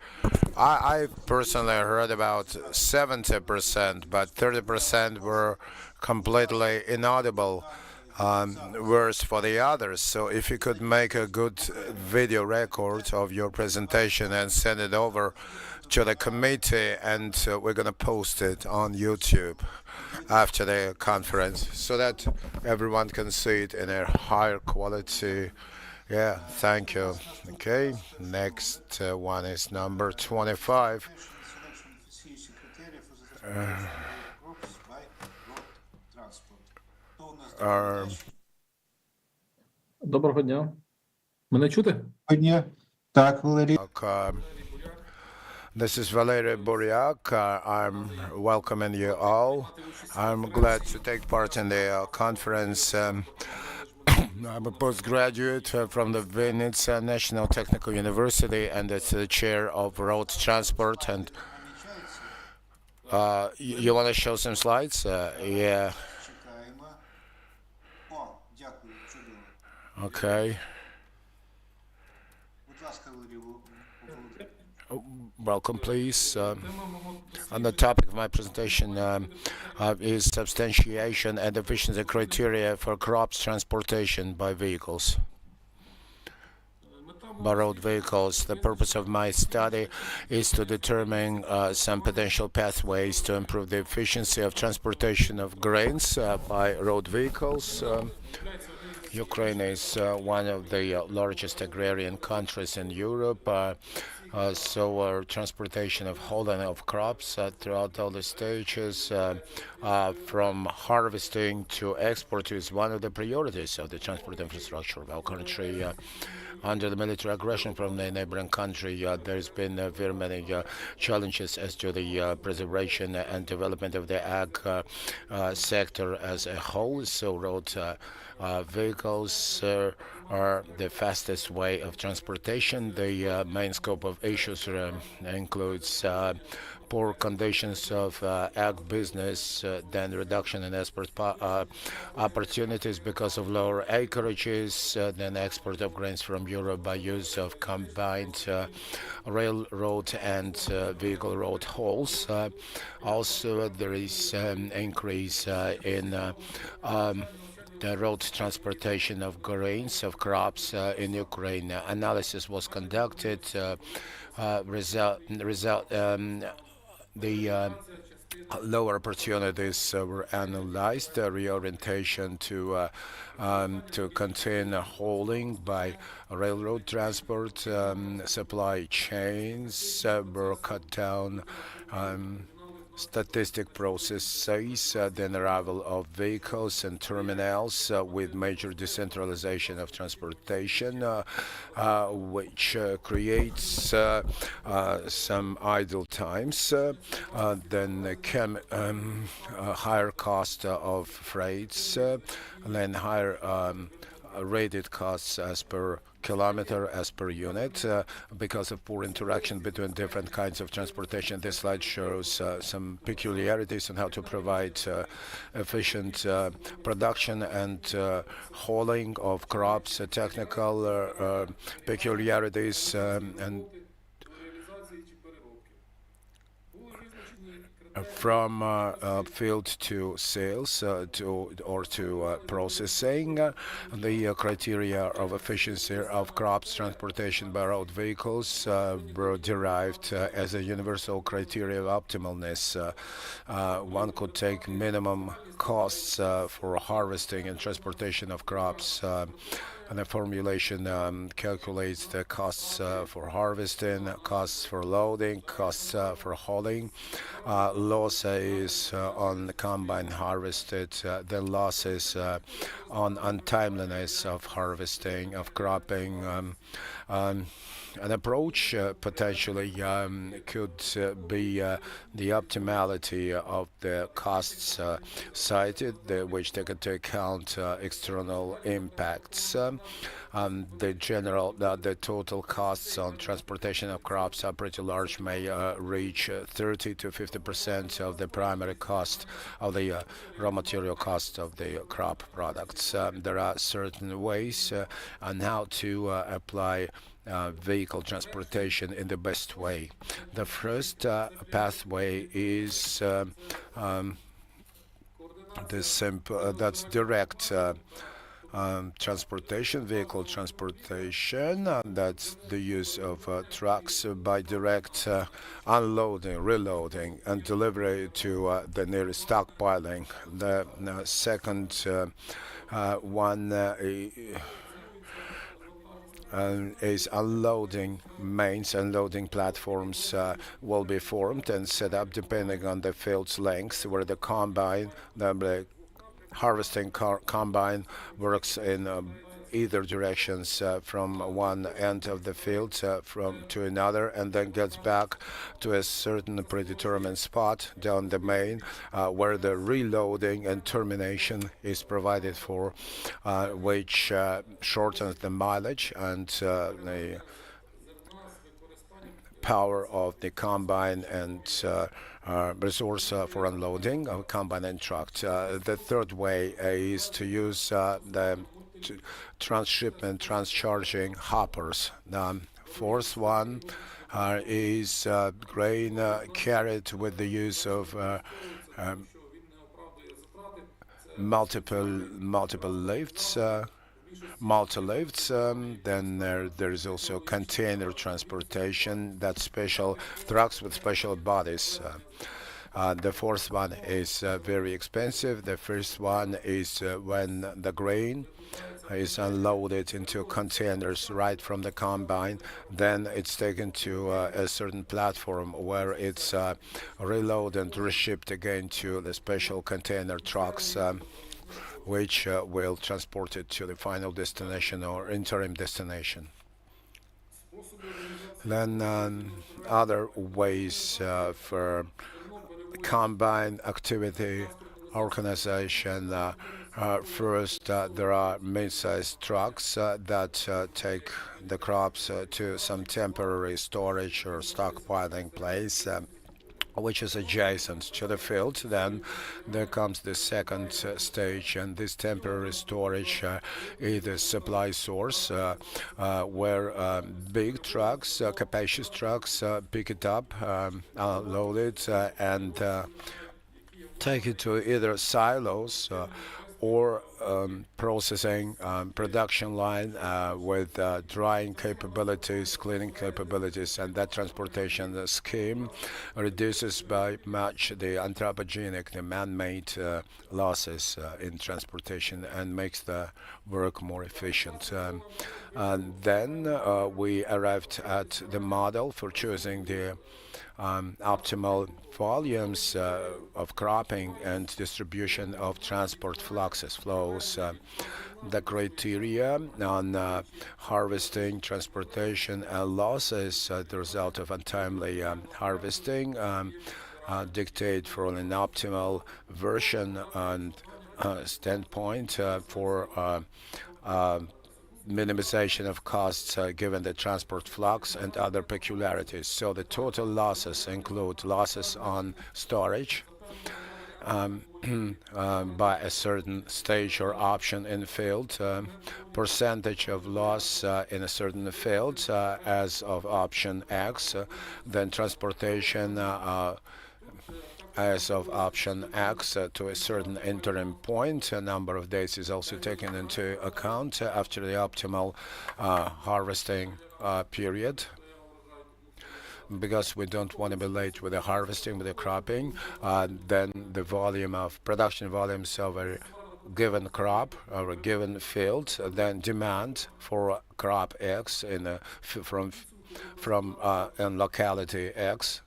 personally heard about 70%, but 30% were completely inaudible. Worse for the others. So if you could make a good video record of your presentation and send it over to the committee, and we're going to post it on YouTube after the conference so that everyone can see it in a higher quality. Yeah, thank you. Okay, next one is number 25. Доброго дня. Мене чути? Дня. Так, Валерій. This is Valerii Buriak. I'm welcoming you all. I'm glad to take part in the conference. I'm a postgraduate from the Vinnytsia National Technical University, and it's the chair of road transport. And you want to show some slides? Yeah. Okay. Welcome, please. On the topic of my presentation is substantiation and efficiency criteria for crops transportation by vehicles. By road vehicles. The purpose of my study is to determine some potential pathways to improve the efficiency of transportation of grains by road vehicles. Ukraine is one of the largest agrarian countries in Europe, so our transportation of holding of crops throughout all the stages from harvesting to export is one of the priorities of the transport infrastructure of our country. Under the military aggression from the neighboring country, there's been very many challenges as to the preservation and development of the ag sector as a whole. So road vehicles are the fastest way of transportation. The main scope of issues includes poor conditions of ag business, then reduction in export opportunities because of lower acreages, then export of grains from Europe by use of combined railroad and vehicle road hauls. Also, there is an increase in the road transportation of grains, of crops in Ukraine. Analysis was conducted. The lower opportunities were analyzed. Reorientation to container hauling by railroad transport. Supply chains were cut down. statistic processes, the arrival of vehicles and terminals with major decentralization of transportation, which creates some idle times, then higher cost of freights, then higher rated costs as per kilometer, as per unit, because of poor interaction between different kinds of transportation. This slide shows some peculiarities on how to provide efficient production and hauling of crops, technical peculiarities, and from field to sales to processing. The criteria of efficiency of crops transportation by road vehicles were derived as a universal criteria of optimalness. One could take minimum costs for harvesting and transportation of crops, and the formulation calculates the costs for harvesting, costs for loading, costs for hauling, losses on the combine harvested, the losses on untimeliness of harvesting, of cropping. An approach potentially could be the optimality of the costs cited, which take into account external impacts. The total costs on transportation of crops are pretty large, may reach 30 to 50% of the primary cost of the raw material cost of the crop products. There are certain ways on how to apply vehicle transportation in the best way. The first pathway is that's direct transportation, vehicle transportation. That's the use of trucks by direct unloading, reloading, and delivery to the nearest stockpiling. The second one is unloading mains. Unloading platforms will be formed and set up depending on the field's length, where the combine, the harvesting combine, works in either directions from one end of the field to another, and then gets back to a certain predetermined spot down the main where the reloading and termination is provided for, which shortens the mileage and the power of the combine and resource for unloading of combine and truck. The third way is to use the transshipment, transcharging hoppers. The fourth one is grain carried with the use of multiple lifts, multi-lifts. Then there is also container transportation, that's special trucks with special bodies. The fourth one is very expensive. The first one is when the grain is unloaded into containers right from the combine. Then it's taken to a certain platform where it's reloaded and reshipped again to the special container trucks, which will transport it to the final destination or interim destination. Then other ways for combine activity organization. First, there are mid-sized trucks that take the crops to some temporary storage or stockpiling place, which is adjacent to the field. Then there comes the second stage, and this temporary storage is the supply source, where big trucks, capacious trucks, pick it up, load it, and take it to either silos or processing production line with drying capabilities, cleaning capabilities, and that transportation scheme reduces by much the anthropogenic, the man-made losses in transportation and makes the work more efficient. And then we arrived at the model for choosing the optimal volumes of cropping and distribution of transport flows. The criteria on harvesting, transportation, and losses the result of untimely harvesting dictate for an optimal version and standpoint for minimization of costs given the transport flux and other peculiarities. So the total losses include losses on storage by a certain stage or option in field, percentage of loss in a certain field as of option X, then transportation as of option X to a certain interim point. A number of days is also taken into account after the optimal harvesting period, because we don't want to be late with the harvesting, with the cropping. Then the volume of production volumes of a given crop or a given field, then demand for crop X in from in locality X,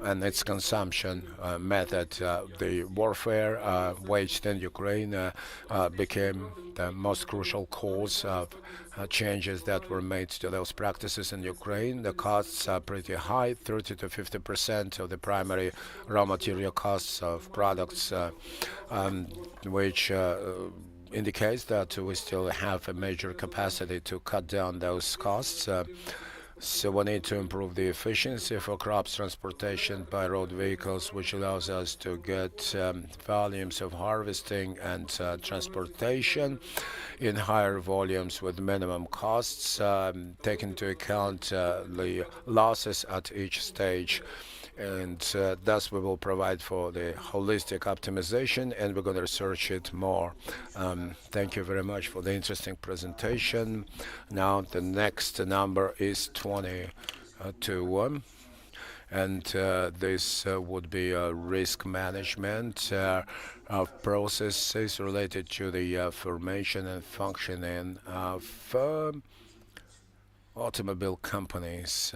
and its consumption method. The warfare waged in Ukraine became the most crucial cause of changes that were made to those practices in Ukraine. The costs are pretty high, 30 to 50% of the primary raw material costs of products, which indicates that we still have a major capacity to cut down those costs. So we need to improve the efficiency for crops transportation by road vehicles, which allows us to get volumes of harvesting and transportation in higher volumes with minimum costs, take into account the losses at each stage. And thus we will provide for the holistic optimization, and we're going to research it more. Thank you very much for the interesting presentation. Now the next number is 22, and this would be risk management of processes related to the formation and functioning of automobile companies,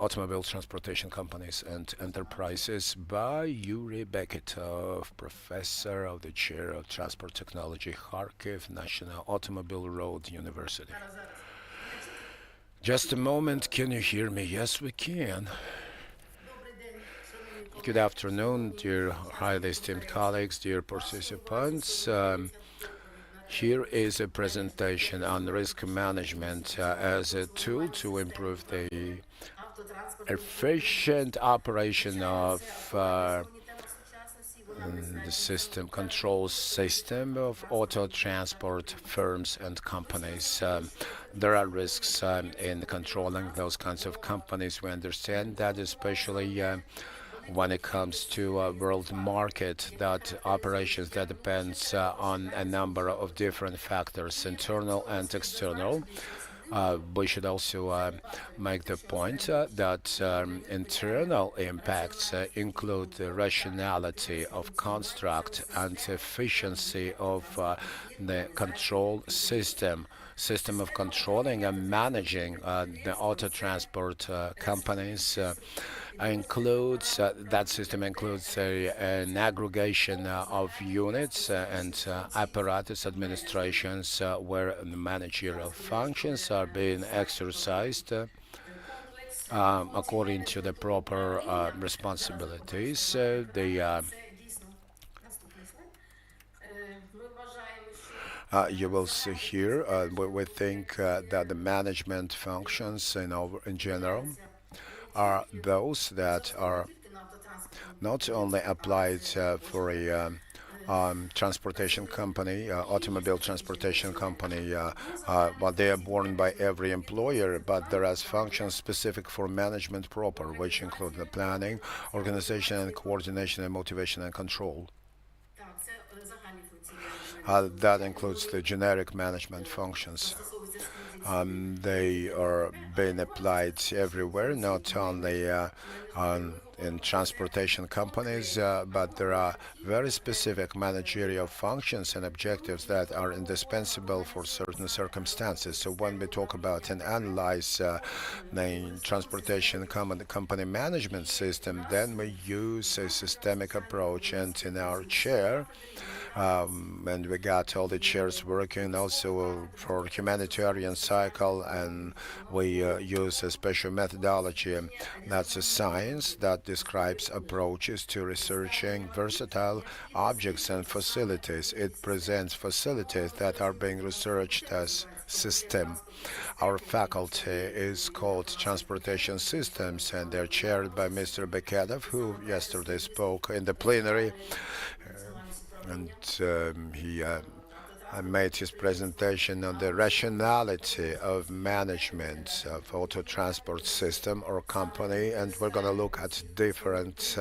automobile transportation companies and enterprises, by Yuriy Beketov, Professor of the Chair of Transport Technology, Kharkiv National Automobile Road University. Just a moment, can you hear me? Yes, we can. Good afternoon, dear highly esteemed colleagues, dear participants. Here is a presentation on risk management as a tool to improve the efficient operation of the control system of auto transport firms and companies. There are risks in controlling those kinds of companies. We understand that, especially when it comes to a world market, that operations that depends on a number of different factors, internal and external. We should also make the point that internal impacts include the rationality of construct and efficiency of the control system of controlling and managing the auto transport companies. That system includes an aggregation of units and apparatus administrations where the managerial functions are being exercised according to the proper responsibilities. You will see here, we think that the management functions in general are those that are not only applied for a transportation company, automobile transportation company, but they are borne by every employer, but there are functions specific for management proper, which include the planning, organization and coordination, and motivation and control. That includes the generic management functions. They are being applied everywhere, not only in transportation companies, but there are very specific managerial functions and objectives that are indispensable for certain circumstances. So when we talk about and analyze the transportation company management system, then we use a systemic approach. And in our chair, and we got all the chairs working also for humanitarian cycle, and we use a special methodology. That's a science that describes approaches to researching versatile objects and facilities. It presents facilities that are being researched as system. Our faculty is called Transportation Systems, and they're chaired by Mr. Beketov, who yesterday spoke in the plenary. And he made his presentation on the rationality of management of auto transport system or company, and we're going to look at different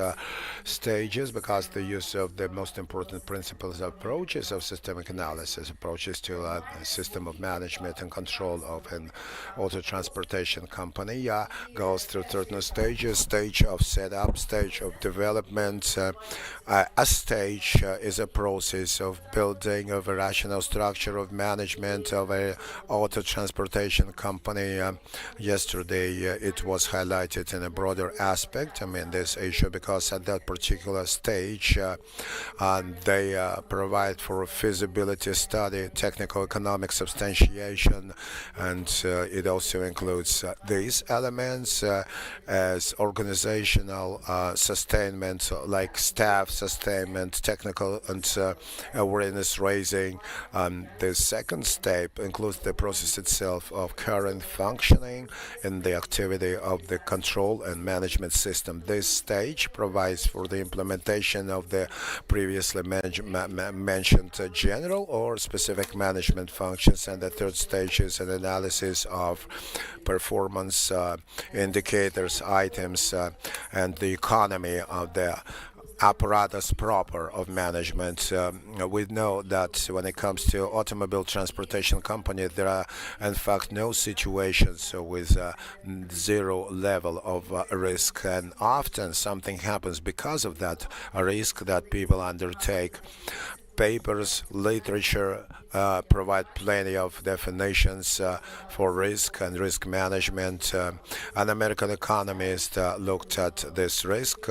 stages, because the use of the most important principles approaches of systemic analysis, approaches to a system of management and control of an auto transportation company goes through certain stages: stage of setup, stage of development. A stage is a process of building of a rational structure of management of a auto transportation company. Yesterday it was highlighted in a broader aspect, this issue, because at that particular stage they provide for a feasibility study, technical economic substantiation, and it also includes these elements as organizational sustainment, like staff sustainment, technical and awareness raising. The second step includes the process itself of current functioning in the activity of the control and management system. This stage provides for the implementation of the previously mentioned general or specific management functions, and the third stage is an analysis of performance indicators, items, and the economy of the apparatus proper of management. We know that when it comes to automobile transportation company, there are in fact no situations with zero level of risk, and often something happens because of that risk that people undertake. Papers, literature provide plenty of definitions for risk and risk management. An American economist looked at this risk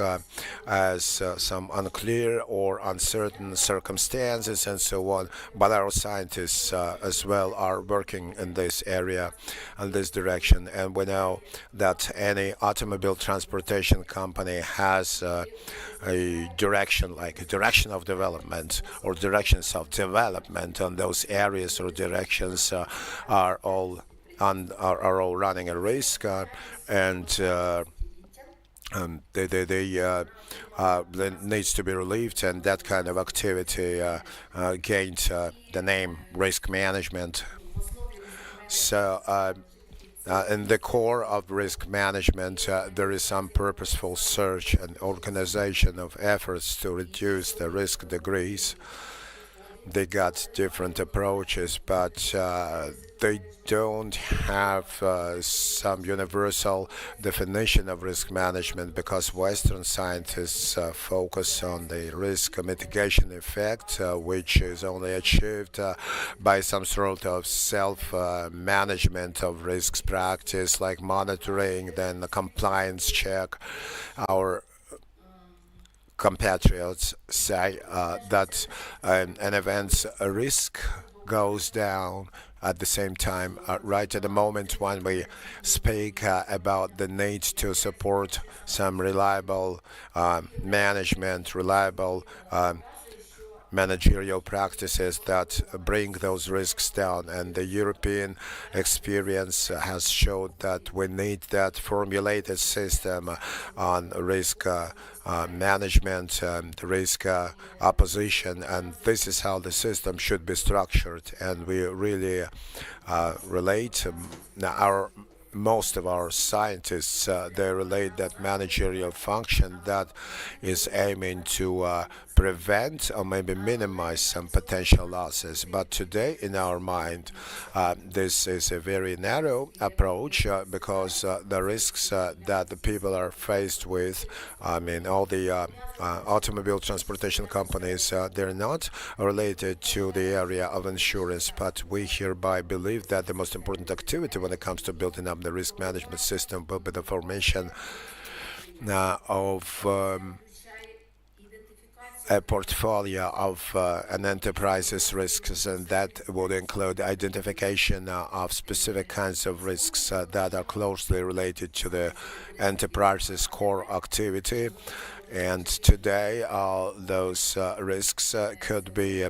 as some unclear or uncertain circumstances and so on, but our scientists as well are working in this area, in this direction, and we know that any automobile transportation company has a direction, like a direction of development or directions of development on those areas or directions are all running a risk, and they needs to be relieved, and that kind of activity gained the name risk management. So in the core of risk management, there is some purposeful search and organization of efforts to reduce the risk degrees. They got different approaches, but they don't have some universal definition of risk management, because Western scientists focus on the risk mitigation effect, which is only achieved by some sort of self-management of risks practice, like monitoring, then the compliance check. Our compatriots say that an event's risk goes down at the same time, right at the moment when we speak about the need to support some reliable management, reliable managerial practices that bring those risks down. And the European experience has showed that we need that formulated system on risk management and risk opposition, and this is how the system should be structured. And we really relate our most of our scientists, they relate that managerial function that is aiming to prevent or maybe minimize some potential losses. But today, in our mind, this is a very narrow approach because the risks that the people are faced with, I mean, all the automobile transportation companies, they're not related to the area of insurance, but we hereby believe that the most important activity when it comes to building up the risk management system will be the formation of a portfolio of an enterprise's risks, and that would include identification of specific kinds of risks that are closely related to the enterprise's core activity. And today, those risks could be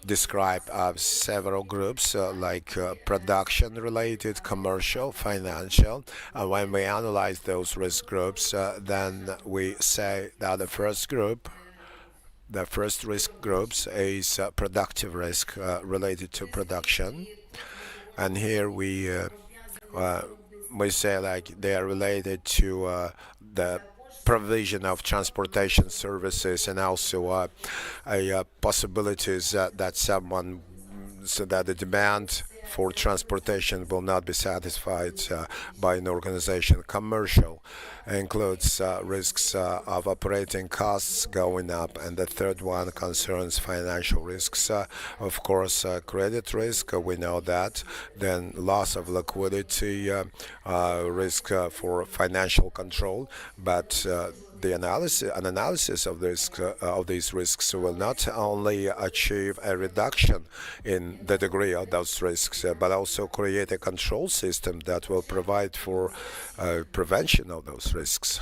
described as several groups, like production-related, commercial, financial. And when we analyze those risk groups, then we say that the first risk groups is productive risk related to production. And here we say like they are related to the provision of transportation services and also possibilities that someone, so that the demand for transportation will not be satisfied by an organization. Commercial includes risks of operating costs going up, and the third one concerns financial risks. Of course, credit risk, we know that. Then loss of liquidity, risk for financial control, but an analysis of these risks will not only achieve a reduction in the degree of those risks, but also create a control system that will provide for prevention of those risks.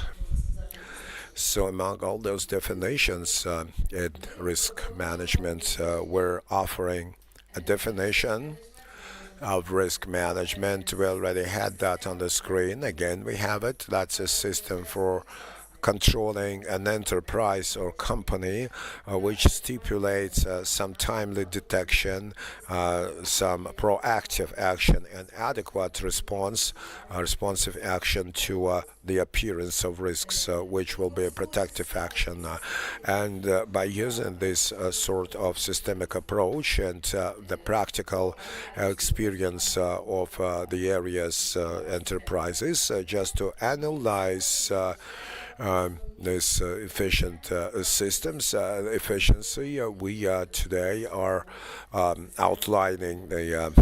So among all those definitions in risk management, we're offering a definition of risk management. We already had that on the screen. Again, we have it. That's a system for controlling an enterprise or company, which stipulates some timely detection, some proactive action, and adequate responsive action to the appearance of risks, which will be a protective action. And by using this sort of systemic approach and the practical experience of the area's enterprises, just to analyze this efficient systems efficiency, we today are outlining the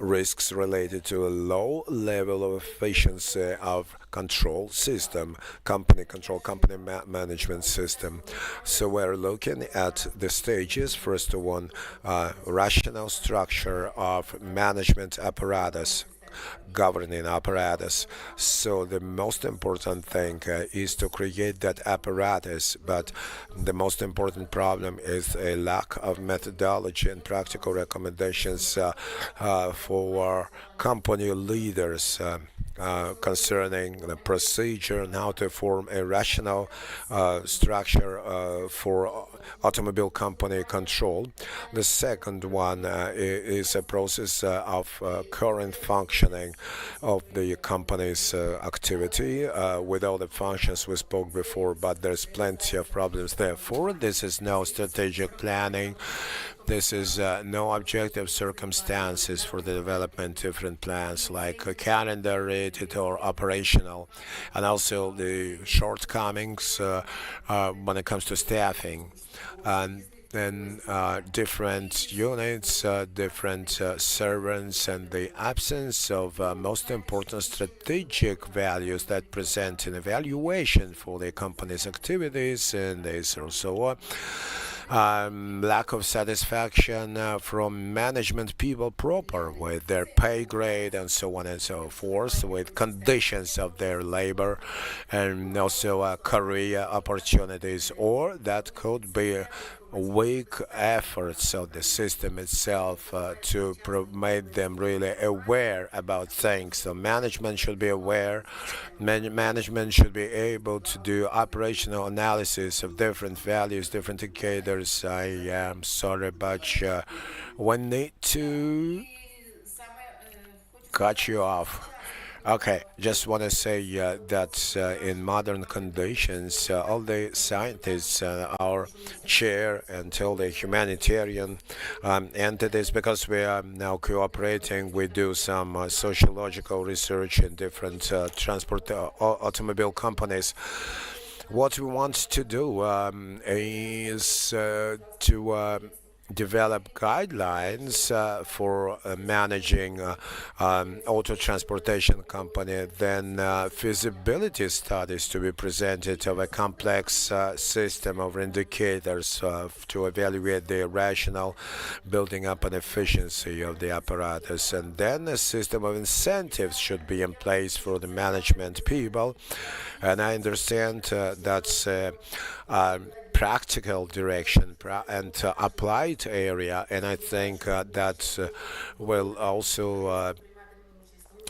risks related to a low level of efficiency of control system, company control, company management system. So we're looking at the stages. First one, rational structure of management apparatus, governing apparatus. So the most important thing is to create that apparatus, but the most important problem is a lack of methodology and practical recommendations for company leaders concerning the procedure and how to form a rational structure for automobile company control. The second one is a process of current functioning of the company's activity with all the functions we spoke before, but there's plenty of problems. Therefore, this is no strategic planning. This is no objective circumstances for the development of different plans like calendar rated or operational, and also the shortcomings when it comes to staffing. And then different units, different servants, and the absence of most important strategic values that present an evaluation for the company's activities, and there's also lack of satisfaction from management people proper with their pay grade and so on and so forth, with conditions of their labor, and also career opportunities, or that could be weak efforts of the system itself to make them really aware about things. So management should be aware. Management should be able to do operational analysis of different values, different indicators. I am sorry, but we need to cut you off. Okay, just want to say that in modern conditions, all the scientists are chair and all the humanitarian entities, because we are now cooperating, we do some sociological research in different transport automobile companies. What we want to do is to develop guidelines for managing auto transportation company, then feasibility studies to be presented of a complex system of indicators to evaluate the rational building up and efficiency of the apparatus, and then a system of incentives should be in place for the management people. And I understand that's practical direction and applied area, and I think that will also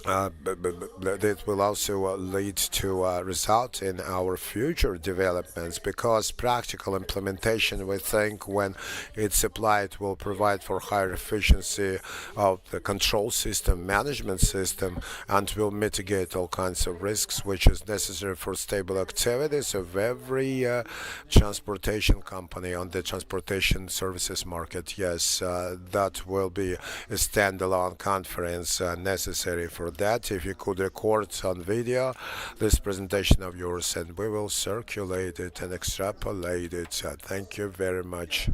that will also lead to result in our future developments, because practical implementation, we think, when it's applied, will provide for higher efficiency of the control system, management system, and will mitigate all kinds of risks, which is necessary for stable activities of every transportation company on the transportation services market. Yes, that will be a standalone conference necessary for that. If you could record on video this presentation of yours, and we will circulate it and extrapolate it. Thank you very much.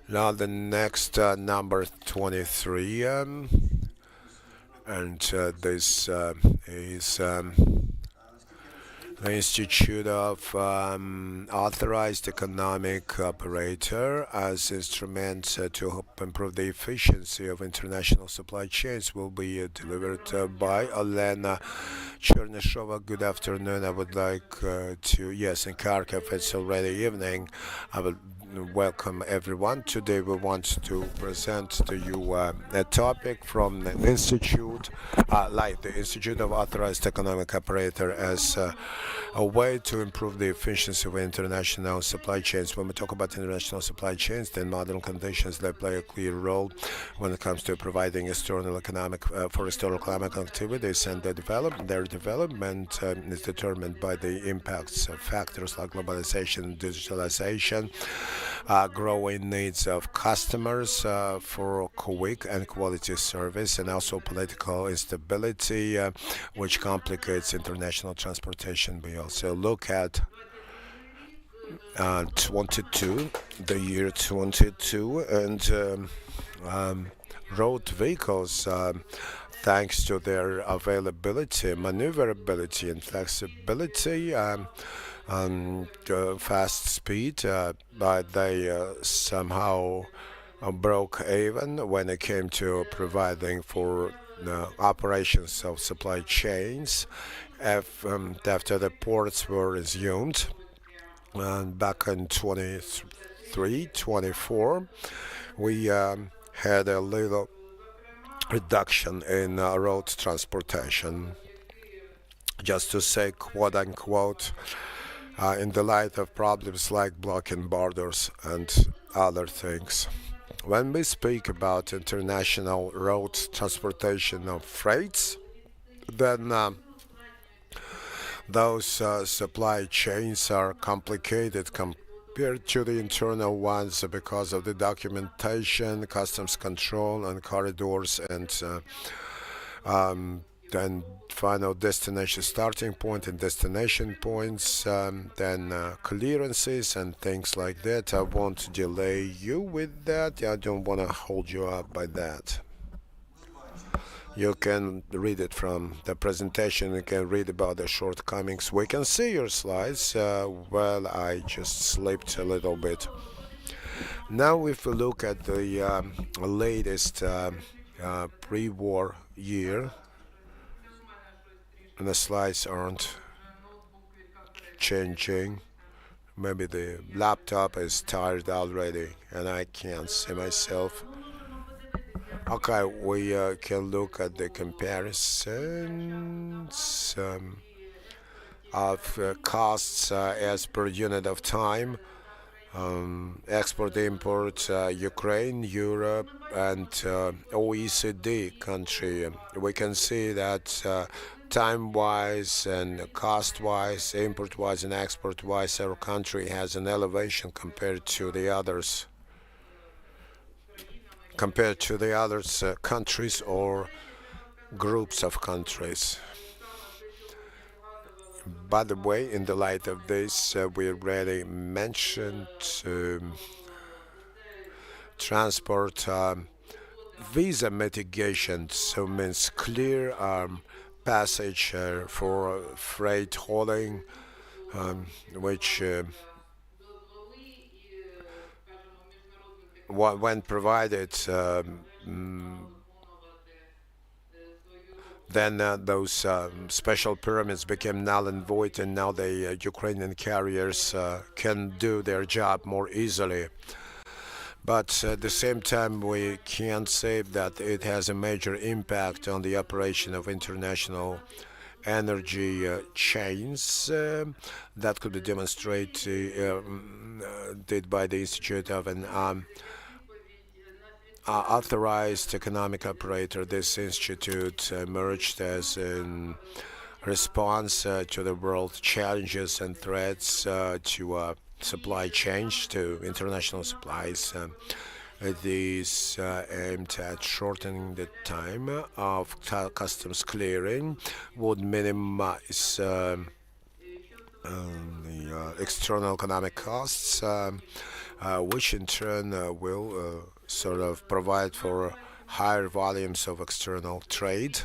Now the next number 23, and this is the Institute of Authorized Economic Operator as instrument to help improve the efficiency of international supply chains, will be delivered by Olena Chernyshova. Good afternoon. I would like to, yes, in Kharkiv it's already evening. I would welcome everyone. Today we want to present to you a topic from the Institute, like the Institute of Authorized Economic Operator, as a way to improve the efficiency of international supply chains. When we talk about international supply chains, then modern conditions, they play a clear role when it comes to providing external economic for external economic activities, and their development is determined by the impacts of factors like globalization, digitalization, growing needs of customers for quick and quality service, and also political instability, which complicates international transportation. We also look at 22, the year 22, and road vehicles, thanks to their availability, maneuverability, and flexibility, fast speed, but they somehow broke even when it came to providing for the operations of supply chains after the ports were resumed back in 23, 24. We had a little reduction in road transportation, just to say, quote unquote, in the light of problems like blocking borders and other things. When we speak about international road transportation of freights, then those supply chains are complicated compared to the internal ones because of the documentation, customs control, and corridors, and then final destination starting point and destination points, then clearances and things like that. I won't delay you with that. I don't want to hold you up by that. You can read it from the presentation. You can read about the shortcomings. We can see your slides. Well, I just slipped a little bit. Now if we look at the latest pre-war year, and the slides aren't changing. Maybe the laptop is tired already and I can't see myself. Okay, we can look at the comparisons of costs as per unit of time. export-import, Ukraine, Europe, and OECD country. We can see that time-wise and cost-wise, import-wise and export-wise, our country has an elevation compared to the others, countries or groups of countries. By the way, in the light of this, we already mentioned transport visa mitigation, so means clear passage for freight hauling, which when provided, then those special permits became null and void, and now the Ukrainian carriers can do their job more easily. But at the same time, we can't say that it has a major impact on the operation of international energy chains. That could be demonstrated by the Institute of an authorized economic operator. This institute emerged as in response to the world challenges and threats to supply chain, to international supplies. It is aimed at shortening the time of customs clearing, would minimize the external economic costs, which in turn will sort of provide for higher volumes of external trade.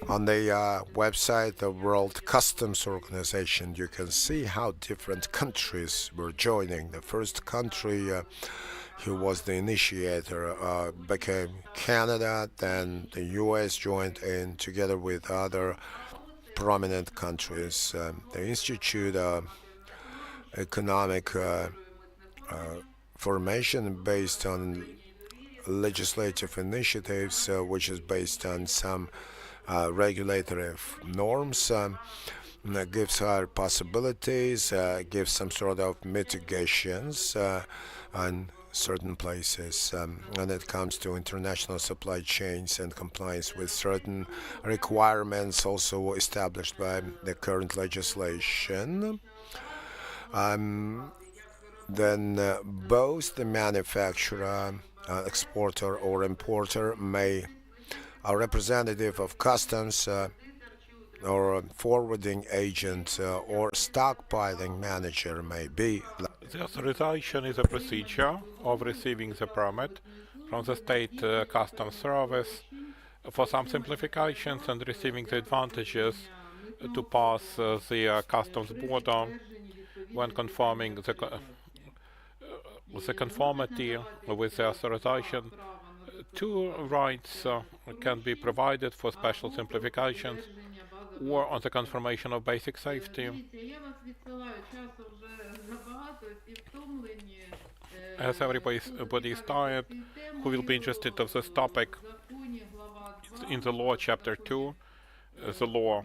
On the website of World Customs Organization, you can see how different countries were joining. The first country who was the initiator became Canada, then the US joined in together with other prominent countries. The Institute of Economic Formation based on legislative initiatives, which is based on some regulatory norms, gives higher possibilities, gives some sort of mitigations on certain places when it comes to international supply chains and compliance with certain requirements also established by the current legislation. Then both the manufacturer, exporter or importer may a representative of customs or a forwarding agent or stockpiling manager may be. The authorization is a procedure of receiving the permit from the state customs service for some simplifications and receiving the advantages to pass the customs border when confirming the conformity with the authorization. Two rights can be provided for special simplifications or on the confirmation of basic safety. As everybody is tired, who will be interested of this topic, in the law, chapter 2, the law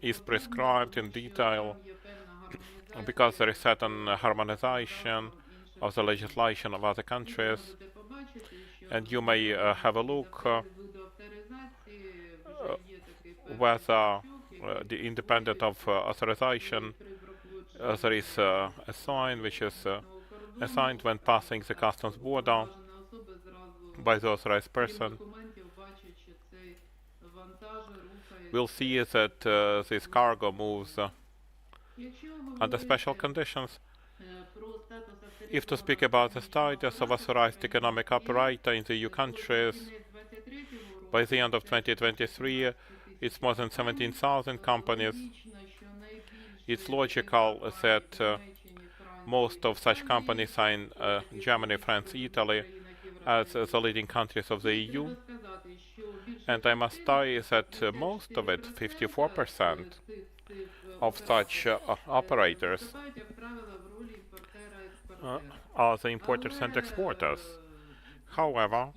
is prescribed in detail because there is certain harmonization of the legislation of other countries, and you may have a look whether the independent of authorization there is a sign which is assigned when passing the customs border by the authorized person. We'll see that this cargo moves under special conditions. If to speak about the status of authorized economic operator in the EU countries, by the end of 2023, it's more than 17,000 companies. It's logical that most of such companies are in Germany, France, Italy as the leading countries of the EU. And I must say that most of it, 54% of such operators, are the importers and exporters. However,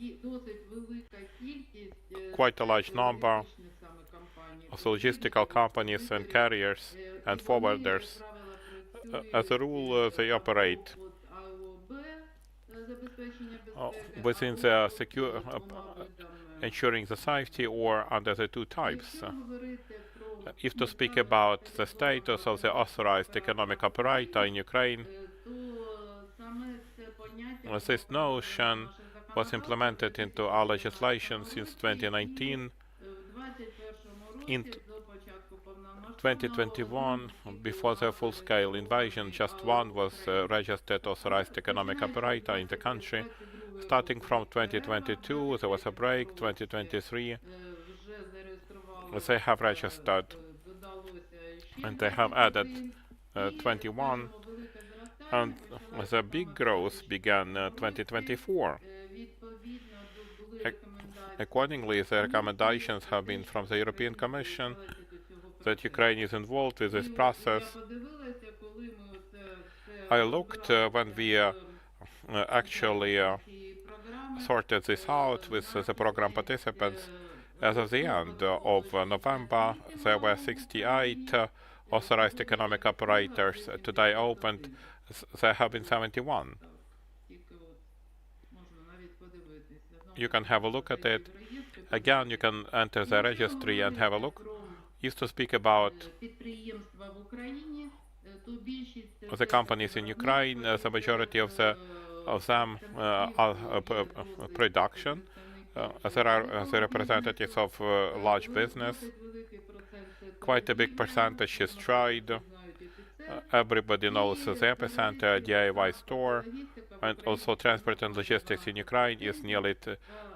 quite a large number of logistical companies and carriers and forwarders. As a rule, they operate within the secure, ensuring the safety, or under the two types. If to speak about the status of the authorized economic operator in Ukraine, this notion was implemented into our legislation since 2019. In 2021, before the full-scale invasion, just one was registered authorized economic operator in the country. Starting from 2022, there was a break. 2023, they have registered, and they have added 21. And the big growth began 2024. Accordingly, the recommendations have been from the European Commission that Ukraine is involved with this process. I looked when we actually sorted this out with the program participants. As of the end of November, there were 68 authorized economic operators. Today opened, there have been 71. You can have a look at it. Again, you can enter the registry and have a look. Used to speak about the companies in Ukraine. The majority of them are production. There are the representatives of large business. Quite a big percentage is trade. Everybody knows the epicenter, DIY store, and also transport and logistics in Ukraine is nearly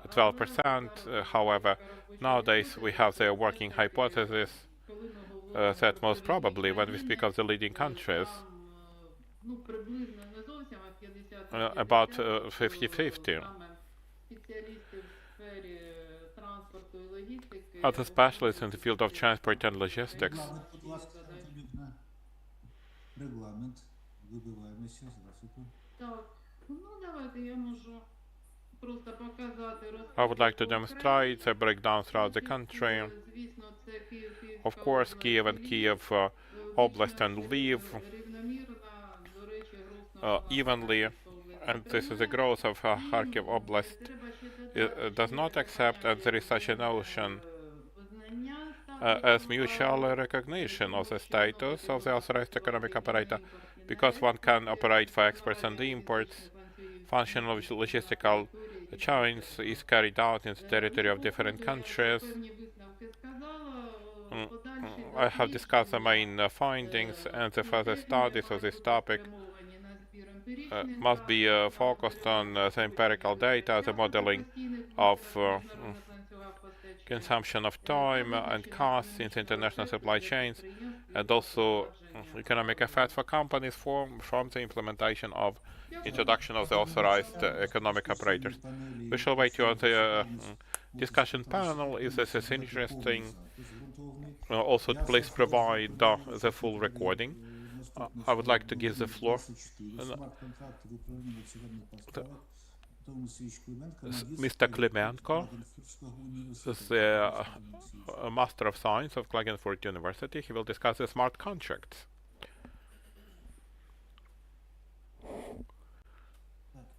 12%. However, nowadays we have the working hypothesis that most probably, when we speak of the leading countries, about 50-50. Other specialists in the field of transport and logistics. I would like to demonstrate the breakdown throughout the country. Of course, Kiev and Kiev Oblast and Lviv evenly, and this is the growth of Kharkiv Oblast. It does not accept, and there is such a notion as mutual recognition of the status of the authorized economic operator, because one can operate for exports and imports. Functional logistical chains is carried out in the territory of different countries. I have discussed the main findings, and the further studies of this topic must be focused on the empirical data, the modeling of consumption of time and costs in the international supply chains, and also economic effect for companies from the implementation of introduction of the authorized economic operators. We shall wait you on the discussion panel. If this is interesting, also please provide the full recording. I would like to give the floor Mr. Klymenko, the Master of Science of Klagenfurt University. He will discuss the smart contracts.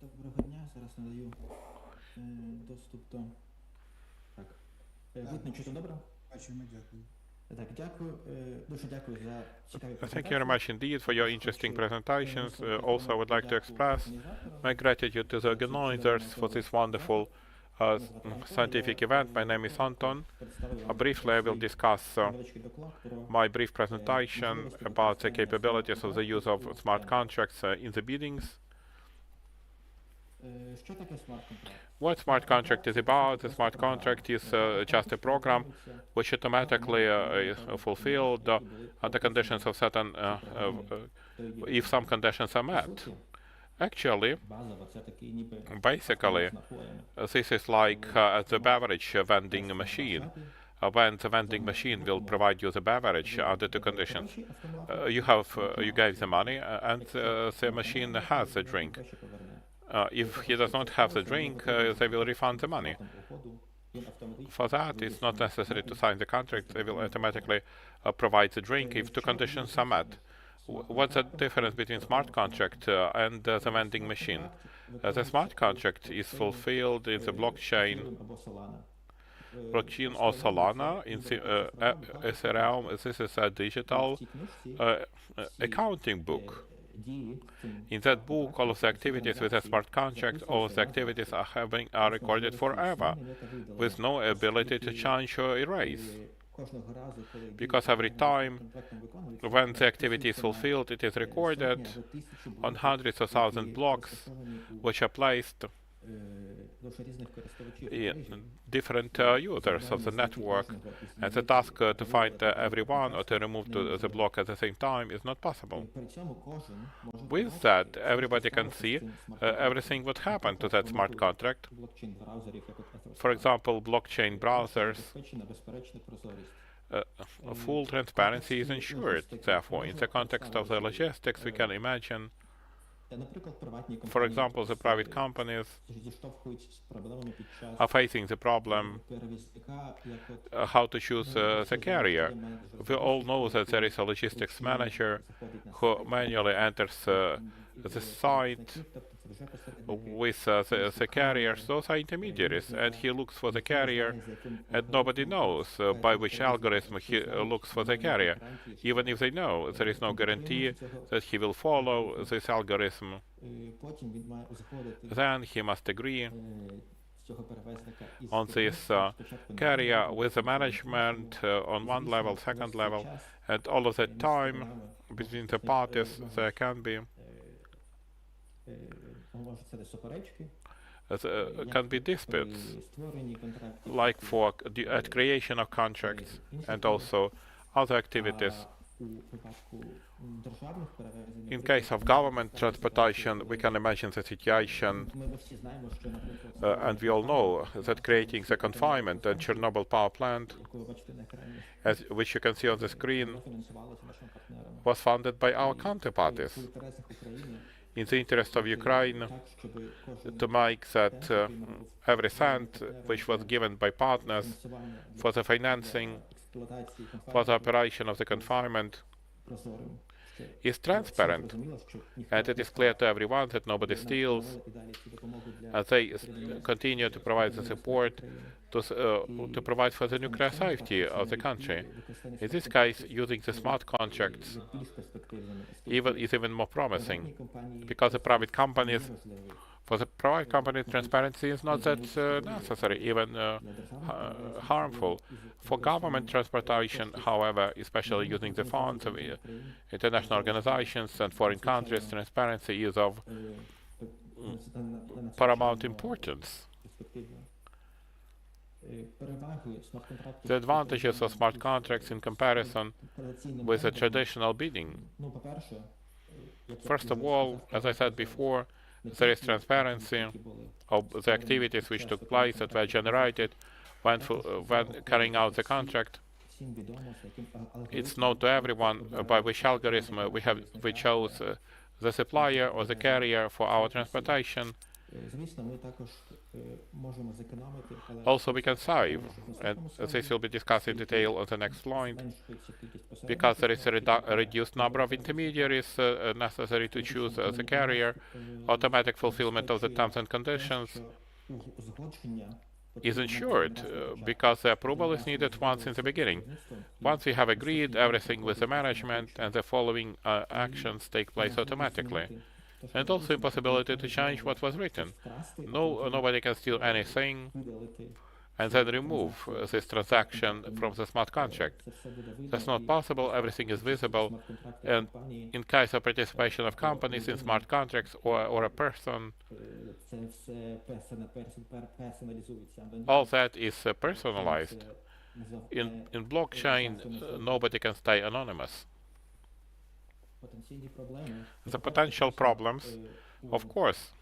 Доброго дня, зараз надаю доступ до... Так, видно, чути добре? Бачимо, дякую. Так, дякую, дуже дякую за цікаві презентації. Thank you very much indeed for your interesting presentations. Also, I would like to express my gratitude to the organizers for this wonderful scientific event. My name is Anton. Briefly, I will discuss my brief presentation about the capabilities of the use of smart contracts in the buildings. What smart contract is about? The smart contract is just a program which automatically fulfilled the conditions of certain, if some conditions are met. Actually, basically, this is like the beverage vending machine. When the vending machine will provide you the beverage under the conditions, you gave the money and the machine has the drink. If he does not have the drink, they will refund the money. For that, it's not necessary to sign the contract. They will automatically provide the drink if two conditions are met. What's the difference between smart contract and the vending machine? The smart contract is fulfilled in the blockchain or Solana. In the Ethereum, this is a digital accounting book. In that book, all of the activities with a smart contract, all of the activities are recorded forever, with no ability to change or erase. Because every time when the activity is fulfilled, it is recorded on hundreds of thousands blocks, which are placed in different users of the network, and the task to find everyone or to remove the block at the same time is not possible. With that, everybody can see everything what happened to that smart contract. For example, blockchain browsers. Full transparency is ensured. Therefore, in the context of the logistics, we can imagine, for example, the private companies are facing the problem how to choose the carrier. We all know that there is a logistics manager who manually enters the site with the carriers. Those are intermediaries, and he looks for the carrier, and nobody knows by which algorithm he looks for the carrier. Even if they know, there is no guarantee that he will follow this algorithm. Then he must agree on this carrier with the management on one level, second level, and all of that time between the parties there can be disputes, like for the creation of contracts and also other activities. In case of government transportation, we can imagine the situation, and we all know that creating the confinement at Chernobyl power plant, which you can see on the screen, was funded by our counterparties. In the interest of Ukraine, to make that every cent which was given by partners for the financing, for the operation of the confinement, is transparent, and it is clear to everyone that nobody steals, and they continue to provide the support to provide for the nuclear safety of the country. In this case, using the smart contracts is even more promising, because the private companies, for the private company, transparency is not that necessary, even harmful. For government transportation, however, especially using the funds of international organizations and foreign countries, transparency is of paramount importance. The advantages of smart contracts in comparison with the traditional bidding. First of all, as I said before, there is transparency of the activities which took place that were generated when carrying out the contract. It's known to everyone by which algorithm we chose the supplier or the carrier for our transportation. Also, we can save, and this will be discussed in detail on the next slide, because there is a reduced number of intermediaries necessary to choose the carrier. Automatic fulfillment of the terms and conditions is ensured because the approval is needed once in the beginning. Once we have agreed everything with the management, and the following actions take place automatically. And also impossibility to change what was written. Nobody can steal anything and then remove this transaction from the smart contract. That's not possible. Everything is visible. And in case of participation of companies in smart contracts or a person, all that is personalized. In blockchain, nobody can stay anonymous. The potential problems, of course,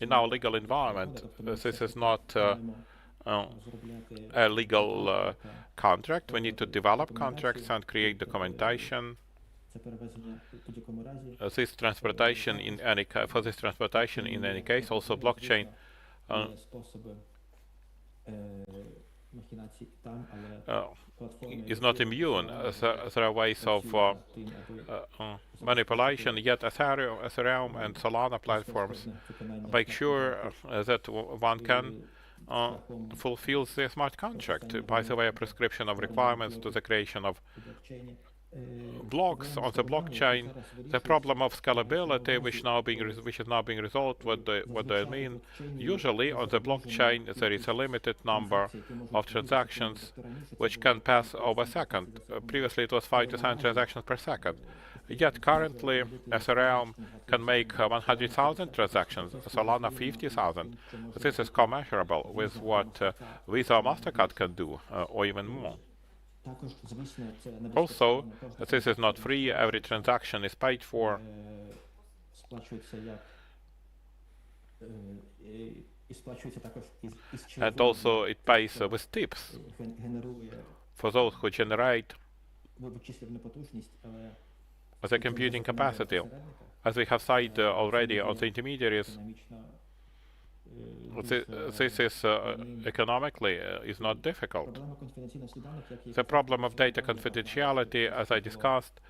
in our legal environment, this is not a legal contract. We need to develop contracts and create documentation. For this transportation, in any case, also blockchain є способи махінацій там, але платформи is not immune. There are ways of manipulation, yet Ethereum and Solana platforms make sure that one can fulfill the smart contract. By the way, a prescription of requirements to the creation of blocks on the blockchain, the problem of scalability, which is now being resolved. What do I mean? Usually, on the blockchain, there is a limited number of transactions which can pass over a second. Previously, it was 5 to 7 transactions per second. Yet currently, Ethereum can make 100,000 transactions, Solana 50,000. This is commensurable with what Visa or MasterCard can do, or even more. Also, this is not free. Every transaction is paid for. And also it pays with tips for those who generate the computing capacity. As we have said already on the intermediaries, this is economically is not difficult. The problem of data confidentiality, as I discussed,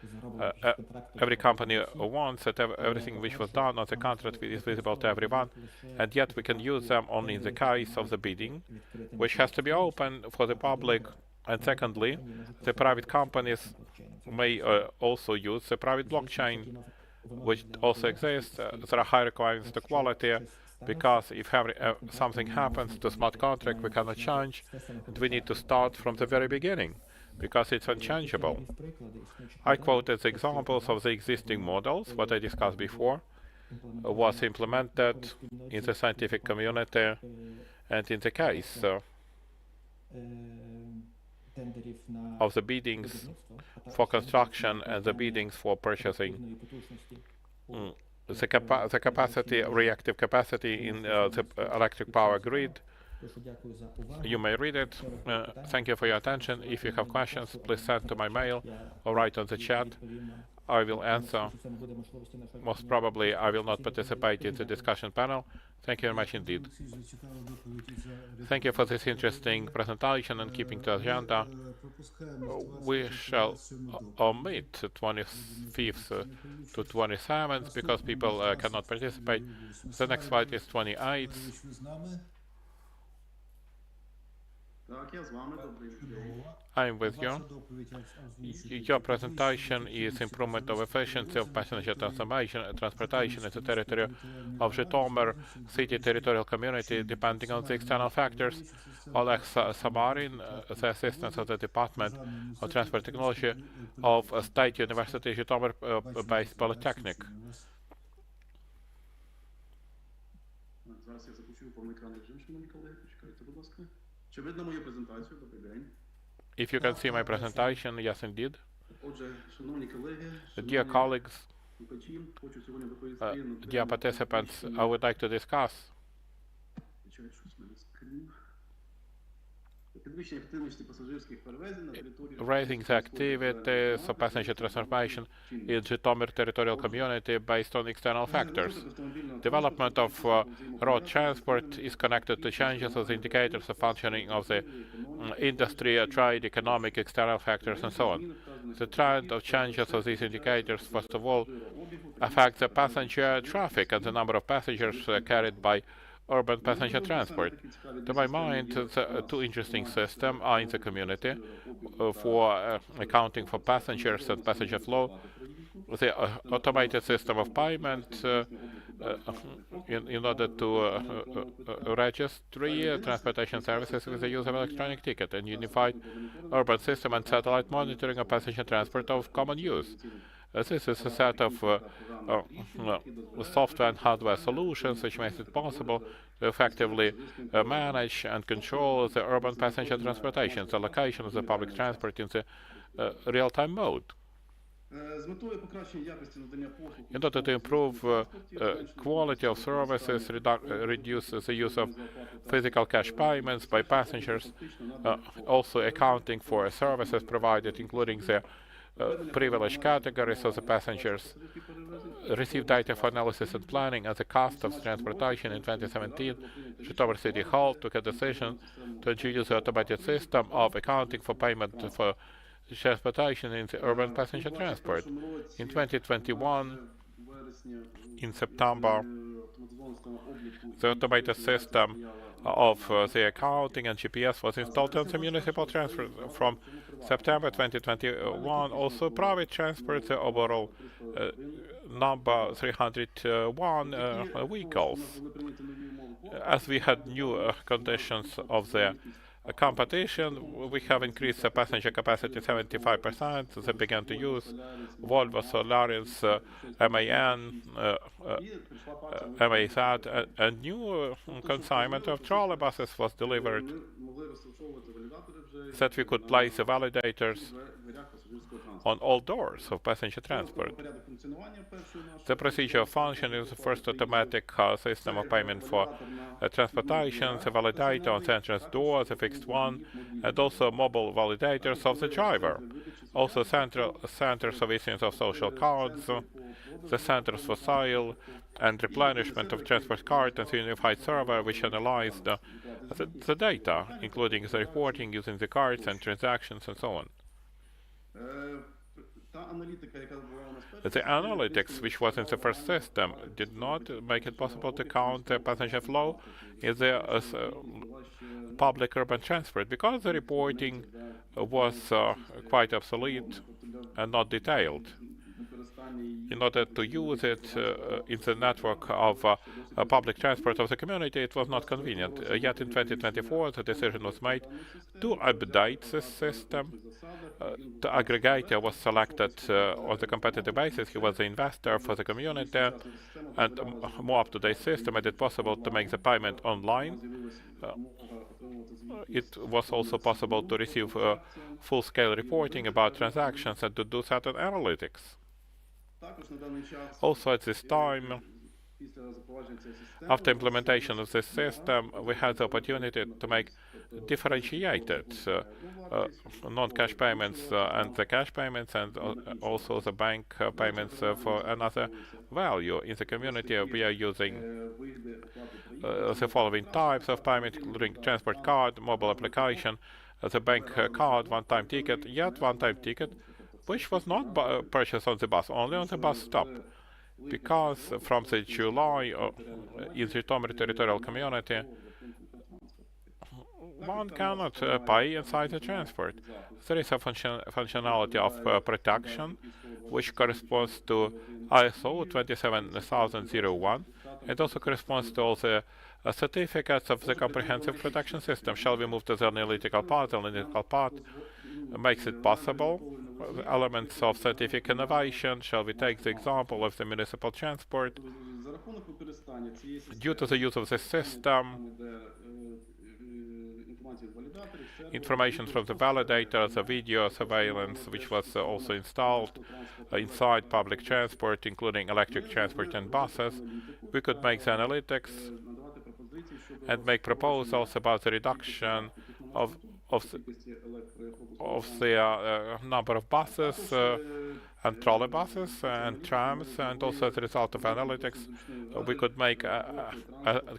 every company wants that everything which was done on the contract is visible to everyone, and yet we can use them only in the case of the bidding, which has to be open for the public. And secondly, the private companies may also use the private blockchain, which also exists. There are high requirements to quality, because if something happens to smart contract, we cannot change, and we need to start from the very beginning, because it's unchangeable. I quoted the examples of the existing models, what I discussed before, was implemented in the scientific community, and in the case of the biddings for construction and the biddings for purchasing. The capacity, reactive capacity in the electric power grid. You may read it. Thank you for your attention. If you have questions, please send to my mail or write on the chat. I will answer. Most probably, I will not participate in the discussion panel. Thank you very much indeed. Thank you for this interesting presentation and keeping to agenda. We shall omit 25th to 27th because people cannot participate. The next slide is 28th. I'm with you. Your presentation is improvement of efficiency of passenger transportation in the territory of Zhytomyr city territorial community, depending on the external factors. Oleh Samarin, the assistant of the Department of Transport Technology of State University Zhytomyr-based Polytechnic. If you can see my presentation, yes, indeed. Dear colleagues, dear participants, I would like to discuss raising the activities of passenger transportation in Zhytomyr territorial community based on external factors. Development of road transport is connected to changes of the indicators of functioning of the industry, trade, economic, external factors, and so on. The trend of changes of these indicators, first of all, affects the passenger traffic and the number of passengers carried by urban passenger transport. To my mind, two interesting systems are in the community for accounting for passengers and passenger flow. The automated system of payment in order to register transportation services with the use of electronic ticket, and unified urban system and satellite monitoring of passenger transport of common use. This is a set of software and hardware solutions which makes it possible to effectively manage and control the urban passenger transportation, the location of the public transport in the real-time mode. In order to improve quality of services, reduce the use of physical cash payments by passengers, also accounting for services provided, including the privileged category, so the passengers receive data for analysis and planning and the cost of transportation in 2017. Zhytomyr City Hall took a decision to introduce the automated system of accounting for payment for transportation in the urban passenger transport. In 2021, in September, the automated system of the accounting and GPS was installed on the municipal transport. From September 2021, also private transport, the overall number 301 vehicles. As we had new conditions of the competition, we have increased the passenger capacity 75%. They began to use Volvo, Solaris, MAN, MAZ, a new consignment of trolleybuses was delivered that we could place the validators on all doors of passenger transport. The procedure of function is the first automatic system of payment for transportation, the validator on the entrance door, the fixed one, and also mobile validators of the driver. Also centers of issuance of social cards, the centers for sale and replenishment of transport cards, and the unified server which analyzed the data, including the reporting using the cards and transactions and so on. The analytics, which was in the first system, did not make it possible to count the passenger flow in the public urban transport because the reporting was quite obsolete and not detailed. In order to use it in the network of public transport of the community, it was not convenient. Yet in 2024, the decision was made to update this system. The aggregator was selected on the competitive basis. He was the investor for the community, and a more up-to-date system made it possible to make the payment online. It was also possible to receive full-scale reporting about transactions and to do certain analytics. Also at this time, after implementation of this system, we had the opportunity to make differentiated non-cash payments and the cash payments, and also the bank payments for another value. In the community, we are using the following types of payment, including transport card, mobile application, the bank card, one-time ticket, yet one-time ticket, which was not purchased on the bus, only on the bus stop, because from the July in the Zhytomyr territorial community, one cannot pay inside the transport. There is a functionality of protection, which corresponds to ISO 27001. It also corresponds to all the certificates of the comprehensive protection system. Shall we move to the analytical part? The analytical part makes it possible. The elements of scientific innovation. Shall we take the example of the municipal transport? Due to the use of this system, information from the validator, the video surveillance, which was also installed inside public transport, including electric transport and buses, we could make the analytics and make proposals about the reduction of the number of buses and trolleybuses and trams, and also as a result of analytics, we could make a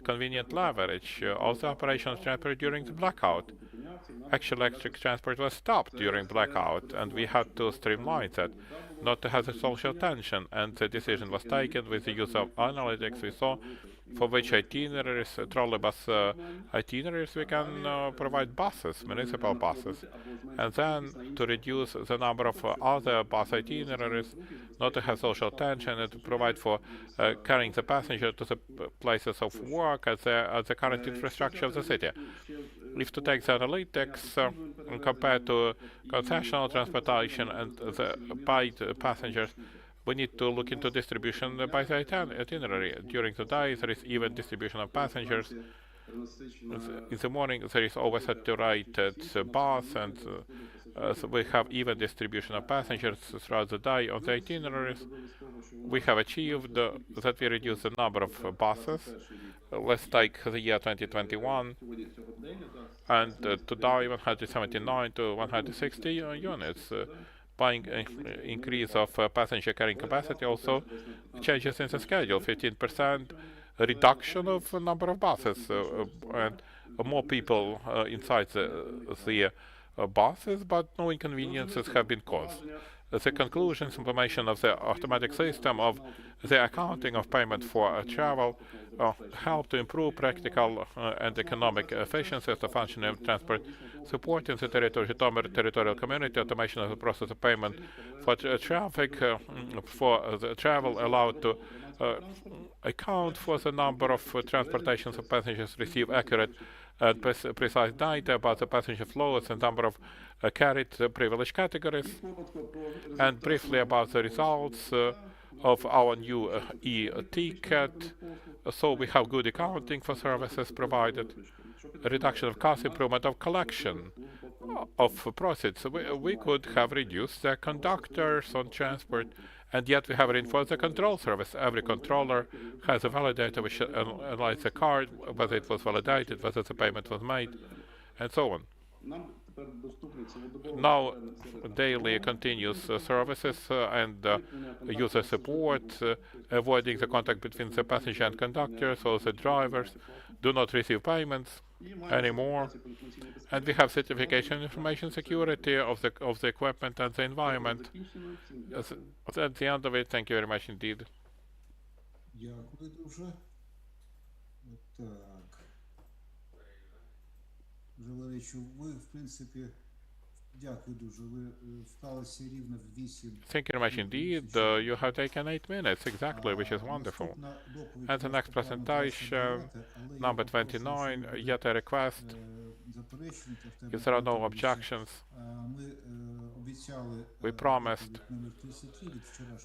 convenient leverage of the operation of transport during the blackout. Actually, electric transport was stopped during blackout, and we had to streamline that, not to have the social tension, and the decision was taken with the use of analytics. We saw for which itineraries, trolleybus itineraries, we can provide buses, municipal buses, and then to reduce the number of other bus itineraries, not to have social tension, and to provide for carrying the passenger to the places of work at the current infrastructure of the city. If to take the analytics compared to concessional transportation and the paid passengers, we need to look into distribution by the itinerary. During the day, there is even distribution of passengers. In the morning, there is always a rated bus, and so we have even distribution of passengers throughout the day on the itineraries. We have achieved that we reduce the number of buses. Let's take the year 2021, and today 179 to 160 units. by increase of passenger carrying capacity, also changes in the schedule, 15% reduction of number of buses, and more people inside the buses, but no inconveniences have been caused. The conclusions, implementation of the automatic system of the accounting of payment for travel help to improve practical and economic efficiency of the functioning of transport, supporting the territorial community, automation of the process of payment for traffic, for the travel allowed to account for the number of transportations of passengers, receive accurate and precise data about the passenger flows and number of carried privilege categories, and briefly about the results of our new e-ticket. So we have good accounting for services provided, reduction of cost, improvement of collection of proceeds. We could have reduced the conductors on transport, and yet we have reinforced the control service. Every controller has a validator which analyzes the card, whether it was validated, whether the payment was made, and so on. Now, daily continuous services and user support, avoiding the contact between the passenger and conductor, so the drivers do not receive payments anymore. And we have certification information security of the equipment and the environment. At the end of it, thank you very much indeed. Дякую дуже. Так. Валерійовичу, ви, в принципі, дякую дуже. Ви вклалися рівно в 8. Thank you very much indeed. You have taken 8 minutes exactly, which is wonderful. And the next presentation, number 29, yet a request. If there are no objections, we promised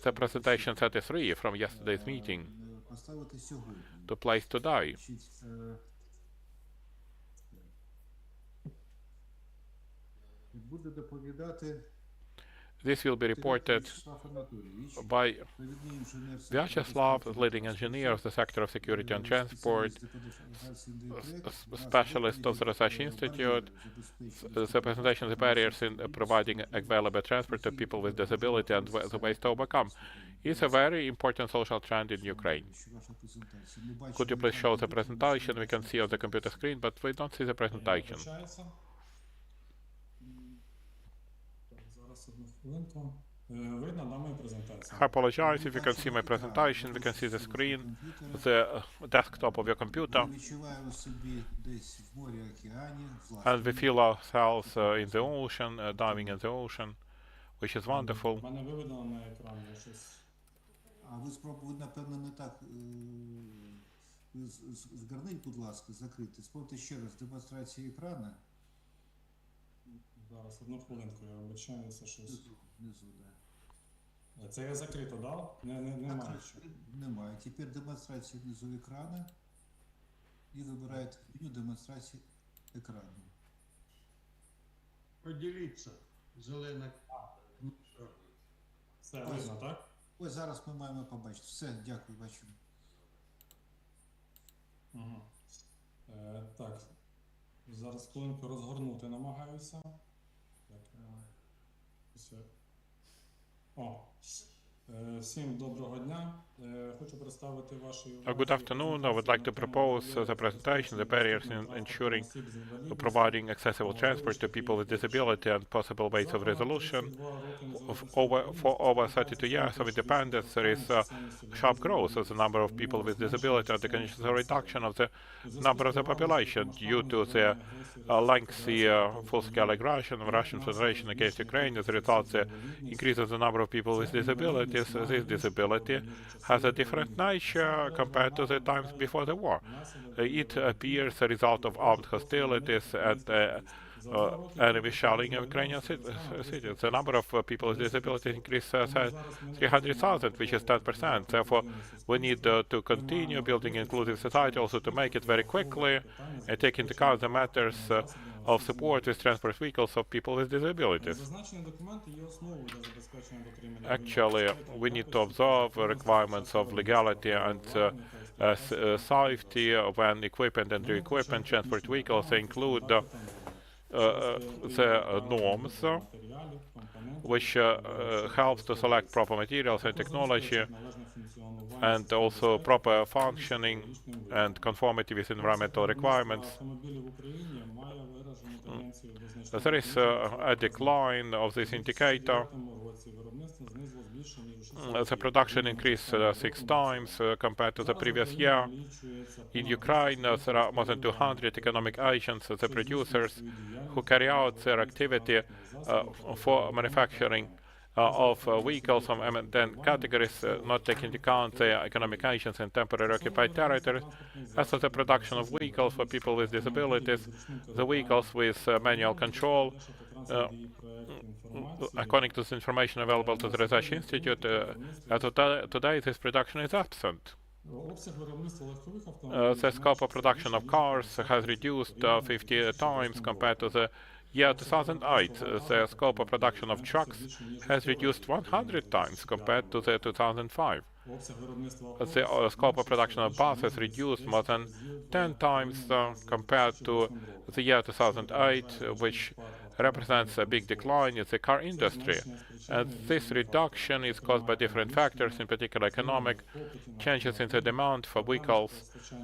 the presentation 33 from yesterday's meeting to place today. This will be reported by Vyacheslav, leading engineer of the sector of security and transport, specialist of the Research Institute. The presentation of the barriers in providing available transport to people with disability and the ways to overcome is a very important social trend in Ukraine. Could you please show the presentation? We can see on the computer screen, but we don't see the presentation. I apologize if you can see my presentation. We can see the screen, the desktop of your computer. And we feel ourselves in the ocean, diving in the ocean, which is wonderful. А ви спробуйте, напевно, не так. Згорніть, будь ласка, закрити. Спробуйте ще раз демонстрацію екрану. Зараз, одну хвилинку, я вибачаю, це щось. Внизу, да. Це я закрито дав? Немає. Немає. Тепер демонстрація внизу екрану. І вибираєте меню демонстрації екрану. Поділіться. Зелена. Все видно, так? Ось зараз ми маємо побачити. Все, дякую, бачимо. Угу. Так. Зараз хвилинку розгорнути намагаюся. Всім доброго дня. Хочу представити ваші... Good afternoon. I would like to propose the presentation, the barriers in ensuring providing accessible transport to people with disability and possible ways of resolution. For over 32 years of independence, there is sharp growth of the number of people with disability and the continuous reduction of the number of the population due to the lengthy full-scale aggression of Russian Federation against Ukraine. As a result, the increase of the number of people with disabilities. This disability has a different nature compared to the times before the war. It appears a result of armed hostilities and enemy shelling of Ukrainian cities. The number of people with disabilities increased 300,000, which is 10%. Therefore, we need to continue building inclusive society, also to make it very quickly and take into account the matters of support with transport vehicles of people with disabilities. Actually, we need to observe requirements of legality and safety when equipping and re-equipping transport vehicles. They include the norms which helps to select proper materials and technology, and also proper functioning and conformity with environmental requirements. There is a decline of this indicator. The production increased 6 times compared to the previous year. In Ukraine, there are more than 200 economic agents, the producers, who carry out their activity for manufacturing of vehicles from M10 categories, not taking into account the economic agents in temporary occupied territories. As for the production of vehicles for people with disabilities, the vehicles with manual control, according to the information available to the Research Institute, today this production is absent. The scope of production of cars has reduced 50 times compared to the year 2008. The scope of production of trucks has reduced 100 times compared to the 2005. The scope of production of buses reduced more than 10 times compared to the year 2008, which represents a big decline in the car industry. And this reduction is caused by different factors, in particular economic changes in the demand for vehicles,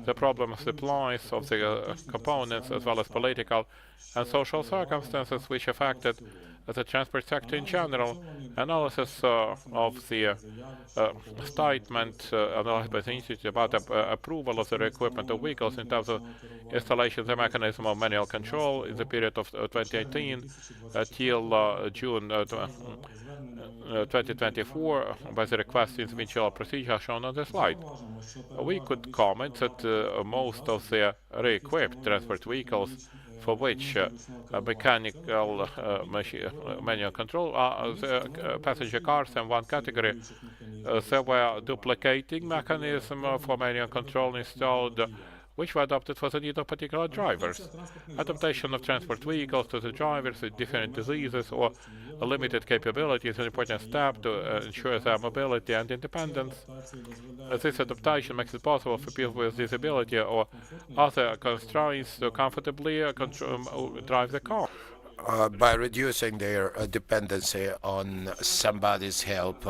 the problem of supplies of the components, as well as political and social circumstances which affected the transport sector in general. Analysis of the statement analyzed by the Institute about approval of the equipment of vehicles in terms of installation of the mechanism of manual control in the period of 2018 till June 2024 by the request individual procedure shown on the slide. We could comment that most of the re-equipped transport vehicles for which mechanical manual control are the passenger cars in one category. There were duplicating mechanism for manual control installed, which were adopted for the need of particular drivers. Adaptation of transport vehicles to the drivers with different diseases or limited capability is an important step to ensure their mobility and independence. This adaptation makes it possible for people with disability or other constraints to comfortably drive the car. By reducing their dependency on somebody's help,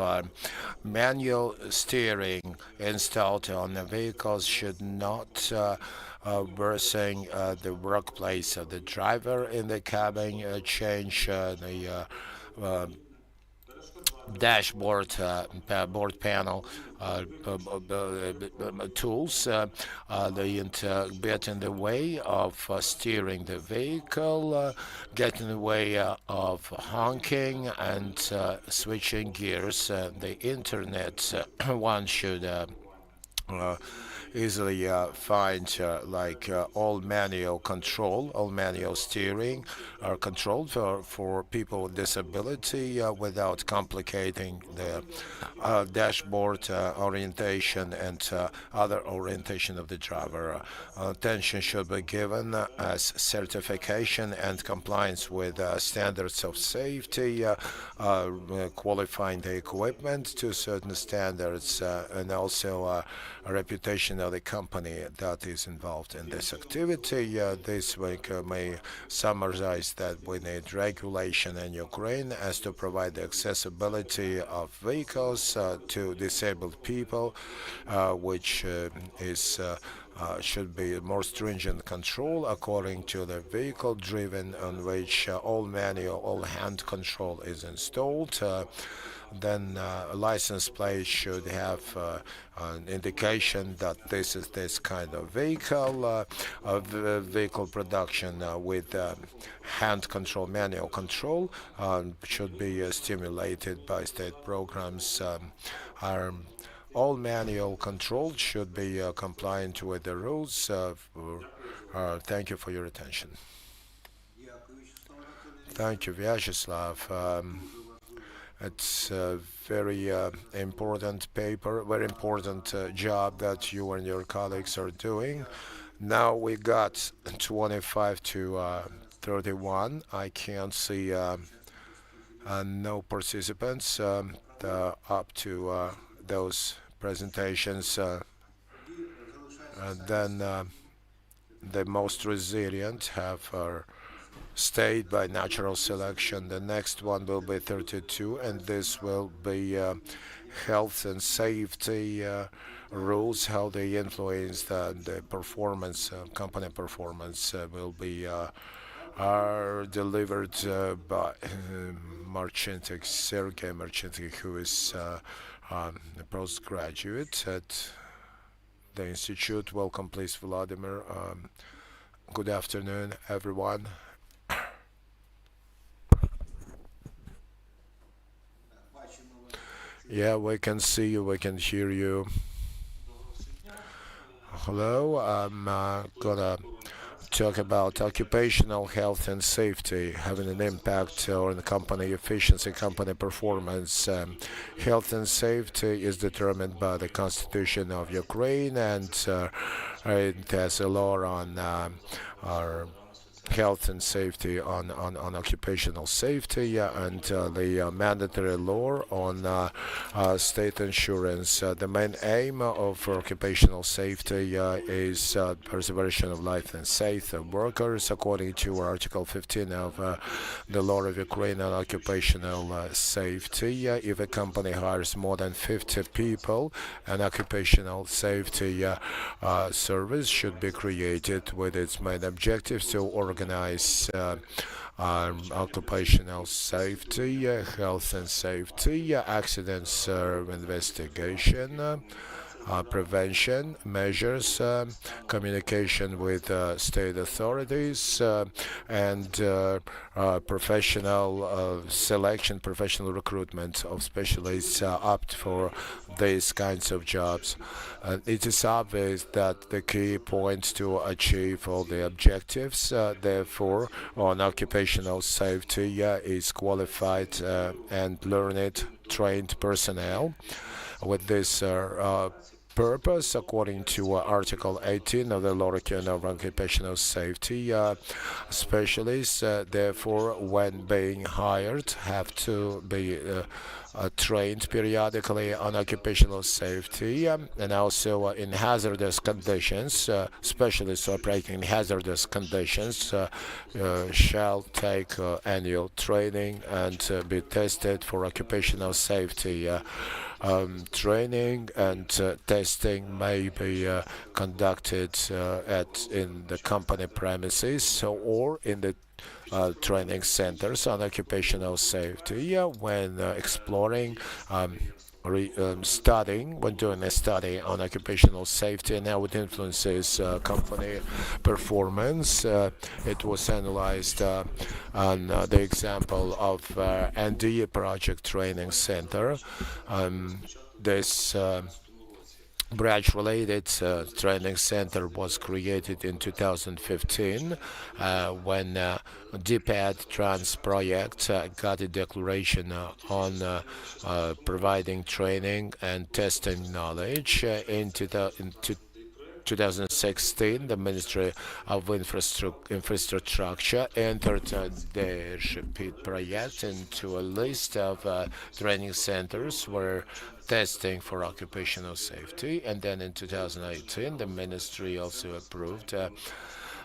manual steering installed on the vehicles should not worsen the workplace of the driver in the cabin, change the dashboard board panel tools. They get in the way of steering the vehicle, get in the way of honking and switching gears. The internet, one should easily find all manual control, all manual steering are controlled for people with disability without complicating the dashboard orientation and other orientation of the driver. Attention should be given as certification and compliance with standards of safety, qualifying the equipment to certain standards, and also a reputation of the company that is involved in this activity. This week may summarize that we need regulation in Ukraine as to provide the accessibility of vehicles to disabled people, which should be more stringent control according to the vehicle driven on which all manual, all hand control is installed. Then a license plate should have an indication that this is this kind of vehicle. Vehicle production with hand control, manual control should be stimulated by state programs. All manual control should be compliant with the rules. Thank you for your attention. Thank you, Vyacheslav. It's a very important paper, very important job that you and your colleagues are doing. Now we got 25 to 31. I can't see no participants up to those presentations. And then the most resilient have stayed by natural selection. The next one will be 32, and this will be health and safety rules, how they influence the performance, company performance will be are delivered by Marchentik, Sergei Marchentik, who is a postgraduate at the Institute. Welcome, please, Volodymyr. Good afternoon, everyone. Yeah, we can see you, we can hear you. Hello, I'm gonna talk about occupational health and safety having an impact on company efficiency, company performance. Health and safety is determined by the Constitution of Ukraine, and it has a law on our health and safety, on occupational safety, and the mandatory law on state insurance. The main aim of occupational safety is preservation of life and safety of workers, according to Article 15 of the law of Ukraine on occupational safety. If a company hires more than 50 people, an occupational safety service should be created with its main objectives to organize occupational safety, health and safety, accidents investigation, prevention measures, communication with state authorities, and professional selection, professional recruitment of specialists apt for these kinds of jobs. It is obvious that the key points to achieve all the objectives, therefore, on occupational safety is qualified and learned, trained personnel. With this purpose, according to Article 18 of the law of occupational safety, specialists, therefore, when being hired, have to be trained periodically on occupational safety, and also in hazardous conditions. Specialists operating in hazardous conditions shall take annual training and be tested for occupational safety. Training and testing may be conducted in the company premises or in the training centers on occupational safety when exploring, studying, when doing a study on occupational safety and how it influences company performance. It was analyzed on the example of NDE Project Training Center. This branch-related training center was created in 2015 when DPAD Trans project got a declaration on providing training and testing knowledge. In 2016, the Ministry of Infrastructure entered the repeat project into a list of training centers where testing for occupational safety, and then in 2018 the ministry also approved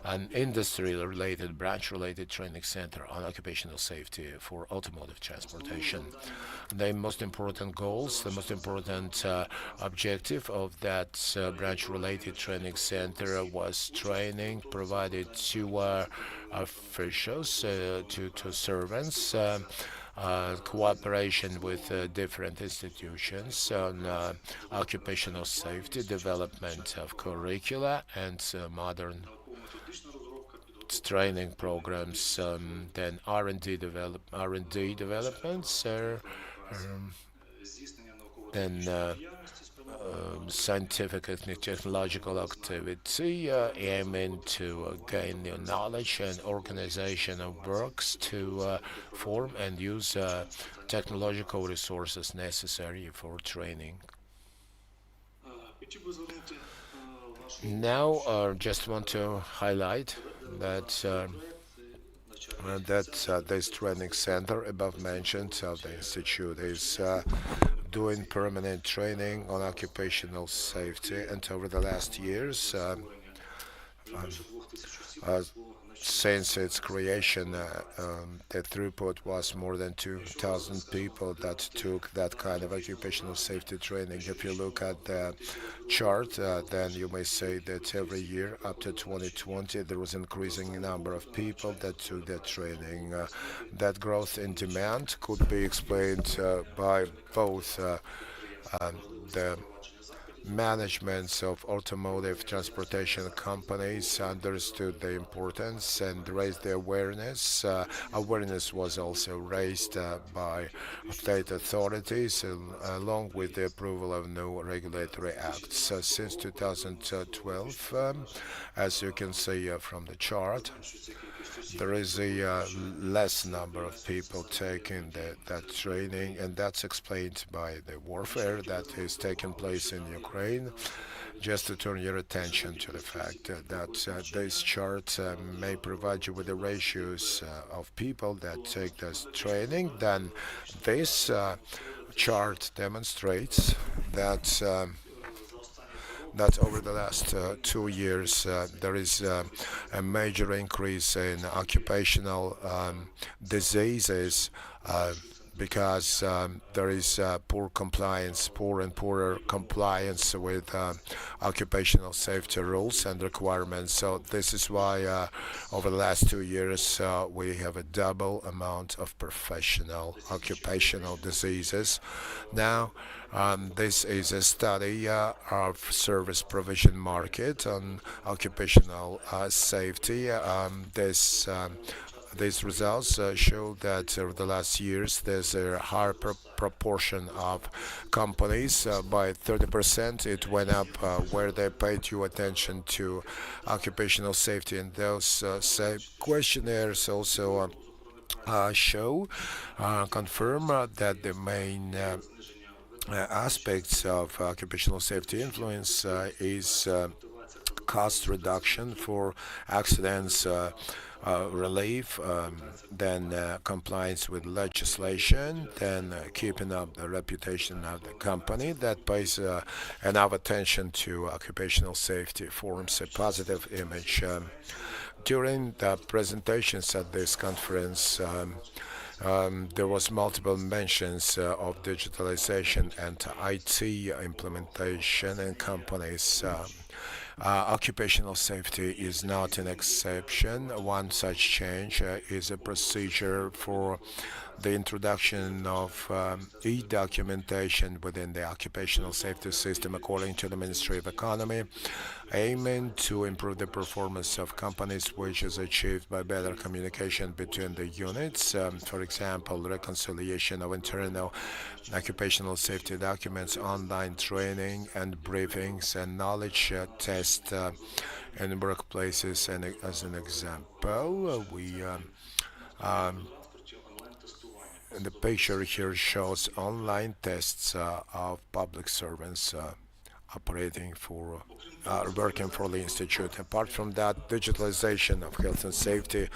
an industry-related, branch-related training center on occupational safety for automotive transportation. The most important goals, the most important objective of that branch-related training center was training provided to officials, to servants, cooperation with different institutions on occupational safety, development of curricula and modern training programs, then R&D developments, then scientific and technological activity aiming to gain new knowledge and organization of works to form and use technological resources necessary for training. Now, just want to highlight that this training center above mentioned of the institute is doing permanent training on occupational safety, and over the last years since its creation, the throughput was more than 2,000 people that took that kind of occupational safety training. If you look at the chart, then you may say that every year up to 2020 there was increasing number of people that took that training. That growth in demand could be explained by both the managements of automotive transportation companies understood the importance and raised the awareness. Awareness was also raised by state authorities along with the approval of new regulatory acts. Since 2012, as you can see from the chart, there is a less number of people taking that training, and that's explained by the warfare that is taking place in Ukraine. Just to turn your attention to the fact that this chart may provide you with the ratios of people that take this training, then this chart demonstrates that over the last 2 years there is a major increase in occupational diseases because there is poor and poorer compliance with occupational safety rules and requirements. So this is why over the last 2 years we have a double amount of professional occupational diseases. Now, this is a study of service provision market on occupational safety. These results show that over the last years there's a higher proportion of companies. By 30% it went up where they paid due attention to occupational safety, and those questionnaires also confirm that the main aspects of occupational safety influence is cost reduction for accidents, relief, then compliance with legislation, then keeping up the reputation of the company that pays enough attention to occupational safety, forms a positive image. During the presentations at this conference, there was multiple mentions of digitalization and IT implementation in companies. Occupational safety is not an exception. One such change is a procedure for the introduction of e-documentation within the occupational safety system according to the Ministry of Economy, aiming to improve the performance of companies, which is achieved by better communication between the units. For example, reconciliation of internal occupational safety documents, online training and briefings, and knowledge test in workplaces. And as an example, the picture here shows online tests of public servants operating for working for the institute. Apart from that, digitalization of health and safety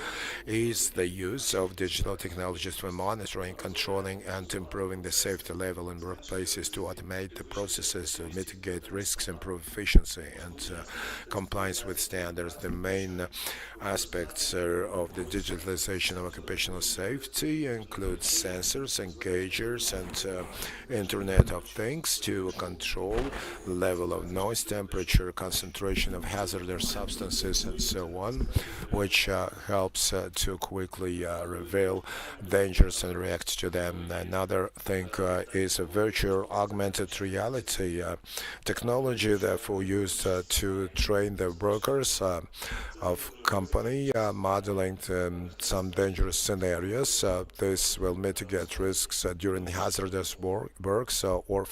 is the use of digital technologies for monitoring, controlling, and improving the safety level in workplaces to automate the processes to mitigate risks, improve efficiency, and compliance with standards. The main aspects of the digitalization of occupational safety include sensors, engagers, and Internet of Things to control the level of noise, temperature, concentration of hazardous substances, and so on, which helps to quickly reveal dangers and react to them. Another thing is a virtual augmented reality technology, therefore used to train the workers of company, modeling some dangerous scenarios. This will mitigate risks during hazardous works or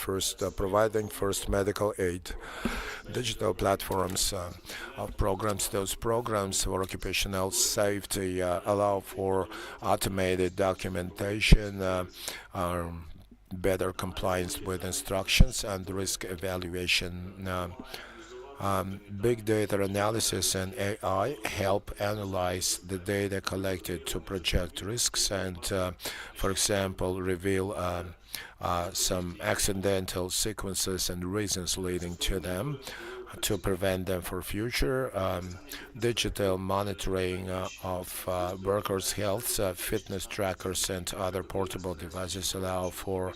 providing first medical aid. Digital platforms of programs. Those programs for occupational safety allow for automated documentation, better compliance with instructions, and risk evaluation. Big data analysis and AI help analyze the data collected to project risks and, for example, reveal some accidental sequences and reasons leading to them. to prevent them for future. Digital monitoring of workers' health, fitness trackers, and other portable devices allow for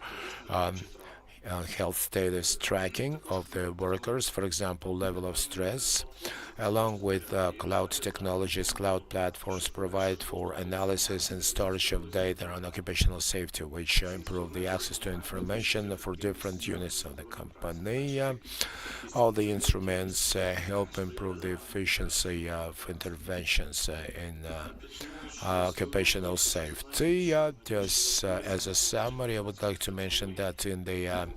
health status tracking of the workers, for example, level of stress. Along with cloud technologies, cloud platforms provide for analysis and storage of data on occupational safety, which improve the access to information for different units of the company. All the instruments help improve the efficiency of interventions in occupational safety. Just as a summary, I would like to mention that in the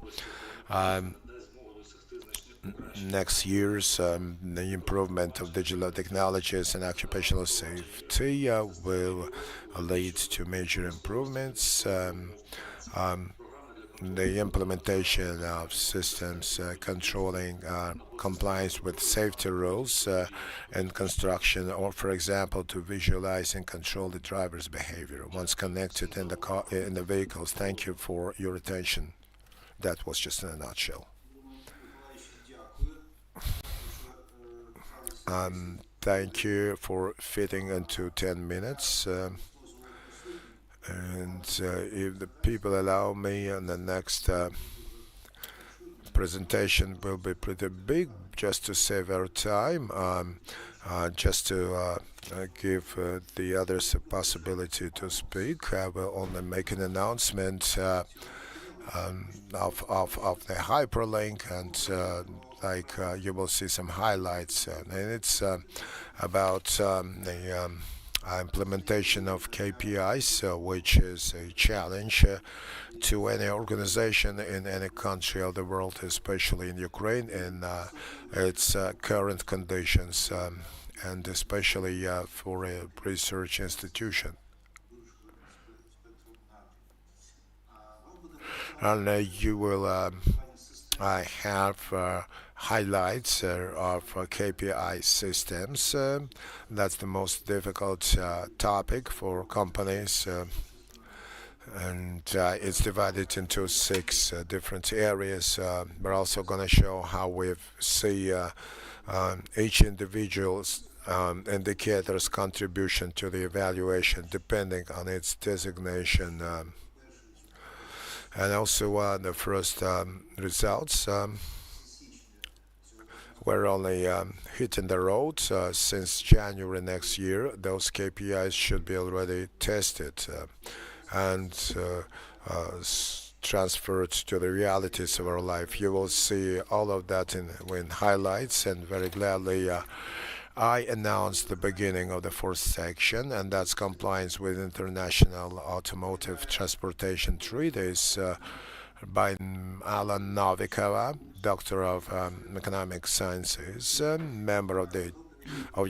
next years, the improvement of digital technologies and occupational safety will lead to major improvements. The implementation of systems controlling compliance with safety rules in construction, or for example to visualize and control the driver's behavior once connected in the car, in the vehicles. Thank you for your attention. That was just in a nutshell. Thank you for fitting into 10 minutes. And if the people allow me, and the next presentation will be pretty big, just to save our time, just to give the others a possibility to speak. I will only make an announcement of the hyperlink, and you will see some highlights, and it's about the implementation of KPIs, which is a challenge to any organization in any country of the world, especially in Ukraine, in its current conditions, and especially for a research institution. And you will have highlights of KPI systems. That's the most difficult topic for companies, and it's divided into 6 different areas. We're also going to show how we see each individual's indicator's contribution to the evaluation depending on its designation. And also the first results. We're only hitting the road. Since January next year, those KPIs should be already tested and transferred to the realities of our life. You will see all of that in highlights, and very gladly I announced the beginning of the 4th section, and that's compliance with International Automotive Transportation Treaties by Alla Novikova, Doctor of Economic Sciences, member of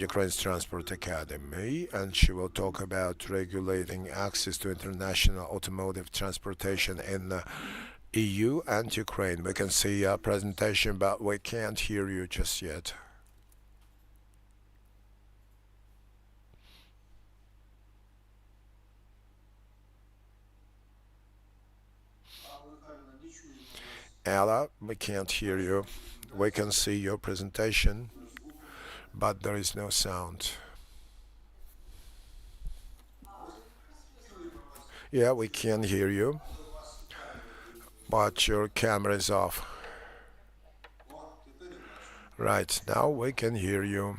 Ukraine's Transport Academy, and she will talk about regulating access to international automotive transportation in the EU and Ukraine. We can see a presentation, but we can't hear you just yet. Ella, we can't hear you. We can see your presentation, but there is no sound. Yeah, we can hear you, but your camera is off. Right, now we can hear you.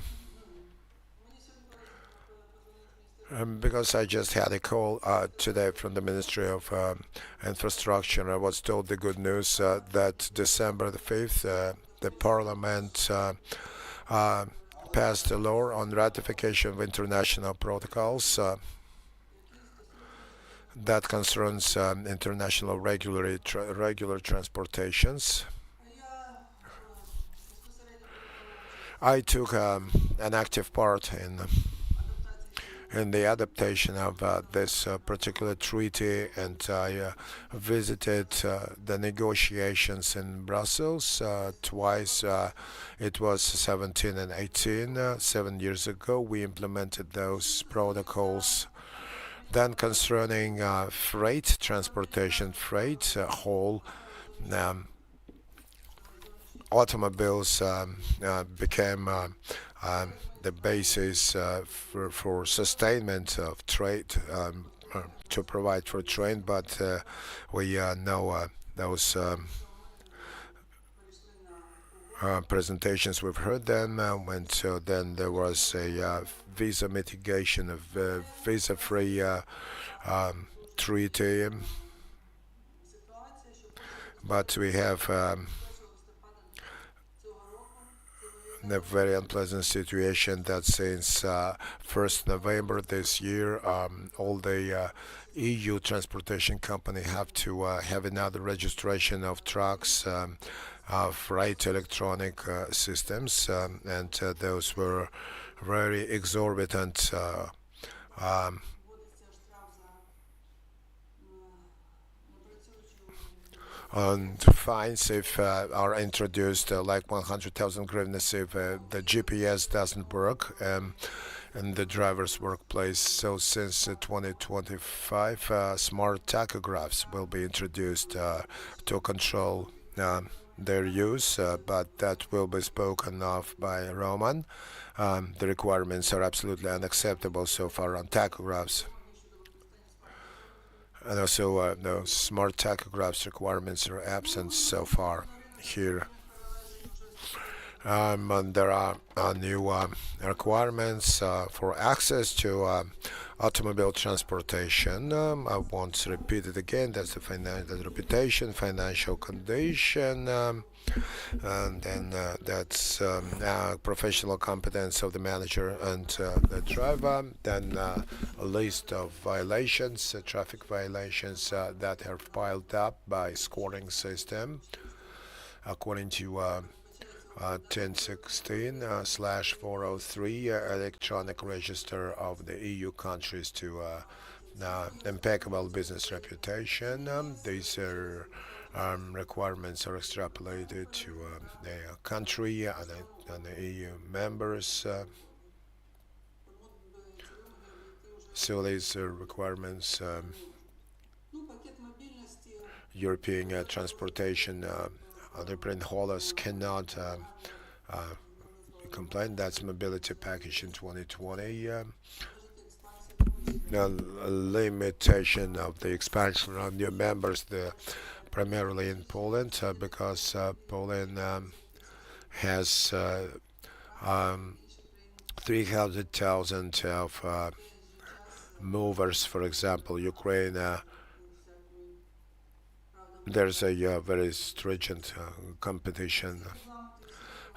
Because I just had a call today from the Ministry of Infrastructure. I was told the good news that December the 5th, the Parliament passed a law on ratification of international protocols that concerns international regular transportations. I took an active part in the adaptation of this particular treaty, and I visited the negotiations in Brussels twice. It was 17 and 18. 7 years ago we implemented those protocols. Then concerning freight transportation, whole automobiles became the basis for sustainment of trade, to provide for trade, but we know those presentations we've heard them then there was a visa mitigation of visa-free treaty, but we have a very unpleasant situation that since 1st November this year, all the EU transportation company have to have another registration of trucks, freight electronic systems, and those were very exorbitant and fines if are introduced, like 100,000 hryvnias if the GPS doesn't work in the driver's workplace. So since 2025, smart tachographs will be introduced to control their use, but that will be spoken of by Roman. The requirements are absolutely unacceptable so far on tachographs. And also, the smart tachographs requirements are absent so far here. And there are new requirements for access to automobile transportation. I won't repeat it again. That's the reputation, financial condition, and then that's professional competence of the manager and the driver. Then a list of violations, traffic violations that are piled up by scoring system according to 1016/403 electronic register of the EU countries to impeccable business reputation. These are requirements are extrapolated to the country and the EU members. So these requirements, European transportation, the print haulers cannot complain. That's mobility package in 2020. A limitation of the expansion of new members, primarily in Poland, because Poland has 300,000 of movers. For example, Ukraine, there's a very stringent competition.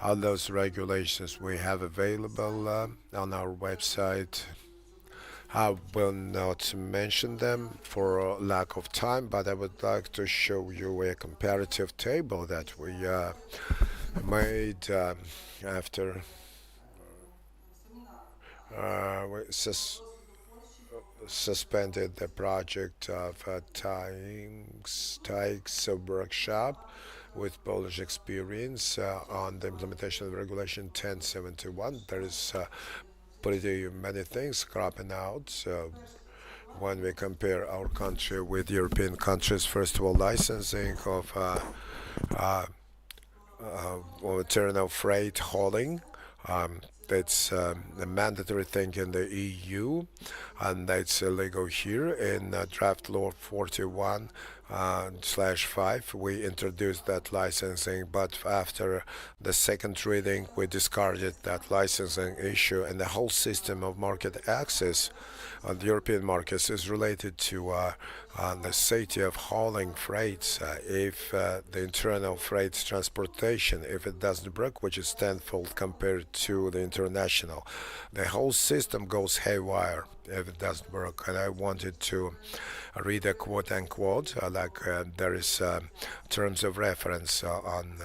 All those regulations we have available on our website. I will not mention them for lack of time, but I would like to show you a comparative table that we made after we suspended the project of TAICS workshop with Polish experience on the implementation of Regulation 1071. There is pretty many things cropping out. So when we compare our country with European countries, first of all, licensing of internal freight hauling. That's a mandatory thing in the EU, and that's illegal here. In draft law 41/5, we introduced that licensing, but after the second reading, we discarded that licensing issue, and the whole system of market access on the European markets is related to the safety of hauling freights. If the internal freight transportation, if it doesn't work, which is tenfold compared to the international, the whole system goes haywire if it doesn't work. And I wanted to read a quote unquote, there is terms of reference on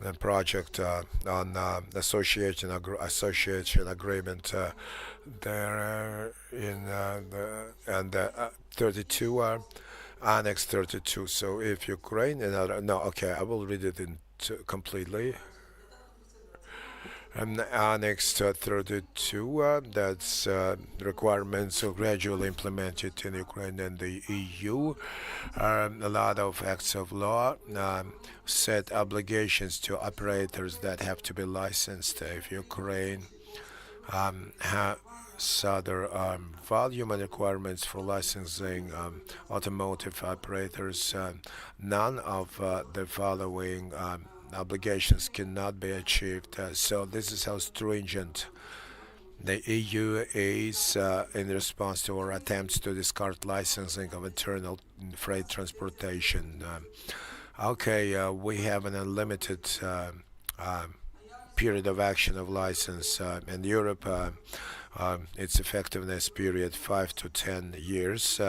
the project on association agreement there in the 32 Annex 32. So if Ukraine and no, okay, I will read it in completely. Annex 32, that's requirements are gradually implemented in Ukraine and the EU. A lot of acts of law set obligations to operators that have to be licensed. If Ukraine has other volume and requirements for licensing automotive operators, none of the following obligations cannot be achieved. So this is how stringent the EU is in response to our attempts to discard licensing of internal freight transportation. We have an unlimited period of action of license. In Europe, its effectiveness period 5 to 10 years.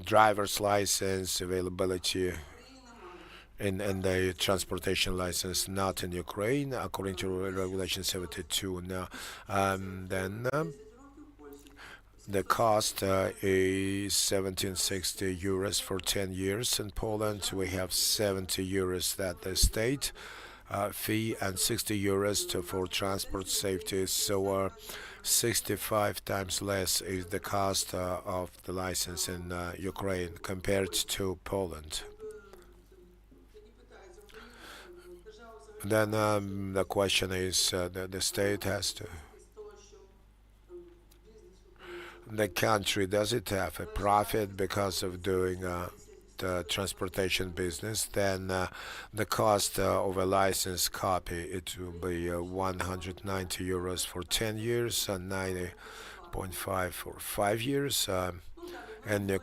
Driver's license availability in the transportation license not in Ukraine according to regulation 72. Now the cost is 1760 euros for 10 years. In Poland we have 70 euros that the state fee and 60 euros for transport safety, so 65 times less is the cost of the license in Ukraine compared to Poland. Then the question is the state has to, the country, does it have a profit because of doing the transportation business? Then the cost of a license copy, it will be 190 euros for 10 years and 90.5 for 5 years. And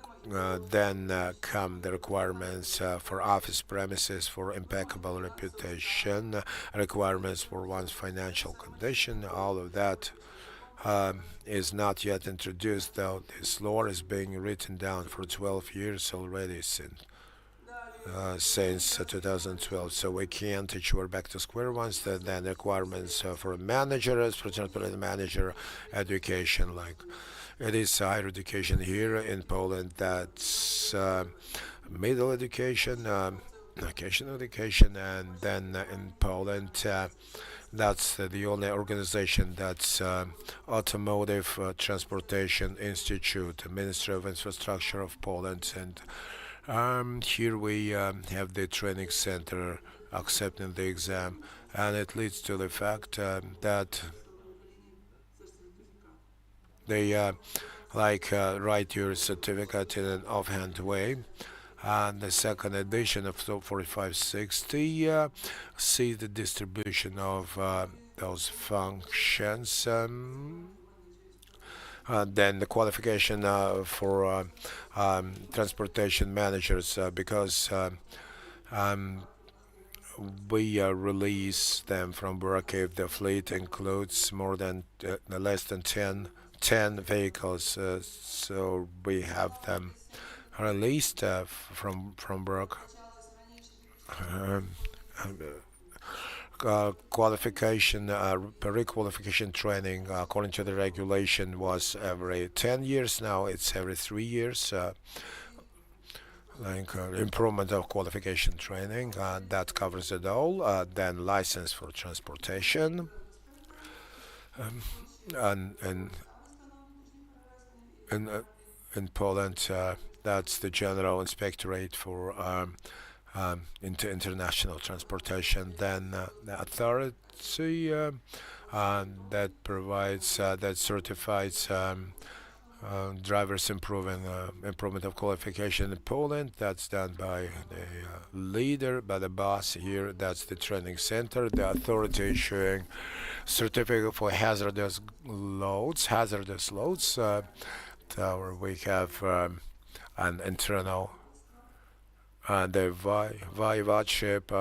then come the requirements for office premises for impeccable reputation, requirements for one's financial condition. All of that is not yet introduced, though this law is being written down for 12 years already since 2012. So we can't teach, we're back to square one. Then requirements for managers, for transport manager, education, like it is higher education here in Poland. That's middle education, vocational education, and then in Poland that's the only organization that's Automotive Transportation Institute, Ministry of Infrastructure of Poland. And here we have the training center accepting the exam, and it leads to the fact that they write your certificate in an offhand way. And the second edition of 4560 see the distribution of those functions. Then the qualification for transportation managers, because we release them from work if the fleet includes more than less than 10 vehicles. So we have them released from work. Qualification, pre-qualification training according to the regulation was every 10 years. Now it's every 3 years. Improvement of qualification training, that covers it all. Then license for transportation, and in Poland, that's the General Inspectorate for international transportation. Then the authority that provides, that certifies drivers improvement of qualification in Poland. That's done by the leader, by the boss here. That's the training center. The authority issuing certificate for hazardous loads. We have an internal the voivodeship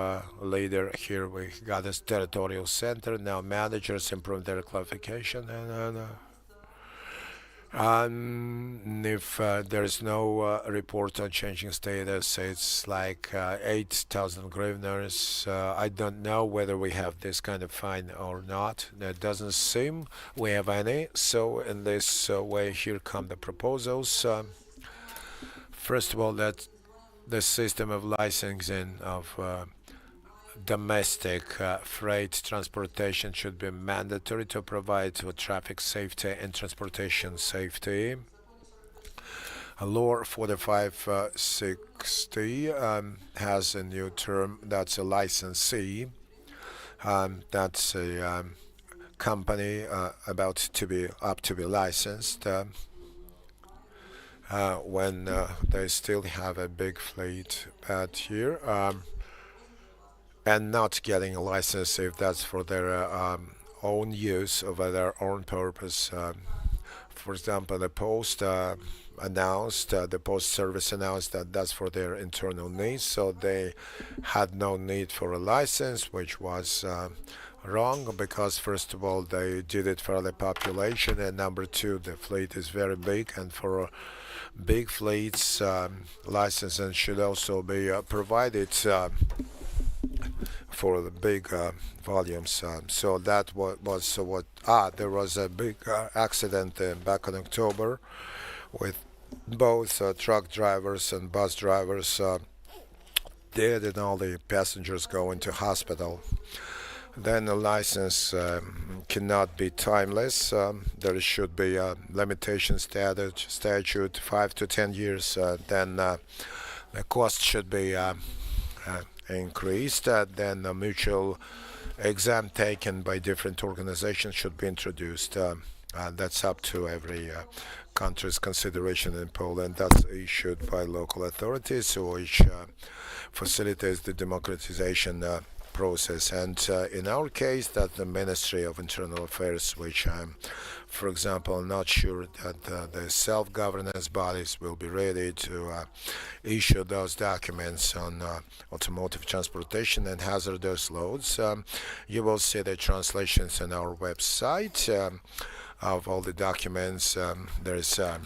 leader. Here we got this territorial center. Now managers improve their qualification, and if there is no report on changing status, it's like 8,000 hryvnias. I don't know whether we have this kind of fine or not. It doesn't seem we have any. So in this way, here come the proposals. First of all, that the system of licensing of domestic freight transportation should be mandatory to provide for traffic safety and transportation safety. Law 4560 has a new term, that's a licensee. That's a company about to be licensed when they still have a big fleet out here and not getting a license if that's for their own use or their own purpose. For example, the Post announced, the Post Service announced that that's for their internal needs, so they had no need for a license, which was wrong, because first of all they did it for the population, and number two, the fleet is very big, and for big fleets licenses should also be provided for the big volumes. So that was what there was a big accident back in October with both truck drivers and bus drivers dead, and all the passengers go into hospital. Then a license cannot be timeless. There should be a limitation statute 5 to 10 years. Then the cost should be increased. Then a mutual exam taken by different organizations should be introduced. That's up to every country's consideration in Poland. That's issued by local authorities, which facilitates the democratization process. And in our case, that's the Ministry of Internal Affairs, which I'm, for example, not sure that the self-governance bodies will be ready to issue those documents on automotive transportation and hazardous loads. You will see the translations on our website of all the documents. There's our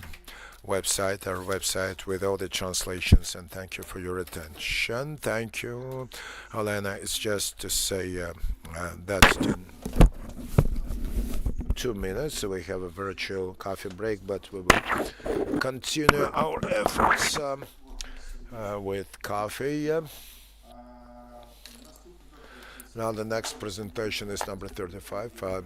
website with all the translations, and thank you for your attention. Thank you, Olena. It's just to say that's 2 minutes, so we have a virtual coffee break, but we will continue our efforts with coffee. Now the next presentation is number 35.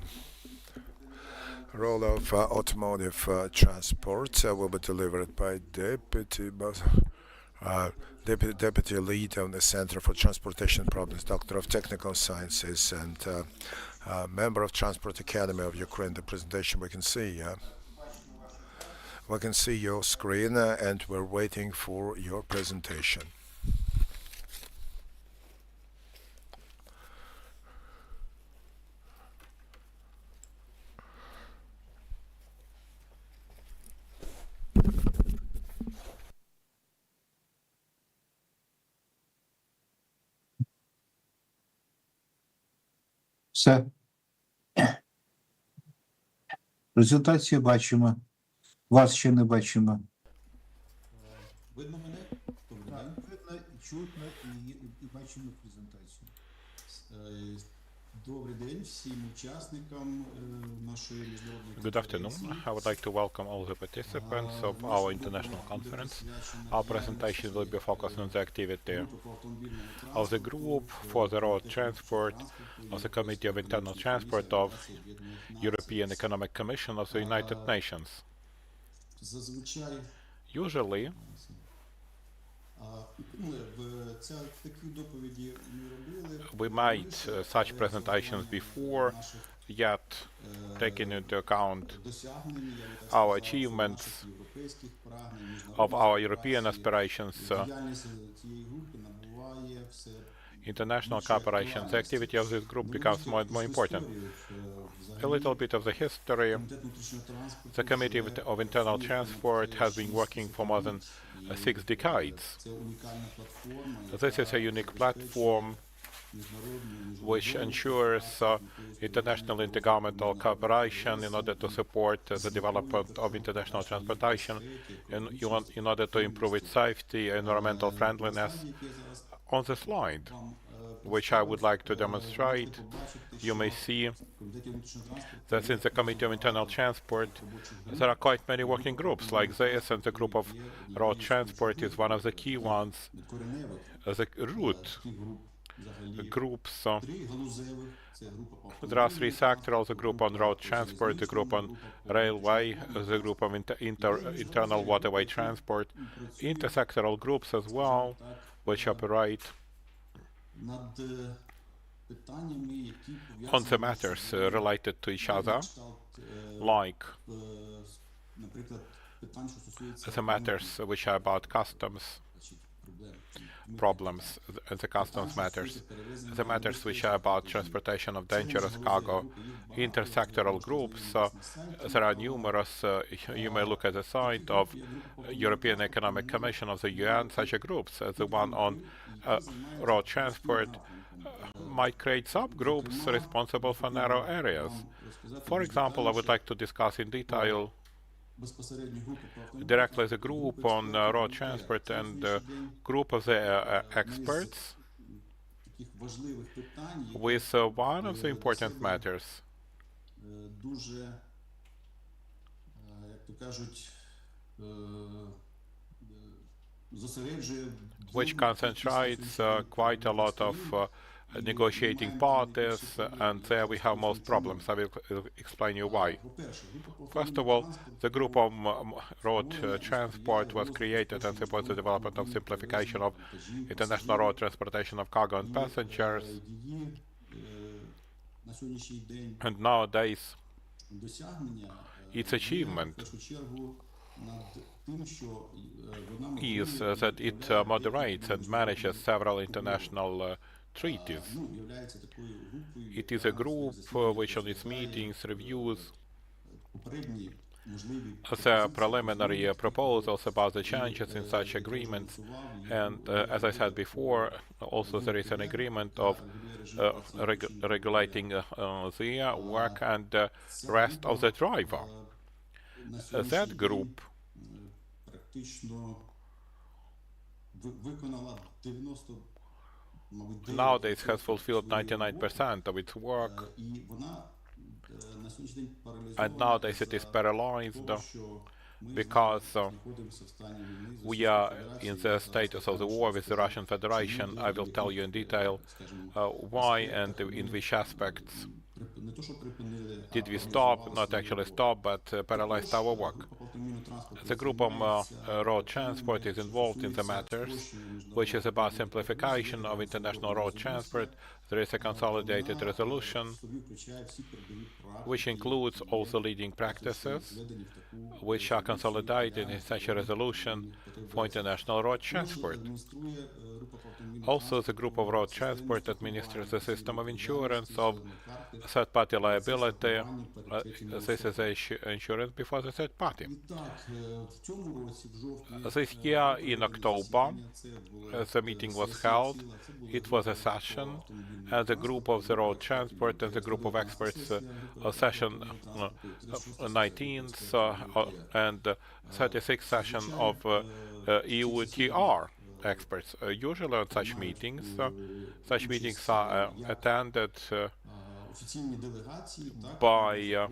Role of automotive transport will be delivered by Deputy Lead of the Center for Transportation Problems, Doctor of Technical Sciences, and member of Transport Academy of Ukraine. The presentation we can see your screen, and we're waiting for your presentation. Все. Презентацію бачимо. Вас ще не бачимо. Видно мене? Так, видно, чутно і бачимо презентацію. Добрий день всім учасникам нашої міжнародної Good afternoon. I would like to welcome all the participants of our international conference. Our presentation will be focused on the activity of the group for the road transport of the Committee of Internal Transport of European Economic Commission of the United Nations. Usually, we made such presentations before, yet taking into account our achievements of our European aspirations, international cooperation, the activity of this group becomes more and more important. A little bit of the history. The Committee of Internal Transport has been working for more than 6 decades. This is a unique platform which ensures international intergovernmental cooperation in order to support the development of international transportation, and in order to improve its safety and environmental friendliness. On the slide, which I would like to demonstrate, you may see that in the Committee of Internal Transport there are quite many working groups like this, and the group of road transport is one of the key ones. The root groups. Три галузевих – це група по There are three sectors, the group on road transport, the group on railway, the group of internal waterway transport, intersectoral groups as well, which operate над питаннями, які on the matters related to each other, like наприклад, питань, що стосується the matters which are about customs, problems, the customs matters, the matters which are about transportation of dangerous cargo, intersectoral groups. There are numerous, you may look at the site of European Economic Commission of the UN, such a groups. The one on road transport might create subgroups responsible for narrow areas. For example, I would like to discuss in detail directly the group on road transport and group of the experts with one of the important matters, дуже, як то кажуть, зосереджує which concentrates quite a lot of negotiating parties, and there we have most problems. I will explain you why. First of all, the group on road transport was created and supports the development of simplification of international road transportation of cargo and passengers. And nowadays, its achievement is that it moderates and manages several international treaties. It is a group which on its meetings reviews the preliminary proposals about the changes in such agreements, and as I said before, also there is an agreement of regulating the work and rest of the driver. That group nowadays has fulfilled 99% of its work, and nowadays it is paralyzed because we are in the status of the war with the Russian Federation. I will tell you in detail why and in which aspects did we stop, not actually stop, but paralyzed our work. The group on road transport is involved in the matters, which is about simplification of international road transport. There is a consolidated resolution, which includes all the leading practices, which are consolidated in such a resolution for international road transport. Also, the group of road transport administers the system of insurance of third-party liability. This is insurance before the third party. This year, in October, the meeting was held. It was a session, and the group of the road transport and the group of experts, session 19th and 36th session of EUTR experts. Usually on such meetings are attended by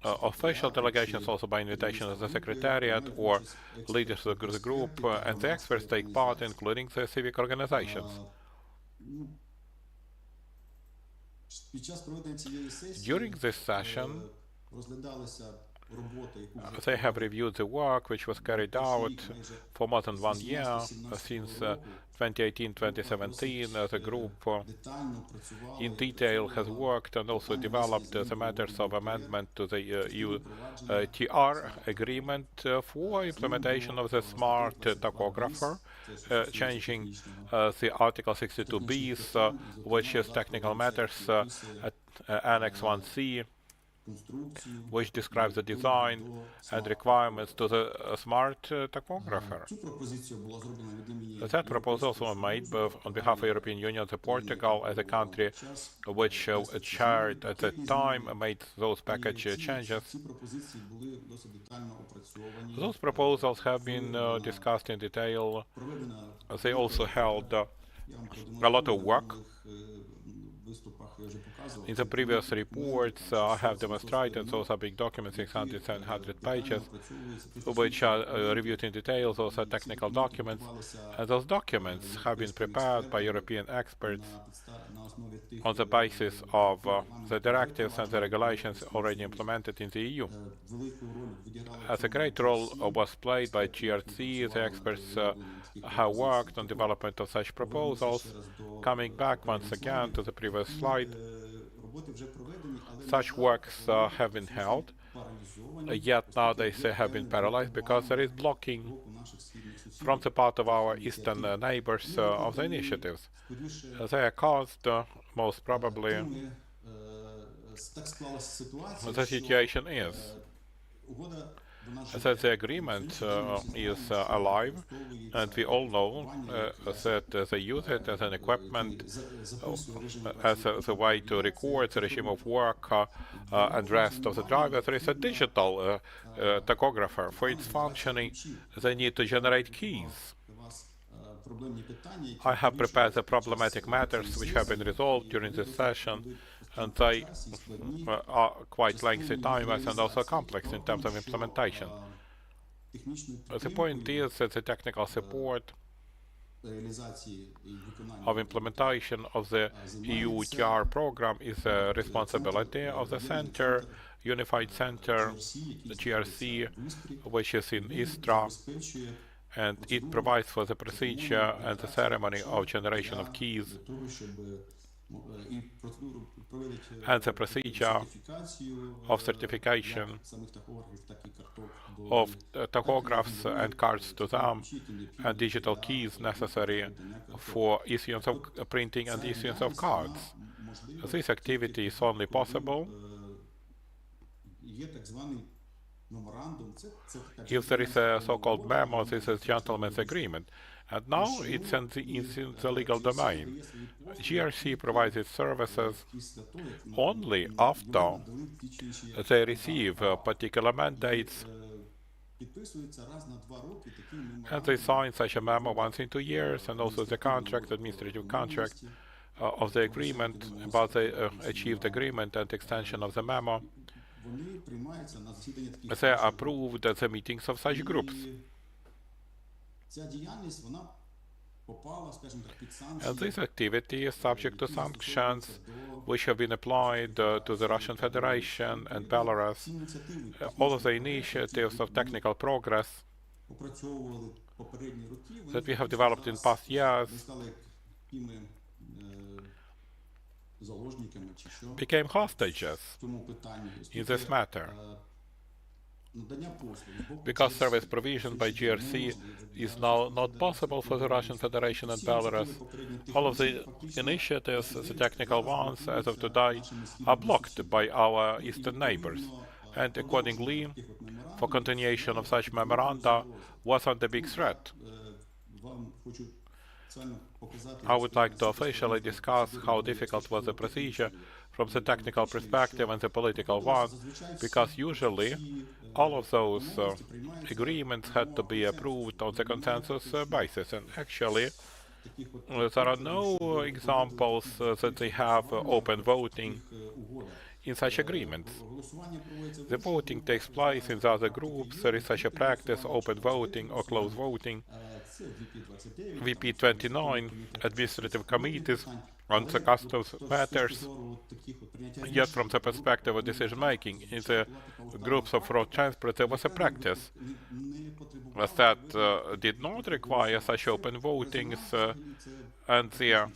official delegations, also by invitation of the Secretariat or leaders of the group, and the experts take part, including the civic organizations. During this session, they have reviewed the work which was carried out for more than 1 year, since 2018-2017. The group in detail has worked and also developed the matters of amendment to the EUTR agreement for implementation of the smart tachographer, changing the Article 62bis, which is technical matters, Annex 1C, which describes the design and requirements to the smart tachographer. That proposal was made on behalf of the European Union. Portugal, as a country which chaired at the time, made those package changes. Those proposals have been discussed in detail. They also held a lot of work In the previous reports, I have demonstrated those are big documents, 600, 700 pages, which are reviewed in detail. Those are technical documents, and those documents have been prepared by European experts on the basis of the directives and the regulations already implemented in the EU. As a great role was played by GRC, the experts have worked on development of such proposals. Coming back once again to the previous slide, such works have been held, yet nowadays they have been paralyzed because there is blocking from the part of our eastern neighbors of the initiatives. They are caused, most probably, the situation is that the agreement is alive, and we all know that they use it as an equipment, as a way to record the regime of work and rest of the driver. There is a digital tachographer. For its functioning, they need to generate keys. I have prepared the problematic matters which have been resolved during this session, and they are quite lengthy time-wise and also complex in terms of implementation. The point is that the technical support of implementation of the EU TR program is a responsibility of the center, Unified Center, the GRC, which is in Istra, and it provides for the procedure and the ceremony of generation of keys and the procedure of certification of tachographs and cards to them and digital keys necessary for issuance of printing and issuance of cards. This activity is only possible if there is a so-called memo. This is gentleman's agreement. And now it's in the legal domain. GRC provides its services only after they receive particular mandates, and they sign such a memo once in 2 years, and also the contract, administrative contract of the agreement about the achieved agreement and extension of the memo. They are approved at the meetings of such groups. And this activity is subject to sanctions which have been applied to the Russian Federation and Belarus. All of the initiatives of technical progress that we have developed in past years became hostages in this matter, because service provision by GRC is now not possible for the Russian Federation and Belarus. All of the initiatives, the technical ones, as of today, are blocked by our eastern neighbors, and accordingly, for continuation of such memoranda was under big threat. I would like to officially discuss how difficult was the procedure from the technical perspective and the political one, because usually all of those agreements had to be approved on the consensus basis, and actually there are no examples that they have open voting in such agreements. The voting takes place in the other groups. There is such a practice, open voting or closed voting. VP29, administrative committees on the customs matters, yet from the perspective of decision-making, in the groups of road transport there was a practice that did not require such open votings, and the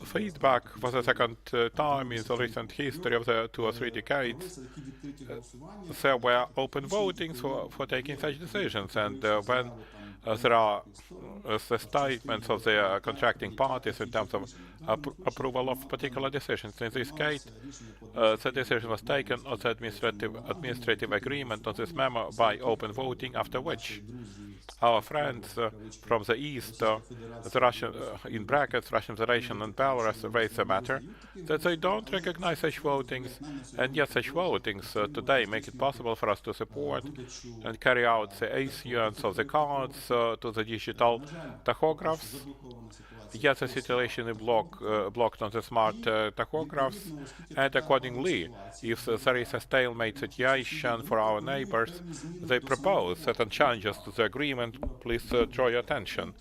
feedback for the second time in the recent history of the 2 or 3 decades, there were open votings for taking such decisions, and when there are the statements of the contracting parties in terms of approval of particular decisions. In this case, the decision was taken on the administrative agreement on this memo by open voting, after which our friends from the east, the Russian, in brackets, Russian Federation and Belarus, raise the matter that they don't recognize such votings, and yet such votings today make it possible for us to support and carry out the issuance of the cards to the digital tachographs. Yet the situation is blocked on the smart tachographs, and accordingly, if there is a stalemate situation for our neighbors, they propose certain changes to the agreement. Please draw your attention.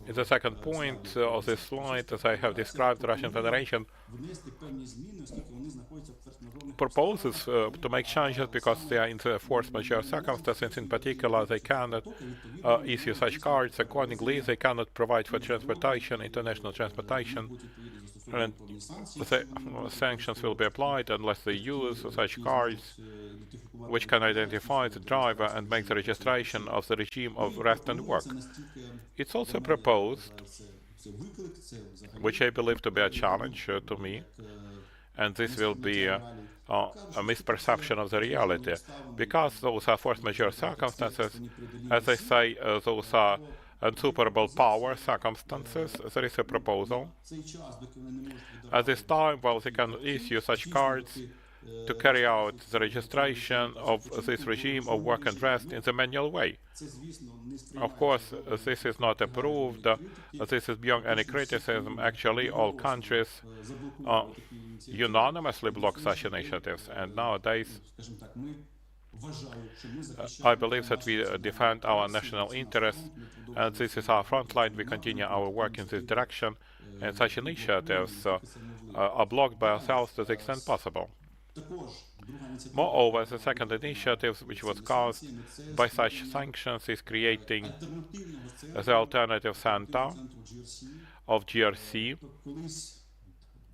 In the second point of this slide, as I have described, the Russian Federation proposes to make changes because they are in the force majeure circumstances. In particular, they cannot issue such cards. Accordingly, they cannot provide for transportation, international transportation, and the sanctions will be applied unless they use such cards which can identify the driver and make the registration of the regime of rest and work. It's also proposed, which I believe to be a challenge to me, and this will be a misperception of the reality, because those are force majeure circumstances. As I say, those are unsuperable power circumstances. There is a proposal at this time, while they can issue such cards to carry out the registration of this regime of work and rest in the manual way. Of course, this is not approved. This is beyond any criticism. Actually, all countries unanimously block such initiatives, and nowadays I believe that we defend our national interests, and this is our front line. We continue our work in this direction, and such initiatives are blocked by ourselves to the extent possible. Moreover, the second initiative, which was caused by such sanctions, is creating the alternative center of GRC.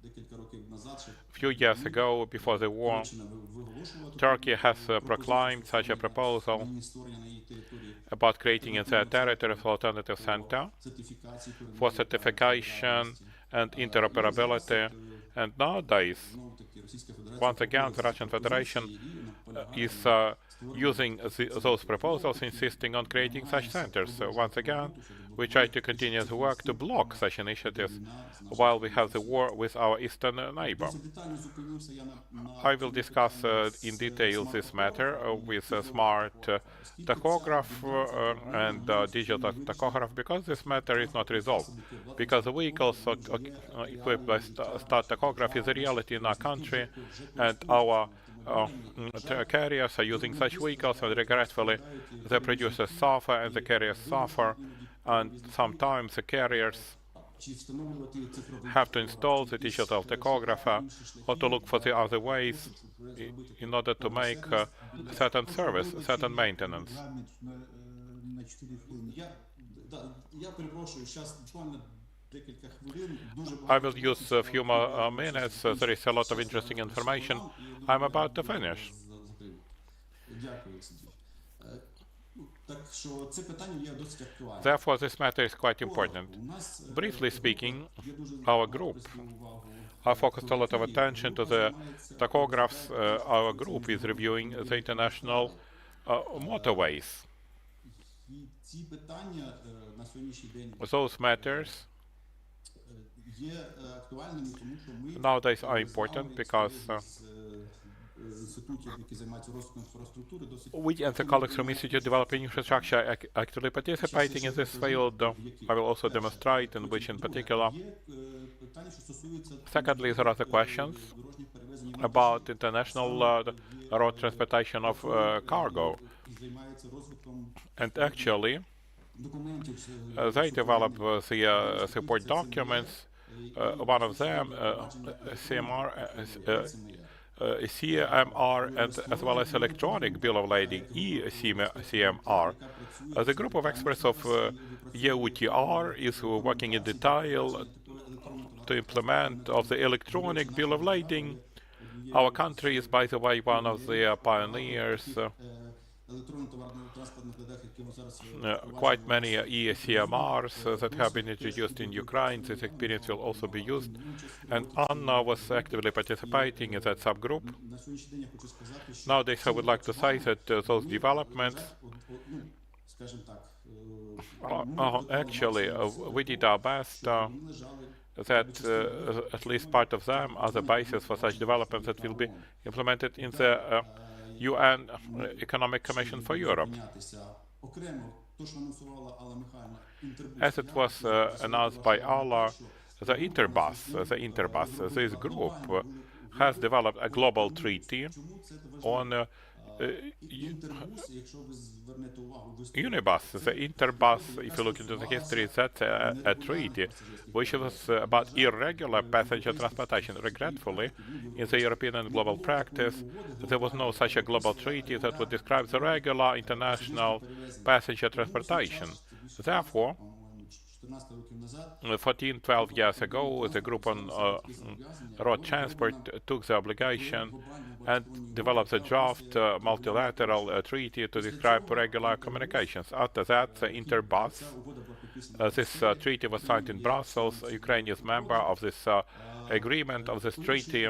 A few years ago, before the war, Turkey has proclaimed such a proposal about creating in their territory an alternative center for certification and interoperability. And nowadays, once again, the Russian Federation is using those proposals, insisting on creating such centers. So once again, we try to continue the work to block such initiatives while we have the war with our eastern neighbor. I will discuss in detail this matter with a smart tachograph and digital tachograph, because this matter is not resolved. Because the vehicles equipped by smart tachograph is a reality in our country, and our carriers are using such vehicles, and regretfully the producers suffer and the carriers suffer, and sometimes the carriers have to install the digital tachograph or to look for the other ways in order to make certain service, certain maintenance. I will use a few more minutes. There is a lot of interesting information. I'm about to finish. Therefore, this matter is quite important. Briefly speaking, our group focused a lot of attention to the tachographs. Our group is reviewing the international motorways. Those matters nowadays are important because we and the colleagues from Institute Developing Infrastructure are actively participating in this field. I will also demonstrate in which in particular. Secondly, there are the questions about international road transportation of cargo. And actually, they develop the support documents. One of them, CMR, and as well as electronic bill of lading, ECMR. The group of experts of EUTR is working in detail to implement of the electronic bill of lading. Our country is, by the way, one of the pioneers. Quite many ECMRs that have been introduced in Ukraine. This experience will also be used, and Anna was actively participating in that subgroup. Nowadays, I would like to say that those developments скажімо так, Actually, we did our best that at least part of them are the basis for such developments that will be implemented in the UN Economic Commission for Europe. As it was announced by Ola, the Interbus, this group has developed a global treaty on Unibus. The Interbus, if you look into the history, that's a treaty which was about irregular passenger transportation. Regretfully, in the European and global practice, there was no such a global treaty that would describe the regular international passenger transportation. Therefore, 12 years ago, the group on road transport took the obligation and developed a draft multilateral treaty to describe regular communications. After that, the Interbus, this treaty was signed in Brussels. Ukraine is member of this agreement of this treaty,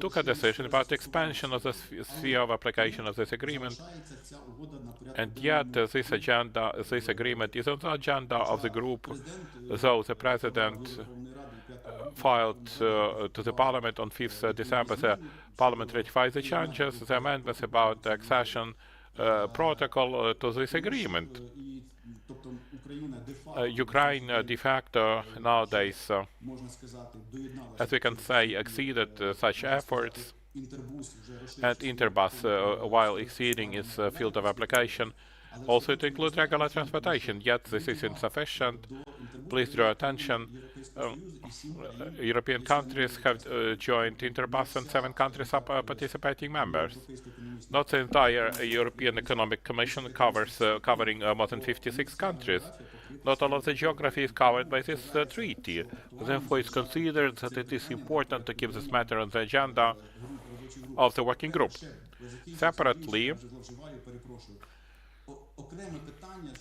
took a decision about expansion of the sphere of application of this agreement, and yet this agreement is on the agenda of the group, though the President filed to the Parliament on 5th December. The Parliament ratified the changes, the amendments about the accession protocol to this agreement. Ukraine de facto nowadays, as we can say, exceeded such efforts, and Interbus, while exceeding its field of application, also to include regular transportation, yet this is insufficient. Please draw attention. European countries have joined Interbus and 7 countries are participating members. Not the entire European Economic Commission covering more than 56 countries. Not all of the geography is covered by this treaty. Therefore, it's considered that it is important to keep this matter on the agenda of the working group. Separately,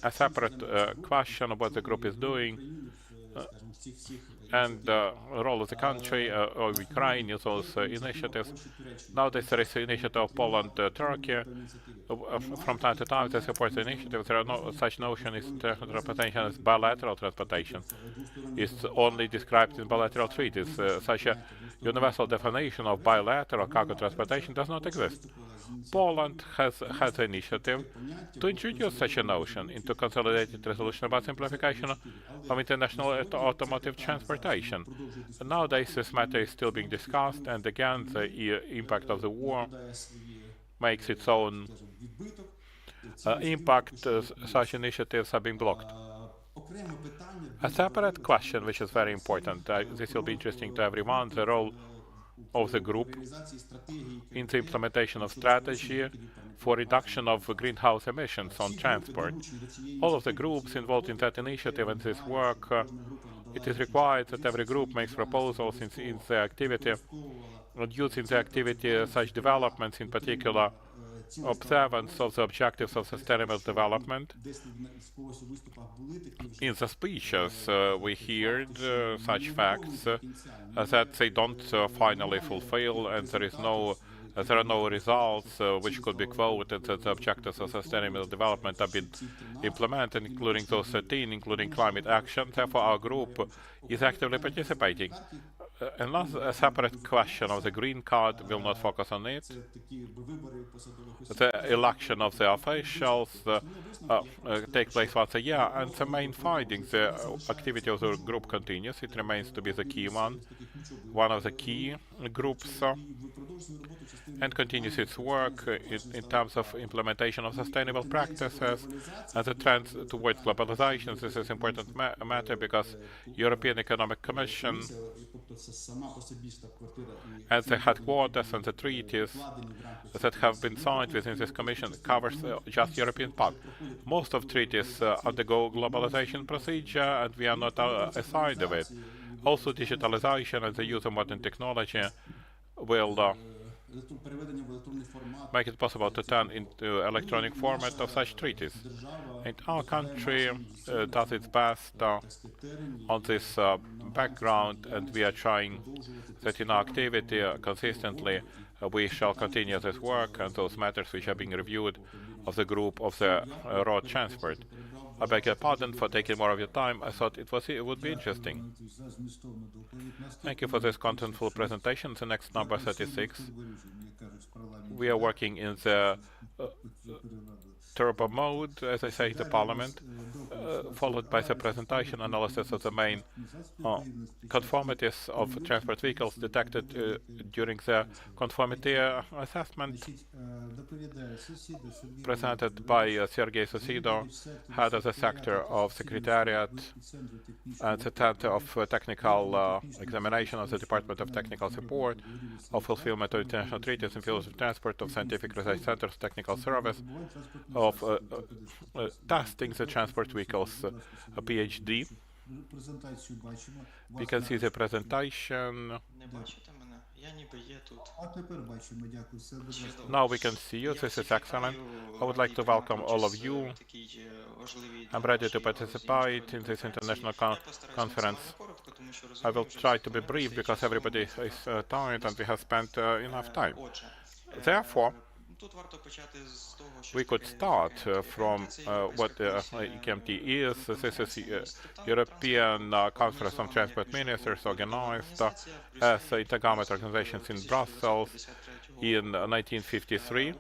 a separate question of what the group is doing and the role of the country of Ukraine is also initiatives. Nowadays there is an initiative of Poland, Turkey. From time to time they support the initiative. There are no such notion as transportation as bilateral transportation. It's only described in bilateral treaties. Such a universal definition of bilateral cargo transportation does not exist. Poland has an initiative to introduce such a notion into consolidated resolution about simplification of international automotive transportation. Nowadays this matter is still being discussed, and again the impact of the war makes its own impact. Such initiatives are being blocked. A separate question which is very important, this will be interesting to everyone, the role of the group in the implementation of strategy for reduction of greenhouse emissions on transport. All of the groups involved in that initiative and this work, it is required that every group makes proposals in the activity, and use in the activity such developments, in particular observance of the objectives of sustainable development. In the speeches, we heard such facts that they don't finally fulfill, and there are no results which could be quoted that the objectives of sustainable development have been implemented, including those 13, including climate action. Therefore, our group is actively participating. A separate question of the green card, will not focus on it. The election of the officials take place once a year, and the main findings, the activity of the group continues. It remains to be the key one of the key groups, and continues its work in terms of implementation of sustainable practices and the trends towards globalization. This is an important matter because European Economic Commission and the headquarters and the treaties that have been signed within this commission covers just European part. Most of treaties undergo globalization procedure, and we are not aside of it. Also, digitalization and the use of modern technology will make it possible to turn into electronic format of such treaties. And our country does its best on this background, and we are trying that in our activity consistently we shall continue this work and those matters which are being reviewed of the group of the road transport. I beg your pardon for taking more of your time. I thought it would be interesting. Thank you for this contentful presentation. The next number 36. We are working in the turbo mode, as I say, the Parliament, followed by the presentation analysis of the main conformities of transport vehicles detected during the conformity assessment, presented by Sergei Sosido, head of the sector of Secretariat and the Center of Technical Examination of the Department of Technical Support, of Fulfillment of International Treaties in Fields of Transport, of Scientific Research Centers, Technical Service, of testing the transport vehicles, a PhD. We can see the presentation. Now we can see you. This is excellent. I would like to welcome all of you. I'm ready to participate in this international conference. I will try to be brief because everybody is tired and we have spent enough time. Therefore, we could start from what EKMT is. This is European Conference of Transport Ministers organized as intergovernmental organizations in Brussels in 1953.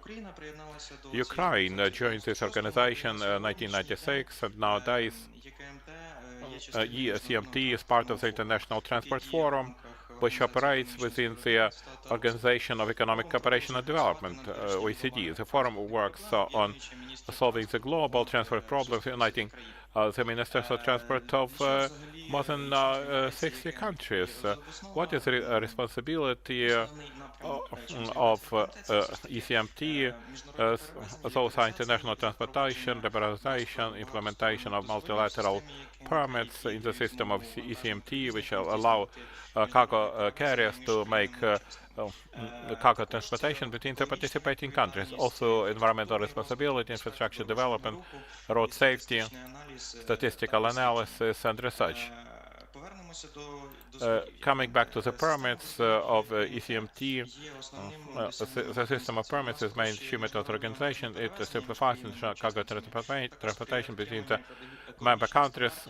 Ukraine joined this organization in 1996, and nowadays ECMT is part of the International Transport Forum, which operates within the Organization of Economic Cooperation and Development, OECD. The forum works on solving the global transport problems, uniting the ministers of transport of more than 60 countries. What is the responsibility of ECMT? Those are international transportation, liberalization, implementation of multilateral permits in the system of ECMT, which allow cargo carriers to make cargo transportation between the participating countries. Also, environmental responsibility, infrastructure development, road safety, statistical analysis, and research. Coming back to the permits of ECMT, the system of permits is mainstream method organization. It simplifies cargo transportation between the member countries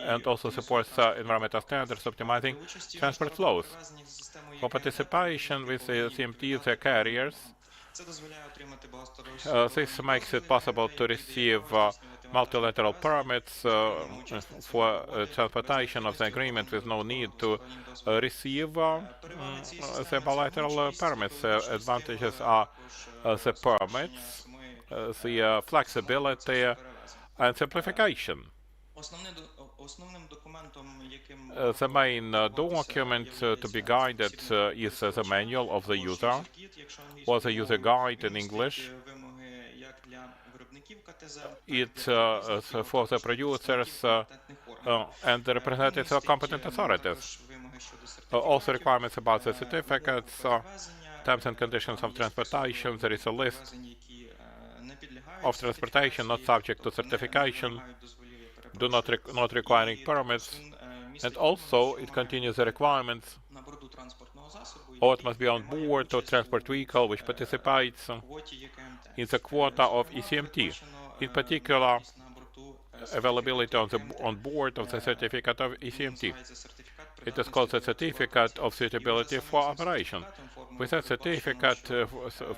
and also supports environmental standards, optimizing transport flows. For participation with the ECMT, the carriers, this makes it possible to receive multilateral permits for transportation of the agreement with no need to receive the bilateral permits. Advantages are the permits, the flexibility, and simplification. The main document to be guided is the manual of the user, or the user guide in English. It for the producers and the representatives of competent authorities. Also requirements about the certificates, terms and conditions of transportation. There is a list of transportation not subject to certification, not requiring permits, and also it continues the requirements what must be on board of transport vehicle which participates in the quota of ECMT. In particular, availability on board of the certificate of ECMT. It is called the certificate of suitability for operation. With that certificate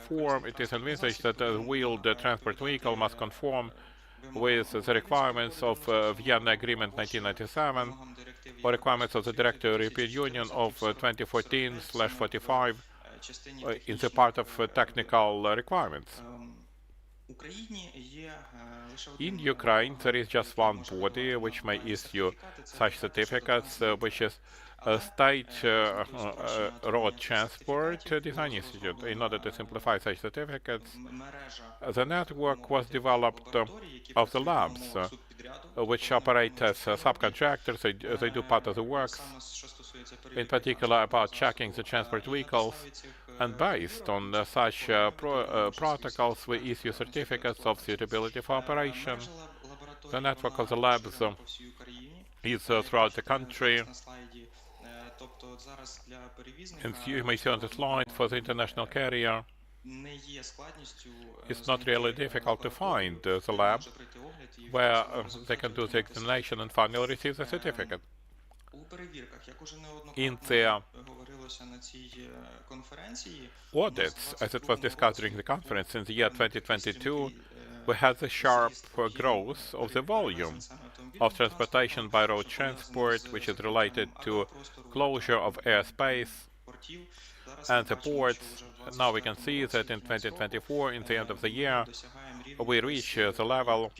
form, it is envisaged that the wheeled transport vehicle must conform with the requirements of Vienna Agreement 1997 or requirements of the Directive of the European Union of 2014/45 in the part of technical requirements. In Ukraine, there is just one body which may issue such certificates, which is State Road Transport Design Institute. In order to simplify such certificates, the network was developed of the labs, which operate as subcontractors. They do part of the works, in particular about checking the transport vehicles, and based on such protocols, we issue certificates of suitability for operation. The network of the labs is throughout the country. тобто зараз для перевізника And you may see on the slide for the international carrier, не є складністю it's not really difficult to find the lab where they can do the examination and finally receive the certificate. У перевірках, як уже In неоднократно their говорилося на цій конференції, audits, as it was discussed during the conference in the year 2022, we had the sharp growth of the volume of transportation by road transport, which is related to closure of airspace and the ports. Now we can see that in 2024, in the end of the year, we reach the level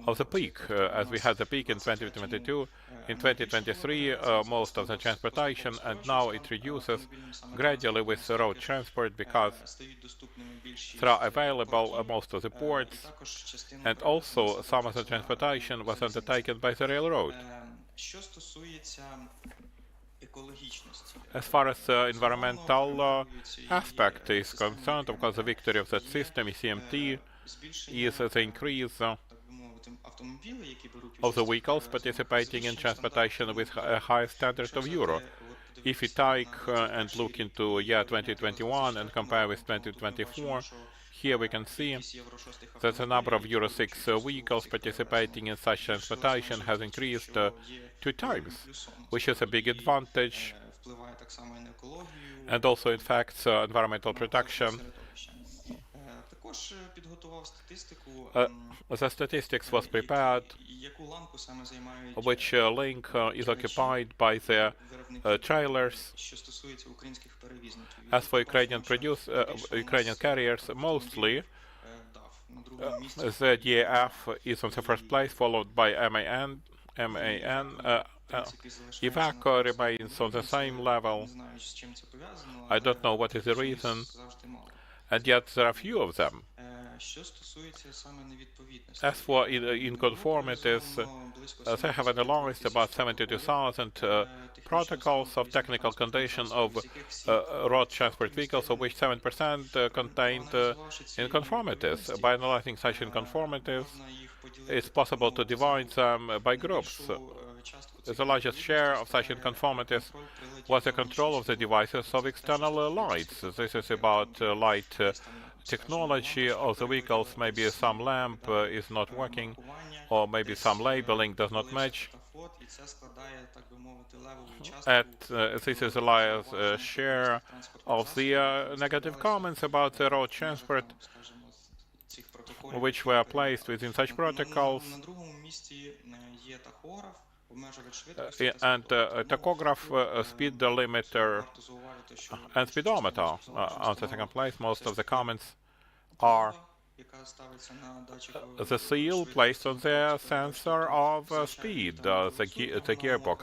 of the peak, as we had the peak in 2022. In 2023, most of the transportation, and now it reduces gradually with the road transport because there are available most of the ports, and also some of the transportation was undertaken by the railroad. As far as the environmental aspect is concerned, of course, the victory of that system, ECMT, is the increase of the vehicles participating in transportation with a higher standard of Euro. If we take and look into year 2021 and compare with 2024, here we can see that the number of Euro 6 vehicles participating in such transportation has increased 2 times, which is a big advantage and also in fact environmental protection. The statistics was prepared, which link is occupied by the trailers. As for Ukrainian carriers, mostly the DAF is on the first place, followed by MAN. Iveco remains on the same level. I don't know what is the reason, and yet there are few of them. As for inconformities, they have analyzed about 72,000 protocols of technical condition of road transport vehicles, of which 7% contained inconformities. By analyzing such inconformities, it's possible to divide them by groups. The largest share of such inconformities was the control of the devices of external lights. This is about light technology of the vehicles. Maybe some lamp is not working, or maybe some labeling does not match. This is the largest share of the negative comments about the road transport, which were placed within such protocols. And tachograph, speed limiter, and speedometer on the second place. Most of the comments are the seal placed on the sensor of speed, the gearbox.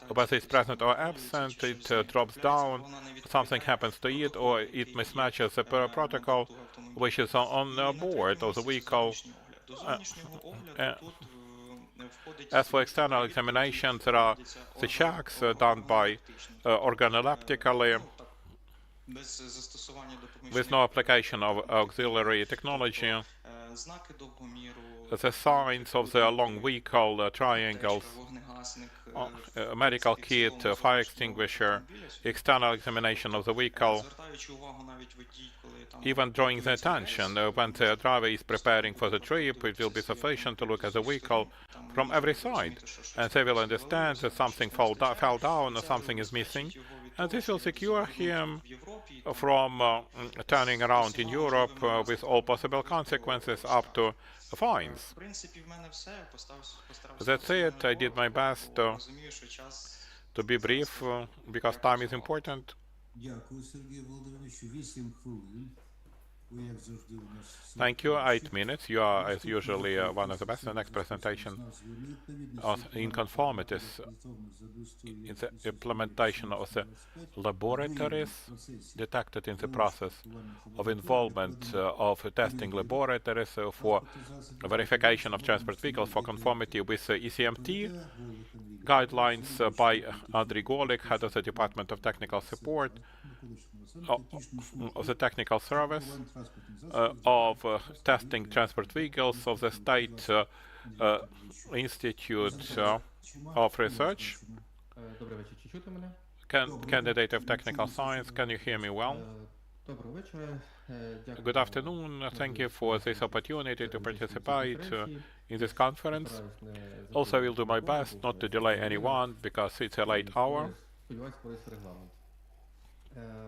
Whether it's present or absent, it drops down, something happens to it, or it mismatches the protocol which is on board of the vehicle. As for external examination, there are the checks done by organoleptically with no application of auxiliary technology. The signs of the long vehicle triangles, medical kit, fire extinguisher, external examination of the vehicle, even drawing the attention when the driver is preparing for the trip, it will be sufficient to look at the vehicle from every side, and they will understand that something fell down or something is missing, and this will secure him from turning around in Europe with all possible consequences up to fines. That's it. I did my best to be brief because time is important. Thank you. 8 minutes. You are, as usually, one of the best. The next presentation of inconformities in the implementation of the laboratories detected in the process of involvement of testing laboratories for verification of transport vehicles for conformity with ECMT guidelines by Andriy Golik, head of the Department of Technical Support of the Technical Service of testing transport vehicles of the State Institute of Research Добрий вечір. Чи чути мене? Candidate of Technical Science, can you hear me well? Доброго вечора. Good afternoon. Thank you for this opportunity to participate in this conference. Also, I will do my best not to delay anyone because it's a late hour. Сподіваюсь, порис регламент.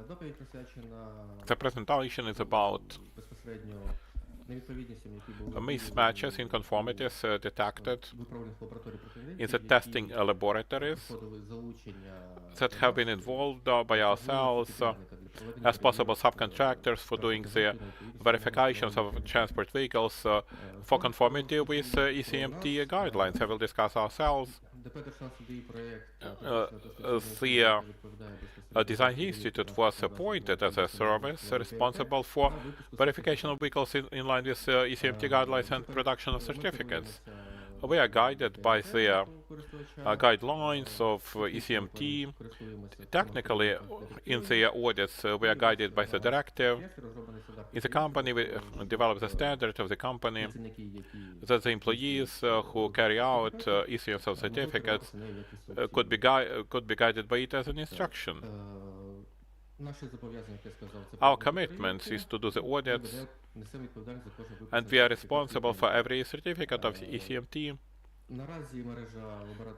Доповідь присвячена The presentation is about безпосередньо невідповідностям, які були mismatches, inconformities detected виправлених лабораторій in the testing laboratories that have been involved by ourselves as possible subcontractors for doing the verifications of transport vehicles for conformity with ECMT guidelines. I will discuss ourselves. The Design Institute was appointed as a service responsible for verification of vehicles in line with ECMT guidelines and production of certificates. We are guided by the guidelines of ECMT. Technically, in the audits, we are guided by the directive. In the company, we develop the standard of the company that the employees who carry out issuance of certificates could be guided by it as an instruction. Our commitment is to do the audits, and we are responsible for every certificate of the ECMT.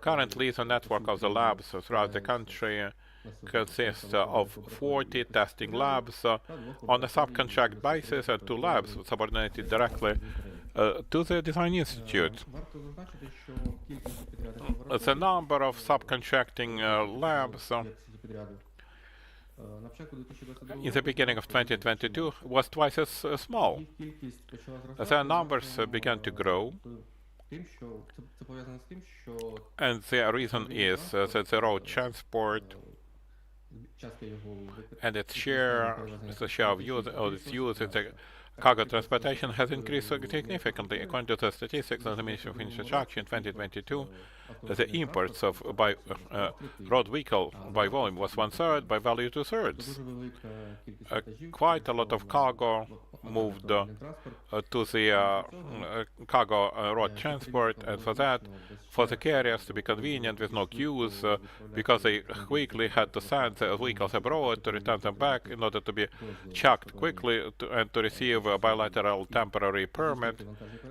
Currently, the network of the labs throughout the country consists of 40 testing labs on a subcontract basis and 2 labs subordinated directly to the Design Institute. The number of subcontracting labs in the beginning of 2022 was twice as small. The numbers began to grow, and the reason is that the road transport and its share, the share of its use in the cargo transportation has increased significantly. According to the statistics of the Ministry of Infrastructure in 2022, the imports of road vehicle by volume was 1/3, by value 2/3. Quite a lot of cargo moved to the cargo road transport, and for that, for the carriers to be convenient with no queues, because they quickly had to send the vehicles abroad to return them back in order to be checked quickly and to receive a bilateral temporary permit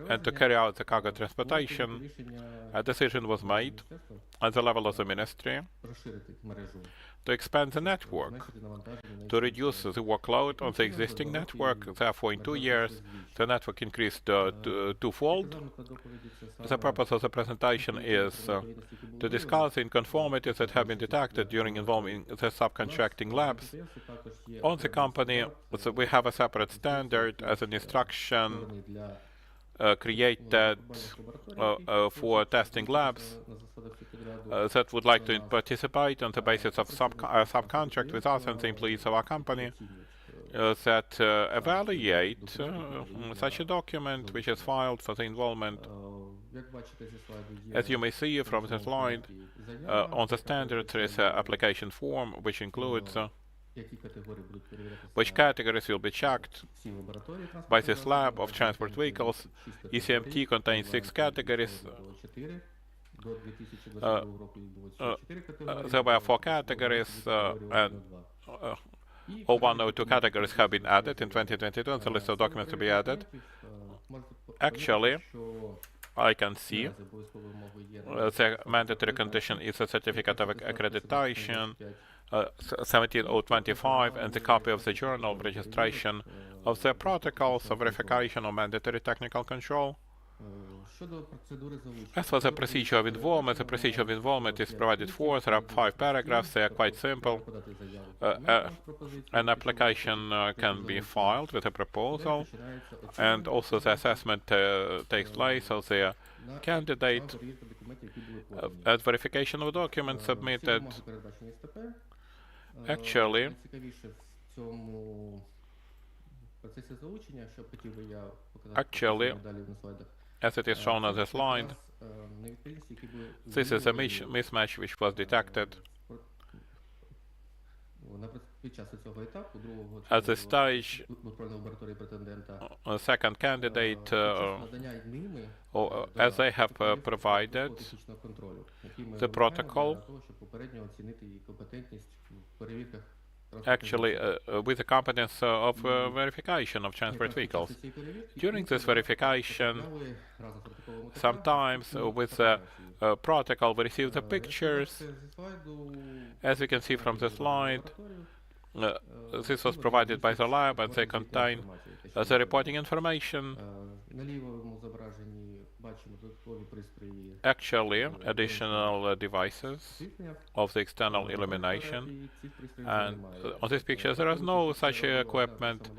and to carry out the cargo transportation. A decision was made at the level of the ministry to expand the network, to reduce the workload on the existing network. Therefore, in 2 years, the network increased twofold. The purpose of the presentation is to discuss the inconformities that have been detected during involving the subcontracting labs. On the company, so we have a separate standard as an instruction created for testing labs that would like to participate on the basis of subcontract with us and the employees of our company that evaluate such a document which is filed for the involvement. As you may see from the slide, on the standard there is an application form which includes which categories will be checked by this lab of transport vehicles. ECMT contains 6 categories. There were 4 categories, and 1 or 2 categories have been added in 2022, and the list of documents to be added. Actually, I can see the mandatory condition is a certificate of accreditation 17025 and the copy of the journal of registration of the protocols of verification of mandatory technical control. As for the procedure of involvement, is provided for. There are 5 paragraphs. They are quite simple. An application can be filed with a proposal, and also the assessment takes place of the candidate at verification of documents submitted. Actually, as it is shown on the slide, this is a mismatch which was detected at the stage. A second candidate, as they have provided the protocol actually with the competence of verification of transport vehicles. During this verification, sometimes with the protocol we receive the pictures. As you can see from the slide, this was provided by the lab and they contain the reporting information. Actually, additional devices of the external illumination, and on this picture there is no such equipment,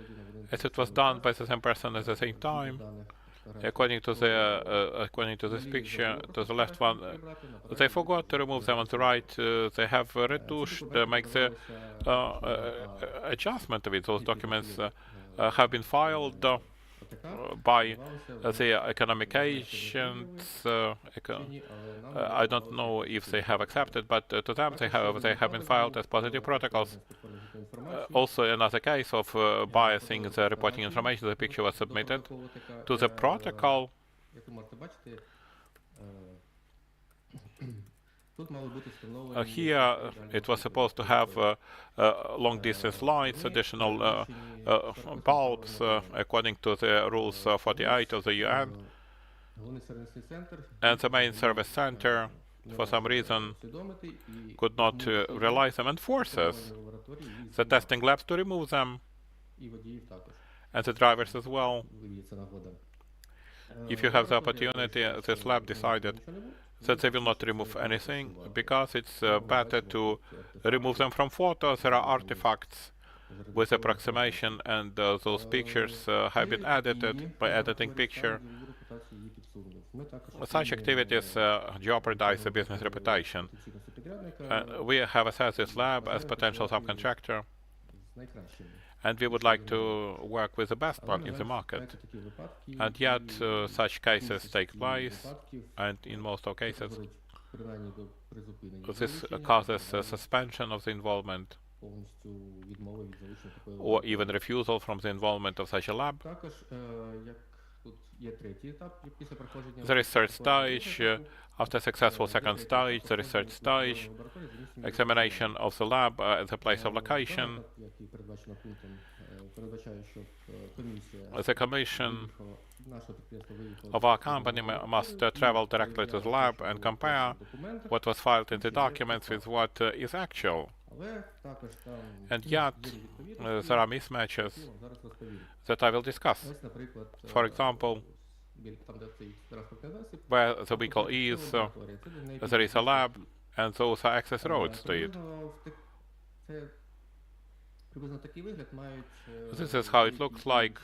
as it was done by the same person at the same time. According to this picture, to the left one, they forgot to remove them. On the right, they have retouched, make the adjustment of it. Those documents have been filed by the economic agents. I don't know if they have accepted, but to them they have been filed as positive protocols. Also, another case of biasing the reporting information, the picture was submitted to the protocol. Here it was supposed to have long-distance lights, additional bulbs, according to the rules 48 of the UN. And the main service center, for some reason, could not realize them and forces the testing labs to remove them, and the drivers as well. If you have the opportunity, this lab decided that they will not remove anything, because it's better to remove them from photos. There are artifacts with approximation, and those pictures have been edited by editing picture. Such activities jeopardize the business reputation. We have assessed this lab as potential subcontractor, and we would like to work with the best one in the market. And yet, such cases take place, and in most of cases, this causes a suspension of the involvement, or even refusal from the involvement of such a lab. There is third stage. After successful second stage, there is third stage, examination of the lab at the place of location. The commission of our company must travel directly to the lab and compare what was filed in the documents with what is actual. And yet, there are mismatches that I will discuss. For example, where the vehicle is, there is a lab, and those are access roads to it. This is how it looks like,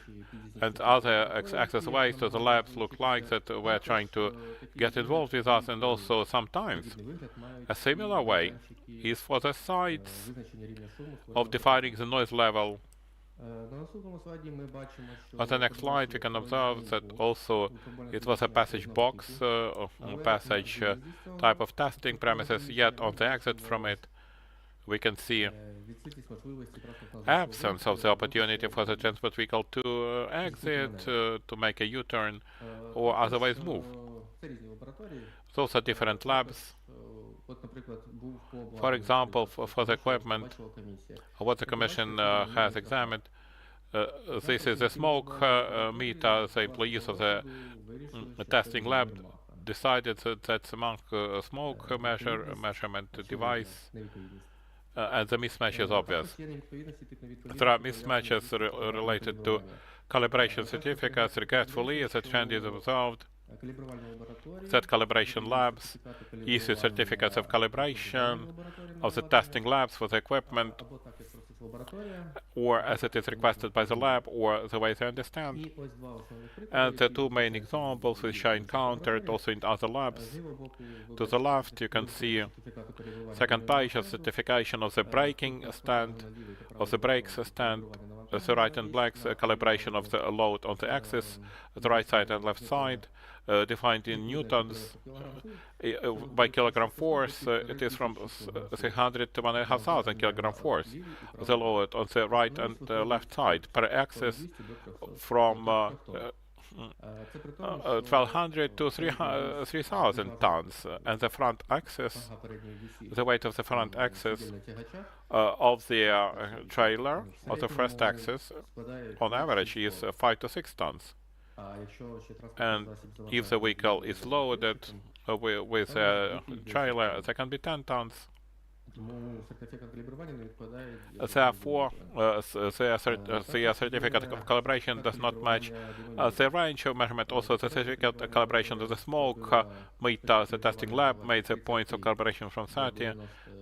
and other access ways to the labs look like that we're trying to get involved with us, and also sometimes a similar way is for the sites of defining the noise level. On the next slide, we can observe that also it was a passage box, passage type of testing premises, yet on the exit from it, we can see absence of the opportunity for the transport vehicle to exit, to make a U-turn, or otherwise move. Those are different labs. For example, for the equipment, what the Commission has examined, this is a smoke meter. The employees of the testing lab decided that that's among smoke measurement device, and the mismatch is obvious. There are mismatches related to calibration certificates. Regretfully, the trend is observed that calibration labs issue certificates of calibration of the testing labs for the equipment, or as it is requested by the lab, or the way they understand. And the two main examples which I encountered also in other labs. To the left, you can see second page of certification of the braking stand, of the brakes stand. The right and black calibration of the load on the axis, the right side and left side, defined in newtons by kilogram force. It is from 300 to 1,500 kilogram force. The load on the right and left side per axis from 1,200 to 3,000 tons, and the front axis, the weight of the front axis of the trailer, of the first axis, on average is 5 to 6 tons. And if the vehicle is loaded with a trailer, there can be 10 tons. Therefore, the certificate of calibration does not match the range of measurement. Also, the certificate of calibration of the smoke meter, the testing lab made the points of calibration from 30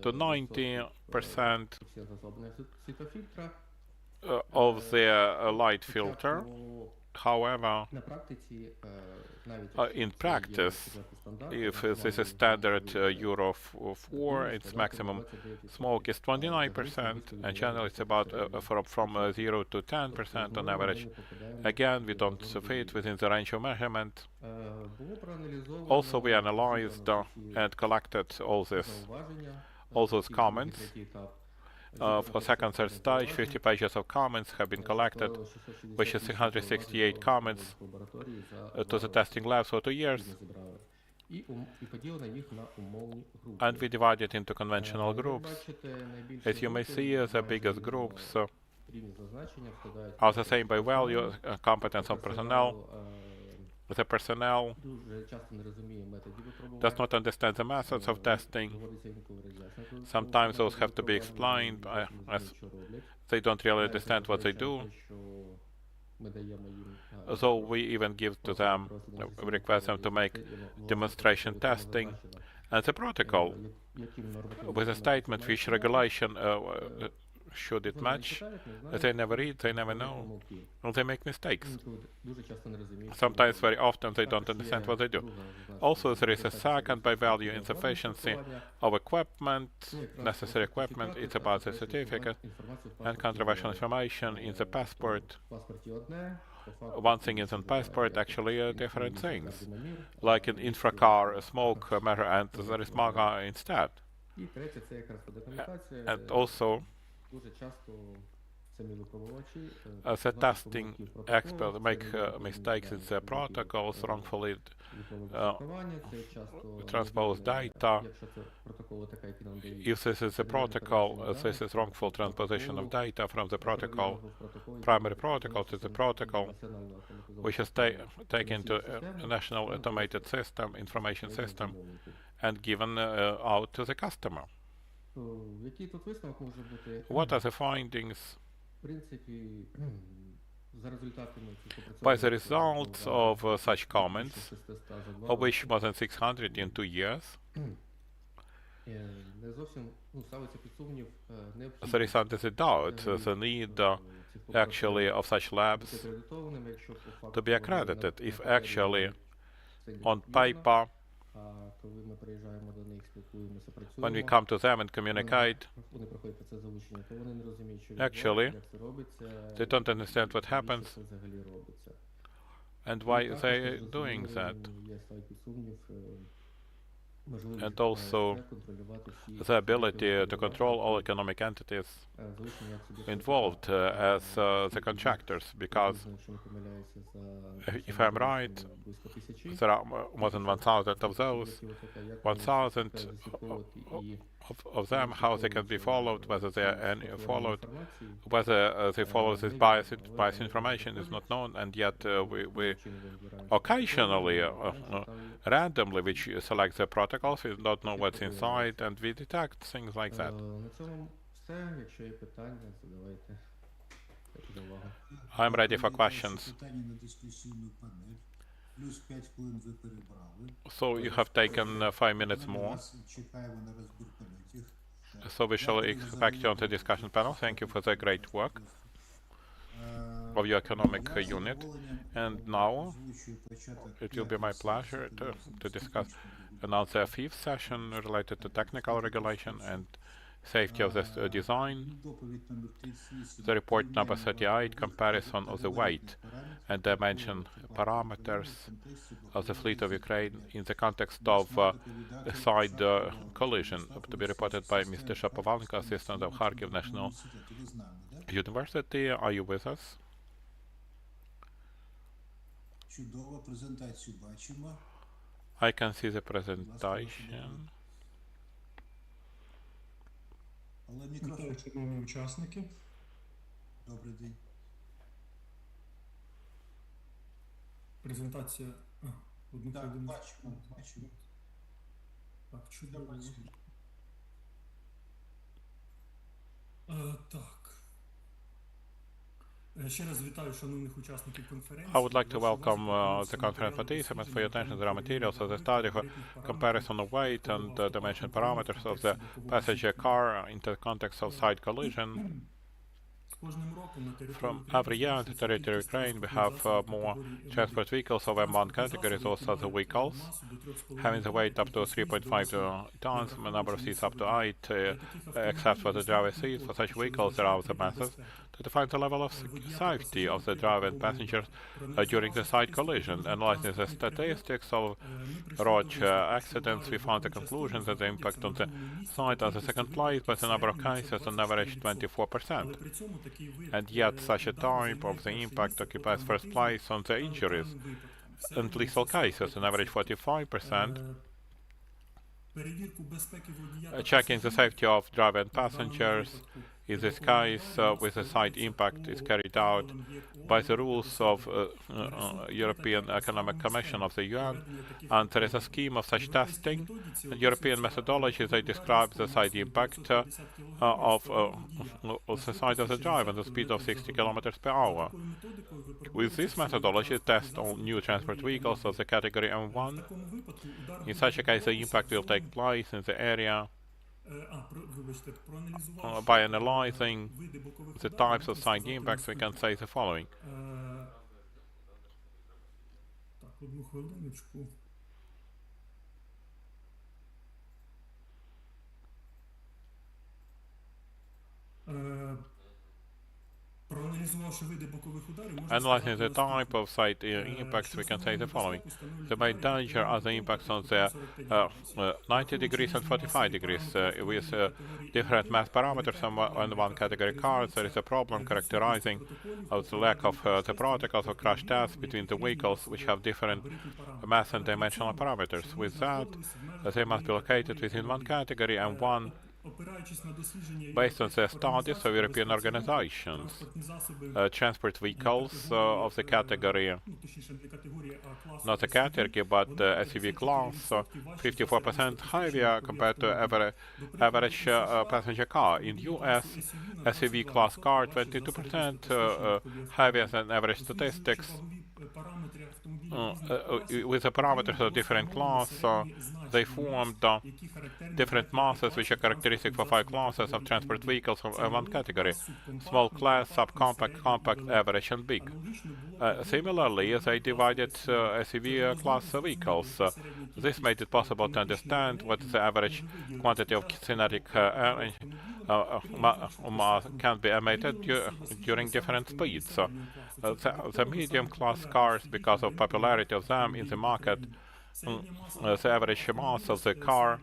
to 90% of the light filter. However, in practice, if this is standard Euro 4, its maximum smoke is 29%, and generally it's about from 0 to 10% on average. Again, we don't fit within the range of measurement. Also, we analyzed and collected all those comments. For second, third stage, 50 pages of comments have been collected, which is 668 comments to the testing labs for 2 years. And we divide it into conventional groups. As you may see, the biggest groups are the same by value, competence of personnel. The personnel does not understand the methods of testing. Sometimes those have to be explained as they don't really understand what they do. So we even give to them, we request them to make demonstration testing and the protocol with a statement which regulation should it match. They never read, they never know, or they make mistakes. Sometimes, very often, they don't understand what they do. Also, there is a second by value insufficiency of equipment, necessary equipment. It's about the certificate and controversial information in the passport. One thing is in passport, actually different things, like in infracar smoke measure, and there is MAGA instead. And also, the testing experts make mistakes in the protocols, wrongfully transpose data. If this is a protocol, this is wrongful transposition of data from the protocol, primary protocol to the protocol, which is taken to a national automated system, information system, and given out to the customer. What are the findings? By the results of such comments, of which more than 600 in 2 years, there is under the doubt the need actually of such labs to be accredited if actually on paper, when we come to them and communicate, actually they don't understand what happens and why they're doing that. And also the ability to control all economic entities involved as the contractors, because if I'm right, there are more than 1,000 of those. 1,000 of them, how they can be followed, whether they are followed, whether they follow this bias information is not known, and yet we occasionally, randomly, we select the protocols, we don't know what's inside, and we detect things like that. I'm ready for questions. So you have taken 5 minutes more. So we shall expect you on the discussion panel. Thank you for the great work of your economic unit. And now it will be my pleasure to discuss announce the 5th session related to technical regulation and safety of the design. The report number 38, comparison of the weight and dimension parameters of the fleet of Ukraine in the context of side collision, to be reported by Mr. Shapovalko, assistant of Kharkiv National University. Are you with us? Чудово, презентацію бачимо. I can see the presentation. Але мікрофон. Шановні учасники. Добрий день. Презентація. Одну Так, хвилину. бачимо. Так, чудово. Так. Ще раз вітаю шановних учасників конференції. I would like to welcome the conference participants for your attention to the raw materials of the study for comparison of weight and dimension parameters of the passenger car in the context of side collision. From every year on the territory of Ukraine, we have more transport vehicles of M1 categories, also the vehicles, having the weight up to 3.5 tons, the number of seats up to 8, except for the driver seats. For such vehicles, there are the methods to define the level of safety of the driver and passengers during the side collision. Analyzing the statistics of road accidents, we found the conclusion that the impact on the side on the second place by the number of cases on average 24%. And yet such a type of the impact occupies first place on the injuries and lethal cases, on average 45%. Checking the safety of driver and passengers, in this case, with the side impact is carried out by the rules of European Economic Commission of the UN, and there is a scheme of such testing. In European methodology, they describe the side impact of the side of the driver and the speed of 60 kilometers per hour. With this methodology, test all new transport vehicles of the category M1. In such a case, the impact will take place in the area by analyzing the types of side impacts. We can say the following. Analyzing the type of side impacts, we can say the following. The main danger are the impacts on the 90 degrees and 45 degrees. With different mass parameters on one category cars, there is a problem characterizing the lack of the protocols of crash tests between the vehicles which have different mass and dimensional parameters. With that, they must be located within one category and one based on the studies of European organizations. Transport vehicles of the category, not the category, but the SUV class, 54% heavier compared to average passenger car. In US, SUV class car 22% heavier than average statistics. With the parameters of different class, they formed different masses which are characteristic for 5 classes of transport vehicles of one category: small class, subcompact, compact, average, and big. Similarly, they divided SUV class vehicles. This made it possible to understand what the average quantity of kinetic can be emitted during different speeds. The medium class cars, because of popularity of them in the market, the average mass of the car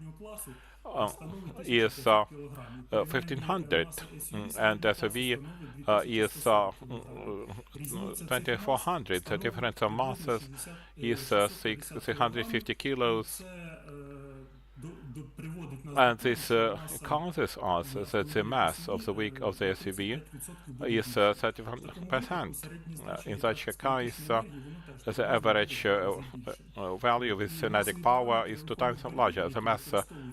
is 1500 and SUV is 2400. The difference of masses is 650 kilos. And this causes us that the mass of the SUV is 30%. In such a case, the average value with kinetic power is 2 times larger. The mass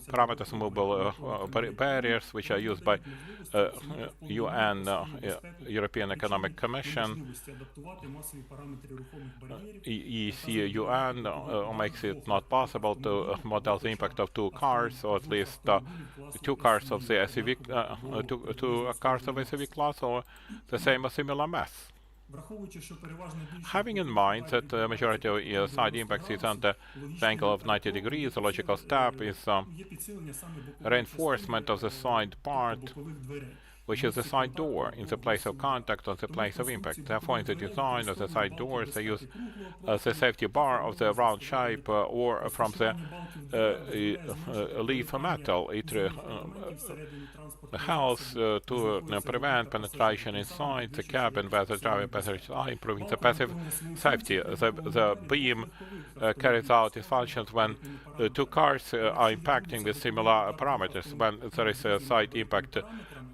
parameters movable barriers, which are used by UN, European Economic Commission, ECUN makes it not possible to model the impact of 2 cars, or at least 2 cars of the SUV, 2 cars of SUV class, or the same or similar mass. Having in mind that the majority of side impacts is under the angle of 90 degrees, the logical step is reinforcement of the side part which is the side door in the place of contact or the place of impact. Therefore, in the design of the side doors, they use the safety bar of the round shape or from the leaf metal. It helps to prevent penetration inside the cabin where the driving passengers are, improving the passive safety. The beam carries out its functions when two cars are impacting with similar parameters. When there is a side impact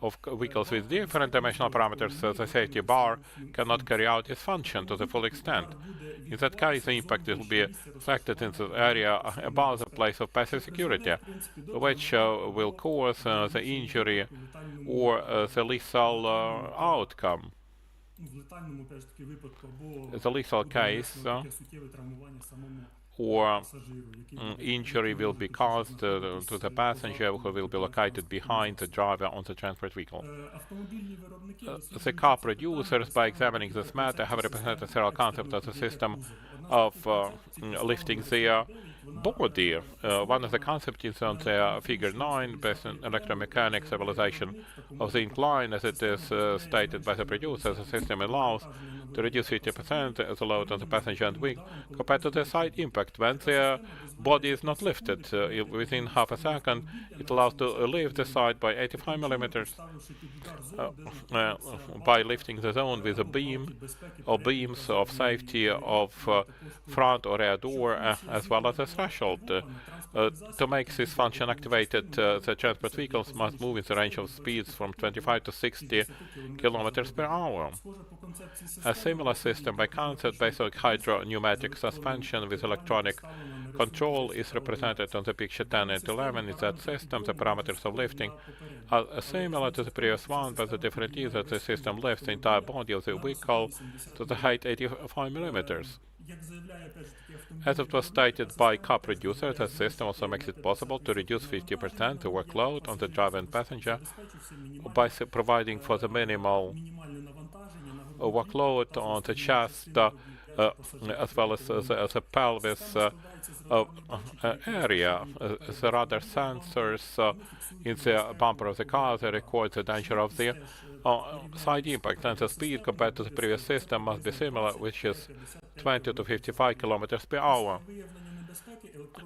of vehicles with different dimensional parameters, the safety bar cannot carry out its function to the full extent. In that case, the impact will be reflected in the area above the place of passive security, which will cause the injury or the lethal outcome. The lethal case or injury will be caused to the passenger who will be located behind the driver on the transport vehicle. The car producers, by examining this matter, have represented several concepts of the system of lifting their body. One of the concepts is on the figure 9, based on electromechanics stabilization of the incline, as it is stated by the producer. The system allows to reduce 50% the load on the passenger and wing compared to the side impact. When the body is not lifted within half a second, it allows to lift the side by 85 millimeters by lifting the zone with a beam or beams of safety of front or rear door as well as a threshold. To make this function activated, the transport vehicles must move in the range of speeds from 25 to 60 kilometers per hour. A similar system by concept based on hydro-pneumatic suspension with electronic control is represented on the picture 10 and 11. In that system, the parameters of lifting are similar to the previous one, but the difference is that the system lifts the entire body of the vehicle to the height 85 millimeters. As it was stated by car producer, the system also makes it possible to reduce 50% the workload on the driver and passenger by providing for the minimal workload on the chest as well as the pelvis area. The radar sensors in the bumper of the car, they record the danger of the side impact, and the speed compared to the previous system must be similar, which is 20 to 55 kilometers per hour.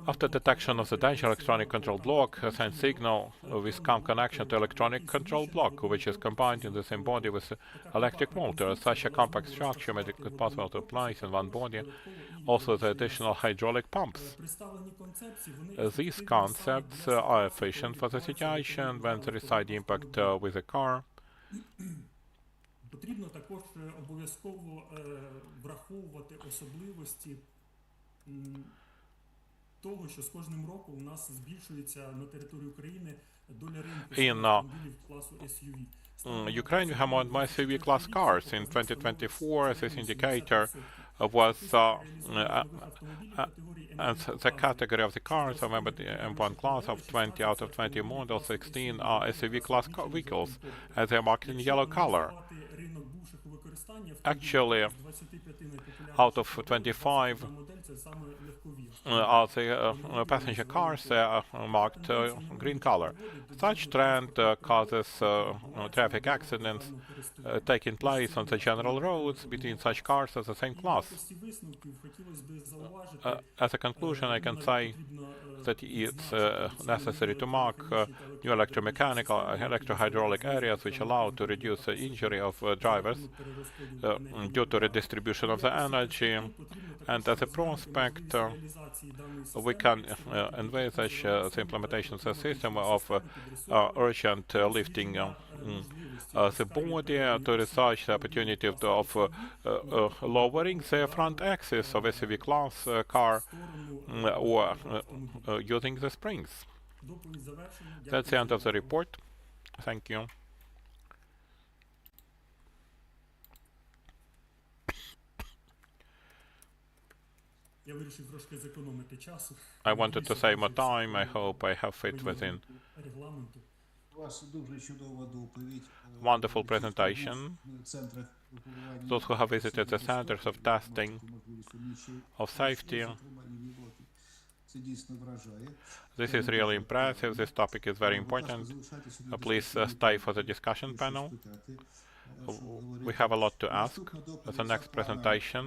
After detection of the danger, electronic control block sends signal with CAM connection to electronic control block, which is combined in the same body with electric motor. Such a compact structure made it possible to place in one body also the additional hydraulic pumps. These concepts are efficient for the situation when there is side impact with a car. Потрібно також обов'язково враховувати особливості того, що з кожним роком у нас збільшується на території України доля ринку автомобілів класу SUV. Ukraine, we have more SUV class cars. In 2024, this indicator was the category of the cars. Remember, the M1 class of 20 out of 20 models, 16 are SUV class vehicles, as they are marked in yellow color. Actually, out of 25 are the passenger cars, they are marked green color. Such trend causes traffic accidents taking place on the general roads between such cars of the same class. As a conclusion, I can say that it's necessary to mark new electromechanical and electrohydraulic areas which allow to reduce the injury of drivers due to redistribution of the energy, and as a prospect we can envisage the implementation of the system of urgent lifting the body to research the opportunity of lowering the front axis of SUV class car or using the springs. That's the end of the report. Thank you. I wanted to save more time. I hope I have fit within. Wonderful presentation. Those who have visited the centers of testing of safety Це дійсно вражає. This is really impressive. This topic is very important. Please stay for the discussion panel. We have a lot to ask. The next presentation,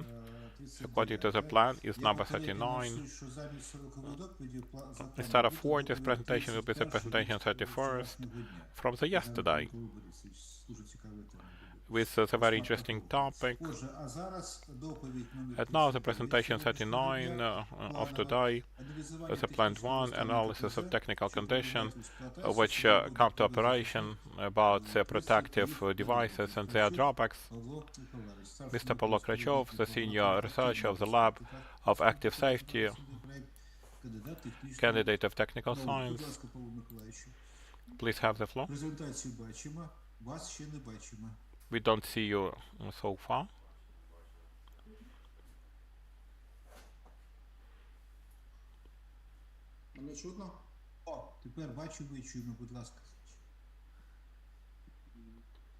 according to the plan, is number 39. Instead of 4, this presentation will be the presentation 31st from the yesterday, with a very interesting topic. And now the presentation 39 of today is a planned one, analysis of technical conditions which come to operation about the protective devices and their drawbacks. Mr. Polytechnics, the senior researcher of the Lab of Active Safety, candidate of technical science. Please have the floor. We don't see you so far. Мене чутно? О, тепер бачимо і чуємо, будь ласка.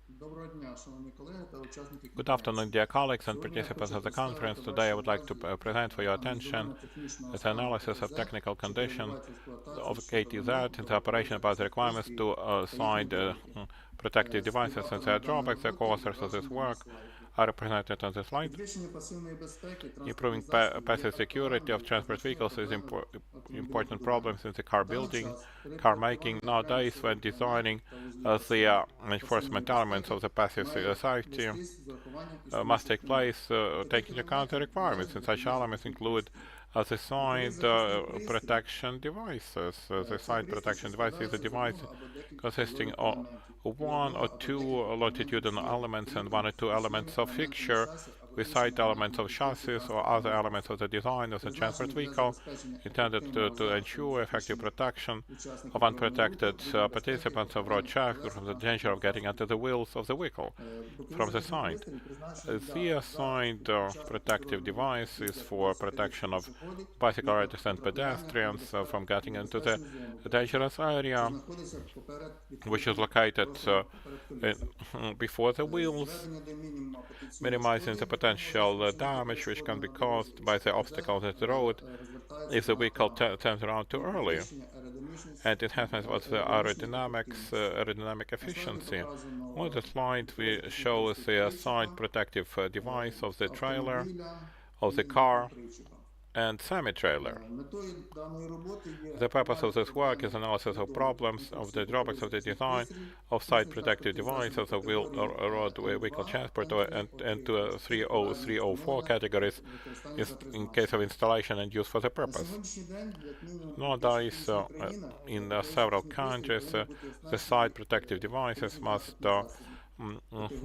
Доброго дня, шановні колеги та учасники. Good afternoon, dear colleagues and participants of the conference. Today I would like to present for your attention the analysis of technical condition of KTZ and the operation about the requirements to assign protective devices and their drawbacks. The co-authors of this work are represented on the slide. Improving passive security of transport vehicles is important problems in the car building, car making. Nowadays, when designing the enforcement elements of the passive safety must take place taking into account the requirements, and such elements include the side protection devices. The side protection device is a device consisting of one or two longitudinal elements and one or two elements of fixture with side elements of chassis or other elements of the design of the transport vehicle intended to ensure effective protection of unprotected participants of road traffic from the danger of getting under the wheels of the vehicle from the side. The assigned protective device is for protection of bicycle riders and pedestrians from getting into the dangerous area, which is located before the wheels, minimizing the potential damage which can be caused by the obstacles at the road if the vehicle turns around too early, and enhancement of the aerodynamic efficiency. On the slide we show the assigned protective device of the trailer, of the car, and semi-trailer. The purpose of this work is analysis of problems, of the drawbacks of the design of side protective device of the road vehicle transport and to 30304 categories in case of installation and use for the purpose. Nowadays, in several countries, the side protective devices must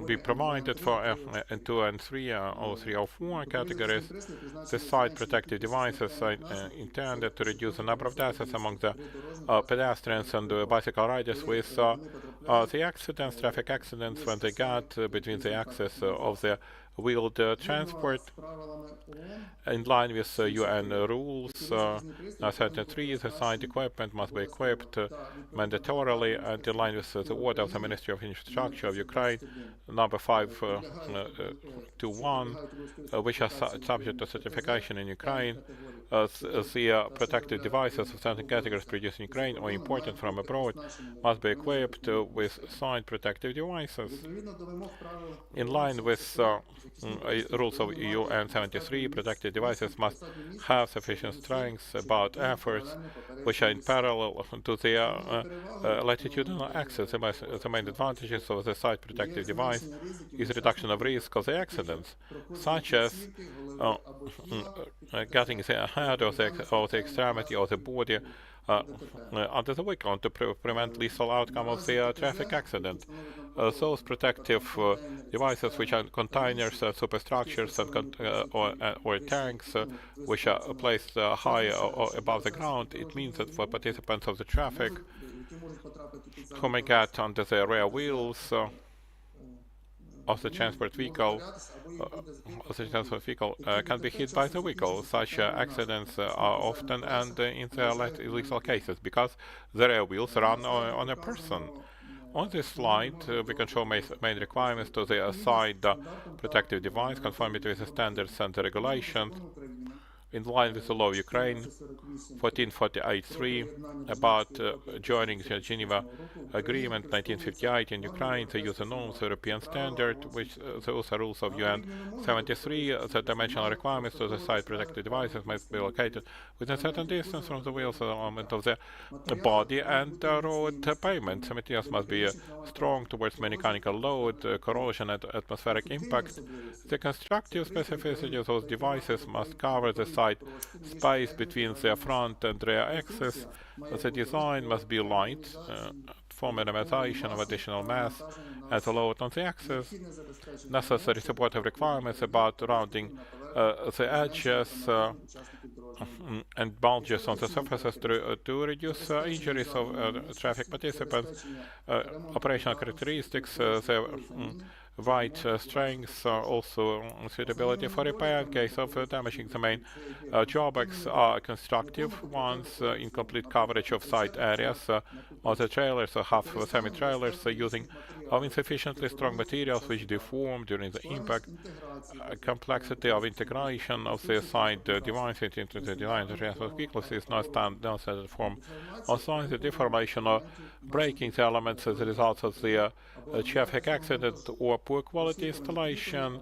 be provided for N2 and 30304 categories. The side protective devices are intended to reduce the number of deaths among the pedestrians and bicycle riders with the accidents, traffic accidents, when they get between the axis of the wheeled transport. In line with UN rules, 33, the side equipment must be equipped mandatorily and in line with the order of the Ministry of Infrastructure of Ukraine, number 521, which are subject to certification in Ukraine. The protective devices of certain categories produced in Ukraine or imported from abroad must be equipped with side protective devices. In line with rules of UN 73, protective devices must have sufficient strength about efforts which are in parallel to their latitudinal axis. The main advantages of the side protective device is reduction of risk of the accidents, such as getting the head of the extremity or the body under the vehicle to prevent lethal outcome of the traffic accident. Those protective devices which are containers, superstructures, and or tanks which are placed high or above the ground, it means that for participants of the traffic who may get under the rear wheels of the transport vehicle, can be hit by the vehicle. Such accidents are often and in the lethal cases because the rear wheels run on a person. On this slide, we can show main requirements to the side protective device, conformity with the standards and the regulations in line with the law of Ukraine 1448-3 about joining the Geneva Agreement 1958 in Ukraine, the use of norms, European standard, which the also rules of UN 73, the dimensional requirements to the site protected devices must be located within a certain distance from the wheels element of the body and road pavement. The materials must be strong towards mechanical load, corrosion and atmospheric impact. The constructive specificity of those devices must cover the site space between the front and rear axis. The design must be light for minimization of additional mass as a load on the axis. Necessary supportive requirements about rounding the edges and bulges on the surfaces to reduce injuries of traffic participants. Operational characteristics, the right strengths, also suitability for repair in case of damaging the main drawbacks are constructive ones, incomplete coverage of site areas of the trailers or half semi-trailers using of insufficiently strong materials which deform during the impact, complexity of integration of the side devices into the design of vehicles is not standard form of signs, the deformation or breaking the elements as a result of the traffic accident or poor quality installation,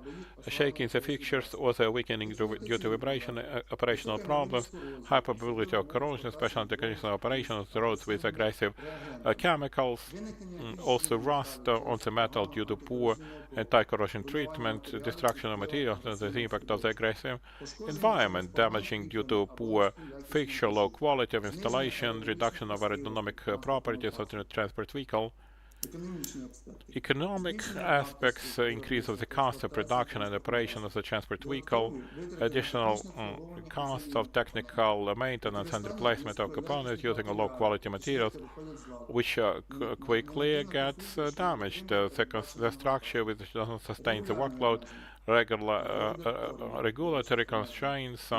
shaking the fixtures or the weakening due to vibration, operational problems, high probability of corrosion, especially in the condition of operation of the roads with aggressive chemicals, also rust on the metal due to poor anti-corrosion treatment, destruction of materials, and the impact of the aggressive environment, damaging due to poor fixture, low quality of installation, reduction of aerodynamic properties of the transport vehicle. Economic aspects, increase of the cost of production and operation of the transport vehicle, additional costs of technical maintenance and replacement of components using low-quality materials, which quickly gets damaged. The structure which doesn't sustain the workload, regulatory constraints,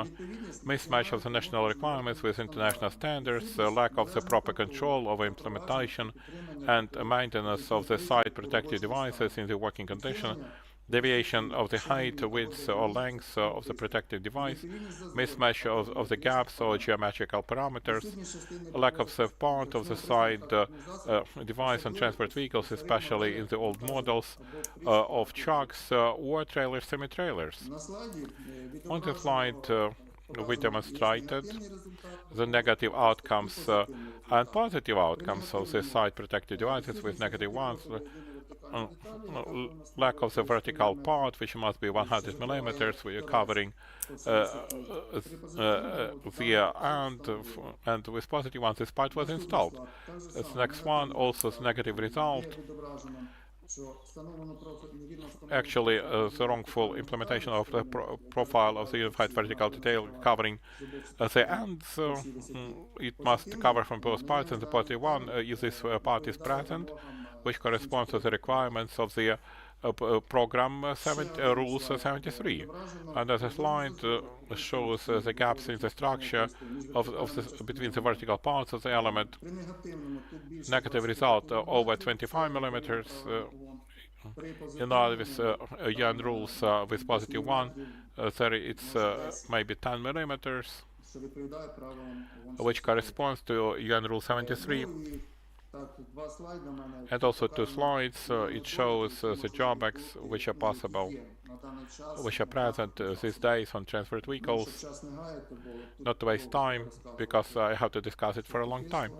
mismatch of the national requirements with international standards, lack of the proper control over implementation and maintenance of the site protected devices in the working condition, deviation of the height, width or length of the protected device, mismatch of the gaps or geometrical parameters, lack of the part of the side device on transport vehicles, especially in the old models of trucks or trailers, semi-trailers. On the slide, we demonstrated the negative outcomes and positive outcomes of the side protected devices, with negative ones. Lack of the vertical part, which must be 100 millimeters, we are covering the and with positive ones, this part was installed. The next one, also the negative result. Actually, the wrongful implementation of the profile of the unified vertical detail covering the ends. It must cover from both parts, and the positive one, if this part is present, which corresponds to the requirements of the program rules 73. And as a slide shows the gaps in the structure between the vertical parts of the element. Negative result over 25 millimeters. In other with UN rules with positive one, it's maybe 10 millimeters, which corresponds to UN rule 73. And also 2 slides, it shows the drawbacks which are possible, which are present these days on transport vehicles. Not to waste time, because I have to discuss it for a long time.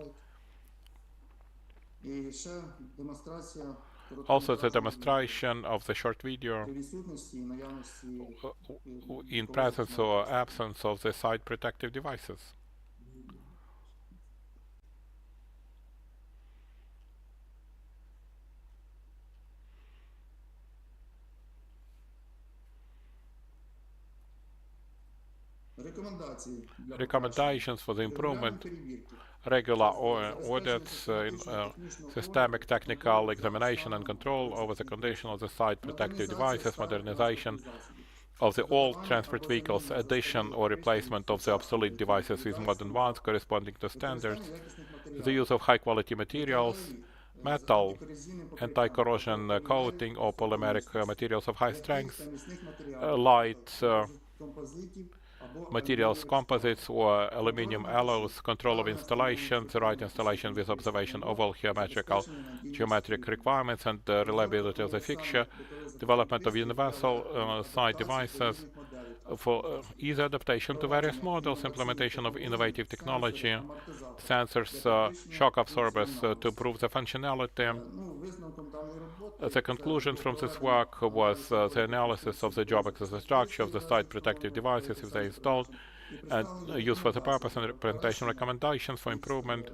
Also the demonstration of the short video in presence or absence of the side protective devices. Recommendations for the improvement: regular audits, systemic technical examination and control over the condition of the site protective devices, modernization of the old transport vehicles, addition or replacement of the obsolete devices with modern ones corresponding to standards, the use of high-quality materials, metal, anti-corrosion coating or polymeric materials of high strength, light materials, composites or aluminum alloys, control of installation, the right installation with observation of all geometric requirements and the reliability of the fixture, development of universal site devices for easy adaptation to various models, implementation of innovative technology, sensors, shock absorbers to improve the functionality. The conclusion from this work was the analysis of the job access structure of the site protective devices if they installed and used for the purpose and presentation recommendations for improvement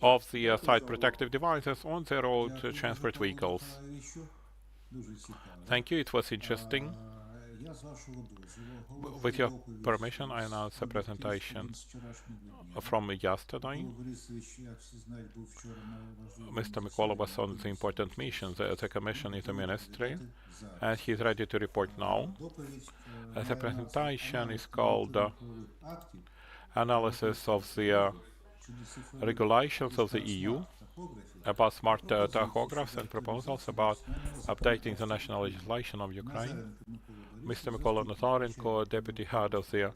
of the site protective devices on the road transport vehicles. Thank you, it was interesting. With your permission, I announce the presentation from yesterday. Mr. Mykola was on the important mission. The Commission is the Ministry, and he's ready to report now. The presentation is called Analysis of the Regulations of the EU about smart tachographs and proposals about updating the national legislation of Ukraine. Mr. Mykola Nazarenko, Deputy Head of the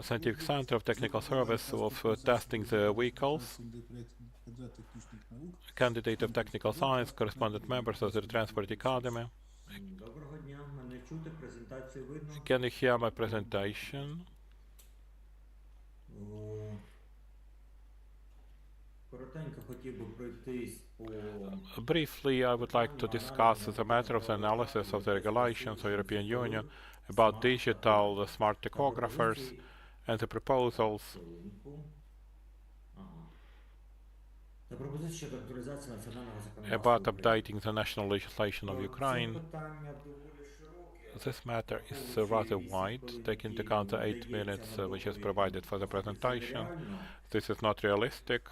Scientific Center of Technical Service of Testing the Vehicles, candidate of Technical Science, correspondent members of the Transport Academy. Can you hear my presentation? Briefly, I would like to discuss the matter of the analysis of the regulations of the European Union about digital smart tachographers and the proposals about updating the national legislation of Ukraine. This matter is rather wide, taking into account the 8 minutes which is provided for the presentation. This is not realistic.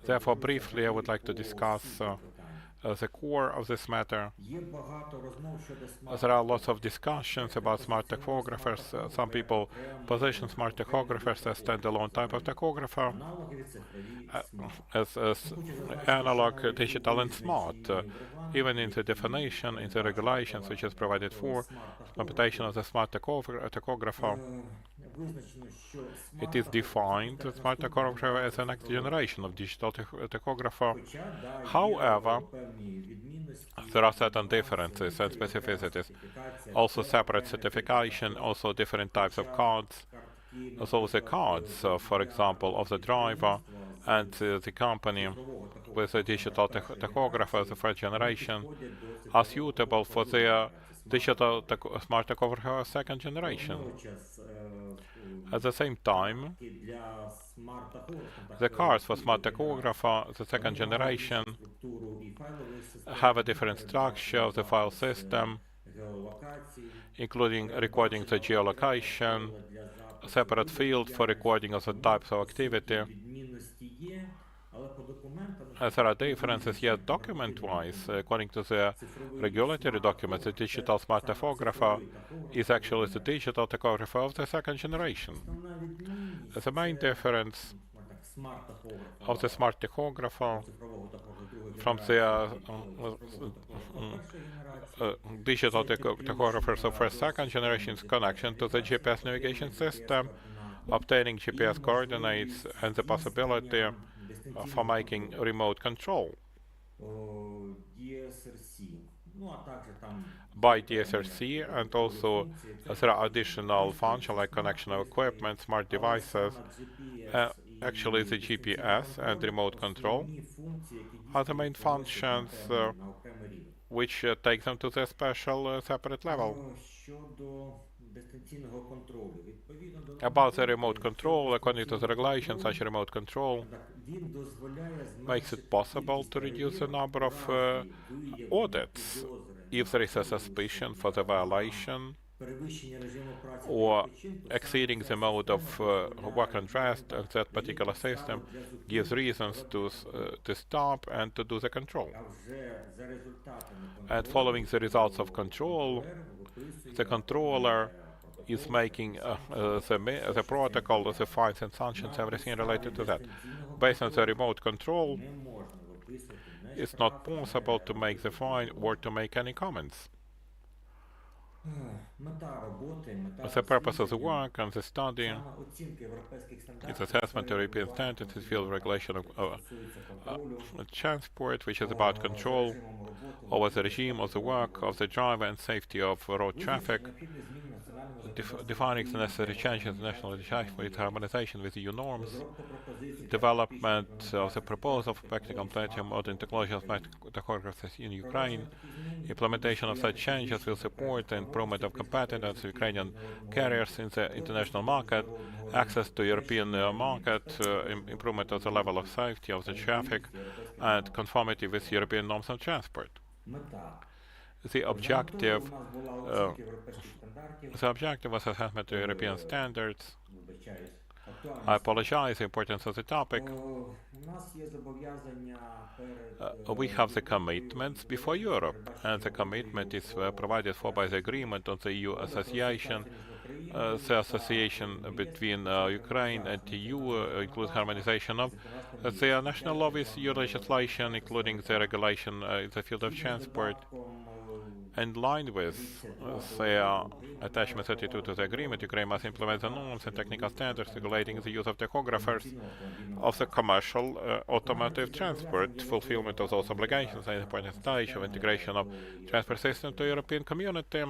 Therefore, briefly, I would like to discuss the core of this matter. There are lots of discussions about smart tachographers. Some people position smart tachographers as standalone type of tachographer, as analog, digital, and smart. Even in the definition, in the regulations which is provided for computation of the smart tachographer, it is defined that smart tachographer as the next generation of digital tachographer. However, there are certain differences and specificities. Also separate certification, also different types of cards. So the cards, for example, of the driver and the company with a digital tachographer, the first generation, are suitable for the digital smart tachographer second generation. At the same time, the cards for smart tachographer, the second generation, have a different structure of the file system, including recording the geolocation, a separate field for recording of the types of activity. There are differences, yet document-wise, according to the regulatory documents, the digital smart tachographer is actually the digital tachographer of the second generation. The main difference of the smart tachographer from the digital tachographers of first second generation is connection to the GPS navigation system, obtaining GPS coordinates, and the possibility for making remote control by DSRC, and also there are additional functions like connection of equipment, smart devices. Actually, the GPS and remote control are the main functions which take them to the special separate level. About the remote control, according to the regulation, such remote control makes it possible to reduce the number of audits if there is a suspicion for the violation or exceeding the mode of work and rest, and that particular system gives reasons to stop and to do the control. And following the results of control, the controller is making the protocol, the fines and sanctions, everything related to that. Based on the remote control, it's not possible to make the fine or to make any comments. The purpose of the work and the study is assessment of European standards in the field of regulation of transport, which is about control over the regime of the work of the driver and safety of road traffic, defining the necessary changes in national legislation with harmonization with EU norms, development of the proposal for practical implementation of modern technology of tachographs in Ukraine, implementation of such changes will support the improvement of competitiveness of Ukrainian carriers in the international market, access to European market, improvement of the level of safety of the traffic, and conformity with European norms of transport. The objective was assessment of European standards. I apologize the importance of the topic. We have the commitments before Europe, and the commitment is provided for by the agreement on the EU association. The association between Ukraine and EU includes harmonization of the national law with EU legislation, including the regulation in the field of transport. In line with the attachment 32 to the agreement, Ukraine must implement the norms and technical standards regulating the use of tachographers of the commercial automotive transport, fulfillment of those obligations, and important stage of integration of transport system to European community,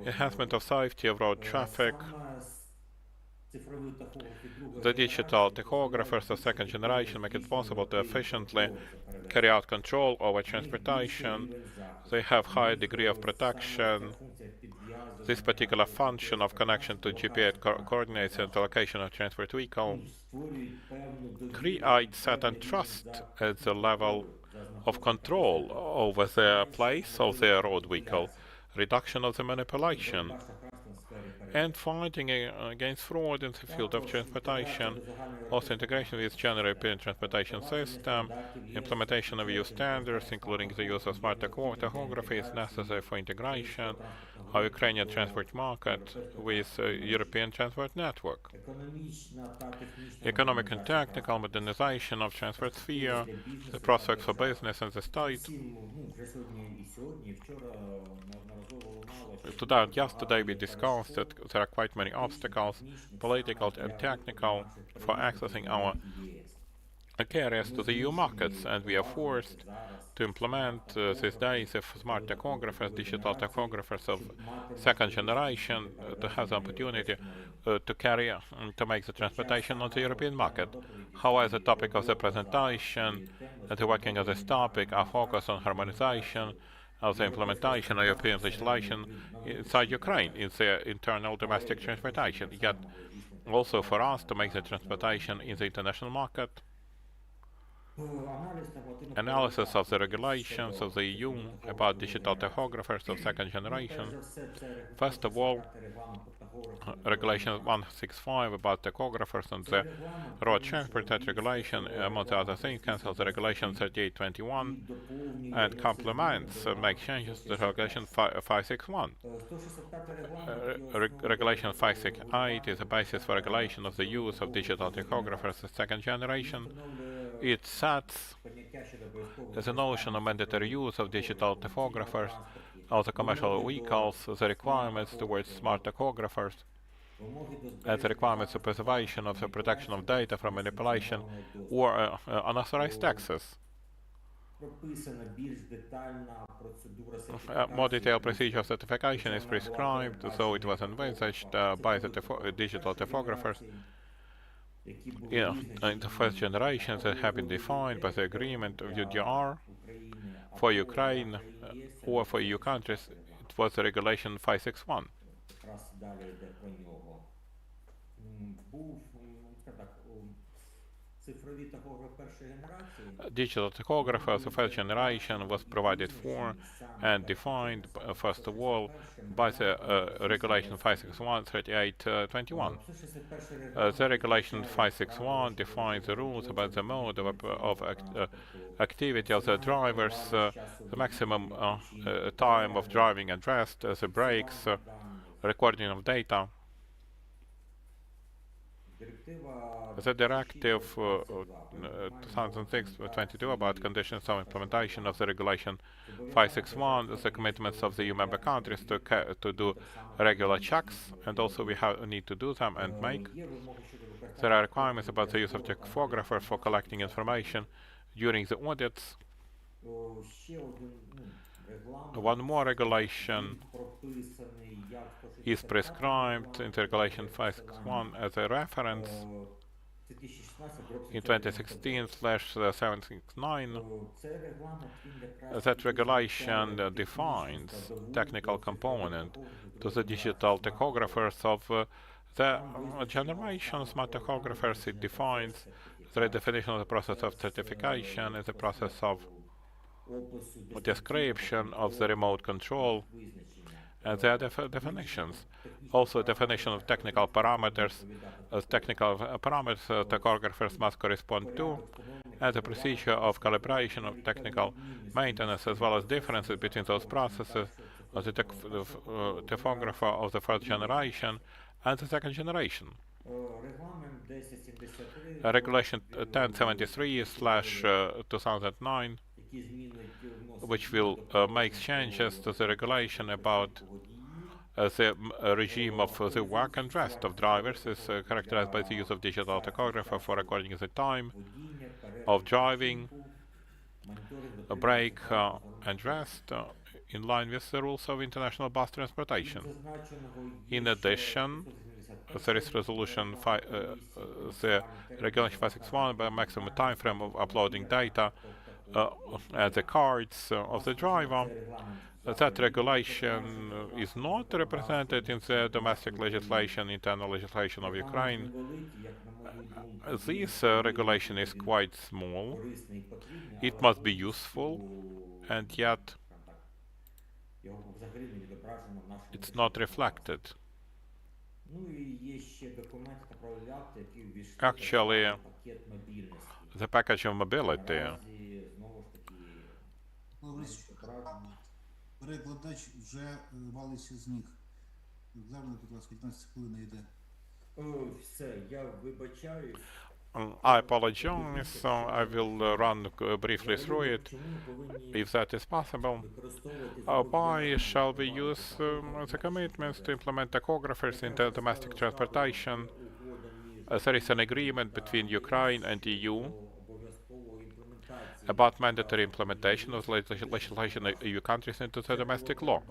enhancement of safety of road traffic. The digital tachographers of second generation make it possible to efficiently carry out control over transportation. They have high degree of protection. This particular function of connection to GPS coordinates and the location of transport vehicle creates certain trust at the level of control over the place of the road vehicle, reduction of the manipulation, and fighting against fraud in the field of transportation, also integration with general European transportation system, implementation of EU standards, including the use of smart tachography is necessary for integration of Ukrainian transport market with European transport network. Economic and technical modernization of transport sphere, the prospects for business and the state. Yesterday we discussed that there are quite many obstacles, political and technical, for accessing our carriers to the EU markets, and we are forced to implement these days of smart tachographers, digital tachographers of second generation, to have the opportunity to make the transportation on the European market. However, the topic of the presentation and the working of this topic are focused on harmonization of the implementation of European legislation inside Ukraine in the internal domestic transportation, yet also for us to make the transportation in the international market. Analysis of the regulations of the EU about digital tachographers of second generation. First of all, Regulation 165 about tachographers and the road transport. That regulation, among the other things, cancels the Regulation 3821 and complements, make changes to the Regulation 561. Regulation 568 is the basis for regulation of the use of digital tachographers of second generation. It sets the notion of mandatory use of digital tachographers of the commercial vehicles, the requirements towards smart tachographers, and the requirements of preservation of the protection of data from manipulation or unauthorized access. More detailed procedure of certification is prescribed, though it was envisaged by the digital tachographers in the first generation that have been defined by the agreement of UDR for Ukraine or for EU countries. It was the Regulation 561. Digital tachograph of the first generation was provided for and defined, first of all, by the Regulation 561/3821. The Regulation 561 defines the rules about the mode of activity of the drivers, the maximum time of driving and rest, the brakes, recording of data. The Directive 2006-22 about conditions of implementation of the Regulation 561, the commitments of the EU member countries to do regular checks, and also we need to do them and make. There are requirements about the use of typographers for collecting information during the audits. One more regulation is prescribed in the Regulation 561 as a reference in 2016/769. That regulation defines technical component to the digital tachographers of the generation smart tachographers. It defines the definition of the process of certification as a process of description of the remote control and their definitions. Also, definition of technical parameters. As technical parameters tachographers must correspond to, and the procedure of calibration of technical maintenance, as well as differences between those processes of the taphographer of the first generation and the second generation. Regulation 1073/2009, which will make changes to the regulation about the regime of the work and rest of drivers, is characterized by the use of digital tachographer for recording the time of driving, a break and rest, in line with the rules of international bus transportation. In addition, there is resolution the Regulation 561 by maximum time frame of uploading data at the cards of the driver. That regulation is not represented in the domestic legislation, internal legislation of Ukraine. This regulation is quite small. It must be useful, and yet it's not reflected. Actually, the package of mobility перекладач вже валиться з ніг. Зараз, будь ласка, 15 хвилин йде. Все, я вибачаюсь. I apologize, I will run briefly through it, if that is possible. Why shall we use the commitments to implement tachographers in the domestic transportation? There is an agreement between Ukraine and EU about mandatory implementation of legislation of EU countries into the domestic law.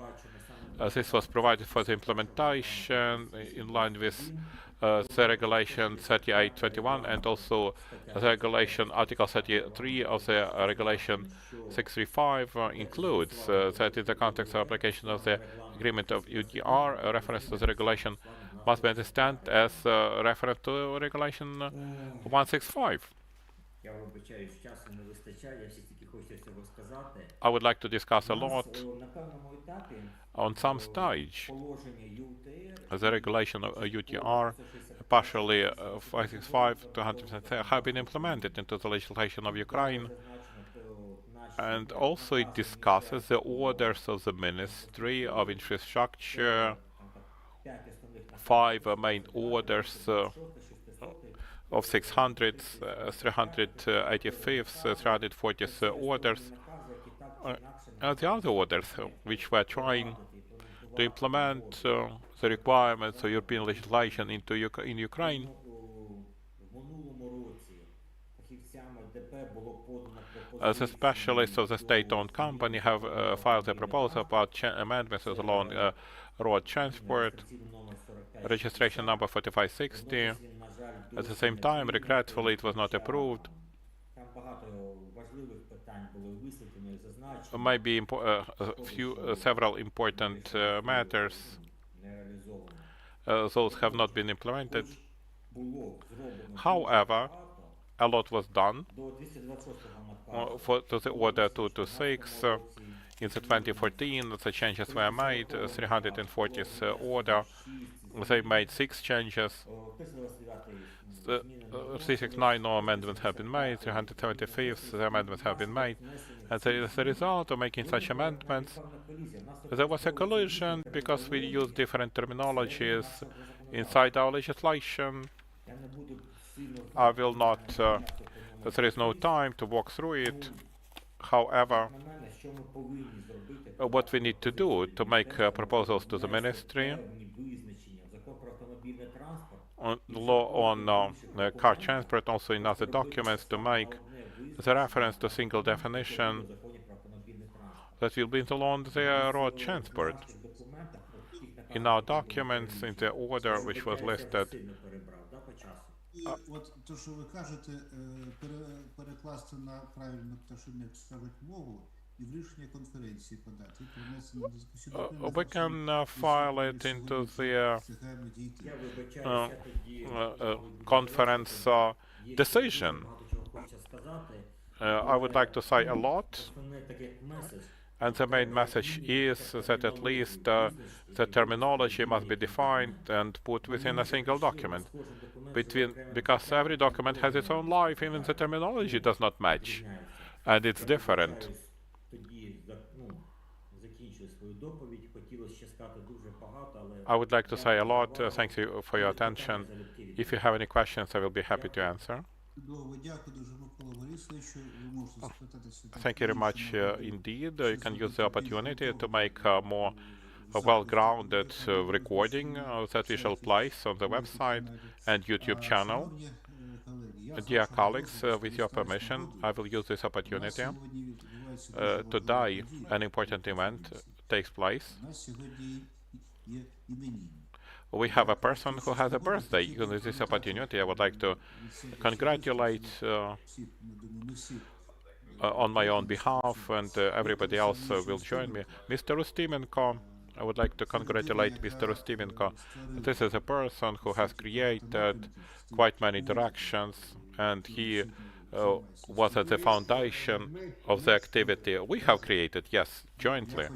This was provided for the implementation in line with the Regulation 38/21 and also the Regulation Article 33 of the Regulation 635 includes that in the context of application of the agreement of UDR, a reference to the regulation must be understood as a reference to Regulation 165. I would like to discuss a lot. On some stage, the regulation of UTR, partially 565 to 100%, have been implemented into the legislation of Ukraine. And also it discusses the orders of the Ministry of Infrastructure, 5 main orders of 600th, 385th, 340th orders, the other orders which were trying to implement the requirements of European legislation in Ukraine. The specialists of the state-owned company have filed a proposal about amendments to the law on road transport, registration number 4560. At the same time, regretfully, it was not approved. Maybe several important matters, those have not been implemented. However, a lot was done to the order 226. In the 2014, the changes were made. 340th order, they made 6 changes. 369 no amendments have been made. 375th the amendments have been made. And as a result of making such amendments, there was a collision because we use different terminologies inside our legislation. I will not, there is no time to walk through it. However, what we need to do to make proposals to the ministry on law on car transport, also in other documents, to make the reference to single definition that will be in the law on the road transport. In our documents, in the order which was listed. І от те, що ви кажете, перекласти на правильно, те, що не скажуть мову, і в рішення конференції подати. We can file it into the conference decision. I would like to say a lot. And the main message is that at least the terminology must be defined and put within a single document. Because every document has its own life, even the terminology does not match. And it's different. I would like to say a lot. Thank you for your attention. If you have any questions, I will be happy to answer. Thank you very much indeed. You can use the opportunity to make a more well-grounded recording that we shall place on the website and YouTube channel. Dear colleagues, with your permission, I will use this opportunity. Today, an important event takes place. We have a person who has a birthday. Using this opportunity, I would like to congratulate on my own behalf, and everybody else will join me. Mr. Ustimenko, I would like to congratulate Mr. Ustimenko. This is a person who has created quite many directions, and he was at the foundation of the activity we have created, yes, jointly.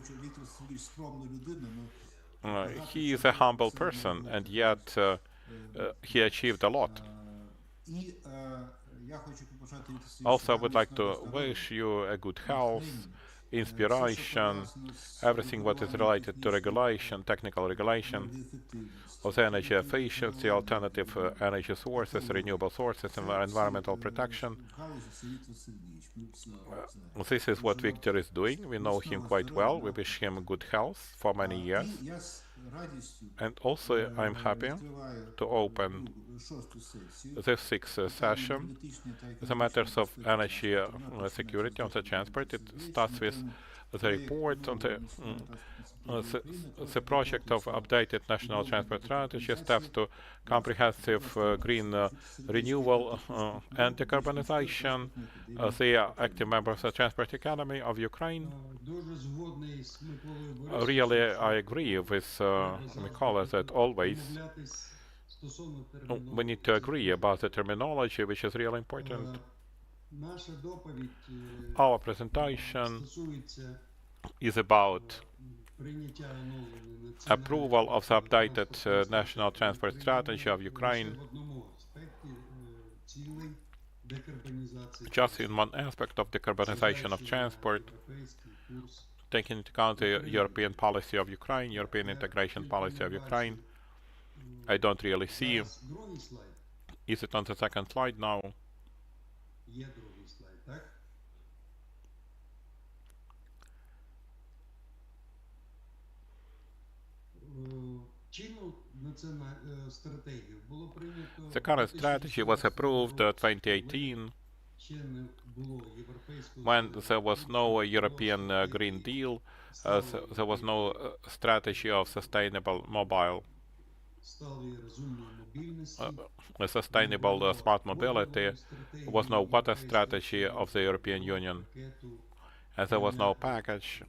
He is a humble person, and yet he achieved a lot. Also, I would like to wish you a good health, inspiration, everything what is related to regulation, technical regulation of the energy efficiency, alternative energy sources, renewable sources, and environmental protection. This is what Viktor is doing. We know him quite well. We wish him good health for many years. And also, I'm happy to open this sixth session, the matters of energy security on the transport. It starts with the report on the project of updated national transport strategy, steps to comprehensive green renewal and decarbonization. They are active members of the transport economy of Ukraine. Really, I agree with Mykola that always we need to agree about the terminology, which is really important. Our presentation is about approval of the updated national transport strategy of Ukraine, just in one aspect of decarbonization of transport, taking into account the European policy of Ukraine, European integration policy of Ukraine. I don't really see. Is it on the second slide now? The current strategy was approved in 2018 when there was no European Green Deal, there was no strategy of sustainable mobile, sustainable smart mobility, there was no water strategy of the European Union, and there was no package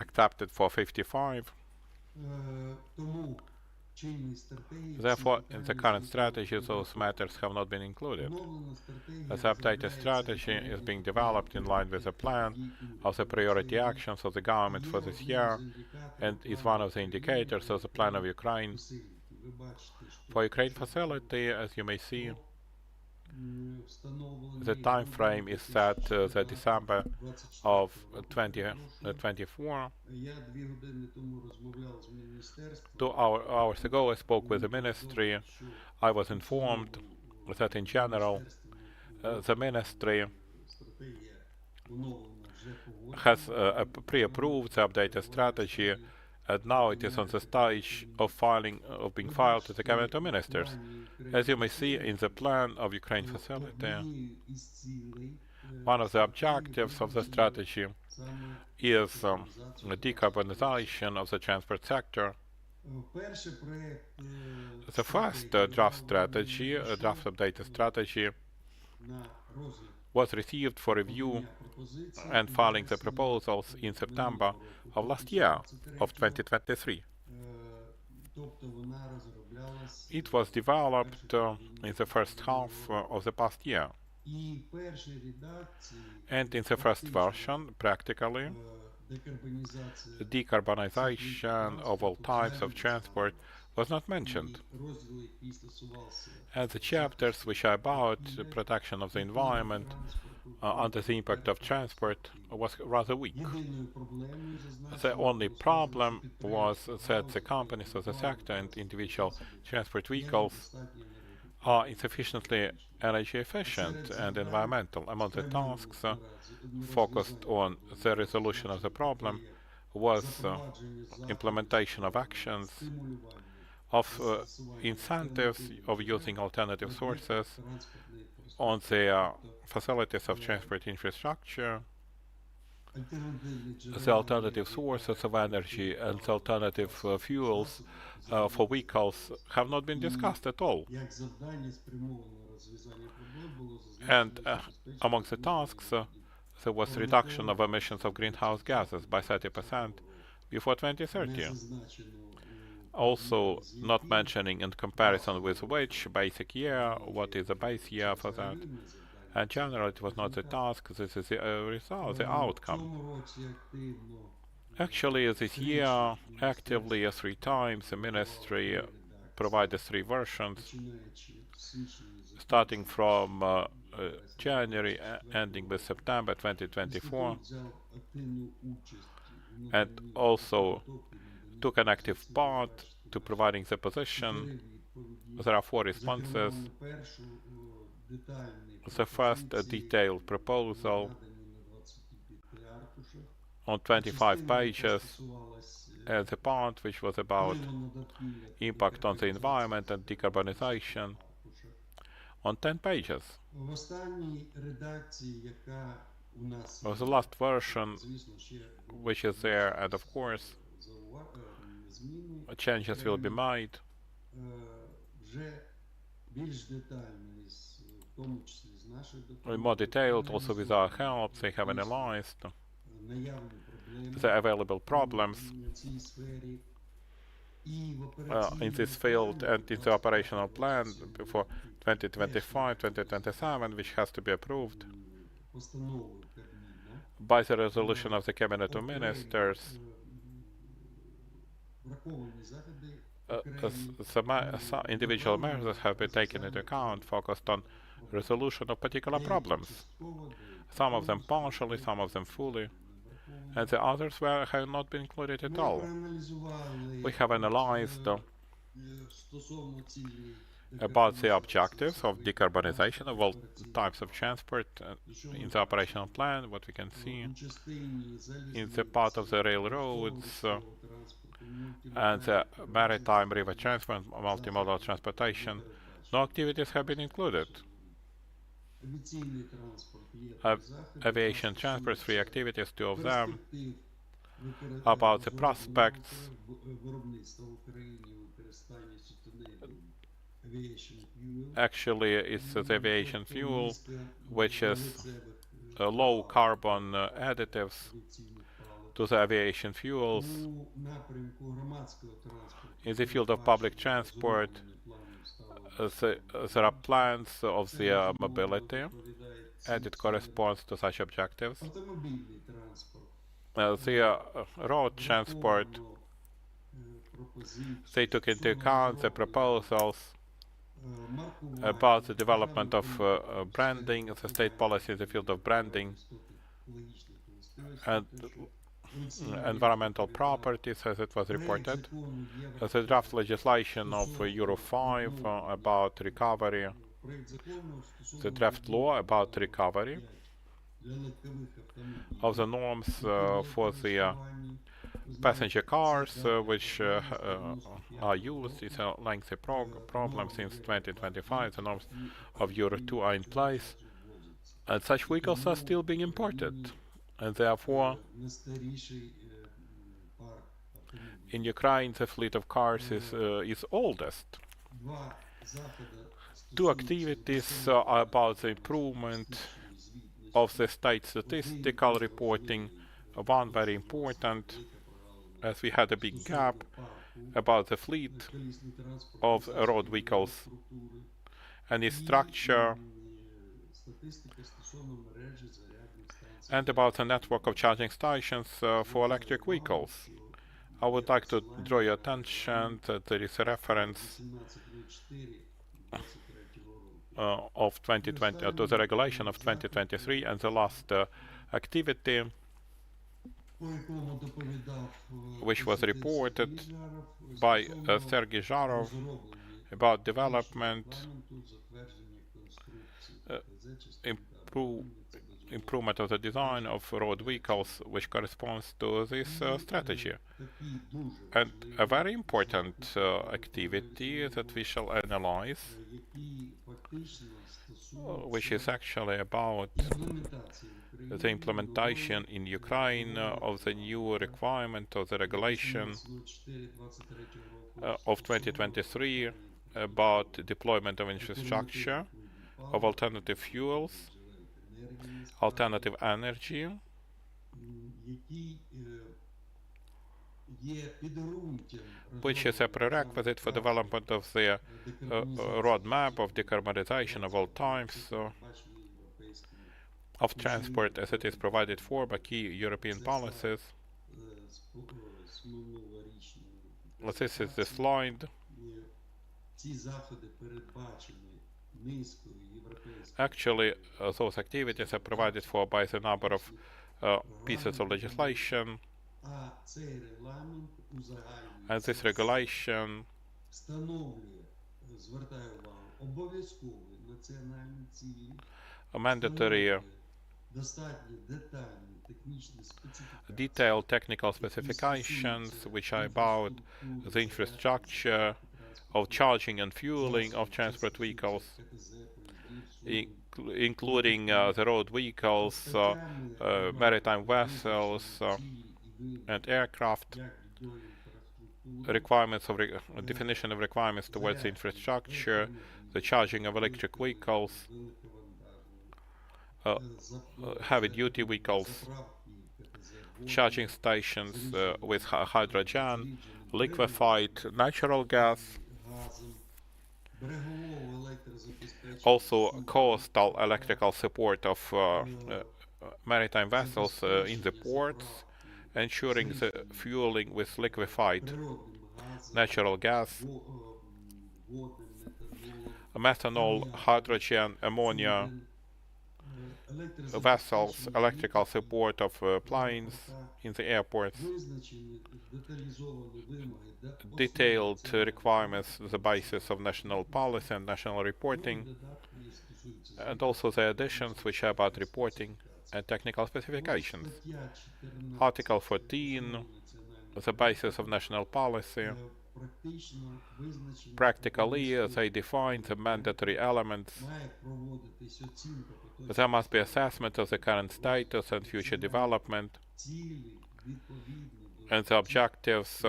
accepted for 55. Therefore, in the current strategy, those matters have not been included. The updated strategy is being developed in line with the plan of the priority actions of the government for this year, and is one of the indicators of the plan of Ukraine. For Ukraine facility, as you may see, The time frame is set the December of 2024. 2 hours ago, I spoke with the ministry. I was informed that in general, the ministry has pre-approved the updated strategy, and now it is on the stage of being filed to the Cabinet of Ministers. As you may see in the plan of Ukraine facility, one of the objectives of the strategy is the decarbonization of the transport sector. The first draft strategy, draft updated strategy, was received for review and filing the proposals in September of last year, of 2023. It was developed in the first half of the past year. And in the first version, practically, the decarbonization of all types of transport was not mentioned. And the chapters which are about the protection of the environment under the impact of transport was rather weak. The only problem was that the companies of the sector and individual transport vehicles are insufficiently energy efficient and environmental. Among the tasks focused on the resolution of the problem was implementation of actions, of incentives of using alternative sources on the facilities of transport infrastructure, the alternative sources of energy and the alternative fuels for vehicles have not been discussed at all. And among the tasks, there was reduction of emissions of greenhouse gases by 30% before 2030. Also, not mentioning in comparison with which basic year, what is the base year for that. And generally, it was not the task, this is the result, the outcome. Actually, this year, actively 3 times, the ministry provided 3 versions, starting from January, ending with September 2024, and also took an active part to providing the position. There are 4 responses. The first detailed proposal on 25 pages, and the part which was about impact on the environment and decarbonization on 10 pages. The last version, which is there, and of course, changes will be made. More detailed, also with our help, they have analyzed the available problems in this field and in the operational plan for 2025-2027, which has to be approved by the resolution of the Cabinet of Ministers. Some individual measures have been taken into account, focused on resolution of particular problems. Some of them partially, some of them fully, and the others have not been included at all. We have analyzed about the objectives of decarbonization of all types of transport in the operational plan, what we can see in the part of the railroads and the maritime river transport, multimodal transportation. No activities have been included. Aviation transport, 3 activities, 2 of them, about the prospects actually it's the aviation fuel, which is low carbon additives to the aviation fuels. In the field of public transport, there are plans of the mobility, and it corresponds to such objectives. The road transport, they took into account the proposals about the development of branding, the state policy in the field of branding, and environmental properties, as it was reported. The draft legislation of Euro 5 about recovery, the draft law about recovery of the norms for the passenger cars which are used. It's a lengthy problem since 2025. The norms of Euro 2 are in place, and such vehicles are still being imported. And therefore, in Ukraine, the fleet of cars is oldest. Two activities are about the improvement of the state statistical reporting. One very important, as we had a big gap about the fleet of road vehicles and its structure, and about the network of charging stations for electric vehicles. I would like to draw your attention that there is a reference of 2020 to the regulation of 2023, and the last activity, which was reported by Sergei Zharov about development, improvement of the design of road vehicles, which corresponds to this strategy. And a very important activity that we shall analyze, which is actually about the implementation in Ukraine of the new requirement of the regulation of 2023 about deployment of infrastructure of alternative fuels, alternative energy, which is a prerequisite for development of the roadmap of decarbonization of all types of transport, as it is provided for by key European policies. This is the slide. Actually, those activities are provided for by the number of pieces of legislation, and this regulation mandatory detailed technical specifications which are about the infrastructure of charging and fueling of transport vehicles, including the road vehicles, maritime vessels, and aircraft, requirements of definition of requirements towards the infrastructure, the charging of electric vehicles, heavy-duty vehicles, charging stations with hydrogen, liquefied natural gas, also coastal electrical support of maritime vessels in the ports, ensuring the fueling with liquefied natural gas, methanol, hydrogen, ammonia, vessels, electrical support of planes in the airports, detailed requirements, the basis of national policy and national reporting, and also the additions which are about reporting and technical specifications. Article 14, the basis of national policy. Practically, they define the mandatory elements. There must be assessment of the current status and future development, and the objectives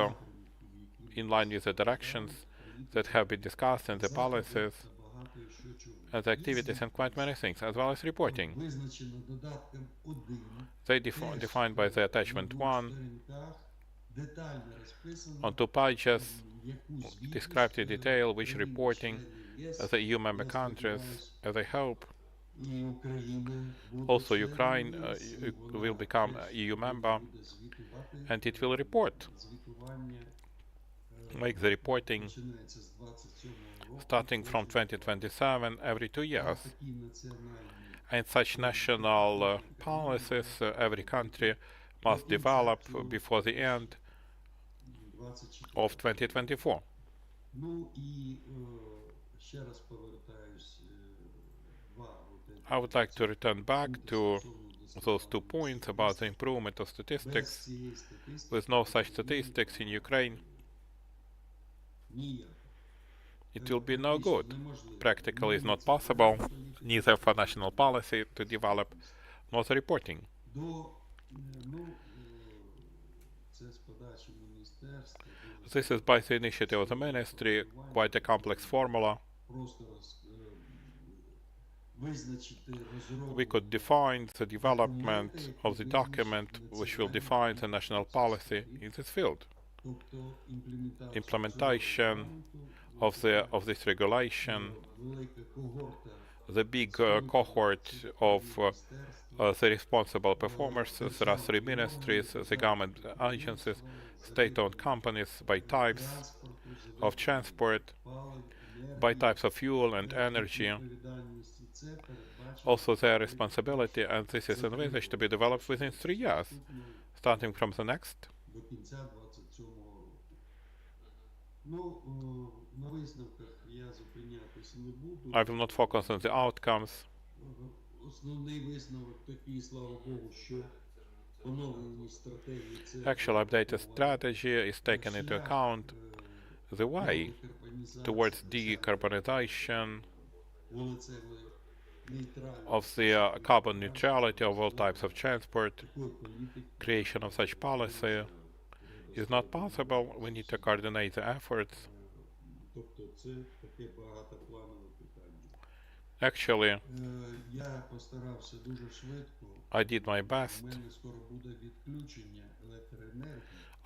in line with the directions that have been discussed in the policies, and the activities, and quite many things, as well as reporting. They defined by the attachment 1 on 2 pages, described in detail which reporting the EU member countries, as I hope. Also, Ukraine will become an EU member, and it will report, make the reporting starting from 2027 every 2 years. And such national policies every country must develop before the end of 2024. I would like to return back to those 2 points about the improvement of statistics. With no such statistics in Ukraine, it will be no good. Practically is not possible, neither for national policy to develop, nor the reporting. This is by the initiative of the ministry, quite a complex formula. We could define the development of the document which will define the national policy in this field. Implementation of this regulation, the big cohort of the responsible performers. There are 3 ministries, the government agencies, state-owned companies by types of transport, by types of fuel and energy. Also their responsibility, and this is envisaged to be developed within 3 years, starting from the next. I will not focus on the outcomes. Actual updated strategy is taken into account the way towards decarbonization of the carbon neutrality of all types of transport. Creation of such policy is not possible. We need to coordinate the efforts. Actually, I did my best.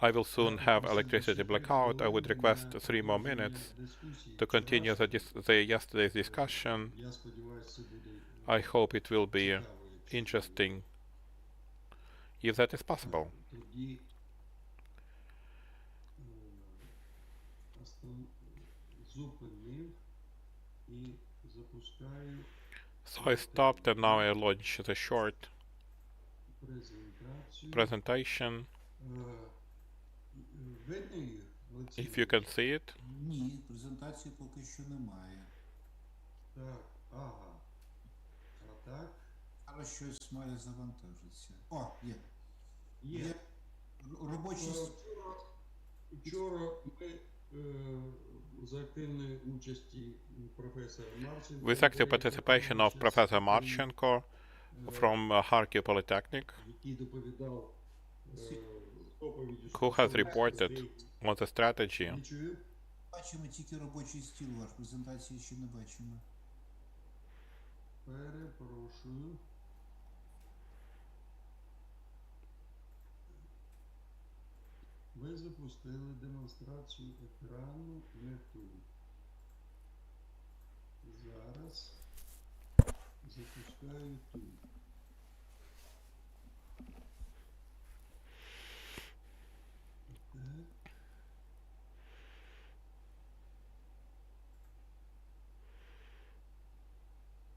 I will soon have electricity blackout. I would request 3 more minutes to continue the yesterday's discussion. I hope it will be interesting, if that is possible. So I stopped and now I launch the short presentation. If you can see it. Ні, презентації поки що немає. Так, ага. А так? Зараз щось має завантажитися. О, є. Є. Робочий вчора ми за активної участі професора Марченко. With active participation of Professor Marchenko from Kharkiv Polytechnic, який доповідав who has reported on the strategy. Бачимо тільки робочий стіл, ваш презентації ще не бачимо. Перепрошую. Ви запустили демонстрацію екрану не тут. Зараз запускаю тут.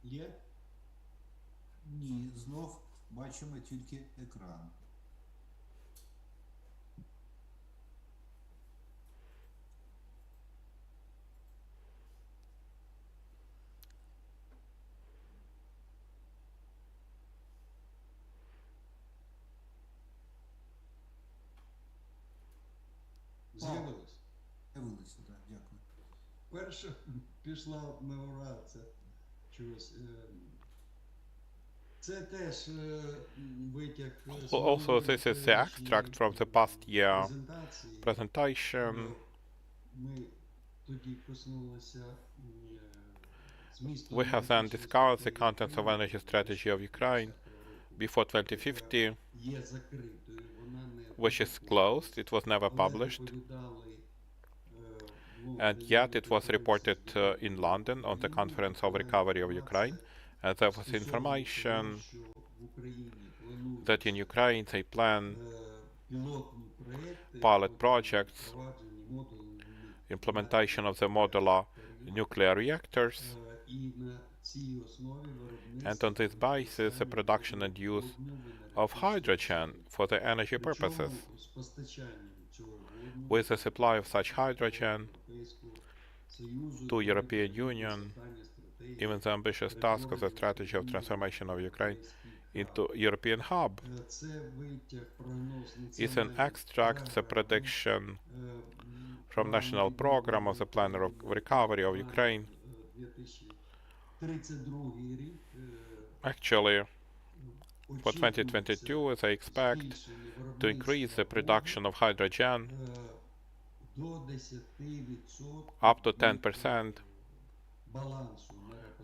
Є? Ні, знов бачимо тільки екран. З'явилось? З'явилося, так, дякую. Перша пішла на ура, це чогось. Це теж витяг. Also, this is the extract from the past year presentation. Ми тоді коснулися We have then discussed the contents of energy strategy of Ukraine before 2050, which is closed. It was never published. And yet it was reported in London on the Conference of Recovery of Ukraine. And there was information that in Ukraine they plan pilot projects, implementation of the modular nuclear reactors, and on this basis the production and use of hydrogen for the energy purposes. With the supply of such hydrogen to European Union, even the ambitious task of the strategy of transformation of Ukraine into European hub is an extract, the prediction from national program of the plan of recovery of Ukraine. Actually, for 2022, they expect to increase the production of hydrogen up to 10%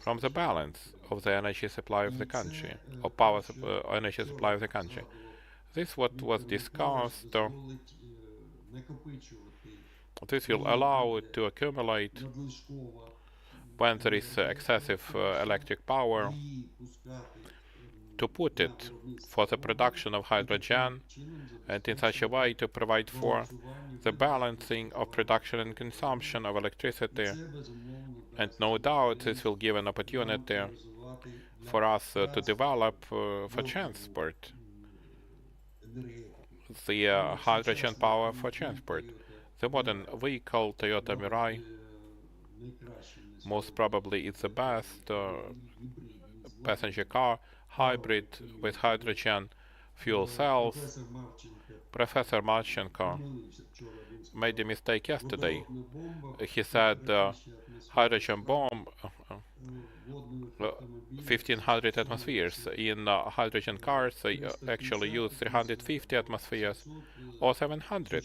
from the balance of the energy supply of the country, or energy supply of the country. This what was discussed. This will allow it to accumulate when there is excessive electric power, to put it for the production of hydrogen, and in such a way to provide for the balancing of production and consumption of electricity. And no doubt this will give an opportunity for us to develop for transport, the hydrogen power for transport. The modern vehicle, Toyota Mirai, most probably it's the best passenger car, hybrid with hydrogen fuel cells. Professor Marchenko made a mistake yesterday. He said hydrogen bomb 1500 atmospheres. In hydrogen cars they actually use 350 atmospheres or 700.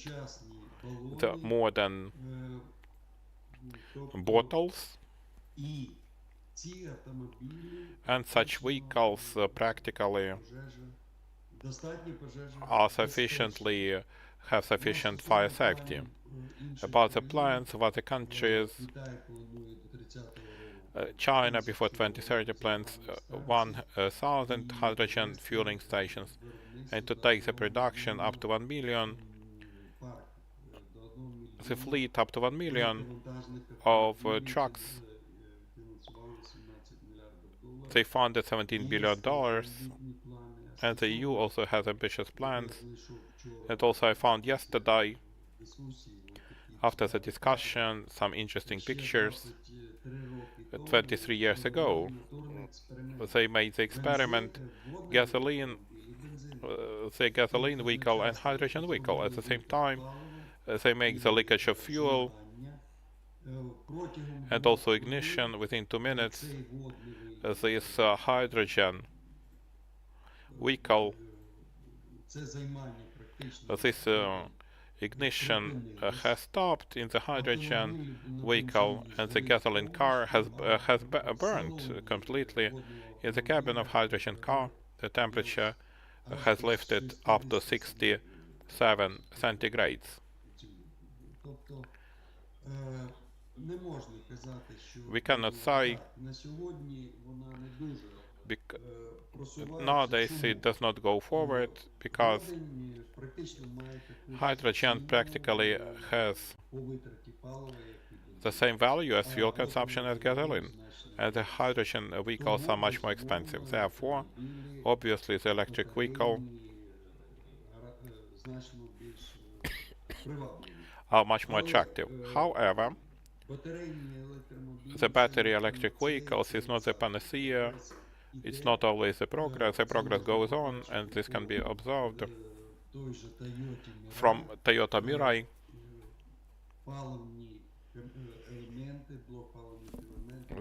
The more than bottles, and such vehicles practically are have sufficient fire safety. About the plans of other countries, China before 2030 plans 1,000 hydrogen fueling stations, and to take the production up to 1 million, the fleet up to 1 million of trucks. They funded $17 billion, and the EU also has ambitious plans. And also I found yesterday, after the discussion, some interesting pictures. 23 years ago, they made the experiment, the gasoline vehicle and hydrogen vehicle at the same time. They make the leakage of fuel and also ignition within 2 minutes. This hydrogen vehicle, this ignition has stopped in the hydrogen vehicle, and the gasoline car has burned completely. In the cabin of hydrogen car, the temperature has lifted up to 67 centigrades. We cannot say nowadays it does not go forward because hydrogen practically has the same value as fuel consumption as gasoline, and the hydrogen vehicles are much more expensive. Therefore, obviously the electric vehicle are much more attractive. However, the battery electric vehicles is not the panacea. It's not always the progress. The progress goes on, and this can be observed from Toyota Mirai.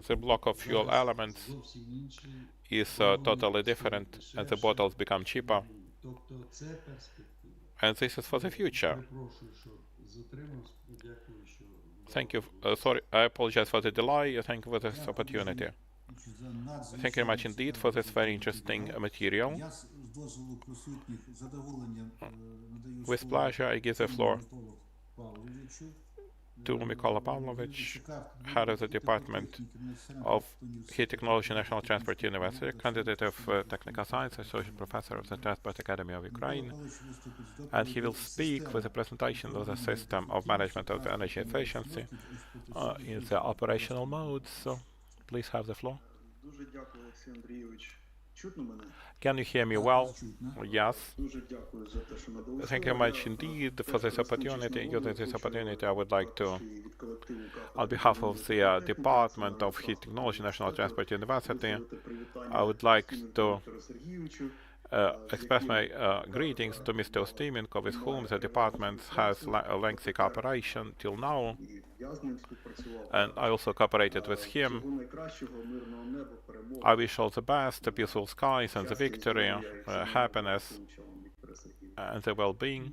The block of fuel elements is totally different, and the bottles become cheaper. And this is for the future. Thank you. Sorry, I apologize for the delay. Thank you for this opportunity. Thank you very much indeed for this very interesting material. With pleasure, I give the floor to Mykola Pavlovich, head of the Department of Heat Technology, National Transport University, candidate of Technical Science, associate professor of the Transport Academy of Ukraine, and he will speak with a presentation of the system of management of the energy efficiency in the operational mode. So, please have the floor. Дуже дякую, Олексій Андрійович. Чутно мене? Can you hear me well? Yes. Дуже дякую за те, що надали. Thank you much indeed for this opportunity. Using this opportunity, I would like to, on behalf of the Department of Heat Technology, National Transport University, I would like to express my greetings to Mr. Usteimenko, with whom the department has a lengthy cooperation till now, and I also cooperated with him. I wish all the best, the peaceful skies and the victory, happiness and the well-being.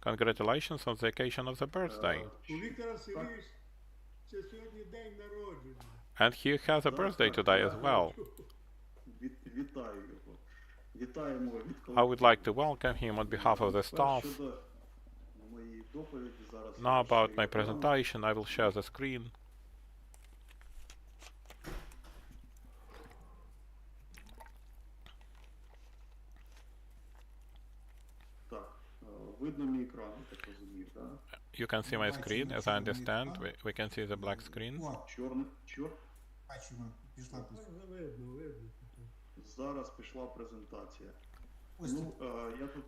Congratulations on the occasion of the birthday. And he has a birthday today as well. I would like to welcome him on behalf of the staff. Now about my presentation, I will share the screen. You can see my screen, as I understand. We can see the black screen. Зараз пішла презентація. Ну, я тут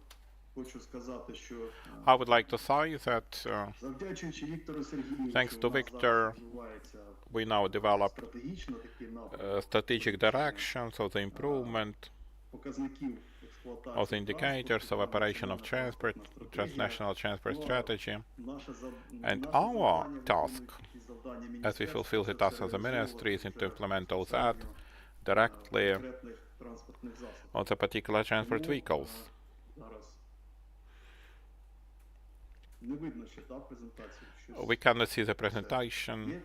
хочу сказати, що I would like to say that завдячуючи Віктору Сергійовичу, thanks to Victor, we now develop strategic directions of the improvement показників of the indicators of operation of transport, transnational transport strategy, and our task, as we fulfill the task of the ministry, is to implement all that directly on the particular transport vehicles. We cannot see the presentation.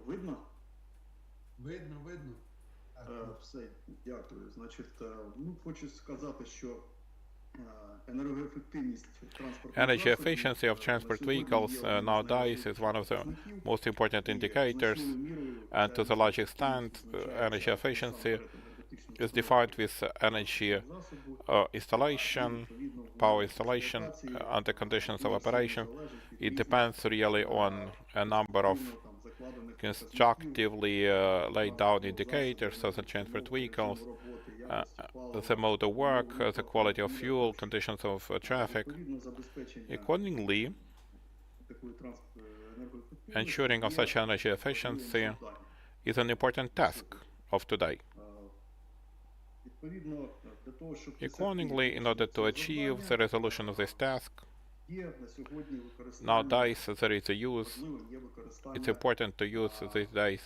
Видно. Все, дякую. Значить, ну, хочу сказати, що energy efficiency of transport vehicles nowadays is one of the most important indicators, and to the large extent, energy efficiency is defined with energy installation, power installation, under conditions of operation. It depends really on a number of constructively laid down indicators of the transport vehicles, the mode of work, the quality of fuel, conditions of traffic. Accordingly, ensuring of such energy efficiency is an important task of today. Accordingly, in order to achieve the resolution of this task, nowadays there is a use, it's important to use these days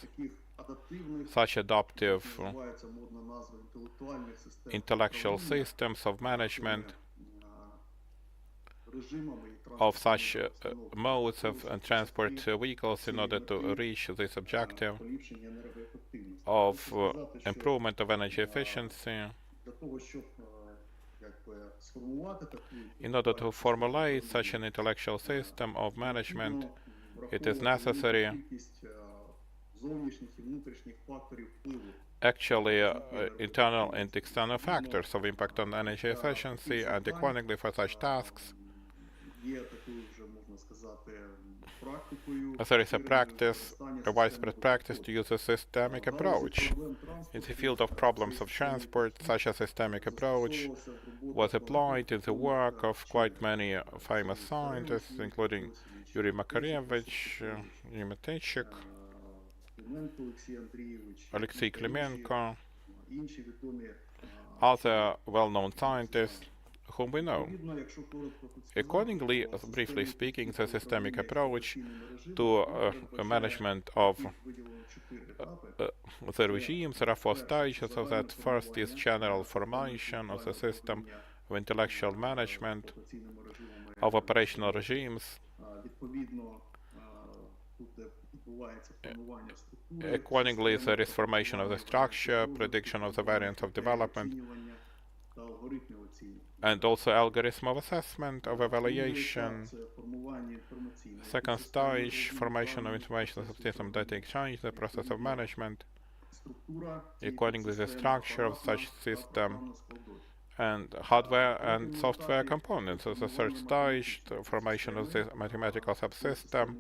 such adaptive intellectual systems of management of such modes of transport vehicles in order to reach this objective of improvement of energy efficiency. In order to formulate such an intellectual system of management, it is necessary actually internal and external factors of impact on energy efficiency, and accordingly for such tasks there is a practice, a widespread practice to use a systemic approach. In the field of problems of transport, such a systemic approach was applied in the work of quite many famous scientists, including Yuriy Polyanskyi, Oleksandr Klymenko, other well-known scientists whom we know. Accordingly, briefly speaking, the systemic approach to management of the regimes, there are four stages of that. First is general formation of the system of intellectual management of operational regimes. Accordingly, there is formation of the structure, prediction of the variants of development, and also algorithm of assessment, of evaluation. Second stage, formation of information subsystem data exchange, the process of management, according to the structure of such system, and hardware and software components. As a third stage, the formation of the mathematical subsystem,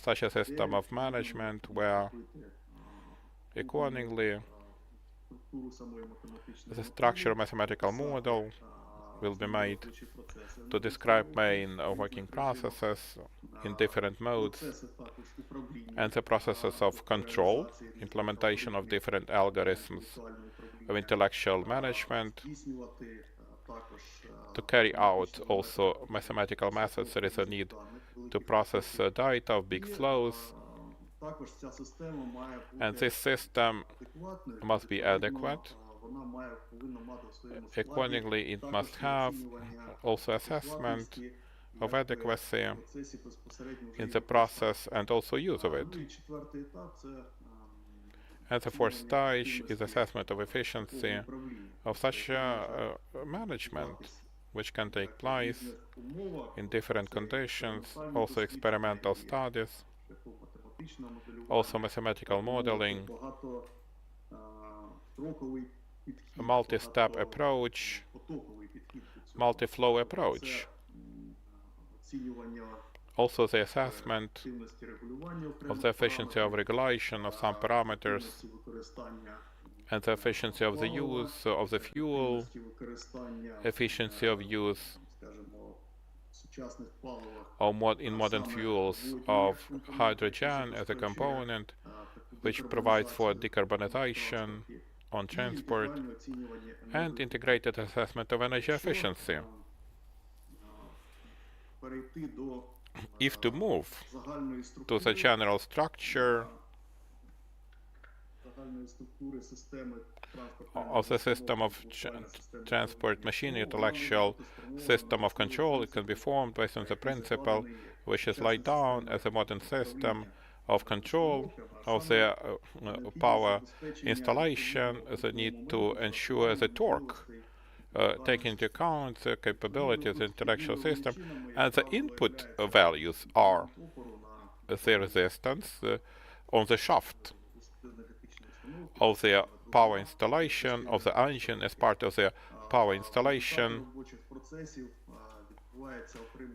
such a system of management where accordingly the structure of mathematical model will be made to describe main working processes in different modes, and the processes of control, implementation of different algorithms of intellectual management. To carry out also mathematical methods, there is a need to process data of big flows, and this system must be adequate. Accordingly, it must have also assessment of adequacy in the process and also use of it. And the fourth stage is assessment of efficiency of such management, which can take place in different conditions, also experimental studies, also mathematical modeling, a multi-step approach, multi-flow approach. Also the assessment of the efficiency of regulation of some parameters and the efficiency of the use of the fuel, efficiency of use of in modern fuels of hydrogen as a component, which provides for decarbonization on transport, and integrated assessment of energy efficiency. If to move to the general structure of the system of transport machine, intellectual system of control, it can be formed based on the principle which is laid down as a modern system of control of the power installation, the need to ensure the torque, taking into account the capability of the intellectual system, and the input values are the resistance on the shaft of the power installation of the engine as part of the power installation,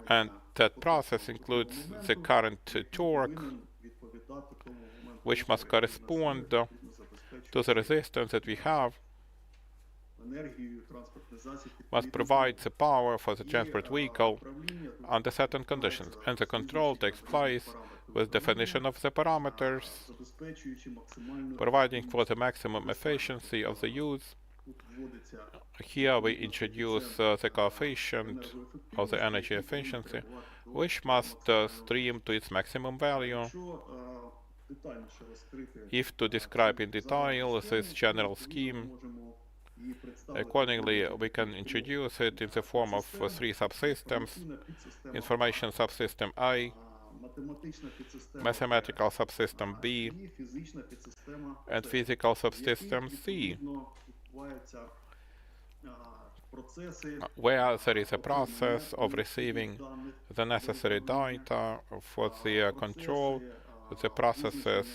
and that process includes the current torque, which must correspond to the resistance that we have, must provide the power for the transport vehicle under certain conditions, and the control takes place with definition of the parameters, providing for the maximum efficiency of the use. Here we introduce the coefficient of the energy efficiency, which must stream to its maximum value. If to describe in detail this general scheme, accordingly we can introduce it in the form of three subsystems: information subsystem A, mathematical subsystem B, and physical subsystem C, where there is a process of receiving the necessary data for the control. The processes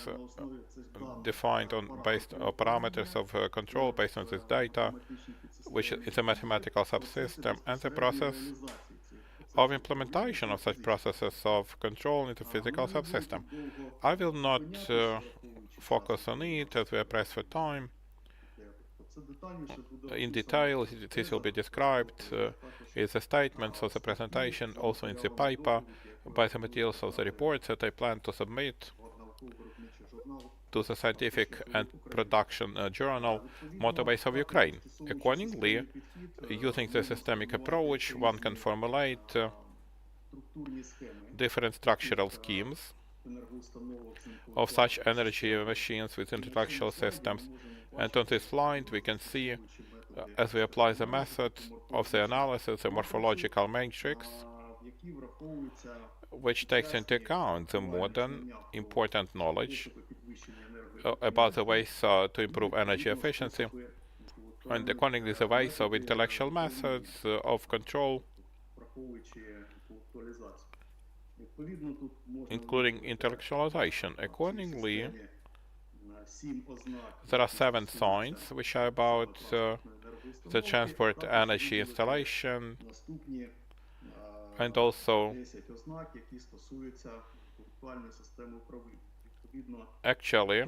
defined based on parameters of control based on this data, which is a mathematical subsystem, and the process of implementation of such processes of control into physical subsystem. I will not focus on it as we are pressed for time. In detail, this will be described in the statements of the presentation, also in the paper, by the materials of the reports that I plan to submit to the scientific and production journal Motorways of Ukraine. Accordingly, using the systemic approach, one can formulate different structural schemes of such energy machines with intellectual systems. And on this slide, we can see, as we apply the method of the analysis, a morphological matrix, which takes into account the modern important knowledge about the ways to improve energy efficiency, and accordingly the ways of intellectual methods of control, including intellectualization. Accordingly, there are 7 signs which are about the transport energy installation, and also actually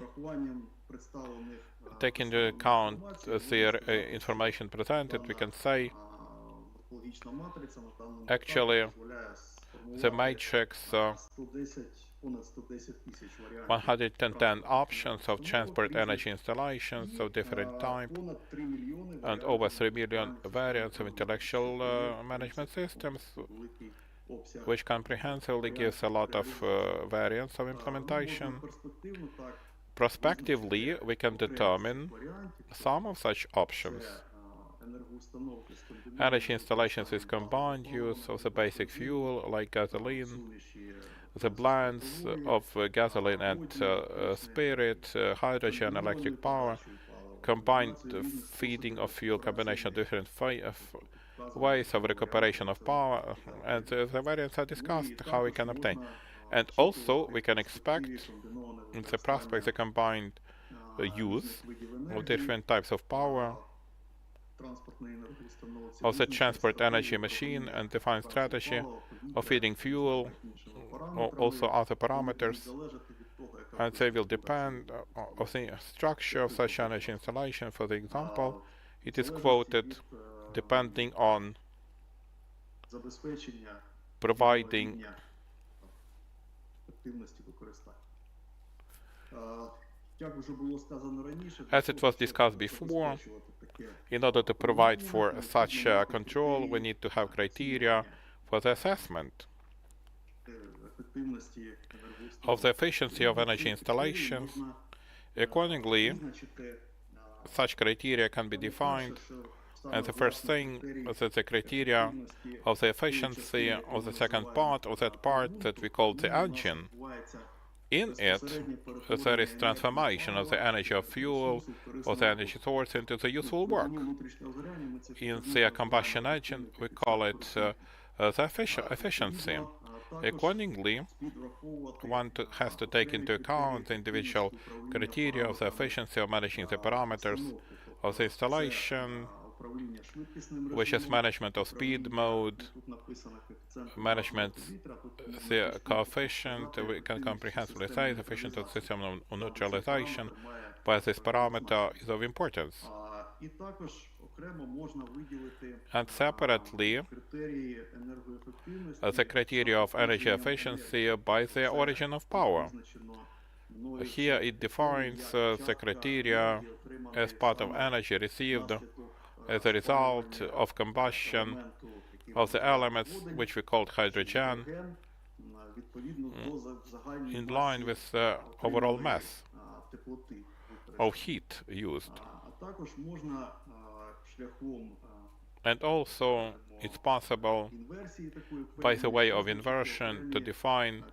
taking into account the information presented, we can say actually the matrix 110 options of transport energy installations of different type and over 3 million variants of intellectual management systems, which comprehensively gives a lot of variants of implementation. Prospectively, we can determine some of such options. Energy installations with combined use of the basic fuel like gasoline, the blends of gasoline and spirit, hydrogen, electric power, combined feeding of fuel, combination of different ways of recuperation of power, and the variants are discussed how we can obtain. And also we can expect in the prospect the combined use of different types of power of the transport energy machine and define strategy of feeding fuel, or also other parameters, and they will depend on the structure of such energy installation. For the example, it is quoted depending on providing as it was discussed before, in order to provide for such control, we need to have criteria for the assessment of the efficiency of energy installations. Accordingly, such criteria can be defined, and the first thing is the criteria of the efficiency of the second part, of that part that we call the engine. In it, there is transformation of the energy of fuel or the energy source into the useful work. In the combustion engine, we call it the efficiency. Accordingly, one has to take into account the individual criteria of the efficiency of managing the parameters of the installation, which is management of speed mode, management the coefficient, we can comprehensively say the efficient of the system of neutralization by this parameter is of importance. And separately, the criteria of energy efficiency by the origin of power. Here it defines the criteria as part of energy received as a result of combustion of the elements which we called hydrogen in line with the overall mass of heat used. And also it's possible by the way of inversion to define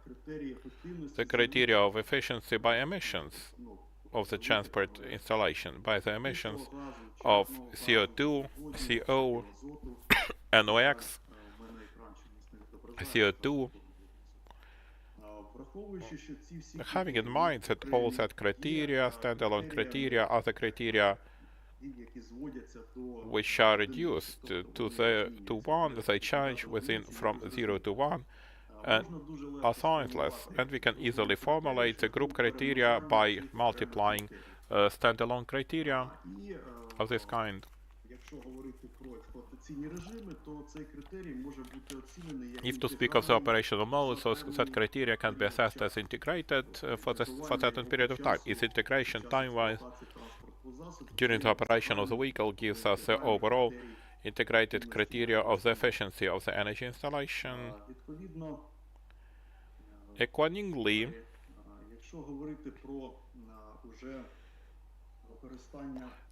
the criteria of efficiency by emissions of the transport installation, by the emissions of CO2, CO, NOx, CO2, having in mind that all that criteria, standalone criteria, other criteria which are reduced to 1, they change within from 0 to 1 and are signless, and we can easily formulate the group criteria by multiplying standalone criteria of this kind. If to speak of the operational modes, so that criteria can be assessed as integrated for a certain period of time. Its integration time-wise during the operation of the vehicle gives us the overall integrated criteria of the efficiency of the energy installation. Accordingly,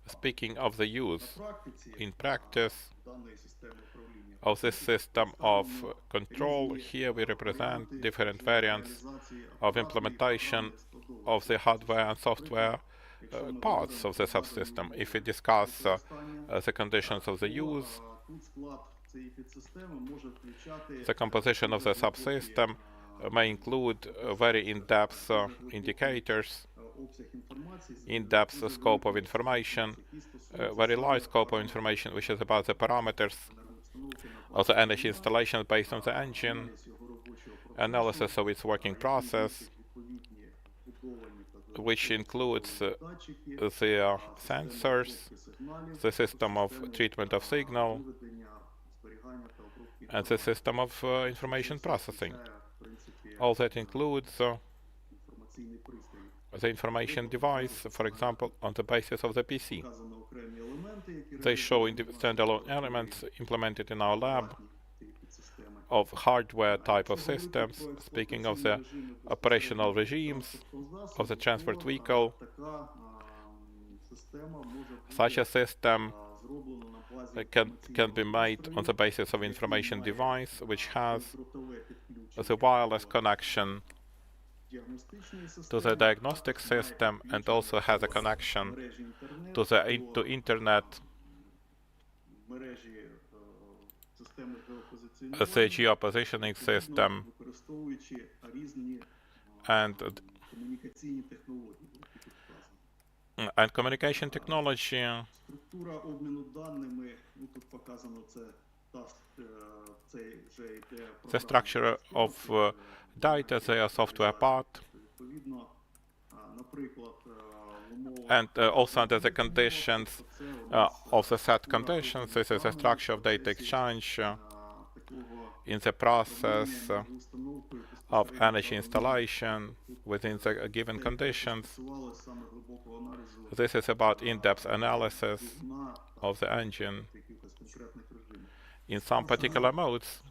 speaking of the use in practice of this system of control, here we represent different variants of implementation of the hardware and software parts of the subsystem. If we discuss the conditions of the use, the composition of the subsystem may include very in-depth indicators, in-depth scope of information, very large scope of information, which is about the parameters of the energy installation based on the engine, analysis of its working process, which includes the sensors, the system of treatment of signal, and the system of information processing. All that includes the information device, for example, on the basis of the PC. They show standalone elements implemented in our lab of hardware type of systems, speaking of the operational regimes of the transport vehicle. Such a system can be made on the basis of information device, which has the wireless connection to the diagnostic system and also has a connection to the internet, the geopositioning system, and communication technology. The structure of data, their software part, and also under the conditions of the set conditions. This is the structure of data exchange in the process of energy installation within the given conditions. This is about in-depth analysis of the engine in some particular modes.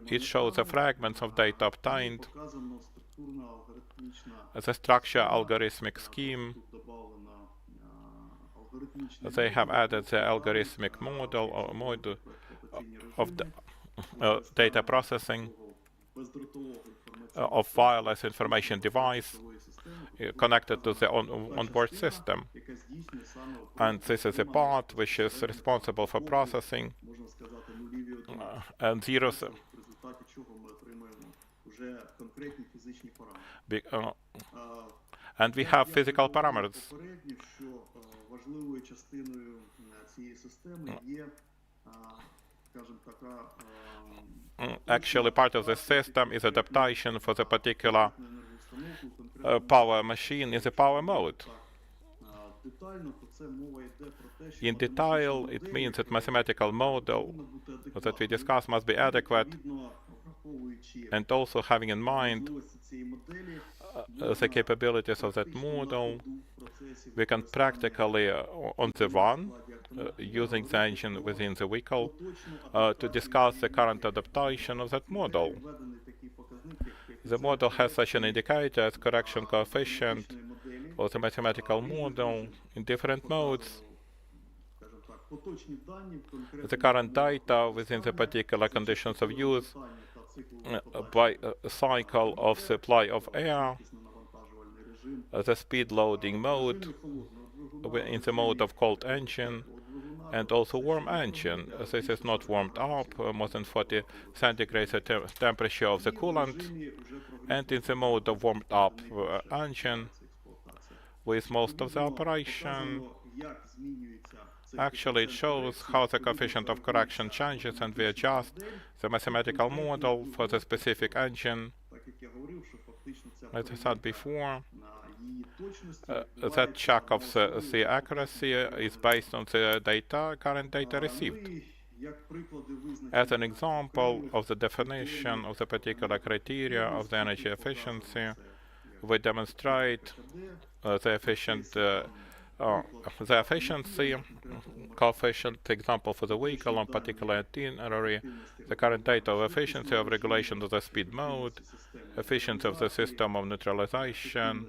It shows the fragments of data obtained, the structure algorithmic scheme. They have added the algorithmic model or model of the data processing of wireless information device connected to the onboard system. And this is a part which is responsible for processing and zeros. And we have physical parameters. Actually, part of the system is adaptation for the particular power machine in the power mode. In detail, it means that mathematical model that we discuss must be adequate, and also having in mind the capabilities of that model, we can practically, on the one, using the engine within the vehicle, to discuss the current adaptation of that model. The model has such an indicator as correction coefficient of the mathematical model in different modes. The current data within the particular conditions of use by a cycle of supply of air, the speed loading mode in the mode of cold engine, and also warm engine. This is not warmed up, more than 40 centigrade temperature of the coolant, and in the mode of warmed up engine with most of the operation. Actually, it shows how the coefficient of correction changes, and we adjust the mathematical model for the specific engine. As I said before, that check of the accuracy is based on the current data received. As an example of the definition of the particular criteria of the energy efficiency, we demonstrate the efficiency coefficient example for the vehicle on particular itinerary, the current data of efficiency of regulation of the speed mode, efficiency of the system of neutralization,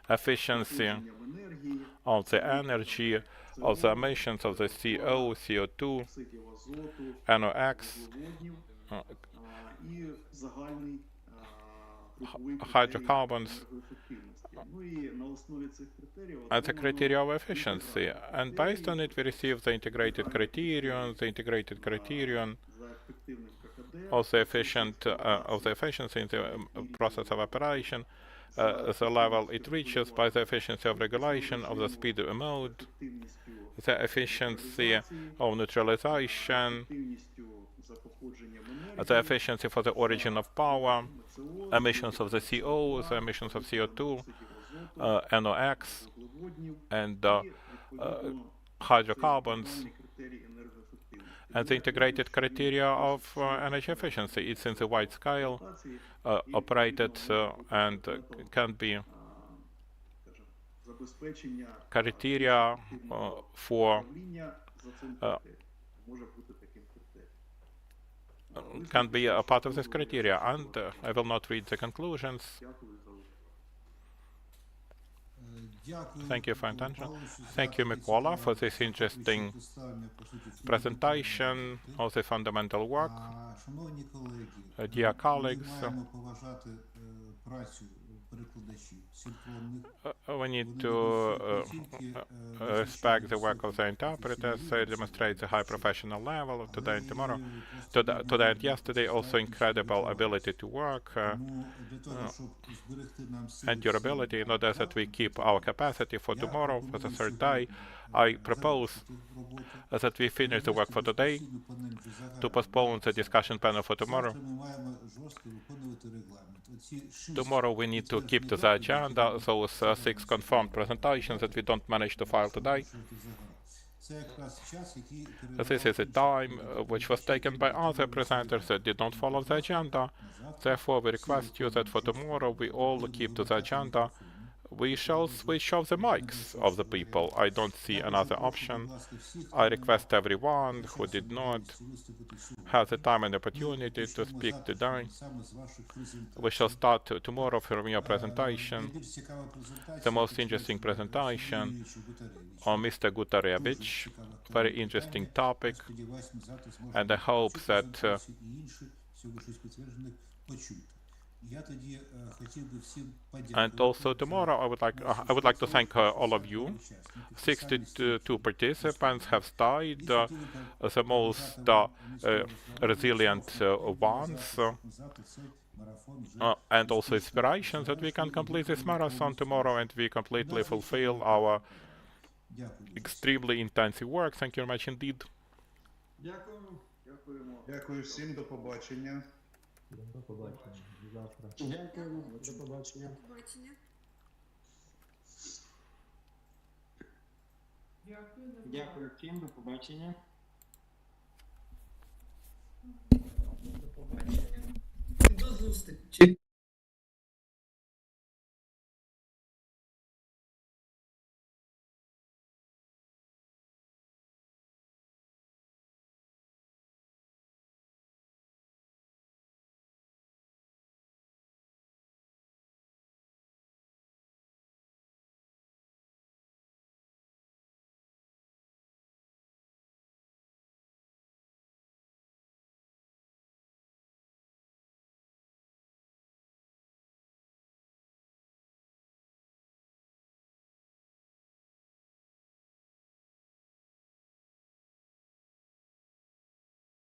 efficiency of the energy, of the emissions of the CO, CO2, NOx, hydrocarbons, as a criteria of efficiency. And based on it, we receive the integrated criterion of the efficiency in the process of operation, the level it reaches by the efficiency of regulation of the speed mode, the efficiency of neutralization, the efficiency for the origin of power, emissions of the CO, the emissions of CO2, NOx, and hydrocarbons, and the integrated criteria of energy efficiency. It's in the wide scale, operated and can be criteria for can be a part of this criteria. And I will not read the conclusions. Thank you for attention. Thank you, Mykola, for this interesting presentation of the fundamental work. Dear colleagues, we need to respect the work of the interpreters. They demonstrate the high professional level of today and tomorrow. Today and yesterday, also incredible ability to work and durability in order that we keep our capacity for tomorrow, for the third day. I propose that we finish the work for today, to postpone the discussion panel for tomorrow. Tomorrow we need to keep to the agenda those 6 confirmed presentations that we don't manage to file today. This is a time which was taken by other presenters that did not follow the agenda. Therefore, we request you that for tomorrow we all keep to the agenda. We shall switch off the mics of the people. I don't see another option. I request everyone who did not have the time and opportunity to speak today. We shall start tomorrow from your presentation. The most interesting presentation on Mr. Gutarevich. Very interesting topic. And I hope that and also tomorrow I would like to thank all of you. 62 participants have stayed, the most resilient ones, and also inspiration that we can complete this marathon tomorrow and we completely fulfill our extremely intensive work. Thank you very much indeed. Дякую всім, до побачення. До побачення. До завтра. Дякую, до побачення. Дякую всім, до побачення. До зустрічі.